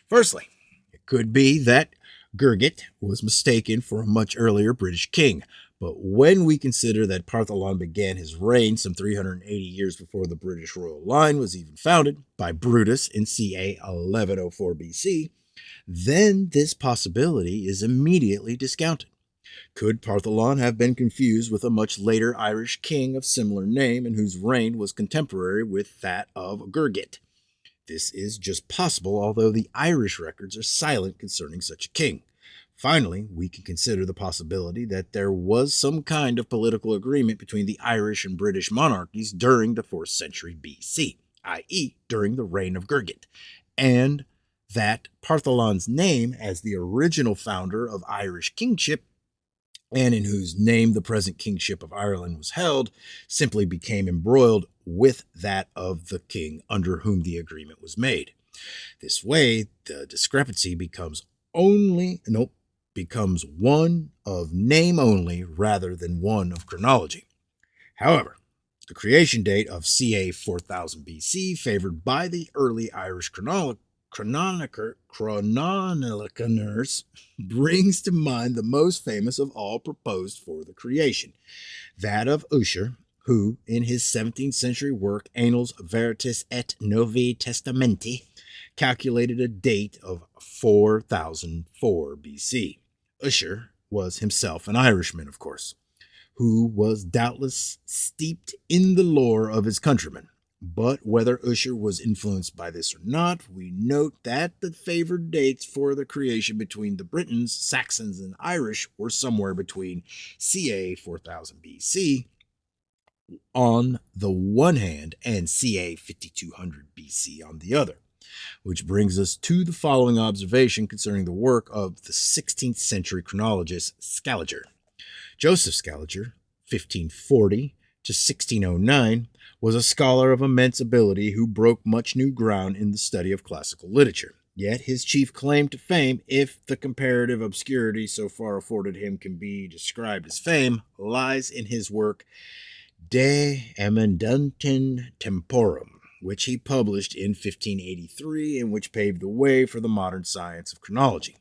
Firstly, it could be that Gurgit was mistaken for a much earlier British king, but when we consider that Partholon began his reign some 380 years before the British royal line was even founded by Brutus in ca 1104 BC, then this possibility is immediately discounted. Could Partholon have been confused with a much later Irish king of similar name and whose reign was contemporary with that of Gurgit? This is just possible, although the Irish records are silent concerning such a king. Finally, we can consider the possibility that there was some kind of political agreement between the Irish and British monarchies during the 4th century BC. i.e., during the reign of Gurgit, and that Partholan's name as the original founder of Irish kingship, and in whose name the present kingship of Ireland was held, simply became embroiled with that of the king under whom the agreement was made. This way, the discrepancy becomes one of name only rather than one of chronology. However, the creation date of ca. 4000 BC, favored by the early Irish chroniclers, brings to mind the most famous of all proposed for the creation, that of Ussher, who, in his 17th century work Annals Veritas et Novi Testamenti, calculated a date of 4004 BC. Ussher was himself an Irishman, of course, who was doubtless steeped in the lore of his countrymen. But whether Ussher was influenced by this or not, we note that the favored dates for the creation between the Britons, Saxons, and Irish were somewhere between ca. 4000 BC on the one hand and ca. 5200 BC on the other. Which brings us to the following observation concerning the work of the 16th century chronologist Scaliger. Joseph Scaliger, 1540 to 1609, was a scholar of immense ability who broke much new ground in the study of classical literature. Yet his chief claim to fame, if the comparative obscurity so far afforded him can be described as fame, lies in his work De Emendantem Temporum, which he published in 1583 and which paved the way for the modern science of chronology.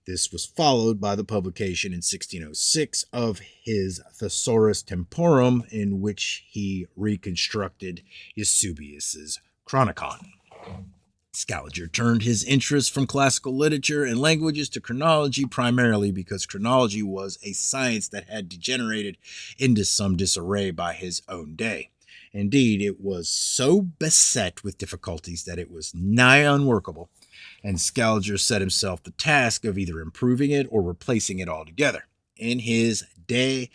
This was followed by the publication in 1606 of his Thesaurus Temporum, in which he reconstructed Eusebius's Chronicon. Scaliger turned his interest from classical literature and languages to chronology primarily because chronology was a science that had degenerated into some disarray by his own day. Indeed, it was so beset with difficulties that it was nigh unworkable, and Scaliger set himself the task of either improving it or replacing it altogether. In his De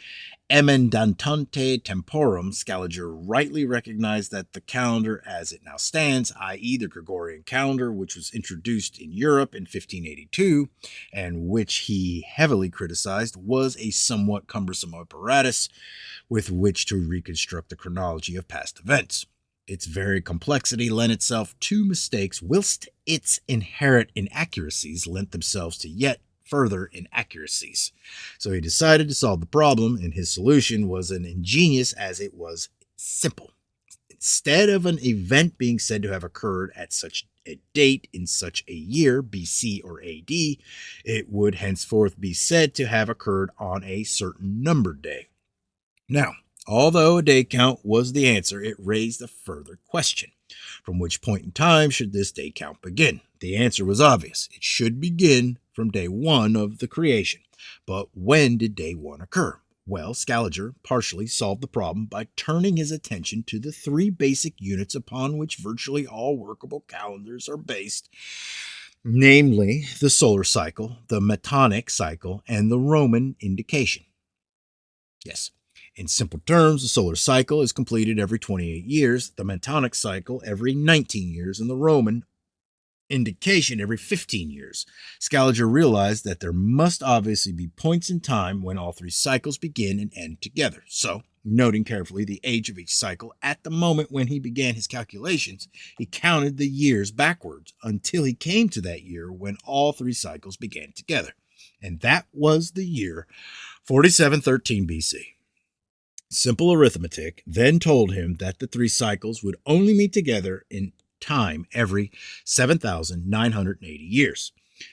Emendantante Temporum, Scaliger rightly recognized that the calendar as it now stands, i.e. the Gregorian calendar, which was introduced in Europe in 1582, and which he heavily criticized, was a somewhat cumbersome apparatus with which to reconstruct the chronology of past events. Its very complexity lent itself to mistakes, whilst its inherent inaccuracies lent themselves to yet further inaccuracies. So he decided to solve the problem, and his solution was as ingenious as it was simple. Instead of an event being said to have occurred at such a date in such a year, BC or AD, it would henceforth be said to have occurred on a certain numbered day. Now, although a day count was the answer, it raised a further question. From which point in time should this day count begin? The answer was obvious. It should begin from day one of the creation. But when did day one occur? Well, Scaliger partially solved the problem by turning his attention to the three basic units upon which virtually all workable calendars are based, namely the solar cycle, the Metonic cycle, and the Roman indication. Yes. In simple terms, the solar cycle is completed every 28 years, the Metonic cycle every 19 years, and the Roman indication every 15 years. Scaliger realized that there must obviously be points in time when all three cycles begin and end together. So, noting carefully the age of each cycle at the moment when he began his calculations, he counted the years backwards until he came to that year when all three cycles began together. And that was the year 4713 BC. Simple arithmetic then told him that the three cycles would only meet together in time every 7,980 years.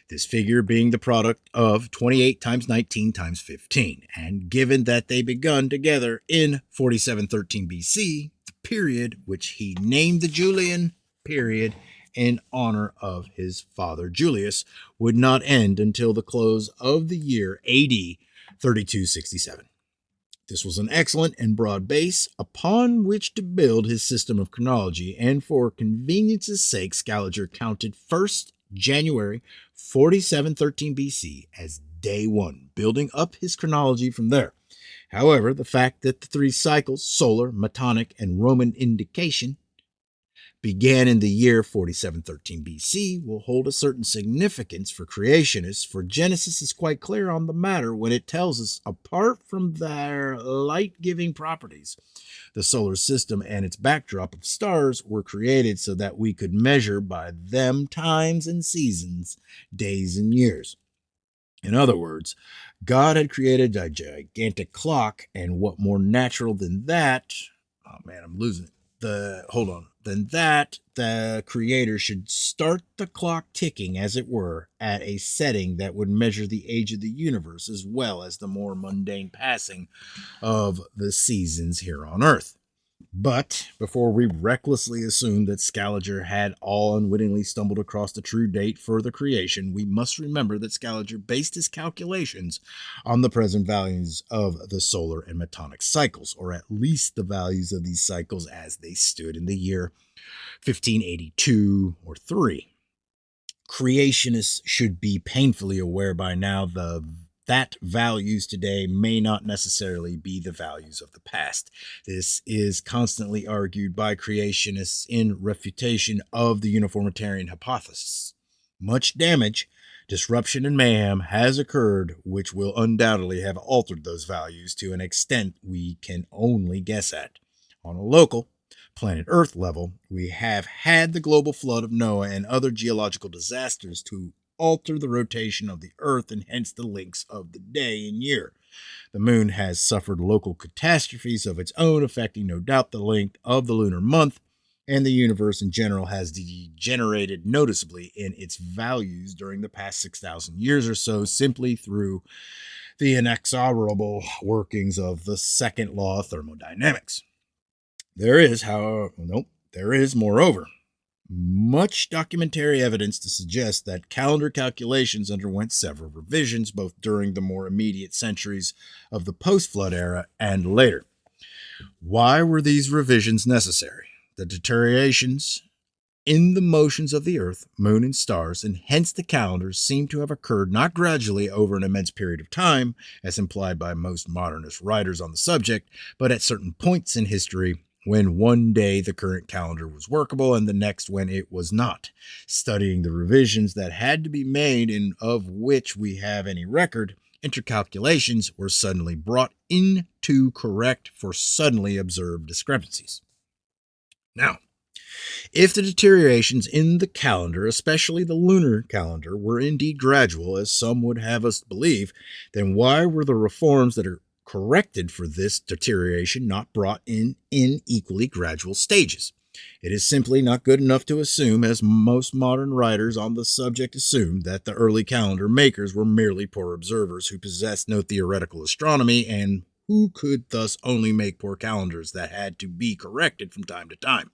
This figure being the product of 28 times 19 times 15. And given that they begun together in 4713 BC, the period which he named the Julian period in honor of his father Julius would not end until the close of the year AD 3267. This was an excellent and broad base upon which to build his system of chronology, and for convenience's sake, Scaliger counted 1st January 4713 BC as day one, building up his chronology from there. However, the fact that the three cycles, solar, Metonic, and Roman indication, began in the year 4713 BC will hold a certain significance for creationists, for Genesis is quite clear on the matter when it tells us, apart from their light-giving properties, the solar system and its backdrop of stars were created so that we could measure by them times and seasons, days and years. In other words, God had created a gigantic clock, and what more natural than that? Oh man, I'm losing it. Than that, the creator should start the clock ticking, as it were, at a setting that would measure the age of the universe as well as the more mundane passing of the seasons here on Earth. But before we recklessly assume that Scaliger had all unwittingly stumbled across the true date for the creation, we must remember that Scaliger based his calculations on the present values of the solar and metonic cycles, or at least the values of these cycles as they stood in the year 1582 or 3. Creationists should be painfully aware by now that values today may not necessarily be the values of the past. This is constantly argued by creationists in refutation of the uniformitarian hypothesis. Much damage, disruption, and mayhem has occurred, which will undoubtedly have altered those values to an extent we can only guess at. On a local, planet Earth level, we have had the global flood of Noah and other geological disasters to alter the rotation of the Earth and hence the links of the day and year. The moon has suffered local catastrophes of its own, affecting no doubt the length of the lunar month, and the universe in general has degenerated noticeably in its values during the past 6,000 years or so, simply through the inexorable workings of the second law of thermodynamics. There is, moreover, much documentary evidence to suggest that calendar calculations underwent several revisions, both during the more immediate centuries of the post-flood era and later. Why were these revisions necessary? The deteriorations in the motions of the Earth, moon, and stars, and hence the calendars, seem to have occurred not gradually over an immense period of time, as implied by most modernist writers on the subject, but at certain points in history, when one day the current calendar was workable and the next when it was not. Studying the revisions that had to be made and of which we have any record, intercalculations were suddenly brought in to correct for suddenly observed discrepancies. Now, if the deteriorations in the calendar, especially the lunar calendar, were indeed gradual, as some would have us believe, then why were the reforms that are corrected for this deterioration not brought in equally gradual stages? It is simply not good enough to assume, as most modern writers on the subject assume, that the early calendar makers were merely poor observers who possessed no theoretical astronomy and who could thus only make poor calendars that had to be corrected from time to time.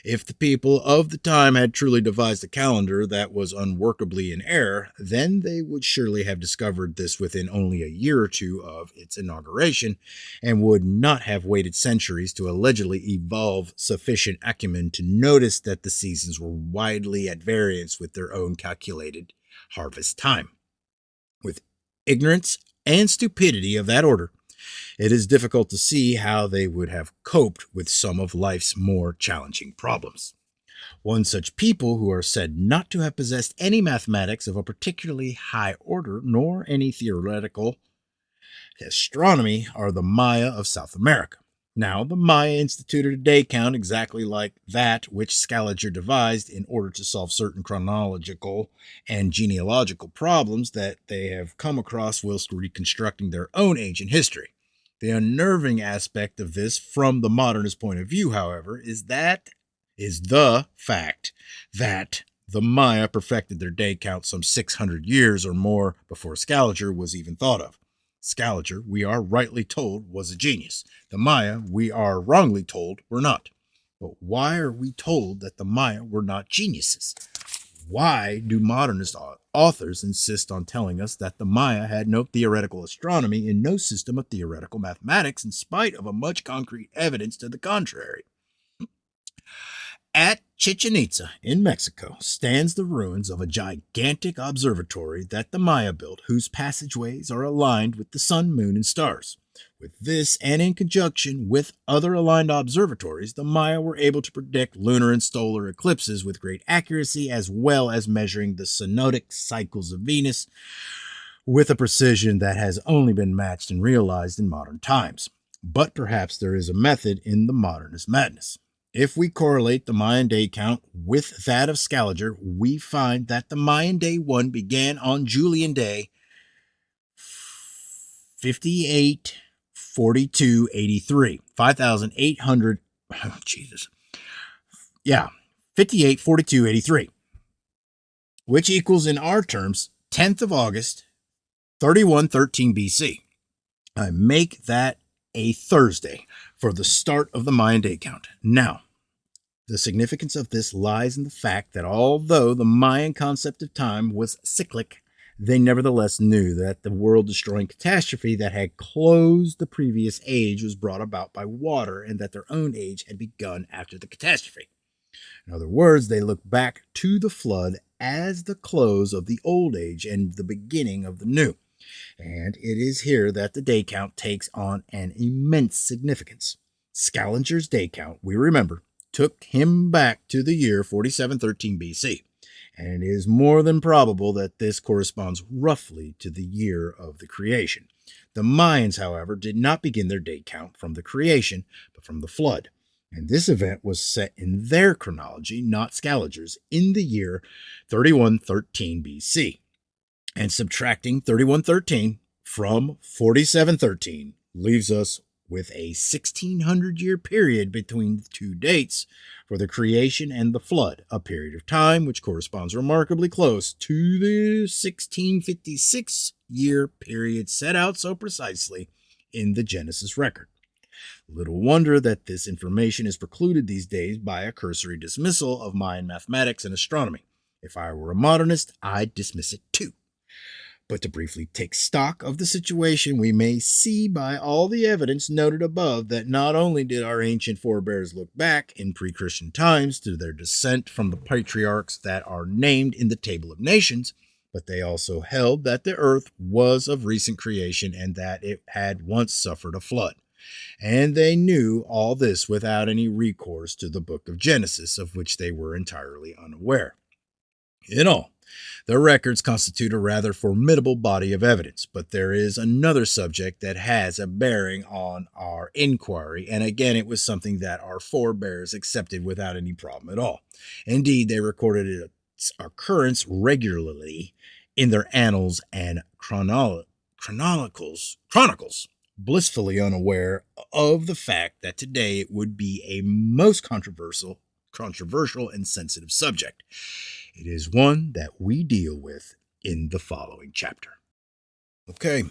If the people of the time had truly devised a calendar that was unworkably in error, then they would surely have discovered this within only a year or two of its inauguration, and would not have waited centuries to allegedly evolve sufficient acumen to notice that the seasons were widely at variance with their own calculated harvest time. With ignorance and stupidity of that order, it is difficult to see how they would have coped with some of life's more challenging problems. One such people, who are said not to have possessed any mathematics of a particularly high order, nor any theoretical astronomy, are the Maya of South America. Now, the Maya instituted a day count exactly like that which Scaliger devised in order to solve certain chronological and genealogical problems that they have come across whilst reconstructing their own ancient history. The unnerving aspect of this from the modernist point of view, however, is the fact that the Maya perfected their day count some 600 years or more before Scaliger was even thought of. Scaliger, we are rightly told, was a genius. The Maya, we are wrongly told, were not. But why are we told that the Maya were not geniuses? Why do modernist authors insist on telling us that the Maya had no theoretical astronomy and no system of theoretical mathematics, in spite of a much concrete evidence to the contrary? At Chichen Itza in Mexico stands the ruins of a gigantic observatory that the Maya built, whose passageways are aligned with the sun, moon, and stars. With this, and in conjunction with other aligned observatories, the Maya were able to predict lunar and solar eclipses with great accuracy, as well as measuring the synodic cycles of Venus with a precision that has only been matched and realized in modern times. But perhaps there is a method in the modernist madness. If we correlate the Mayan day count with that of Scaliger, we find that the Mayan day 1 began on Julian day 584283. 5,800. Oh, Jesus. Yeah, 584283, which equals in our terms 10th of August, 3113 BC. I make that a Thursday for the start of the Mayan day count. Now, the significance of this lies in the fact that although the Mayan concept of time was cyclic, they nevertheless knew that the world-destroying catastrophe that had closed the previous age was brought about by water, and that their own age had begun after the catastrophe. In other words, they looked back to the flood as the close of the old age and the beginning of the new. And it is here that the day count takes on an immense significance. Scaliger's day count, we remember, took him back to the year 4713 BC, and it is more than probable that this corresponds roughly to the year of the creation. The Mayans, however, did not begin their day count from the creation, but from the flood, and this event was set in their chronology, not Scaliger's, in the year 3113 BC. And subtracting 3113 from 4713 leaves us with a 1600-year period between the two dates for the creation and the flood, a period of time which corresponds remarkably close to the 1656-year period set out so precisely in the Genesis record. Little wonder that this information is precluded these days by a cursory dismissal of Mayan mathematics and astronomy. If I were a modernist, I'd dismiss it too. But to briefly take stock of the situation, we may see by all the evidence noted above that not only did our ancient forebears look back in pre-Christian times to their descent from the patriarchs that are named in the Table of Nations, but they also held that the earth was of recent creation and that it had once suffered a flood. And they knew all this without any recourse to the book of Genesis, of which they were entirely unaware. In all, their records constitute a rather formidable body of evidence, but there is another subject that has a bearing on our inquiry, and again it was something that our forebears accepted without any problem at all. Indeed, they recorded its occurrence regularly in their annals and chronicles, blissfully unaware of the fact that today it would be a most controversial and sensitive subject. It is one that we deal with in the following chapter. Okay,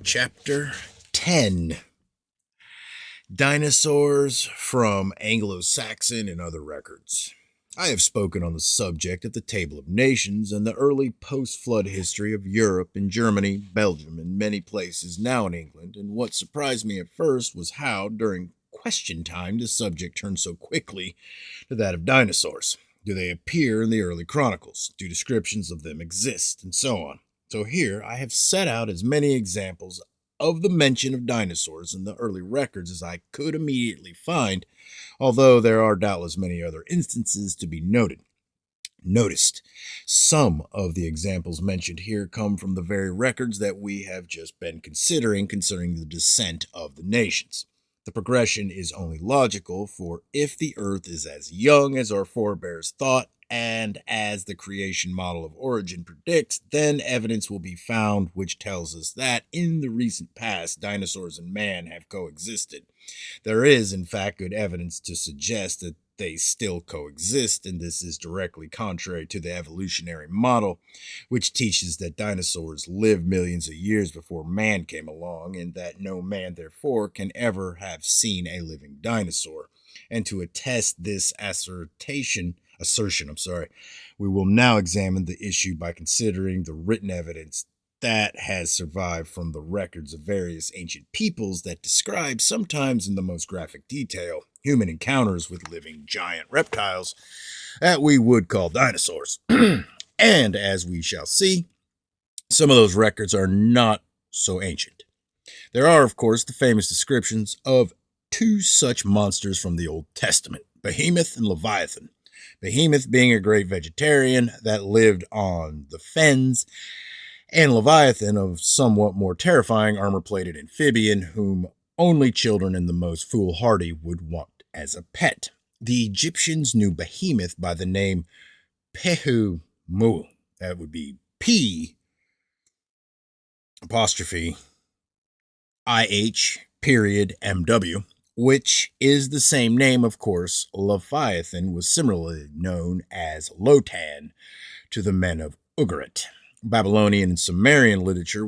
chapter 10. Dinosaurs from Anglo-Saxon and other records. I have spoken on the subject at the Table of Nations and the early post-flood history of Europe and Germany, Belgium, and many places now in England, and what surprised me at first was how, during question time, the subject turned so quickly to that of dinosaurs. Do they appear in the early chronicles? Do descriptions of them exist? And so on. So here I have set out as many examples of the mention of dinosaurs in the early records as I could immediately find, although there are doubtless many other instances to be noticed. Some of the examples mentioned here come from the very records that we have just been considering concerning the descent of the nations. The progression is only logical, for if the earth is as young as our forebears thought, and as the creation model of origin predicts, then evidence will be found which tells us that in the recent past, dinosaurs and man have coexisted. There is, in fact, good evidence to suggest that they still coexist, and this is directly contrary to the evolutionary model, which teaches that dinosaurs lived millions of years before man came along, and that no man, therefore, can ever have seen a living dinosaur. And to attest this assertion, we will now examine the issue by considering the written evidence that has survived from the records of various ancient peoples that describe, sometimes in the most graphic detail, human encounters with living giant reptiles that we would call dinosaurs. And as we shall see, some of those records are not so ancient. There are, of course, the famous descriptions of two such monsters from the Old Testament, Behemoth and Leviathan. Behemoth being a great vegetarian that lived on the fens, and Leviathan, a somewhat more terrifying armor-plated amphibian whom only children and the most foolhardy would want as a pet. The Egyptians knew Behemoth by the name Pehu Mu. That would be P apostrophe IH period MW, which is the same name, of course. Leviathan was similarly known as Lotan to the men of Ugarit. Babylonian and Sumerian literature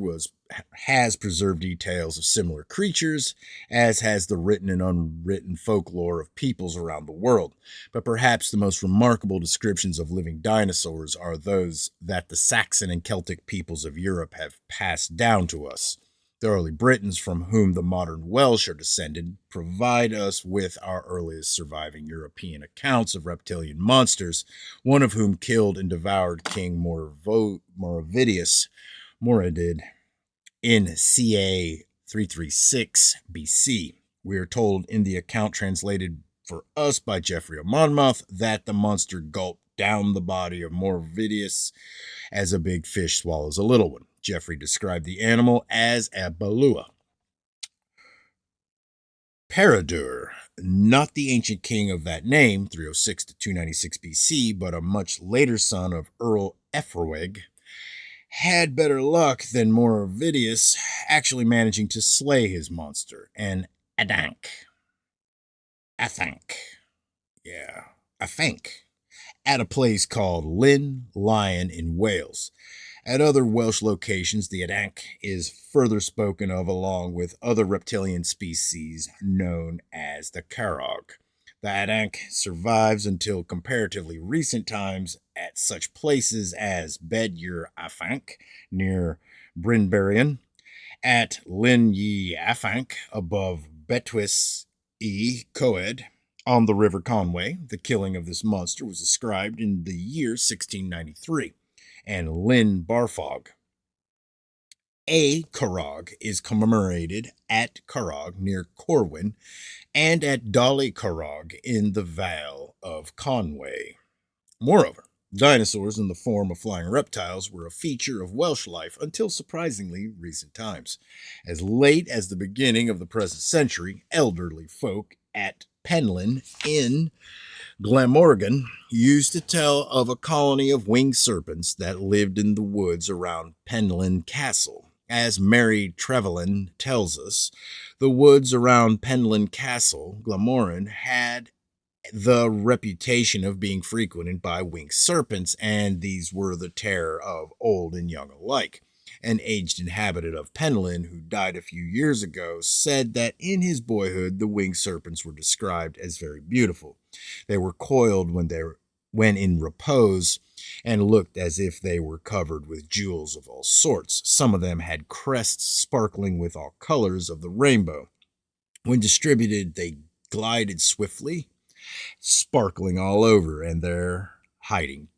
has preserved details of similar creatures, as has the written and unwritten folklore of peoples around the world. But perhaps the most remarkable descriptions of living dinosaurs are those that the Saxon and Celtic peoples of Europe have passed down to us. The early Britons, from whom the modern Welsh are descended, provide us with our earliest surviving European accounts of reptilian monsters, one of whom killed and devoured King Morovidius Moradid in ca. 336 BC. We are told in the account translated for us by Geoffrey of Monmouth that the monster gulped down the body of Morovidius as a big fish swallows a little one. Geoffrey described the animal as a balua. Peredur, not the ancient king of that name, 306 to 296 BC, but a much later son of Earl Ethelweg, had better luck than Morovidius, actually managing to slay his monster, an Adank. Athank. Yeah, Athank. At a place called Llyn Lion in Wales. At other Welsh locations, the Adank is further spoken of along with other reptilian species known as the Carog. The Adank survives until comparatively recent times at such places as Bedd Afanc near Brinberian, at Llyn y Afanc above Betws y Coed, on the River Conway. The killing of this monster was ascribed in the year 1693. And Llyn Barfog. A Carog is commemorated at Carog near Corwin and at Dolly Carog in the Vale of Conway. Moreover, dinosaurs in the form of flying reptiles were a feature of Welsh life until surprisingly recent times. As late as the beginning of the present century, elderly folk at Penllyn in Glamorgan used to tell of a colony of winged serpents that lived in the woods around Penllyn Castle. As Mary Trevelyan tells us, the woods around Penllyn Castle, Glamorgan, had the reputation of being frequented by winged serpents, and these were the terror of old and young alike. An aged inhabitant of Penllyn, who died a few years ago, said that in his boyhood the winged serpents were described as very beautiful. They were coiled when in repose and looked as if they were covered with jewels of all sorts. Some of them had crests sparkling with all colors of the rainbow. When distributed, they glided swiftly, sparkling all over, and their hiding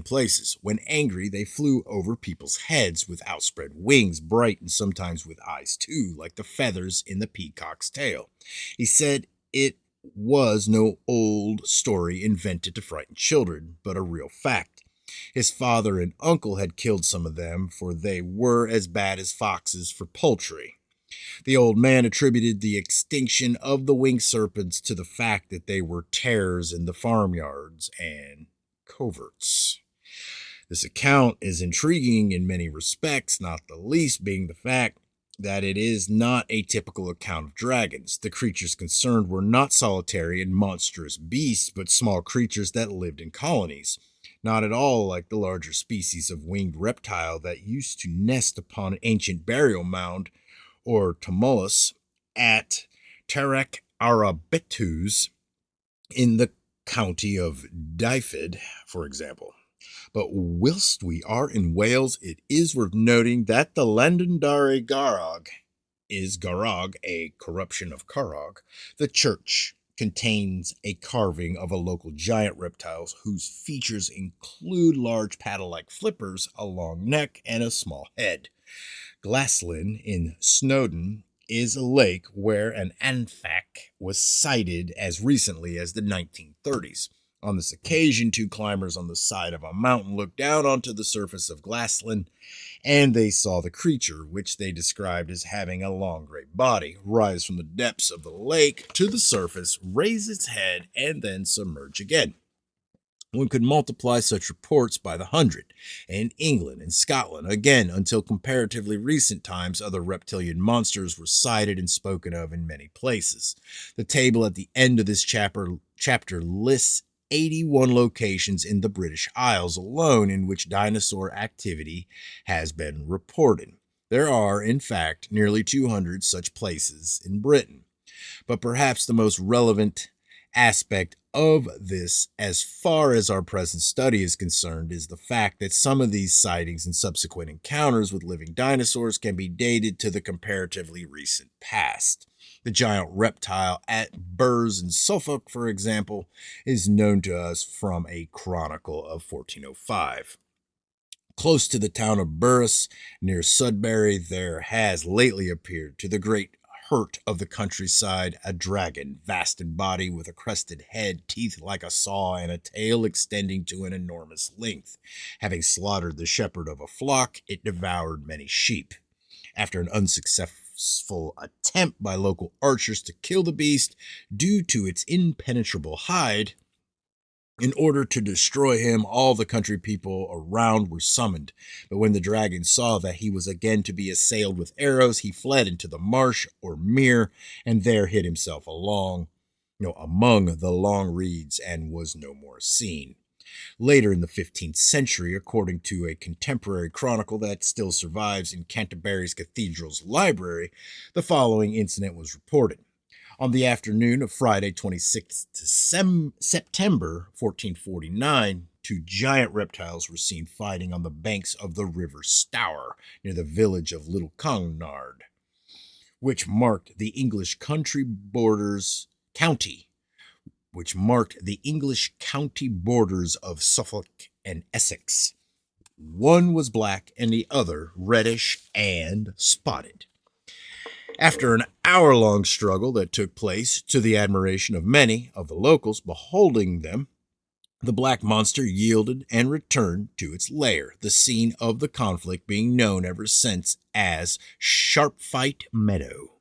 places. When angry, they flew over people's heads with outspread wings, bright and sometimes with eyes too, like the feathers in the peacock's tail. He said it was no old story invented to frighten children, but a real fact. His father and uncle had killed some of them, for they were as bad as foxes for poultry. The old man attributed the extinction of the winged serpents to the fact that they were terrors in the farmyards and coverts. This account is intriguing in many respects, not the least being the fact that it is not a typical account of dragons. The creatures concerned were not solitary and monstrous beasts, but small creatures that lived in colonies. Not at all like the larger species of winged reptile that used to nest upon an ancient burial mound or tumulus at Terek Arabetus in the county of Dyfed, for example. But whilst we are in Wales, it is worth noting that the Llandudari Garog is Garog, a corruption of Carog. The church contains a carving of a local giant reptile whose features include large paddle-like flippers, a long neck, and a small head. Glaslyn in Snowdon is a lake where an Anthak was sighted as recently as the 1930s. On this occasion, two climbers on the side of a mountain looked down onto the surface of Glaslyn, and they saw the creature, which they described as having a long gray body, rise from the depths of the lake to the surface, raise its head, and then submerge again. One could multiply such reports by the hundred. In England and Scotland, again, until comparatively recent times, other reptilian monsters were cited and spoken of in many places. The table at the end of this chapter lists 81 locations in the British Isles alone in which dinosaur activity has been reported. There are, in fact, nearly 200 such places in Britain. But perhaps the most relevant aspect of this, as far as our present study is concerned, is the fact that some of these sightings and subsequent encounters with living dinosaurs can be dated to the comparatively recent past. The giant reptile at Burrs in Suffolk, for example, is known to us from a chronicle of 1405. Close to the town of Burris, near Sudbury, there has lately appeared, to the great hurt of the countryside, a dragon, vast in body, with a crested head, teeth like a saw, and a tail extending to an enormous length. Having slaughtered the shepherd of a flock, it devoured many sheep. After an unsuccessful attempt by local archers to kill the beast, due to its impenetrable hide, in order to destroy him, all the country people around were summoned. But when the dragon saw that he was again to be assailed with arrows, he fled into the marsh or mere, and there hid himself among the long reeds, and was no more seen. Later in the 15th century, according to a contemporary chronicle that still survives in Canterbury's cathedral's library, the following incident was reported. On the afternoon of Friday, 26th September 1449, two giant reptiles were seen fighting on the banks of the River Stour, near the village of Little Congnard, which marked the English county borders of Suffolk and Essex. One was black and the other reddish and spotted. After an hour-long struggle that took place, to the admiration of many of the locals beholding them, the black monster yielded and returned to its lair, the scene of the conflict being known ever since as Sharpfight Meadow.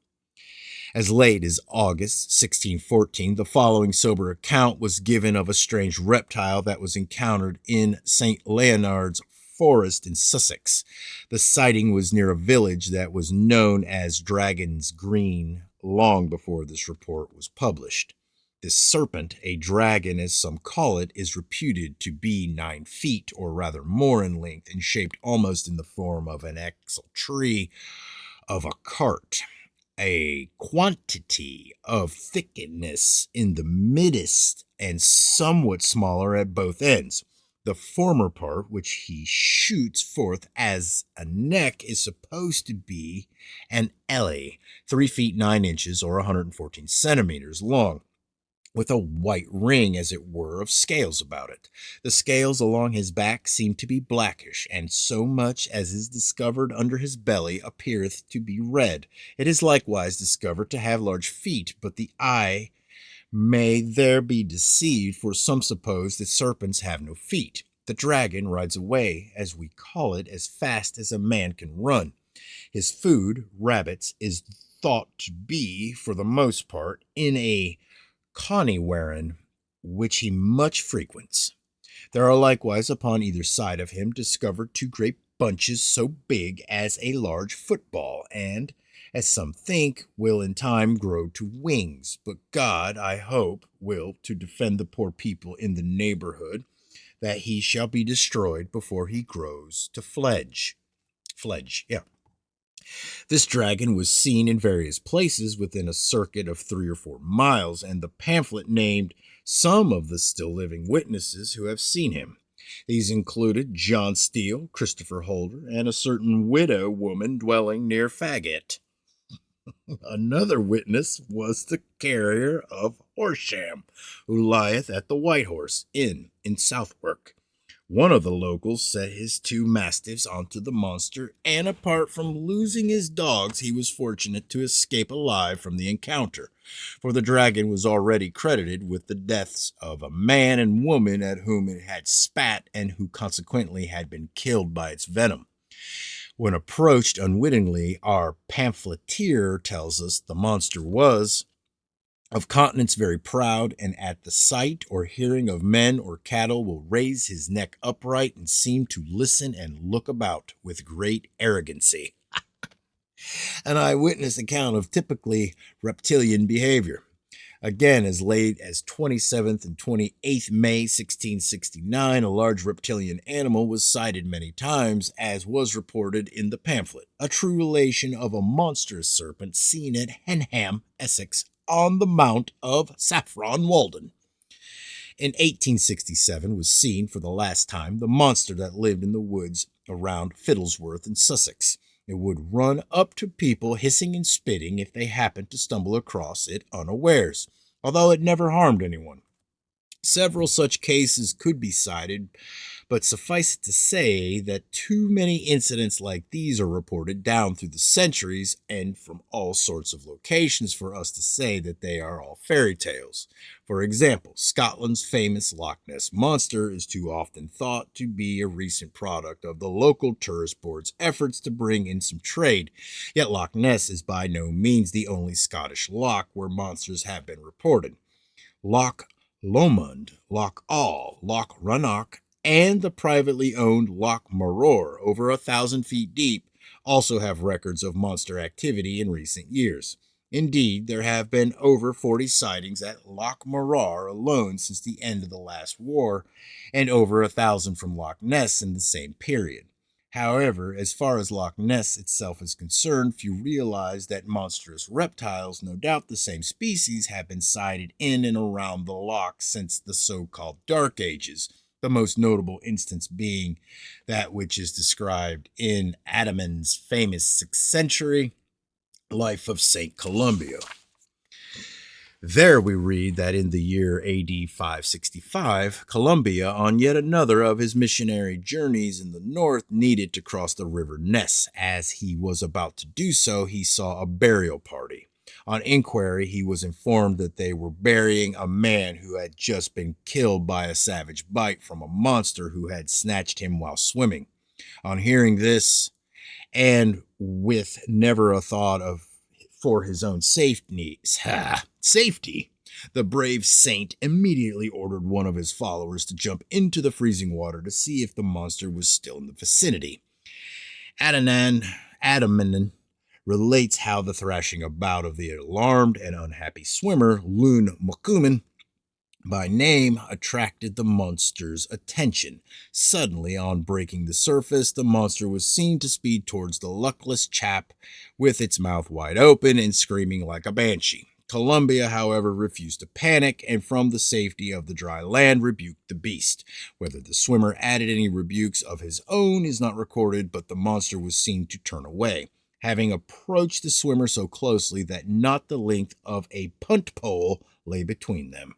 As late as August 1614, the following sober account was given of a strange reptile that was encountered in St. Leonard's Forest in Sussex. The sighting was near a village that was known as Dragon's Green long before this report was published. This serpent, a dragon as some call it, is reputed to be 9 feet, or rather more in length, and shaped almost in the form of an axle tree of a cart. A quantity of thickness in the midst and somewhat smaller at both ends. The former part, which he shoots forth as a neck, is supposed to be an ellie, 3 feet 9 inches or 114 centimeters long, with a white ring, as it were, of scales about it. The scales along his back seem to be blackish, and so much as is discovered under his belly appeareth to be red. It is likewise discovered to have large feet, but the eye may there be deceived, for some suppose that serpents have no feet. The dragon rides away, as we call it, as fast as a man can run. His food, rabbits, is thought to be, for the most part, in a coneywarren, which he much frequents. There are likewise upon either side of him discovered 2 great bunches so big as a large football, and, as some think, will in time grow to wings. But God, I hope, will, to defend the poor people in the neighborhood, that he shall be destroyed before he grows to fledge. This dragon was seen in various places within a circuit of 3 or 4 miles, and the pamphlet named some of the still living witnesses who have seen him. These included John Steele, Christopher Holder, and a certain widow woman dwelling near Faggot. Another witness was the carrier of Horsham, who lieth at the White Horse Inn in Southwark, One of the locals set his 2 mastiffs onto the monster, and apart from losing his dogs, he was fortunate to escape alive from the encounter, for the dragon was already credited with the deaths of a man and woman at whom it had spat and who consequently had been killed by its venom. When approached unwittingly, our pamphleteer tells us the monster was of countenance very proud, and at the sight or hearing of men or cattle will raise his neck upright and seem to listen and look about with great arrogancy. An eyewitness account of typically reptilian behavior. Again, as late as 27th and 28th May 1669, a large reptilian animal was sighted many times, as was reported in the pamphlet, a true relation of a monstrous serpent seen at Henham, Essex, on the Mount of Saffron Walden. In 1867 was seen for the last time the monster that lived in the woods around Fiddlesworth in Sussex. It would run up to people hissing and spitting if they happened to stumble across it unawares, although it never harmed anyone. Several such cases could be cited, but suffice it to say that too many incidents like these are reported down through the centuries and from all sorts of locations for us to say that they are all fairy tales. For example, Scotland's famous Loch Ness Monster is too often thought to be a recent product of the local tourist board's efforts to bring in some trade, yet Loch Ness is by no means the only Scottish loch where monsters have been reported. Loch Lomond, Loch Awe, Loch Rannoch, and the privately owned Loch Maror, over 1,000 feet deep, also have records of monster activity in recent years. Indeed, there have been over 40 sightings at Loch Maror alone since the end of the last war, and over 1,000 from Loch Ness in the same period. However, as far as Loch Ness itself is concerned, few realize that monstrous reptiles, no doubt the same species, have been sighted in and around the loch since the so-called Dark Ages, the most notable instance being that which is described in Adamann's famous 6th century Life of St. Columba. There we read that in the year AD 565, Columba, on yet another of his missionary journeys in the north, needed to cross the river Ness. As he was about to do so, he saw a burial party. On inquiry, he was informed that they were burying a man who had just been killed by a savage bite from a monster who had snatched him while swimming. On hearing this, and with never a thought of for his own safety, the brave saint immediately ordered one of his followers to jump into the freezing water to see if the monster was still in the vicinity. Adamannan relates how the thrashing about of the alarmed and unhappy swimmer, Lun Mokumen, by name, attracted the monster's attention. Suddenly, on breaking the surface, the monster was seen to speed towards the luckless chap with its mouth wide open and screaming like a banshee. Columba, however, refused to panic, and from the safety of the dry land rebuked the beast. Whether the swimmer added any rebukes of his own is not recorded, but the monster was seen to turn away, having approached the swimmer so closely that not the length of a punt pole lay between them.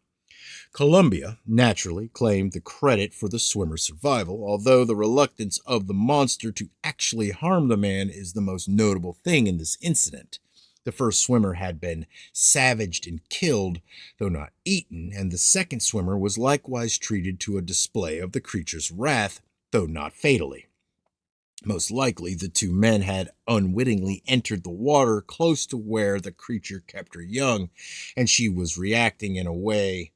Columba naturally claimed the credit for the swimmer's survival, although the reluctance of the monster to actually harm the man is the most notable thing in this incident. The first swimmer had been savaged and killed, though not eaten, and the second swimmer was likewise treated to a display of the creature's wrath, though not fatally. Most likely, the 2 men had unwittingly entered the water close to where the creature kept her young, and she was reacting in a way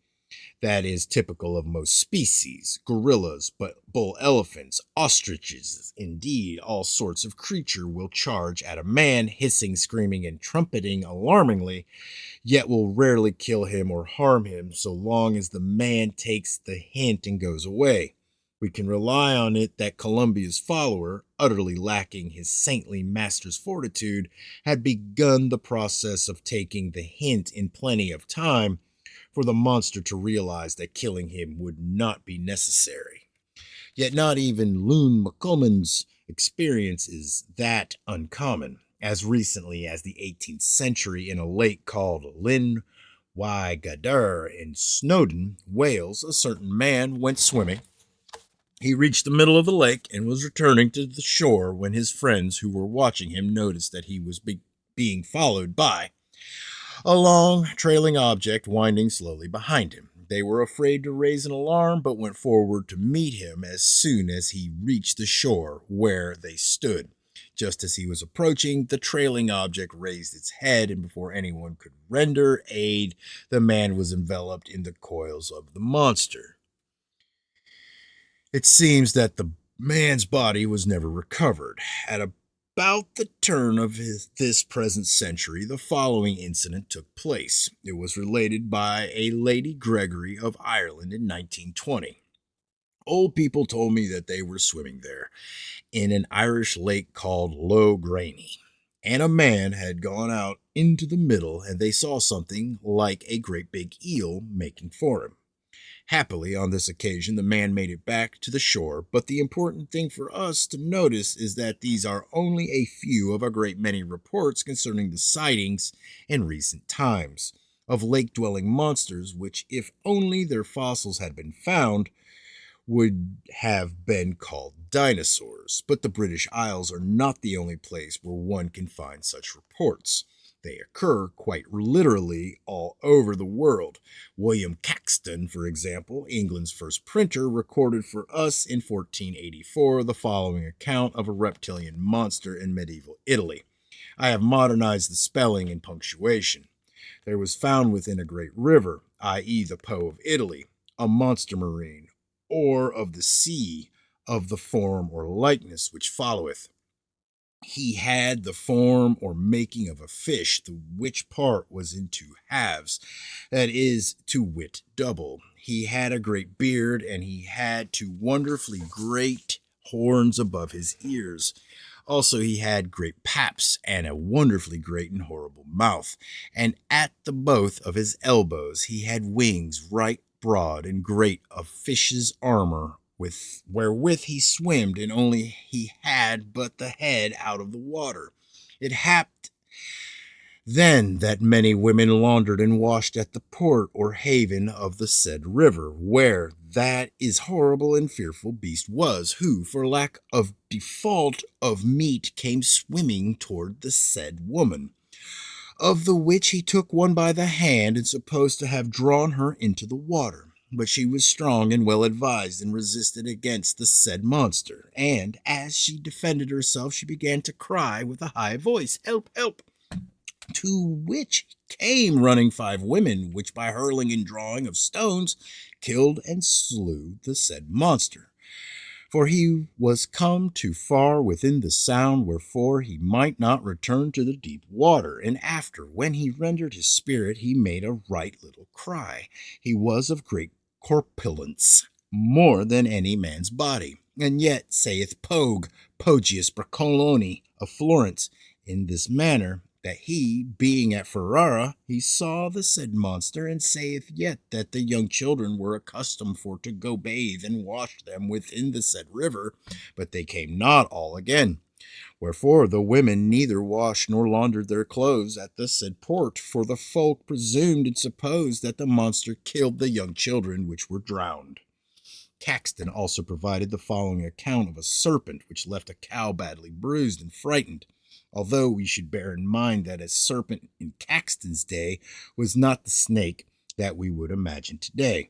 that is typical of most species: gorillas, bull elephants, ostriches, indeed, all sorts of creature will charge at a man, hissing, screaming, and trumpeting alarmingly, yet will rarely kill him or harm him so long as the man takes the hint and goes away. We can rely on it that Columba's follower, utterly lacking his saintly master's fortitude, had begun the process of taking the hint in plenty of time for the monster to realize that killing him would not be necessary. Yet not even Lun Mokumen's experience is that uncommon. As recently as the 18th century, in a lake called Lyn Why Gadur in Snowdon, Wales, a certain man went swimming He reached the middle of the lake and was returning to the shore when his friends who were watching him noticed that he was being followed by a long, trailing object winding slowly behind him. They were afraid to raise an alarm, but went forward to meet him as soon as he reached the shore where they stood. Just as he was approaching, the trailing object raised its head, and before anyone could render aid, the man was enveloped in the coils of the monster. It seems that the man's body was never recovered. At about the turn of this present century, the following incident took place. It was related by a Lady Gregory of Ireland in 1920. Old people told me that they were swimming there in an Irish lake called Lough Graney, and a man had gone out into the middle, and they saw something like a great big eel making for him. Happily, on this occasion, the man made it back to the shore, but the important thing for us to notice is that these are only a few of a great many reports concerning the sightings in recent times of lake-dwelling monsters which, if only their fossils had been found, would have been called dinosaurs. But the British Isles are not the only place where one can find such reports. They occur quite literally all over the world. William Caxton, for example, England's first printer, recorded for us in 1484 the following account of a reptilian monster in medieval Italy. I have modernized the spelling and punctuation. There was found within a great river, i.e., the Po of Italy, a monster marine, or of the sea, of the form or likeness which followeth. He had the form or making of a fish, the which part was in two halves, that is, to wit, double. He had a great beard, and he had two wonderfully great horns above his ears. Also, he had great paps, and a wonderfully great and horrible mouth. And at the both of his elbows he had wings right broad and great of fish's armor, wherewith he swimmed, and only he had but the head out of the water. It happed then that many women laundered and washed at the port or haven of the said river, where that is horrible and fearful beast was, who, for lack of default of meat, came swimming toward the said woman, of the which he took one by the hand, and supposed to have drawn her into the water. But she was strong and well advised, and resisted against the said monster. And as she defended herself, she began to cry with a high voice, "Help, help!" To which came running 5 women, which by hurling and drawing of stones killed and slew the said monster. For he was come too far within the sound, wherefore he might not return to the deep water. And after, when he rendered his spirit, he made a right little cry. He was of great corpulence, more than any man's body. And yet, saith Pogius Bracoloni of Florence, in this manner, that he, being at Ferrara, he saw the said monster, and saith yet that the young children were accustomed for to go bathe and wash them within the said river, but they came not all again. Wherefore the women neither washed nor laundered their clothes at the said port, for the folk presumed and supposed that the monster killed the young children which were drowned. Caxton also provided the following account of a serpent which left a cow badly bruised and frightened, although we should bear in mind that a serpent in Caxton's day was not the snake that we would imagine today.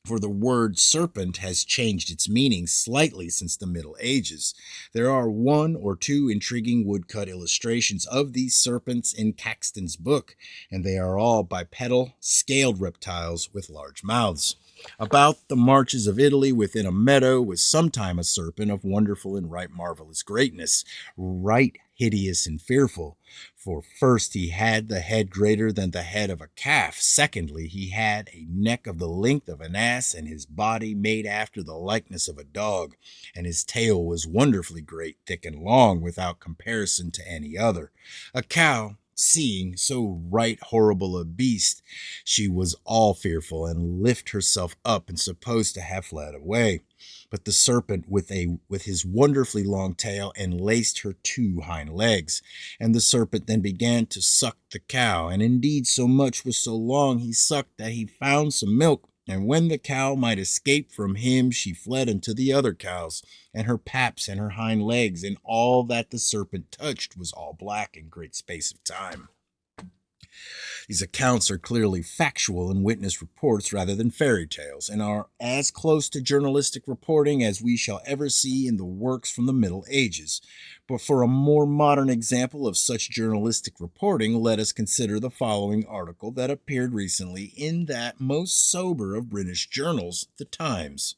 For the word serpent has changed its meaning slightly since the Middle Ages. There are 1 or 2 intriguing woodcut illustrations of these serpents in Caxton's book, and they are all bipedal, scaled reptiles with large mouths. About the marches of Italy within a meadow was sometime a serpent of wonderful and right marvelous greatness, right hideous and fearful. For first, he had the head greater than the head of a calf. Secondly, he had a neck of the length of an ass, and his body made after the likeness of a dog. And his tail was wonderfully great, thick and long, without comparison to any other. A cow, seeing so right horrible a beast, she was all fearful, and lift herself up, and supposed to have fled away. But the serpent with his wonderfully long tail enlaced her 2 hind legs, and the serpent then began to suck the cow, and indeed so much was so long he sucked that he found some milk, And when the cow might escape from him, she fled unto the other cows, and her paps and her hind legs, and all that the serpent touched was all black in great space of time. These accounts are clearly factual and witness reports rather than fairy tales, and are as close to journalistic reporting as we shall ever see in the works from the Middle Ages. But for a more modern example of such journalistic reporting, let us consider the following article that appeared recently in that most sober of British journals, The Times.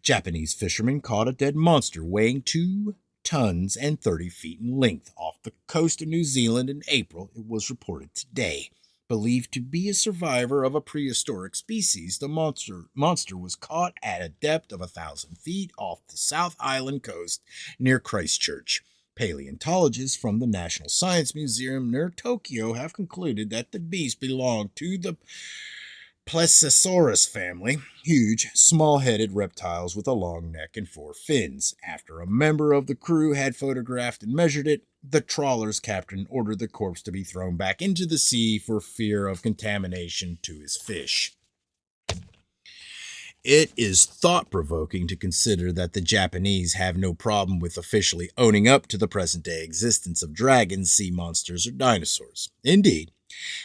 Japanese fishermen caught a dead monster weighing 2 tons and 30 feet in length off the coast of New Zealand in April, it was reported today. Believed to be a survivor of a prehistoric species, the monster was caught at a depth of 1,000 feet off the South Island coast near Christchurch. Paleontologists from the National Science Museum near Tokyo have concluded that the beast belonged to the Plesiosaurus family, huge, small-headed reptiles with a long neck and 4 fins. After a member of the crew had photographed and measured it, the trawler's captain ordered the corpse to be thrown back into the sea for fear of contamination to his fish. It is thought-provoking to consider that the Japanese have no problem with officially owning up to the present-day existence of dragons, sea monsters, or dinosaurs. Indeed,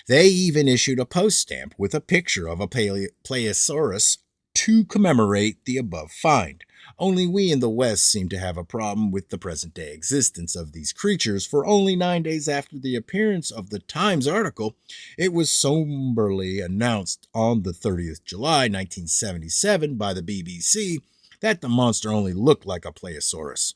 they even issued a post stamp with a picture of a Plesiosaurus to commemorate the above find. Only we in the West seem to have a problem with the present-day existence of these creatures, for only 9 days after the appearance of the Times article, it was somberly announced on the 30th July 1977 by the BBC that the monster only looked like a Plesiosaurus.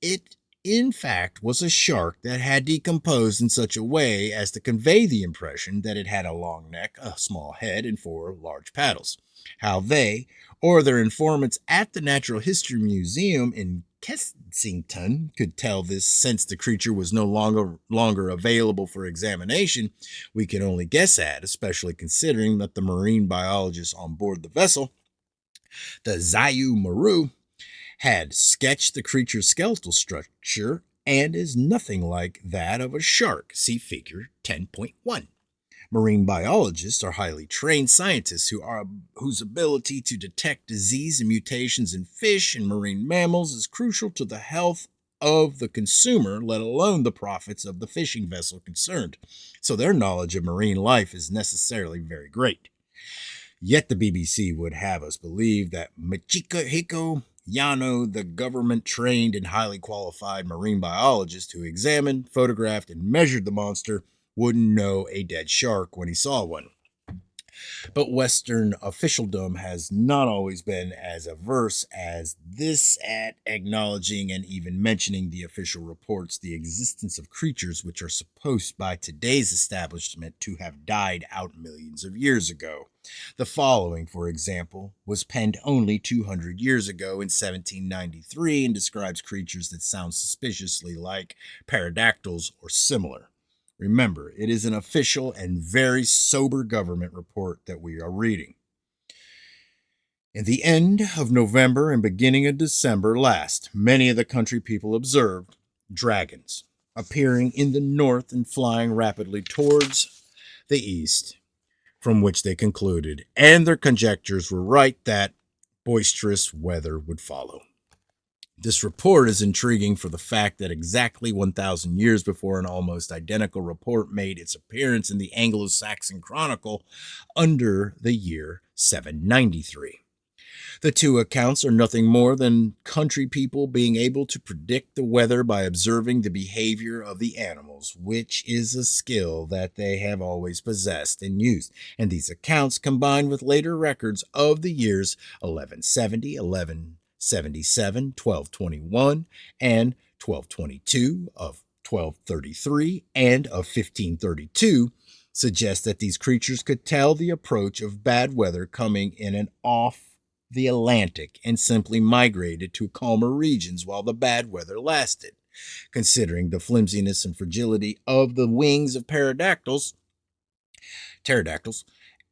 It in fact, was a shark that had decomposed in such a way as to convey the impression that it had a long neck, a small head, and 4 large paddles. How they, or their informants at the Natural History Museum in Kensington, could tell this since the creature was no longer available for examination, we can only guess at, especially considering that the marine biologists on board the vessel, the Zayu Maru, had sketched the creature's skeletal structure and is nothing like that of a shark. See figure 10.1. Marine biologists are highly trained scientists whose ability to detect disease and mutations in fish and marine mammals is crucial to the health of the consumer, let alone the profits of the fishing vessel concerned. So their knowledge of marine life is necessarily very great. Yet the BBC would have us believe that Michiko Yano, the government-trained and highly qualified marine biologist who examined, photographed, and measured the monster, wouldn't know a dead shark when he saw one. But Western officialdom has not always been as averse as this at acknowledging and even mentioning the official reports the existence of creatures which are supposed by today's establishment to have died out millions of years ago. The following, for example, was penned only 200 years ago in 1793 and describes creatures that sound suspiciously like pterodactyls or similar. Remember, it is an official and very sober government report that we are reading. In the end of November and beginning of December last, many of the country people observed dragons appearing in the north and flying rapidly towards the east, from which they concluded, and their conjectures were right, that boisterous weather would follow. This report is intriguing for the fact that exactly 1,000 years before an almost identical report made its appearance in the Anglo-Saxon Chronicle under the year 793. The two accounts are nothing more than country people being able to predict the weather by observing the behavior of the animals, which is a skill that they have always possessed and used. And these accounts, combined with later records of the years 1170, 1177, 1221, and 1222, of 1233, and of 1532, suggest that these creatures could tell the approach of bad weather coming in and off the Atlantic and simply migrated to calmer regions while the bad weather lasted. Considering the flimsiness and fragility of the wings of pterodactyls,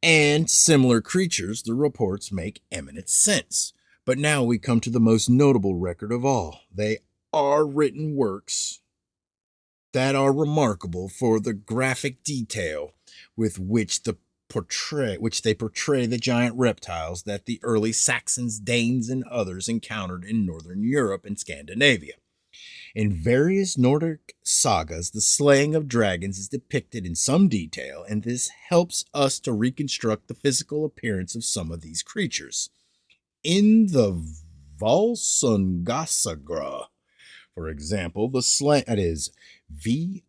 and similar creatures, the reports make eminent sense. But now we come to the most notable record of all. They are written works that are remarkable for the graphic detail with which the portray the giant reptiles that the early Saxons, Danes, and others encountered in northern Europe and Scandinavia. In various Nordic sagas, the slaying of dragons is depicted in some detail, and this helps us to reconstruct the physical appearance of some of these creatures. In the Volsungasagra, for example, the slaying, that is Volsungasaga.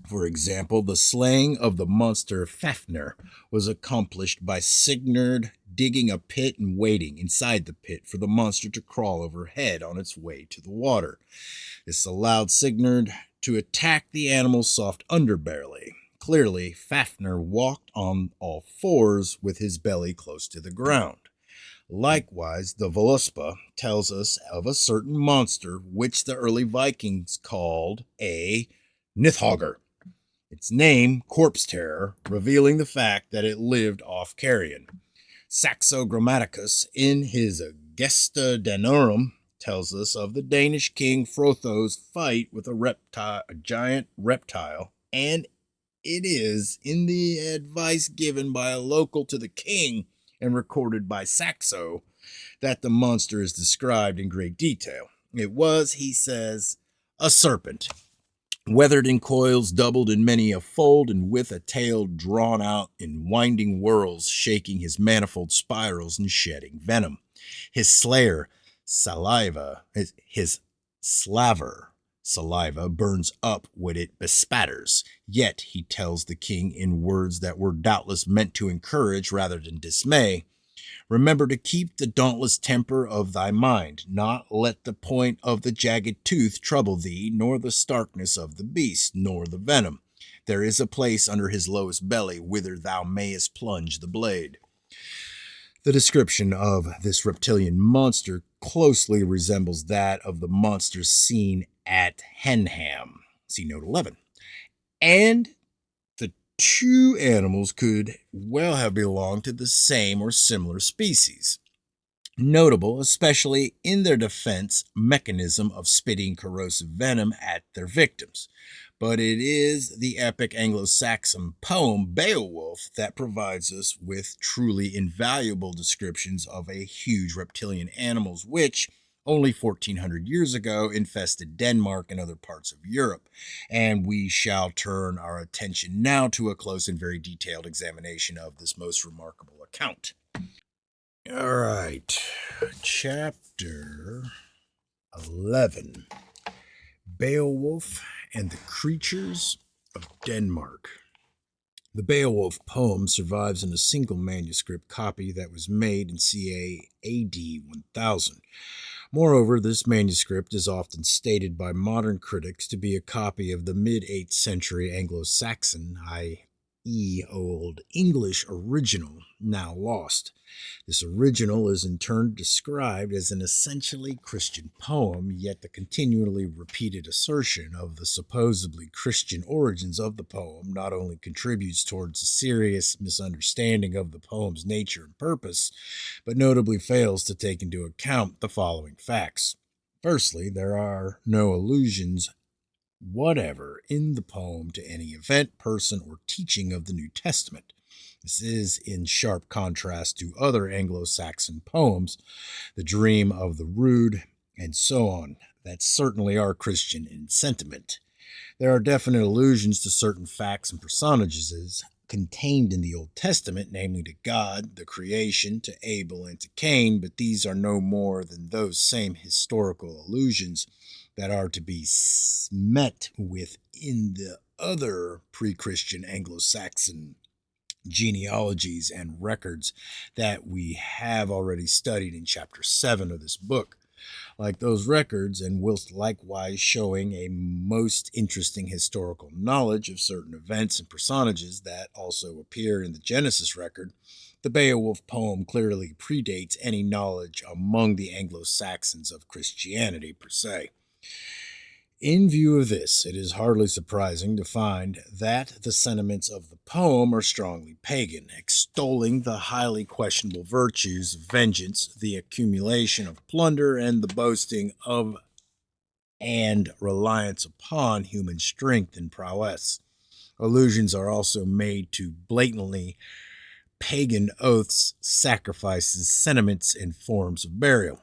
For example, the slaying of the monster Fafnir was accomplished by Sigurd digging a pit and waiting inside the pit for the monster to crawl overhead on its way to the water. This allowed Sigurd to attack the animal's soft underbelly. Clearly, Fafnir walked on all fours with his belly close to the ground. Likewise, the Voluspa tells us of a certain monster which the early Vikings called a Nithhogger. Its name, Corpse Terror, revealing the fact that it lived off carrion. Saxo Grammaticus, in his Gesta Danorum, tells us of the Danish king Frotho's fight with a giant reptile, and it is in the advice given by a local to the king and recorded by Saxo that the monster is described in great detail. It was, he says, a serpent, weathered in coils, doubled in many a fold, and with a tail drawn out in winding whirls, shaking his manifold spirals and shedding venom. His slaver, saliva burns up when it bespatters. Yet, he tells the king in words that were doubtless meant to encourage rather than dismay, remember to keep the dauntless temper of thy mind, not let the point of the jagged tooth trouble thee, nor the starkness of the beast, nor the venom. There is a place under his lowest belly whither thou mayest plunge the blade. The description of this reptilian monster closely resembles that of the monsters seen at Henham. See note 11. And the two animals could well have belonged to the same or similar species. Notable, especially in their defense mechanism of spitting corrosive venom at their victims. But it is the epic Anglo-Saxon poem Beowulf that provides us with truly invaluable descriptions of a huge reptilian animals which, only 1,400 years ago, infested Denmark and other parts of Europe. And we shall turn our attention now to a close and very detailed examination of this most remarkable account. All right, chapter 11, Beowulf and the Creatures of Denmark. The Beowulf poem survives in a single manuscript copy that was made in ca. AD 1000. Moreover, this manuscript is often stated by modern critics to be a copy of the mid-8th century Anglo-Saxon, i.e. Old English original, now lost. This original is in turn described as an essentially Christian poem, yet the continually repeated assertion of the supposedly Christian origins of the poem not only contributes towards a serious misunderstanding of the poem's nature and purpose, but notably fails to take into account the following facts. Firstly, there are no allusions whatever in the poem to any event, person, or teaching of the New Testament. This is in sharp contrast to other Anglo-Saxon poems, The Dream of the Rood, and so on, that certainly are Christian in sentiment. There are definite allusions to certain facts and personages contained in the Old Testament, namely to God, the creation, to Abel, and to Cain, but these are no more than those same historical allusions that are to be met with in the other pre-Christian Anglo-Saxon genealogies and records that we have already studied in chapter 7 of this book. Like those records, and whilst likewise showing a most interesting historical knowledge of certain events and personages that also appear in the Genesis record, the Beowulf poem clearly predates any knowledge among the Anglo-Saxons of Christianity per se. In view of this, it is hardly surprising to find that the sentiments of the poem are strongly pagan, extolling the highly questionable virtues of vengeance, the accumulation of plunder, and the boasting of and reliance upon human strength and prowess. Allusions are also made to blatantly pagan oaths, sacrifices, sentiments, and forms of burial.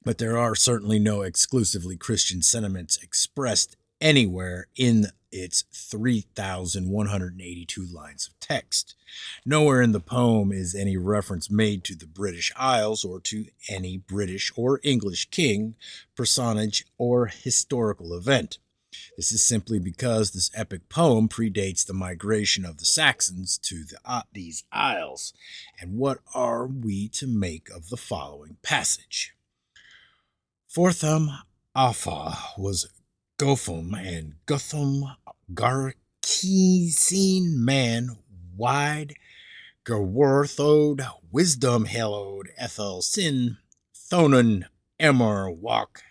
But there are certainly no exclusively Christian sentiments expressed anywhere in its 3,182 lines of text. Nowhere in the poem is any reference made to the British Isles or to any British or English king, personage, or historical event. This is simply because this epic poem predates the migration of the Saxons to these isles. And what are we to make of the following passage? Fortham Alpha was Gotham, and Gotham Garkesine man wide Gerworthode wisdom hallowed Ethel sin Thonan Emmer walk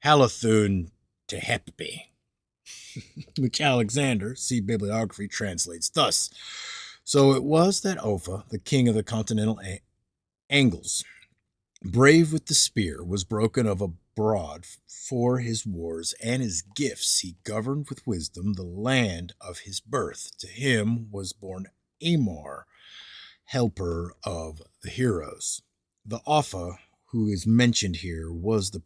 Halathun to Hepbe, which Alexander, see bibliography, translates thus. So it was that Offa, the king of the continental Angles, brave with the spear, was broken of abroad for his wars and his gifts. He governed with wisdom the land of his birth. To him was born Amor, helper of the heroes. The Offa, who is mentioned here, was the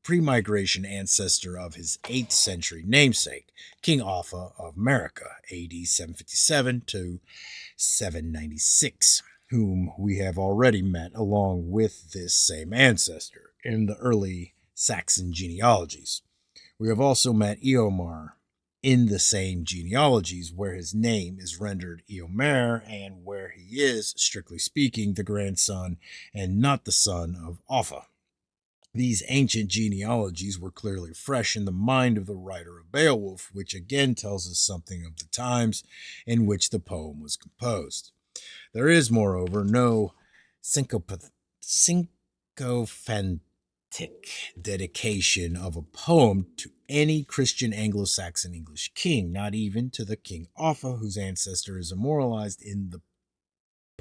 pre-migration ancestor of his 8th century namesake, King Offa of America, AD 757 to 796, whom we have already met along with this same ancestor in the early Saxon genealogies. We have also met Eomar in the same genealogies, where his name is rendered Eomer and where he is, strictly speaking, the grandson and not the son of Offa. These ancient genealogies were clearly fresh in the mind of the writer of Beowulf, which again tells us something of the times in which the poem was composed. There is, moreover, no sycophantic dedication of a poem to any Christian Anglo-Saxon English king, not even to the King Offa, whose ancestor is immortalized in the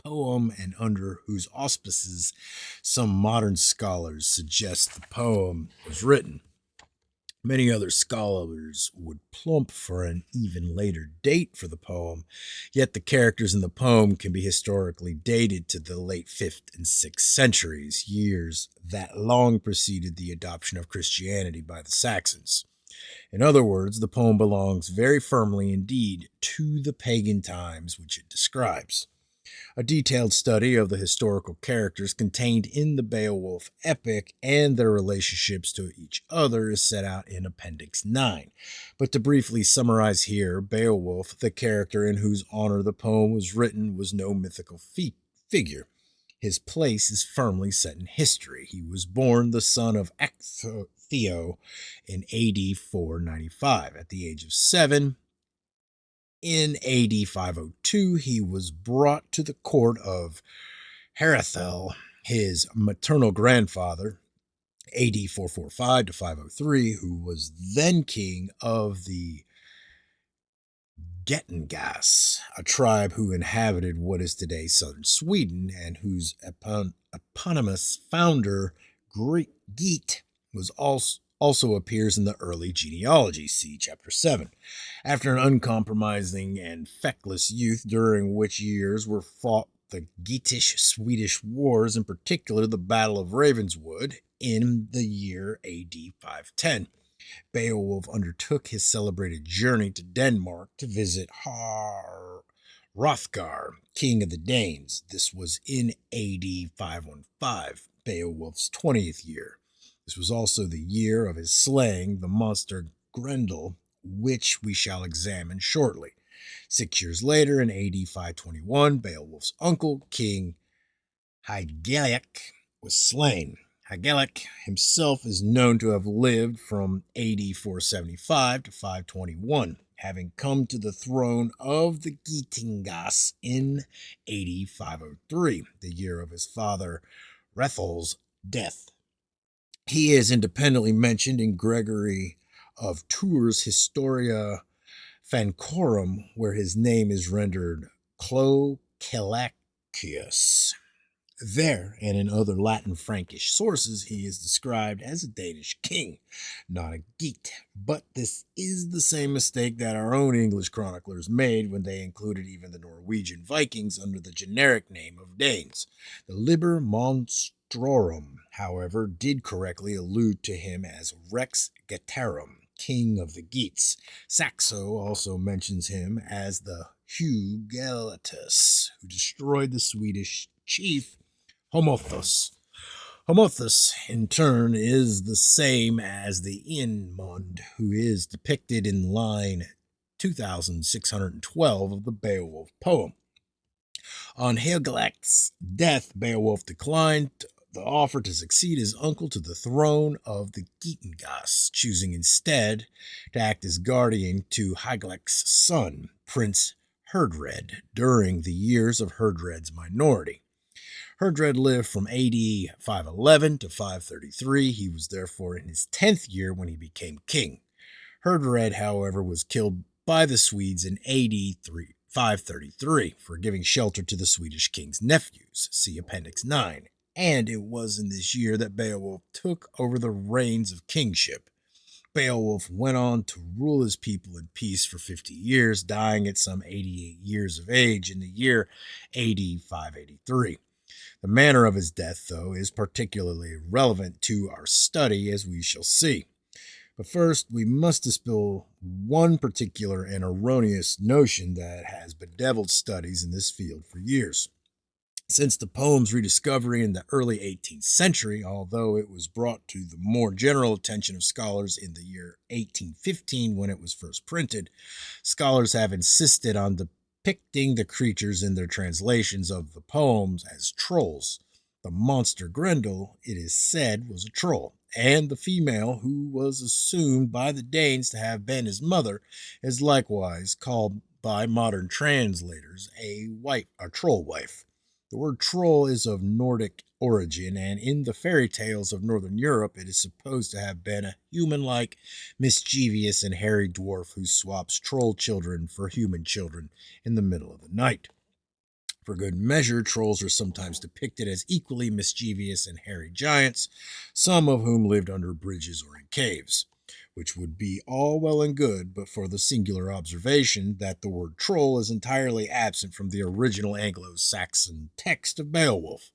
poem and under whose auspices some modern scholars suggest the poem was written. Many other scholars would plump for an even later date for the poem, yet the characters in the poem can be historically dated to the late 5th and 6th centuries, years that long preceded the adoption of Christianity by the Saxons. In other words, the poem belongs very firmly indeed to the pagan times which it describes. A detailed study of the historical characters contained in the Beowulf epic and their relationships to each other is set out in Appendix 9. But to briefly summarize here, Beowulf, the character in whose honor the poem was written, was no mythical figure. His place is firmly set in history. He was born the son of Ecgtheow in AD 495. At the age of 7, in AD 502, he was brought to the court of Harethel, his maternal grandfather, AD 445 to 503, who was then king of the Getingas, a tribe who inhabited what is today southern Sweden and whose eponymous founder, Geat, was also appears in the early genealogy, see Chapter 7. After an uncompromising and feckless youth, during which years were fought the Geatish-Swedish wars, in particular the Battle of Ravenswood, in the year AD 510, Beowulf undertook his celebrated journey to Denmark to visit Hrothgar, king of the Danes. This was in AD 515, Beowulf's 20th year. This was also the year of his slaying the monster Grendel, which we shall examine shortly. 6 years later, in AD 521, Beowulf's uncle, King Hygelac, was slain. Hygelac himself is known to have lived from AD 475 to 521, having come to the throne of the Getingas in AD 503, the year of his father Hrethel's death. He is independently mentioned in Gregory of Tours' Historia Francorum, where his name is rendered Clocallacius. There, and in other Latin Frankish sources, he is described as a Danish king, not a Geat. But this is the same mistake that our own English chroniclers made when they included even the Norwegian Vikings under the generic name of Danes. The Liber Monstrorum, however, did correctly allude to him as Rex Getarum, king of the Geats. Saxo also mentions him as the Hugh Galatus, who destroyed the Swedish chief Homothus. Homothus, in turn, is the same as the Inmund, who is depicted in line 2612 of the Beowulf poem. On Helgelac's death, Beowulf declined the offer to succeed his uncle to the throne of the Geatengas, choosing instead to act as guardian to Helgelac's son, Prince Herdred, during the years of Herdred's minority. Herdred lived from AD 511 to 533. He was therefore in his 10th year when he became king. Herdred, however, was killed by the Swedes in AD 533 for giving shelter to the Swedish king's nephews, see Appendix 9. And it was in this year that Beowulf took over the reins of kingship. Beowulf went on to rule his people in peace for 50 years, dying at some 88 years of age in the year AD 583. The manner of his death, though, is particularly relevant to our study, as we shall see. But first, we must dispel one particular and erroneous notion that has bedeviled studies in this field for years. Since the poem's rediscovery in the early 18th century, although it was brought to the more general attention of scholars in the year 1815 when it was first printed, scholars have insisted on depicting the creatures in their translations of the poems as trolls. The monster Grendel, it is said, was a troll, and the female, who was assumed by the Danes to have been his mother, is likewise called by modern translators a troll wife. The word troll is of Nordic origin, and in the fairy tales of Northern Europe, it is supposed to have been a human-like, mischievous, and hairy dwarf who swaps troll children for human children in the middle of the night. For good measure, trolls are sometimes depicted as equally mischievous and hairy giants, some of whom lived under bridges or in caves, which would be all well and good but for the singular observation that the word troll is entirely absent from the original Anglo-Saxon text of Beowulf.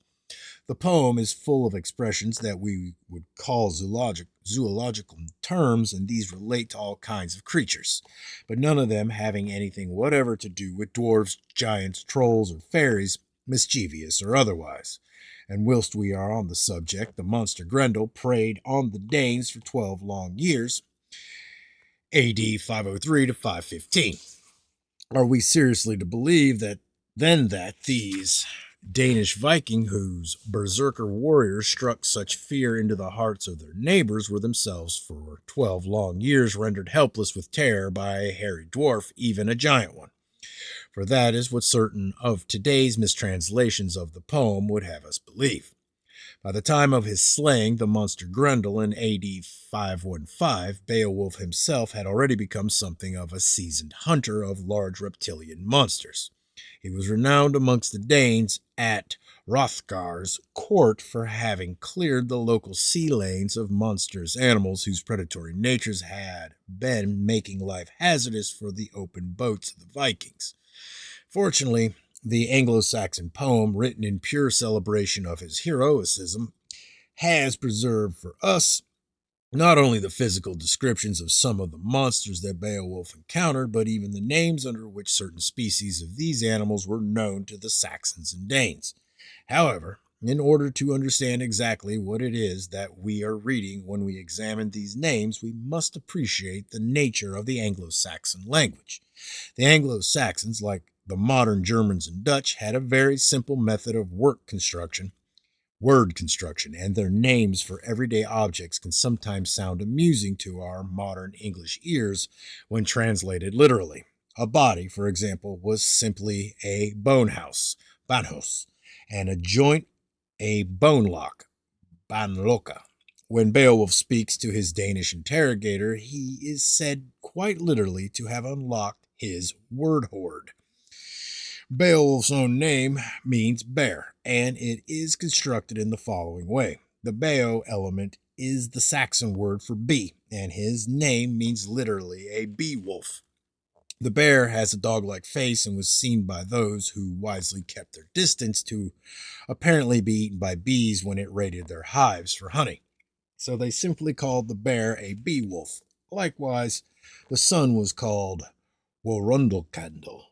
The poem is full of expressions that we would call zoological terms, and these relate to all kinds of creatures, but none of them having anything whatever to do with dwarves, giants, trolls, or fairies, mischievous or otherwise. And whilst we are on the subject, the monster Grendel preyed on the Danes for 12 long years, AD 503 to 515. Are we seriously to believe that these Danish Viking, whose berserker warriors struck such fear into the hearts of their neighbors, were themselves for 12 long years rendered helpless with terror by a hairy dwarf, even a giant one? For that is what certain of today's mistranslations of the poem would have us believe. By the time of his slaying the monster Grendel in AD 515, Beowulf himself had already become something of a seasoned hunter of large reptilian monsters. He was renowned amongst the Danes at Hrothgar's court for having cleared the local sea lanes of monstrous animals whose predatory natures had been making life hazardous for the open boats of the Vikings. Fortunately, the Anglo-Saxon poem, written in pure celebration of his heroicism, has preserved for us not only the physical descriptions of some of the monsters that Beowulf encountered, but even the names under which certain species of these animals were known to the Saxons and Danes. However, in order to understand exactly what it is that we are reading when we examine these names, we must appreciate the nature of the Anglo-Saxon language. The Anglo-Saxons, like the modern Germans and Dutch, had a very simple method of word construction, and their names for everyday objects can sometimes sound amusing to our modern English ears when translated literally. A body, for example, was simply a bone house, Bahnhos, and a joint, a bone lock, Bahnlocke. When Beowulf speaks to his Danish interrogator, he is said quite literally to have unlocked his word hoard. Beowulf's own name means bear, and it is constructed in the following way. The Beo element is the Saxon word for bee, and his name means literally a bee wolf. The bear has a dog-like face and was seen by those who wisely kept their distance to apparently be eaten by bees when it raided their hives for honey. So they simply called the bear a bee wolf. Likewise, the sun was called Worundlecandle,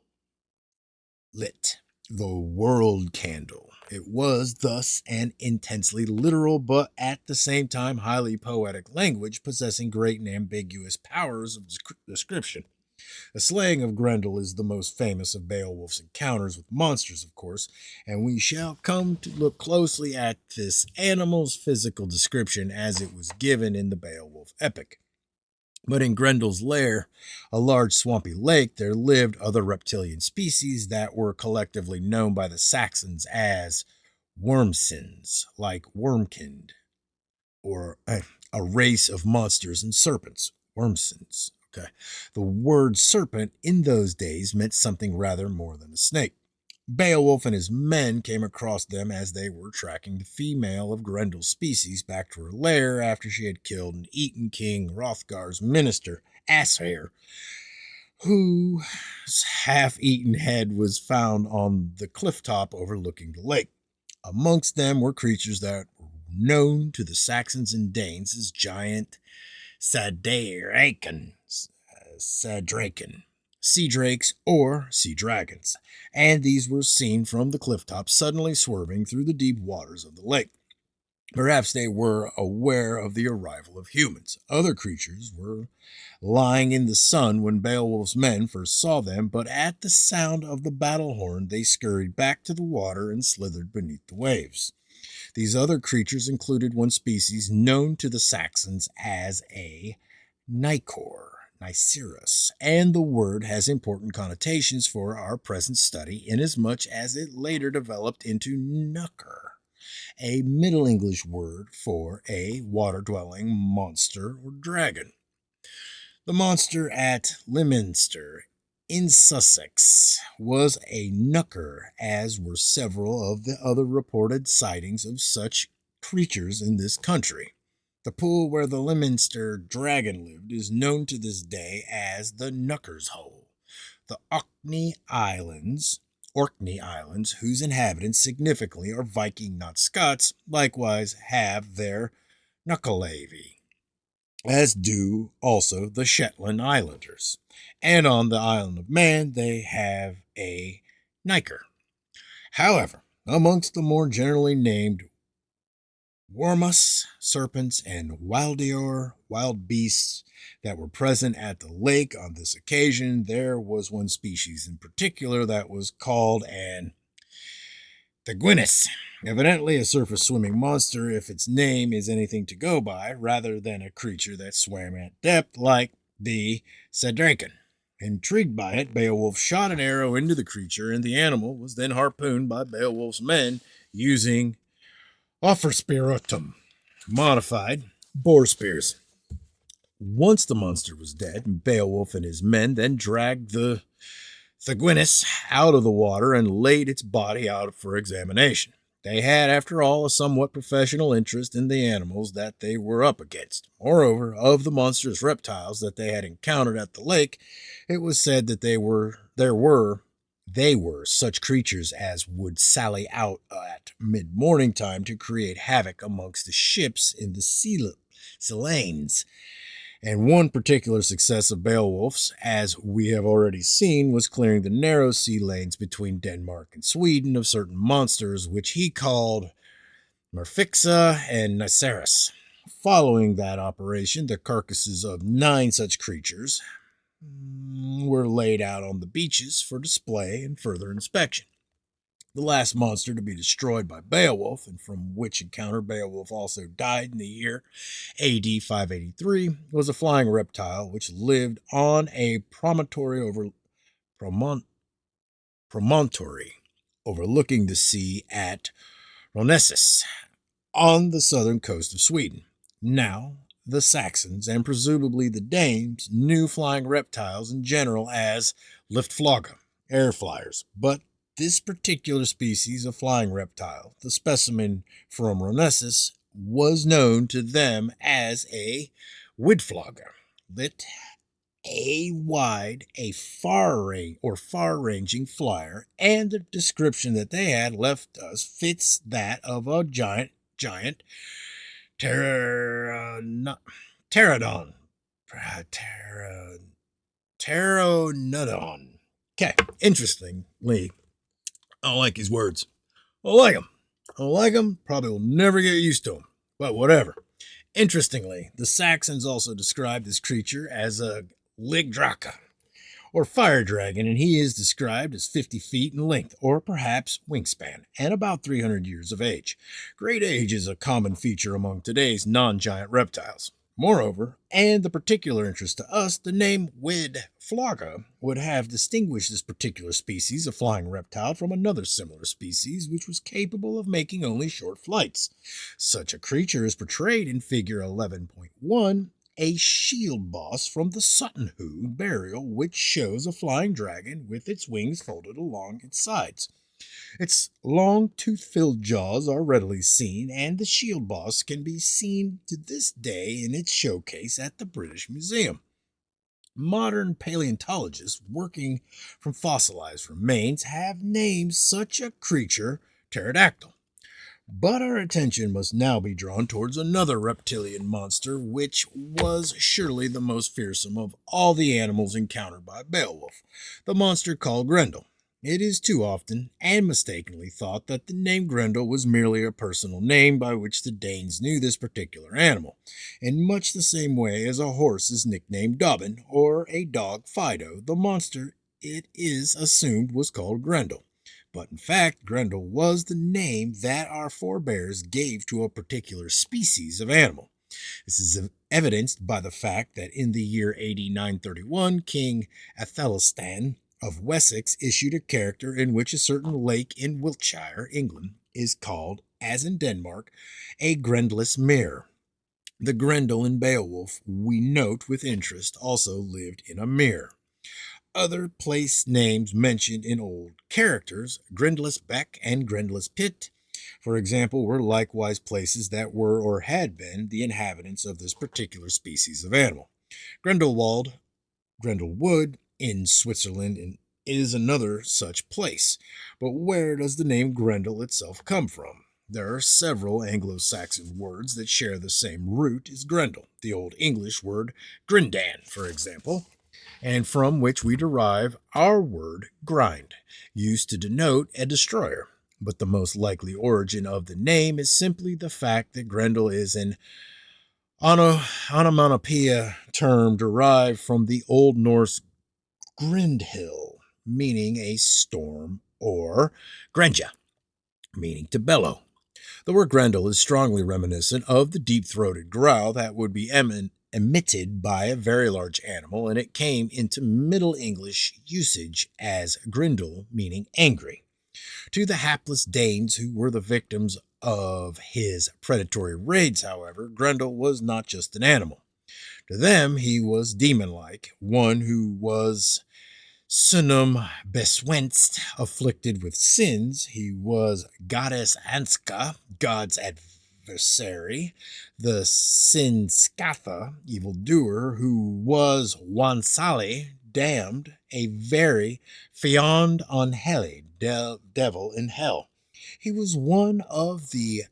lit, the world candle. It was thus an intensely literal, but at the same time highly poetic language possessing great and ambiguous powers of description. The slaying of Grendel is the most famous of Beowulf's encounters with monsters, of course, and we shall come to look closely at this animal's physical description as it was given in the Beowulf epic. But in Grendel's lair, a large swampy lake, there lived other reptilian species that were collectively known by the Saxons as Wyrmsins, like Wormkind, or a race of monsters and serpents, Wyrmsins. Okay. The word serpent in those days meant something rather more than a snake. Beowulf and his men came across them as they were tracking the female of Grendel's species back to her lair after she had killed and eaten King Hrothgar's minister, Asair, whose half-eaten head was found on the cliff top overlooking the lake. Amongst them were creatures that were known to the Saxons and Danes as giant Sadraken, sea drakes, or sea dragons, and these were seen from the cliff top suddenly swerving through the deep waters of the lake. Perhaps they were aware of the arrival of humans. Other creatures were lying in the sun when Beowulf's men first saw them, but at the sound of the battle horn they scurried back to the water and slithered beneath the waves. These other creatures included one species known to the Saxons as a Nicerus, and the word has important connotations for our present study inasmuch as it later developed into knucker, a Middle English word for a water-dwelling monster or dragon. The monster at Lyminster in Sussex was a knucker, as were several of the other reported sightings of such creatures in this country. The pool where the Lyminster dragon lived is known to this day as the Knucker's Hole. The Orkney Islands, whose inhabitants significantly are Viking, not Scots, likewise have their Knuckleavy, as do also the Shetland Islanders. And on the island of Man, they have a Niker. However, amongst the more generally named Wormus, serpents, and wildeor, wild beasts that were present at the lake on this occasion, there was one species in particular that was called an Thaguinus, evidently a surface swimming monster if its name is anything to go by, rather than a creature that swam at depth like the Sadraken. Intrigued by it, Beowulf shot an arrow into the creature, and the animal was then harpooned by Beowulf's men using Offerspirotum, modified boar spears. Once the monster was dead, Beowulf and his men then dragged the Thaguinus out of the water and laid its body out for examination. They had, after all, a somewhat professional interest in the animals that they were up against. Moreover, of the monstrous reptiles that they had encountered at the lake, it was said that they were such creatures as would sally out at mid-morning time to create havoc amongst the ships in the sea lanes. And one particular success of Beowulf's, as we have already seen, was clearing the narrow sea lanes between Denmark and Sweden of certain monsters, which he called Merfixa and Nicerus. Following that operation, the carcasses of 9 such creatures were laid out on the beaches for display and further inspection. The last monster to be destroyed by Beowulf, and from which encounter Beowulf also died in the year AD 583, was a flying reptile which lived on a promontory overlooking the sea at Ronessus on the southern coast of Sweden. Now, the Saxons, and presumably the Danes, knew flying reptiles in general as Liftflogger, air flyers, but this particular species of flying reptile, the specimen from Ronessus, was known to them as a Widflogger, lit a far-ranging flyer, and the description that they had left us fits that of a giant pterodon. Pteranodon. Okay, interestingly, I don't like these words. I don't like them. I don't like them. Probably will never get used to them. But whatever. Interestingly, the Saxons also described this creature as a Ligdraka, or fire dragon, and he is described as 50 feet in length, or perhaps wingspan, and about 300 years of age. Great age is a common feature among today's non-giant reptiles. Moreover, and the particular interest to us, the name Widflogger would have distinguished this particular species of flying reptile from another similar species which was capable of making only short flights. Such a creature is portrayed in figure 11.1, a shield boss from the Sutton Hoo burial, which shows a flying dragon with its wings folded along its sides. Its long tooth-filled jaws are readily seen, and the shield boss can be seen to this day in its showcase at the British Museum. Modern paleontologists working from fossilized remains have named such a creature pterodactyl. But our attention must now be drawn towards another reptilian monster, which was surely the most fearsome of all the animals encountered by Beowulf, the monster called Grendel. It is too often and mistakenly thought that the name Grendel was merely a personal name by which the Danes knew this particular animal, in much the same way as a horse is nicknamed Dobbin or a dog Fido. The monster, it is assumed, was called Grendel. But in fact, Grendel was the name that our forebears gave to a particular species of animal. This is evidenced by the fact that in the year AD 931, King Athelstan of Wessex issued a character in which a certain lake in Wiltshire, England, is called, as in Denmark, a Grendless mere. The Grendel in Beowulf, we note with interest, also lived in a mere. Other place names mentioned in old characters, Grendless Beck and Grendless Pit, for example, were likewise places that were or had been the inhabitants of this particular species of animal. Grendelwald, Grendelwood, in Switzerland is another such place. But where does the name Grendel itself come from? There are several Anglo-Saxon words that share the same root as Grendel. The Old English word grindan, for example, and from which we derive our word grind, used to denote a destroyer. But the most likely origin of the name is simply the fact that Grendel is an onomatopoeia term derived from the Old Norse Grindhill, meaning a storm, or Grenja, meaning to bellow. The word Grendel is strongly reminiscent of the deep-throated growl that would be emitted by a very large animal, and it came into Middle English usage as Grindel, meaning angry. To the hapless Danes who were the victims of his predatory raids, however, Grendel was not just an animal. To them, he was demon-like, one who was sunum beswenst, afflicted with sins. He was goddess Anska, God's adversary, the Sinskatha, evildoer, who was Wansali, damned, a very fiend unhelig, devil in hell. He was one of the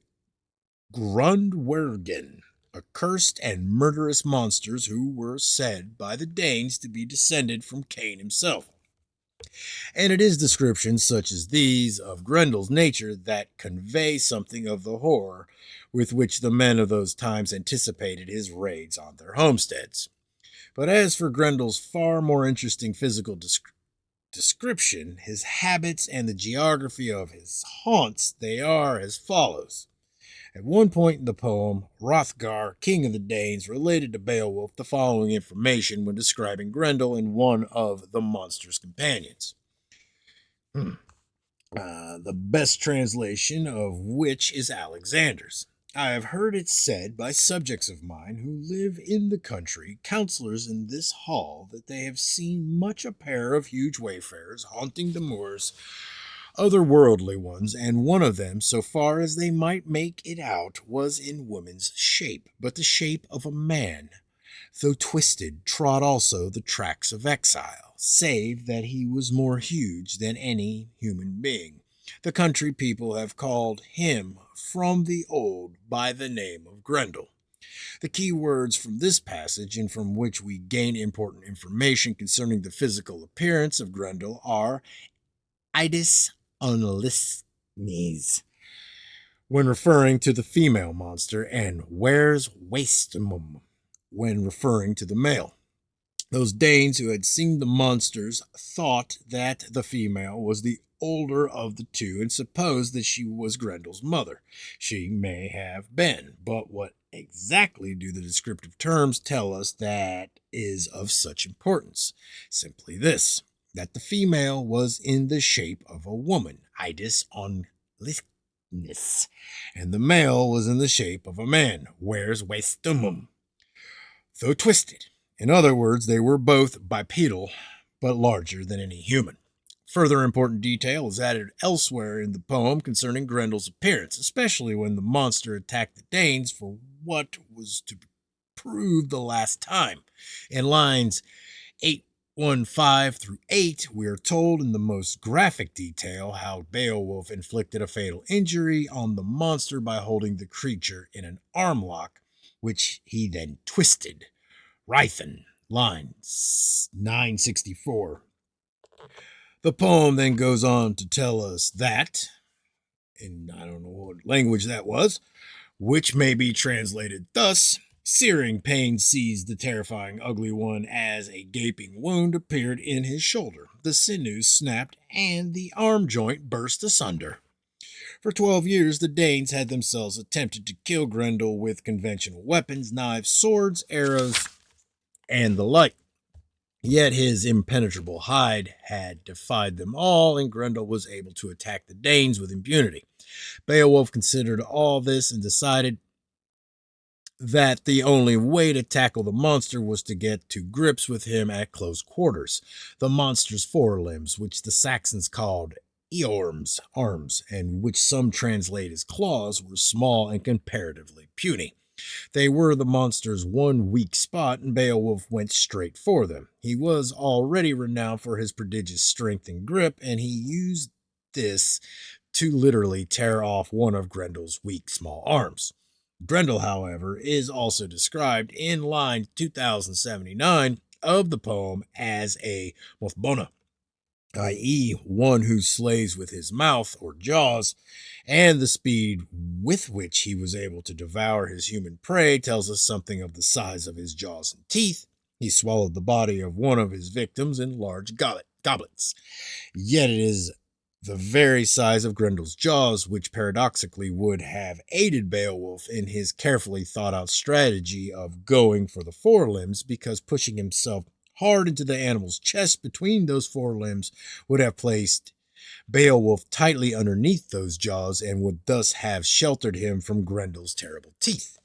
Grundwergen, accursed and murderous monsters who were said by the Danes to be descended from Cain himself. And it is descriptions such as these of Grendel's nature that convey something of the horror with which the men of those times anticipated his raids on their homesteads. But as for Grendel's far more interesting physical description, his habits, and the geography of his haunts, they are as follows. At one point in the poem, Hrothgar, king of the Danes, related to Beowulf the following information when describing Grendel and one of the monster's companions. The best translation of which is Alexander's. I have heard it said by subjects of mine who live in the country, counselors in this hall, that they have seen much a pair of huge wayfarers haunting the moors otherworldly ones, and one of them, so far as they might make it out, was in woman's shape, but the shape of a man. Though twisted, trod also the tracks of exile, save that he was more huge than any human being. The country people have called him from the old by the name of Grendel. The key words from this passage, and from which we gain important information concerning the physical appearance of Grendel, are Idis unlisnes, when referring to the female monster, and Where's Wastemum, when referring to the male. Those Danes who had seen the monsters thought that the female was the older of the two and supposed that she was Grendel's mother. She may have been, but what exactly do the descriptive terms tell us that is of such importance? Simply this, that the female was in the shape of a woman, Idis on Lisness, and the male was in the shape of a man, Where's Wastemum, though twisted. In other words, they were both bipedal, but larger than any human. Further important detail is added elsewhere in the poem concerning Grendel's appearance, especially when the monster attacked the Danes for what was to prove the last time. In lines 815 through 8, we are told in the most graphic detail how Beowulf inflicted a fatal injury on the monster by holding the creature in an arm lock, which he then twisted. Rython, line 964. The poem then goes on to tell us that, and I don't know what language that was, which may be translated thus: searing pain seized the terrifying ugly one as a gaping wound appeared in his shoulder. The sinews snapped and the arm joint burst asunder. For 12 years, the Danes had themselves attempted to kill Grendel with conventional weapons, knives, swords, arrows, and the like. Yet his impenetrable hide had defied them all, and Grendel was able to attack the Danes with impunity. Beowulf considered all this and decided that the only way to tackle the monster was to get to grips with him at close quarters. The monster's forelimbs, which the Saxons called eorms, arms, and which some translate as claws, were small and comparatively puny. They were the monster's one weak spot, and Beowulf went straight for them. He was already renowned for his prodigious strength and grip, and he used this to literally tear off one of Grendel's weak small arms. Grendel, however, is also described in line 2079 of the poem as a Mothbona, i.e., one who slays with his mouth or jaws, and the speed with which he was able to devour his human prey tells us something of the size of his jaws and teeth. He swallowed the body of one of his victims in large goblets. Yet it is the very size of Grendel's jaws which paradoxically would have aided Beowulf in his carefully thought out strategy of going for the forelimbs, because pushing himself hard into the animal's chest between those forelimbs would have placed Beowulf tightly underneath those jaws and would thus have sheltered him from Grendel's terrible teeth.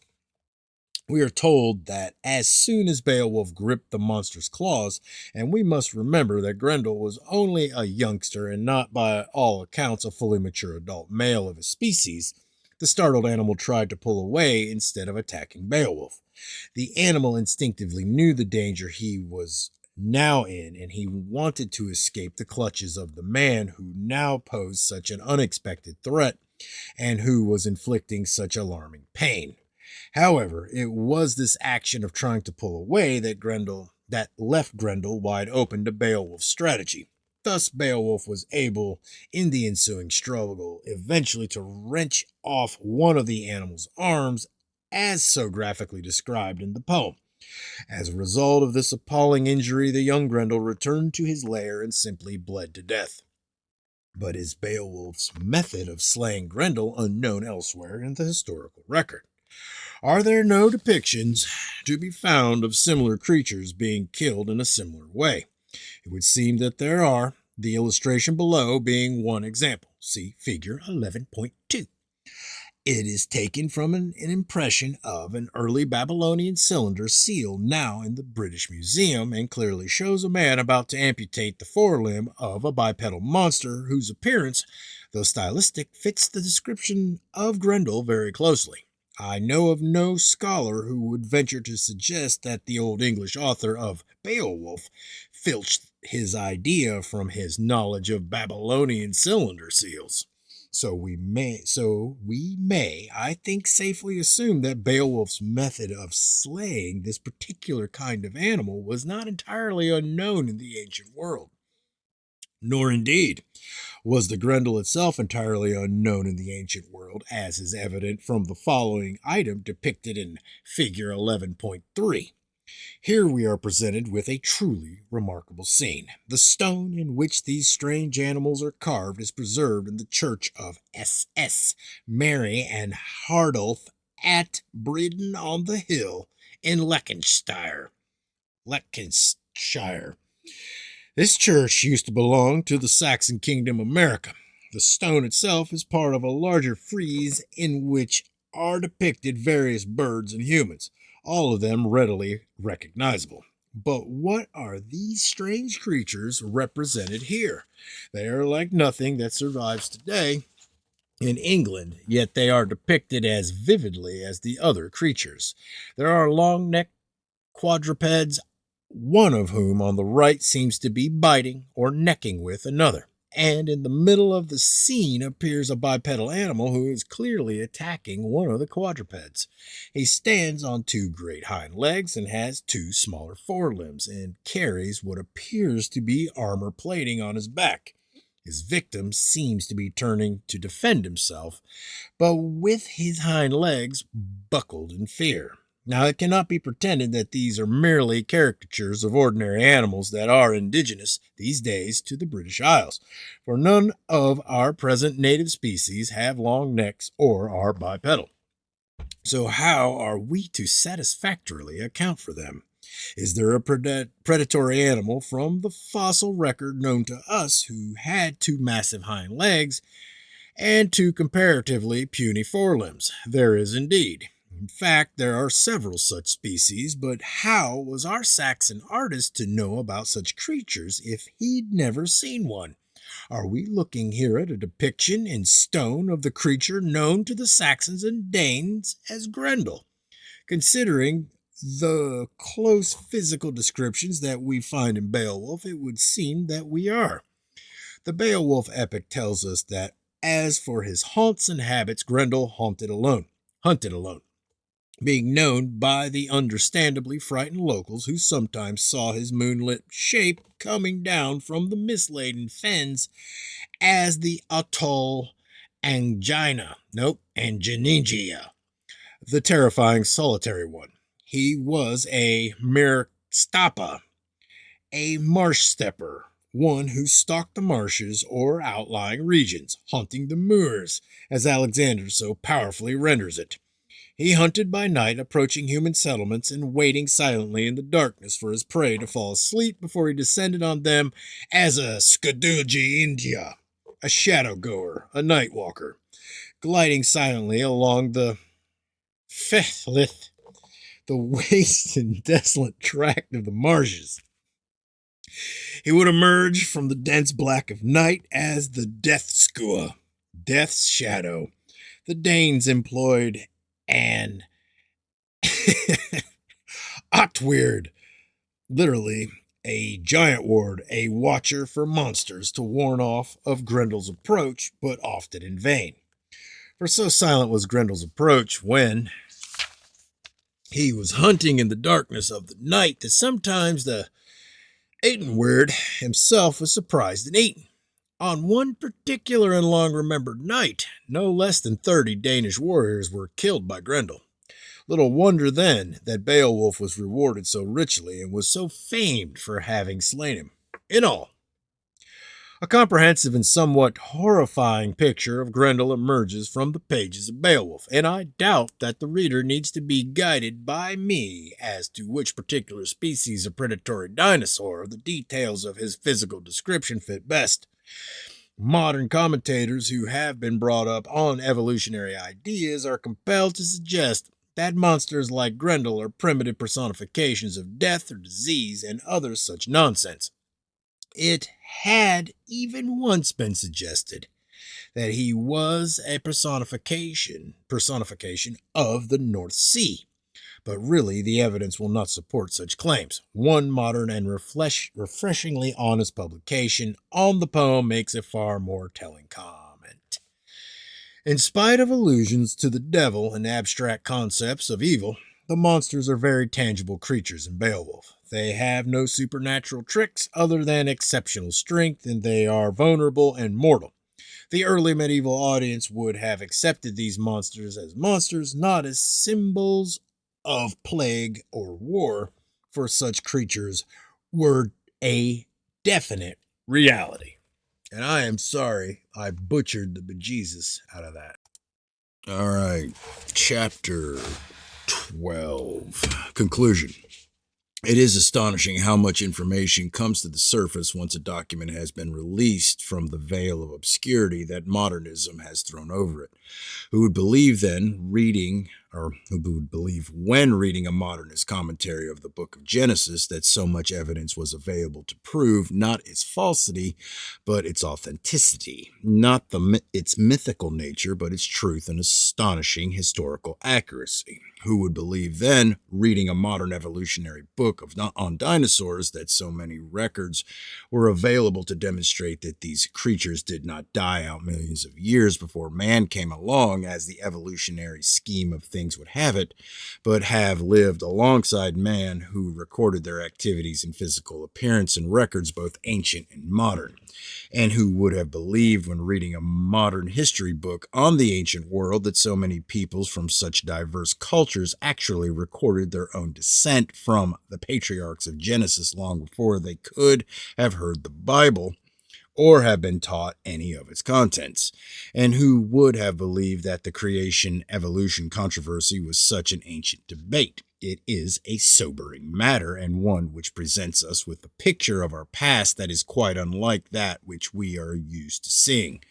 We are told that as soon as Beowulf gripped the monster's claws, and we must remember that Grendel was only a youngster and not by all accounts a fully mature adult male of his species, the startled animal tried to pull away instead of attacking Beowulf. The animal instinctively knew the danger he was now in, and he wanted to escape the clutches of the man who now posed such an unexpected threat and who was inflicting such alarming pain. However, it was this action of trying to pull away that left Grendel wide open to Beowulf's strategy. Thus, Beowulf was able, in the ensuing struggle, eventually to wrench off one of the animal's arms, as so graphically described in the poem. As a result of this appalling injury, the young Grendel returned to his lair and simply bled to death. But is Beowulf's method of slaying Grendel unknown elsewhere in the historical record? Are there no depictions to be found of similar creatures being killed in a similar way? It would seem that there are, the illustration below being one example. See figure 11.2. It is taken from an impression of an early Babylonian cylinder seal now in the British Museum and clearly shows a man about to amputate the forelimb of a bipedal monster whose appearance, though stylistic, fits the description of Grendel very closely. I know of no scholar who would venture to suggest that the Old English author of Beowulf filched his idea from his knowledge of Babylonian cylinder seals. So we may, I think, safely assume that Beowulf's method of slaying this particular kind of animal was not entirely unknown in the ancient world. Nor indeed was the Grendel itself entirely unknown in the ancient world, as is evident from the following item depicted in Figure 11.3. Here we are presented with a truly remarkable scene. The stone in which these strange animals are carved is preserved in the church of S.S. Mary and Hardulf at Bredon on the Hill in Leicestershire. This church used to belong to the Saxon Kingdom America. The stone itself is part of a larger frieze in which are depicted various birds and humans, all of them readily recognizable. But what are these strange creatures represented here? They are like nothing that survives today in England, yet they are depicted as vividly as the other creatures. There are long-necked quadrupeds, one of whom on the right seems to be biting or necking with another. And in the middle of the scene appears a bipedal animal who is clearly attacking one of the quadrupeds. He stands on two great hind legs and has two smaller forelimbs and carries what appears to be armor plating on his back. His victim seems to be turning to defend himself, but with his hind legs buckled in fear. Now, it cannot be pretended that these are merely caricatures of ordinary animals that are indigenous these days to the British Isles, for none of our present native species have long necks or are bipedal. So how are we to satisfactorily account for them? Is there a predatory animal from the fossil record known to us who had two massive hind legs and two comparatively puny forelimbs? There is indeed. In fact, there are several such species, but how was our Saxon artist to know about such creatures if he'd never seen one? Are we looking here at a depiction in stone of the creature known to the Saxons and Danes as Grendel? Considering the close physical descriptions that we find in Beowulf, it would seem that we are. The Beowulf epic tells us that as for his haunts and habits, Grendel hunted alone, being known by the understandably frightened locals who sometimes saw his moonlit shape coming down from the mist-laden fens as the Atoll Anginia, the terrifying solitary one. He was a Mirstapa, a marsh stepper, one who stalked the marshes or outlying regions, hunting the moors, as Alexander so powerfully renders it. He hunted by night, approaching human settlements and waiting silently in the darkness for his prey to fall asleep before he descended on them as a Skadulji India, a shadow goer, a night walker, gliding silently along the Fethlith, the waste and desolate tract of the marshes. He would emerge from the dense black of night as the Death Skua, Death's shadow. The Danes employed an Otweird, literally a giant ward, a watcher for monsters to warn off of Grendel's approach, but often in vain. For so silent was Grendel's approach when he was hunting in the darkness of the night that sometimes the Etenweird himself was surprised and eaten. On one particular and long-remembered night, no less than 30 Danish warriors were killed by Grendel. Little wonder, then, that Beowulf was rewarded so richly and was so famed for having slain him. In all, a comprehensive and somewhat horrifying picture of Grendel emerges from the pages of Beowulf, and I doubt that the reader needs to be guided by me as to which particular species of predatory dinosaur or the details of his physical description fit best. Modern commentators who have been brought up on evolutionary ideas are compelled to suggest that monsters like Grendel are primitive personifications of death or disease and other such nonsense. It had even once been suggested that he was a personification of the North Sea. But really, the evidence will not support such claims. One modern and refreshingly honest publication on the poem makes a far more telling comment. In spite of allusions to the devil and abstract concepts of evil, the monsters are very tangible creatures in Beowulf. They have no supernatural tricks other than exceptional strength, and they are vulnerable and mortal. The early medieval audience would have accepted these monsters, not as symbols of plague or war, for such creatures were a definite reality. And I am sorry I butchered the bejesus out of that. All right, chapter 12. Conclusion. It is astonishing how much information comes to the surface once a document has been released from the veil of obscurity that modernism has thrown over it. Who would believe when reading a modernist commentary of the book of Genesis that so much evidence was available to prove not its falsity, but its authenticity, not its mythical nature, but its truth and astonishing historical accuracy? Who would believe then, reading a modern evolutionary book on dinosaurs, that so many records were available to demonstrate that these creatures did not die out millions of years before man came along, as the evolutionary scheme of things would have it, but have lived alongside man, who recorded their activities in physical appearance and records both ancient and modern? And who would have believed when reading a modern history book on the ancient world that so many peoples from such diverse cultures actually recorded their own descent from the patriarchs of Genesis long before they could have heard the Bible or have been taught any of its contents? And who would have believed that the creation-evolution controversy was such an ancient debate? It is a sobering matter, and one which presents us with a picture of our past that is quite unlike that which we are used to seeing.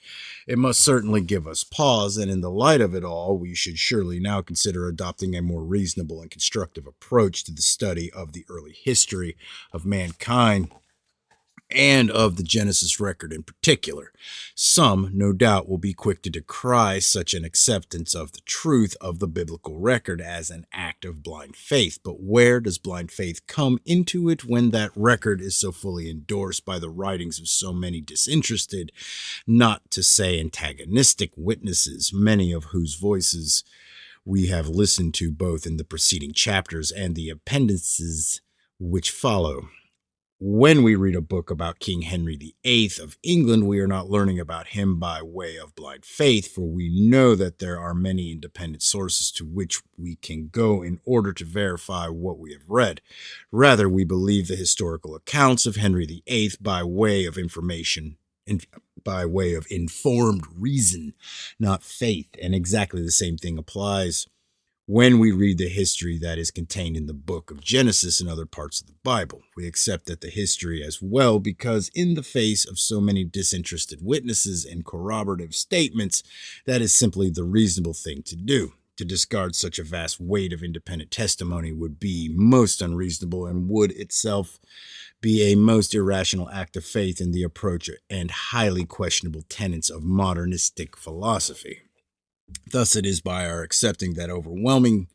It must certainly give us pause, and in the light of it all, we should surely now consider adopting a more reasonable and constructive approach to the study of the early history of mankind and of the Genesis record in particular. Some, no doubt, will be quick to decry such an acceptance of the truth of the biblical record as an act of blind faith. But where does blind faith come into it when that record is so fully endorsed by the writings of so many disinterested, not to say antagonistic witnesses, many of whose voices we have listened to both in the preceding chapters and the appendices which follow? When we read a book about King Henry VIII of England, we are not learning about him by way of blind faith, for we know that there are many independent sources to which we can go in order to verify what we have read. Rather, we believe the historical accounts of Henry VIII by way of informed reason, not faith, and exactly the same thing applies when we read the history that is contained in the book of Genesis and other parts of the Bible. We accept that the history as well, because in the face of so many disinterested witnesses and corroborative statements, that is simply the reasonable thing to do. To discard such a vast weight of independent testimony would be most unreasonable and would itself be a most irrational act of faith in the approach and highly questionable tenets of modernistic philosophy. Thus, it is by our accepting that overwhelming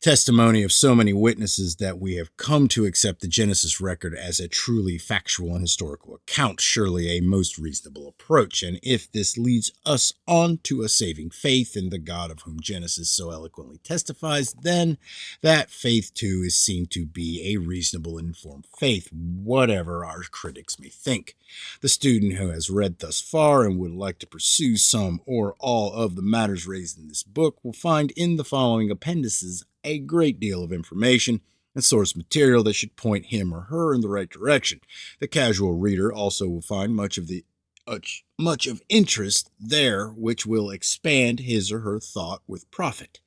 testimony of so many witnesses that we have come to accept the Genesis record as a truly factual and historical account, surely a most reasonable approach. And if this leads us on to a saving faith in the God of whom Genesis so eloquently testifies, then that faith too is seen to be a reasonable and informed faith, whatever our critics may think. The student who has read thus far and would like to pursue some or all of the matters raised in this book will find in the following appendices a great deal of information and source material that should point him or her in the right direction. The casual reader also will find much of interest there which will expand his or her thought with profit.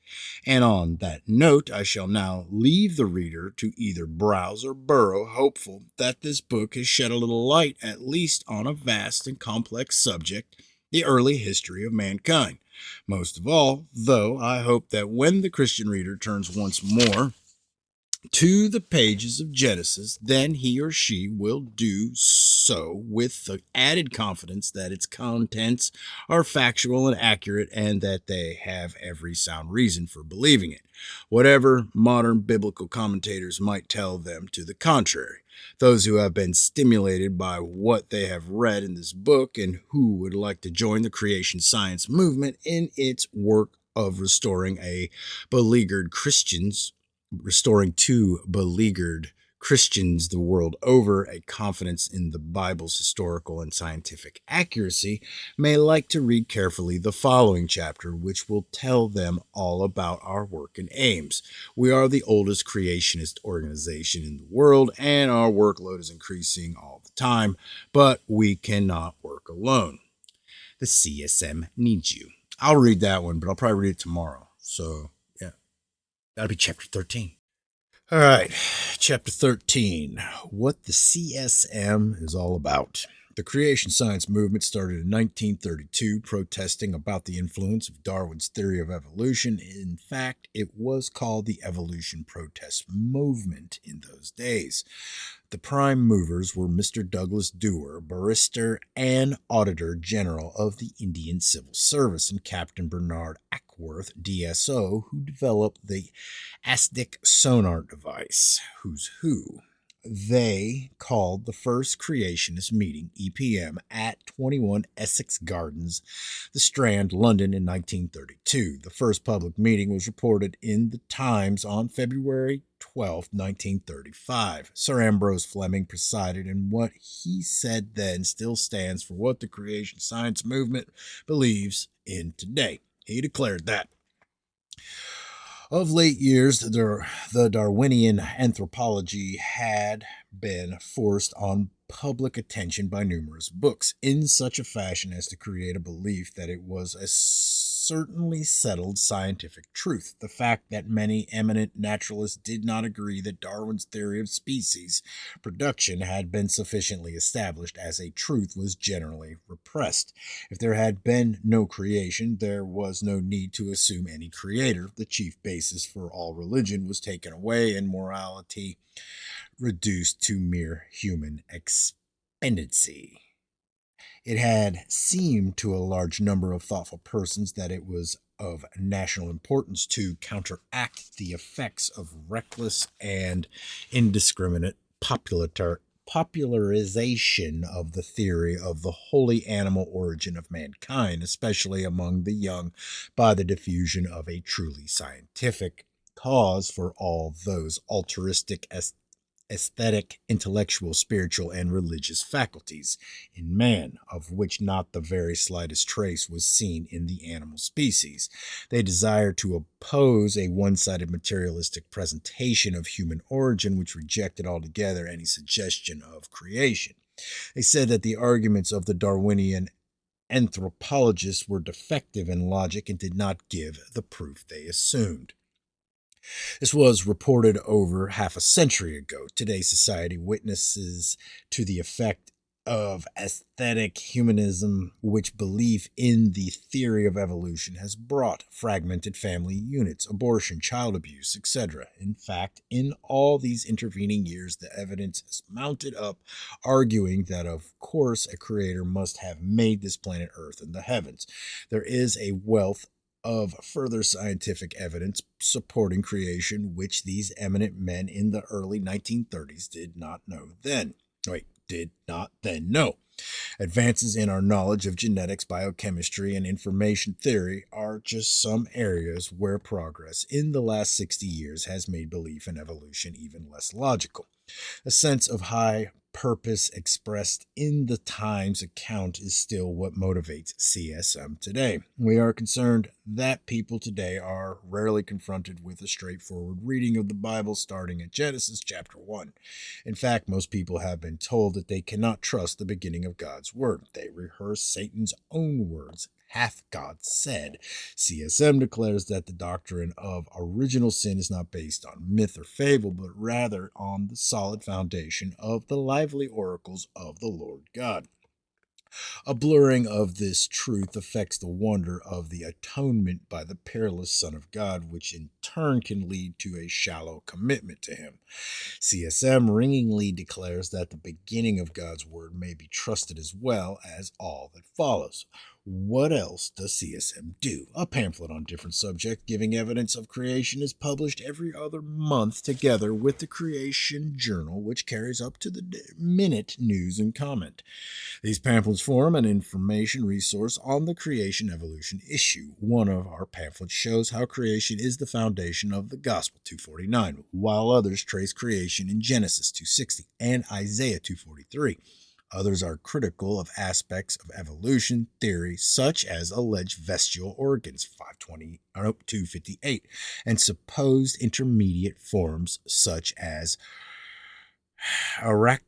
And on that note, I shall now leave the reader to either browse or burrow, hopeful that this book has shed a little light at least on a vast and complex subject, the early history of mankind. Most of all, though, I hope that when the Christian reader turns once more to the pages of Genesis, then he or she will do so with the added confidence that its contents are factual and accurate and that they have every sound reason for believing it, whatever modern biblical commentators might tell them to the contrary. Those who have been stimulated by what they have read in this book and who would like to join the creation science movement in its work of restoring to beleaguered Christians the world over a confidence in the Bible's historical and scientific accuracy, may like to read carefully the following chapter, which will tell them all about our work and aims. We are the oldest creationist organization in the world, and our workload is increasing all the time, but we cannot work alone. The CSM needs you. I'll read that one, but I'll probably read it tomorrow. So, yeah, that'll be chapter 13. All right, chapter 13, what the CSM is all about. The creation science movement started in 1932, protesting about the influence of Darwin's theory of evolution. In fact, it was called the Evolution Protest Movement in those days. The prime movers were Mr. Douglas Dewar, barrister and Auditor General of the Indian Civil Service, and Captain Bernard Ackworth, DSO, who developed the ASDIC sonar device. Who's who? They called the first creationist meeting, EPM, at 21 Essex Gardens, the Strand, London, in 1932. The first public meeting was reported in the Times on February 12, 1935. Sir Ambrose Fleming presided, and what he said then still stands for what the creation science movement believes in today. He declared that of late years, the Darwinian anthropology had been forced on public attention by numerous books in such a fashion as to create a belief that it was a certainly settled scientific truth. The fact that many eminent naturalists did not agree that Darwin's theory of species production had been sufficiently established as a truth was generally repressed. If there had been no creation, there was no need to assume any creator. The chief basis for all religion was taken away and morality reduced to mere human expediency. It had seemed to a large number of thoughtful persons that it was of national importance to counteract the effects of reckless and indiscriminate popularization of the theory of the wholly animal origin of mankind, especially among the young, by the diffusion of a truly scientific cause for all those altruistic aesthetic, intellectual, spiritual, and religious faculties in man, of which not the very slightest trace was seen in the animal species. They desired to oppose a one-sided materialistic presentation of human origin which rejected altogether any suggestion of creation. They said that the arguments of the Darwinian anthropologists were defective in logic and did not give the proof they assumed. This was reported over half a century ago. Today's society witnesses to the effect of aesthetic humanism, which belief in the theory of evolution has brought: fragmented family units, abortion, child abuse, etc. In fact, in all these intervening years, the evidence has mounted up, arguing that of course a creator must have made this planet Earth and the heavens. There is a wealth of further scientific evidence supporting creation, which these eminent men in the early 1930s did not then know. Advances in our knowledge of genetics, biochemistry, and information theory are just some areas where progress in the last 60 years has made belief in evolution even less logical. A sense of high purpose expressed in the Times account is still what motivates CSM today. We are concerned that people today are rarely confronted with a straightforward reading of the Bible starting at Genesis chapter 1. In fact, most people have been told that they cannot trust the beginning of God's word. They rehearse Satan's own words, hath God said. CSM declares that the doctrine of original sin is not based on myth or fable, but rather on the solid foundation of the lively oracles of the Lord God. A blurring of this truth affects the wonder of the atonement by the peerless Son of God, which in turn can lead to a shallow commitment to him. CSM ringingly declares that the beginning of God's word may be trusted as well as all that follows. What else does CSM do? A pamphlet on different subjects giving evidence of creation is published every other month together with the Creation Journal, which carries up to the minute news and comment. These pamphlets form an information resource on the creation evolution issue. One of our pamphlets shows how creation is the foundation of the Gospel 249, while others trace creation in Genesis 260 and Isaiah 243. Others are critical of aspects of evolution theory, such as alleged vestigial organs 258, and supposed intermediate forms such as Archaeopteryx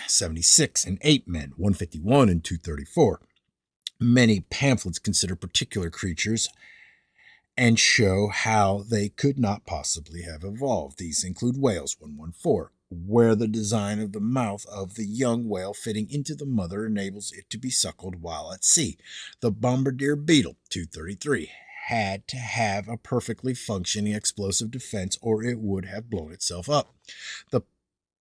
76 and Ape Men 151 and 234. Many pamphlets consider particular creatures and show how they could not possibly have evolved. These include whales 114, where the design of the mouth of the young whale fitting into the mother enables it to be suckled while at sea. The bombardier beetle 233 had to have a perfectly functioning explosive defense or it would have blown itself up. The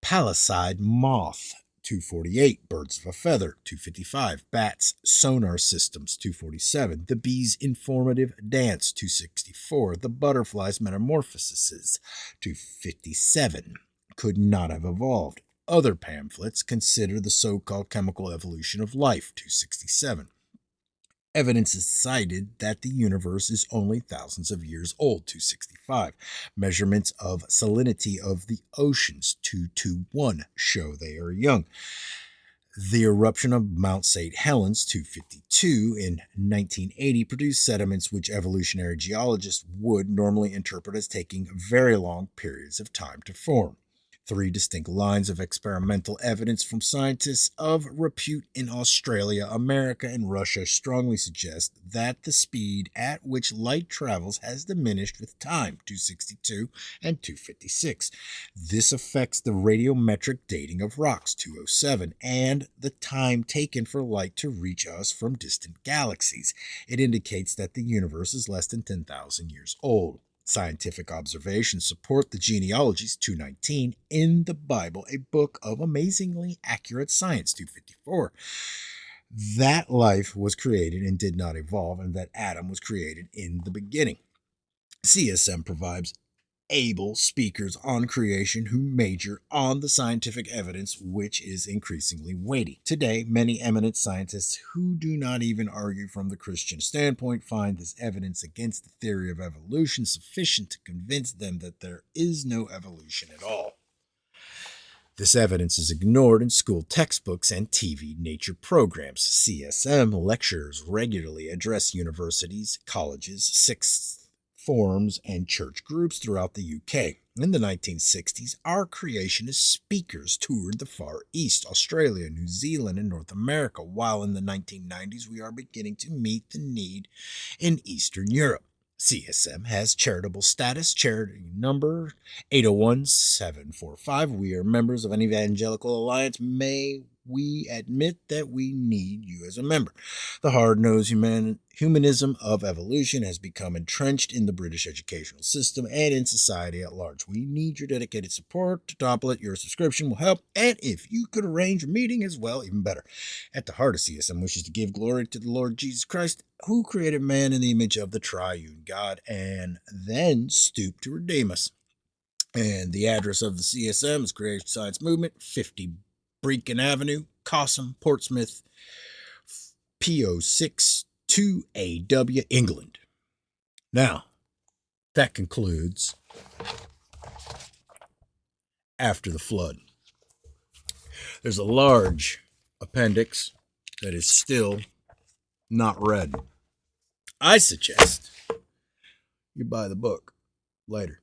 palisade moth 248, birds of a feather 255, bats sonar systems 247, the bee's informative dance 264, the butterfly's metamorphoses 257 could not have evolved. Other pamphlets consider the so-called chemical evolution of life 267. Evidence is cited that the universe is only thousands of years old, 265. Measurements of salinity of the oceans, 221, show they are young. The eruption of Mount St. Helens, 252, in 1980 produced sediments which evolutionary geologists would normally interpret as taking very long periods of time to form. 3 distinct lines of experimental evidence from scientists of repute in Australia, America, and Russia strongly suggest that the speed at which light travels has diminished with time, 262 and 256. This affects the radiometric dating of rocks, 207, and the time taken for light to reach us from distant galaxies. It indicates that the universe is less than 10,000 years old. Scientific observations support the genealogies 219 in the Bible, a book of amazingly accurate science 254. That life was created and did not evolve, and that Adam was created in the beginning. CSM provides able speakers on creation who major on the scientific evidence, which is increasingly weighty. Today, many eminent scientists who do not even argue from the Christian standpoint find this evidence against the theory of evolution sufficient to convince them that there is no evolution at all. This evidence is ignored in school textbooks and TV nature programs. CSM lecturers regularly address universities, colleges, sixth forums, and church groups throughout the UK. In the 1960s, our creationist speakers toured the Far East, Australia, New Zealand, and North America, while in the 1990s we are beginning to meet the need in Eastern Europe. CSM has charitable status, charity number 801-745. We are members of an evangelical alliance. May we admit that we need you as a member. The hard-nosed humanism of evolution has become entrenched in the British educational system and in society at large. We need your dedicated support to topple it. Your subscription will help, and if you could arrange a meeting as well, even better. At the heart of CSM wishes to give glory to the Lord Jesus Christ, who created man in the image of the triune God and then stooped to redeem us. And the address of the CSM is Creation Science Movement, 50 Brecon Avenue, Cossam, Portsmouth, PO 62AW, England. Now, that concludes After the Flood. There's a large appendix that is still not read. I suggest you buy the book later.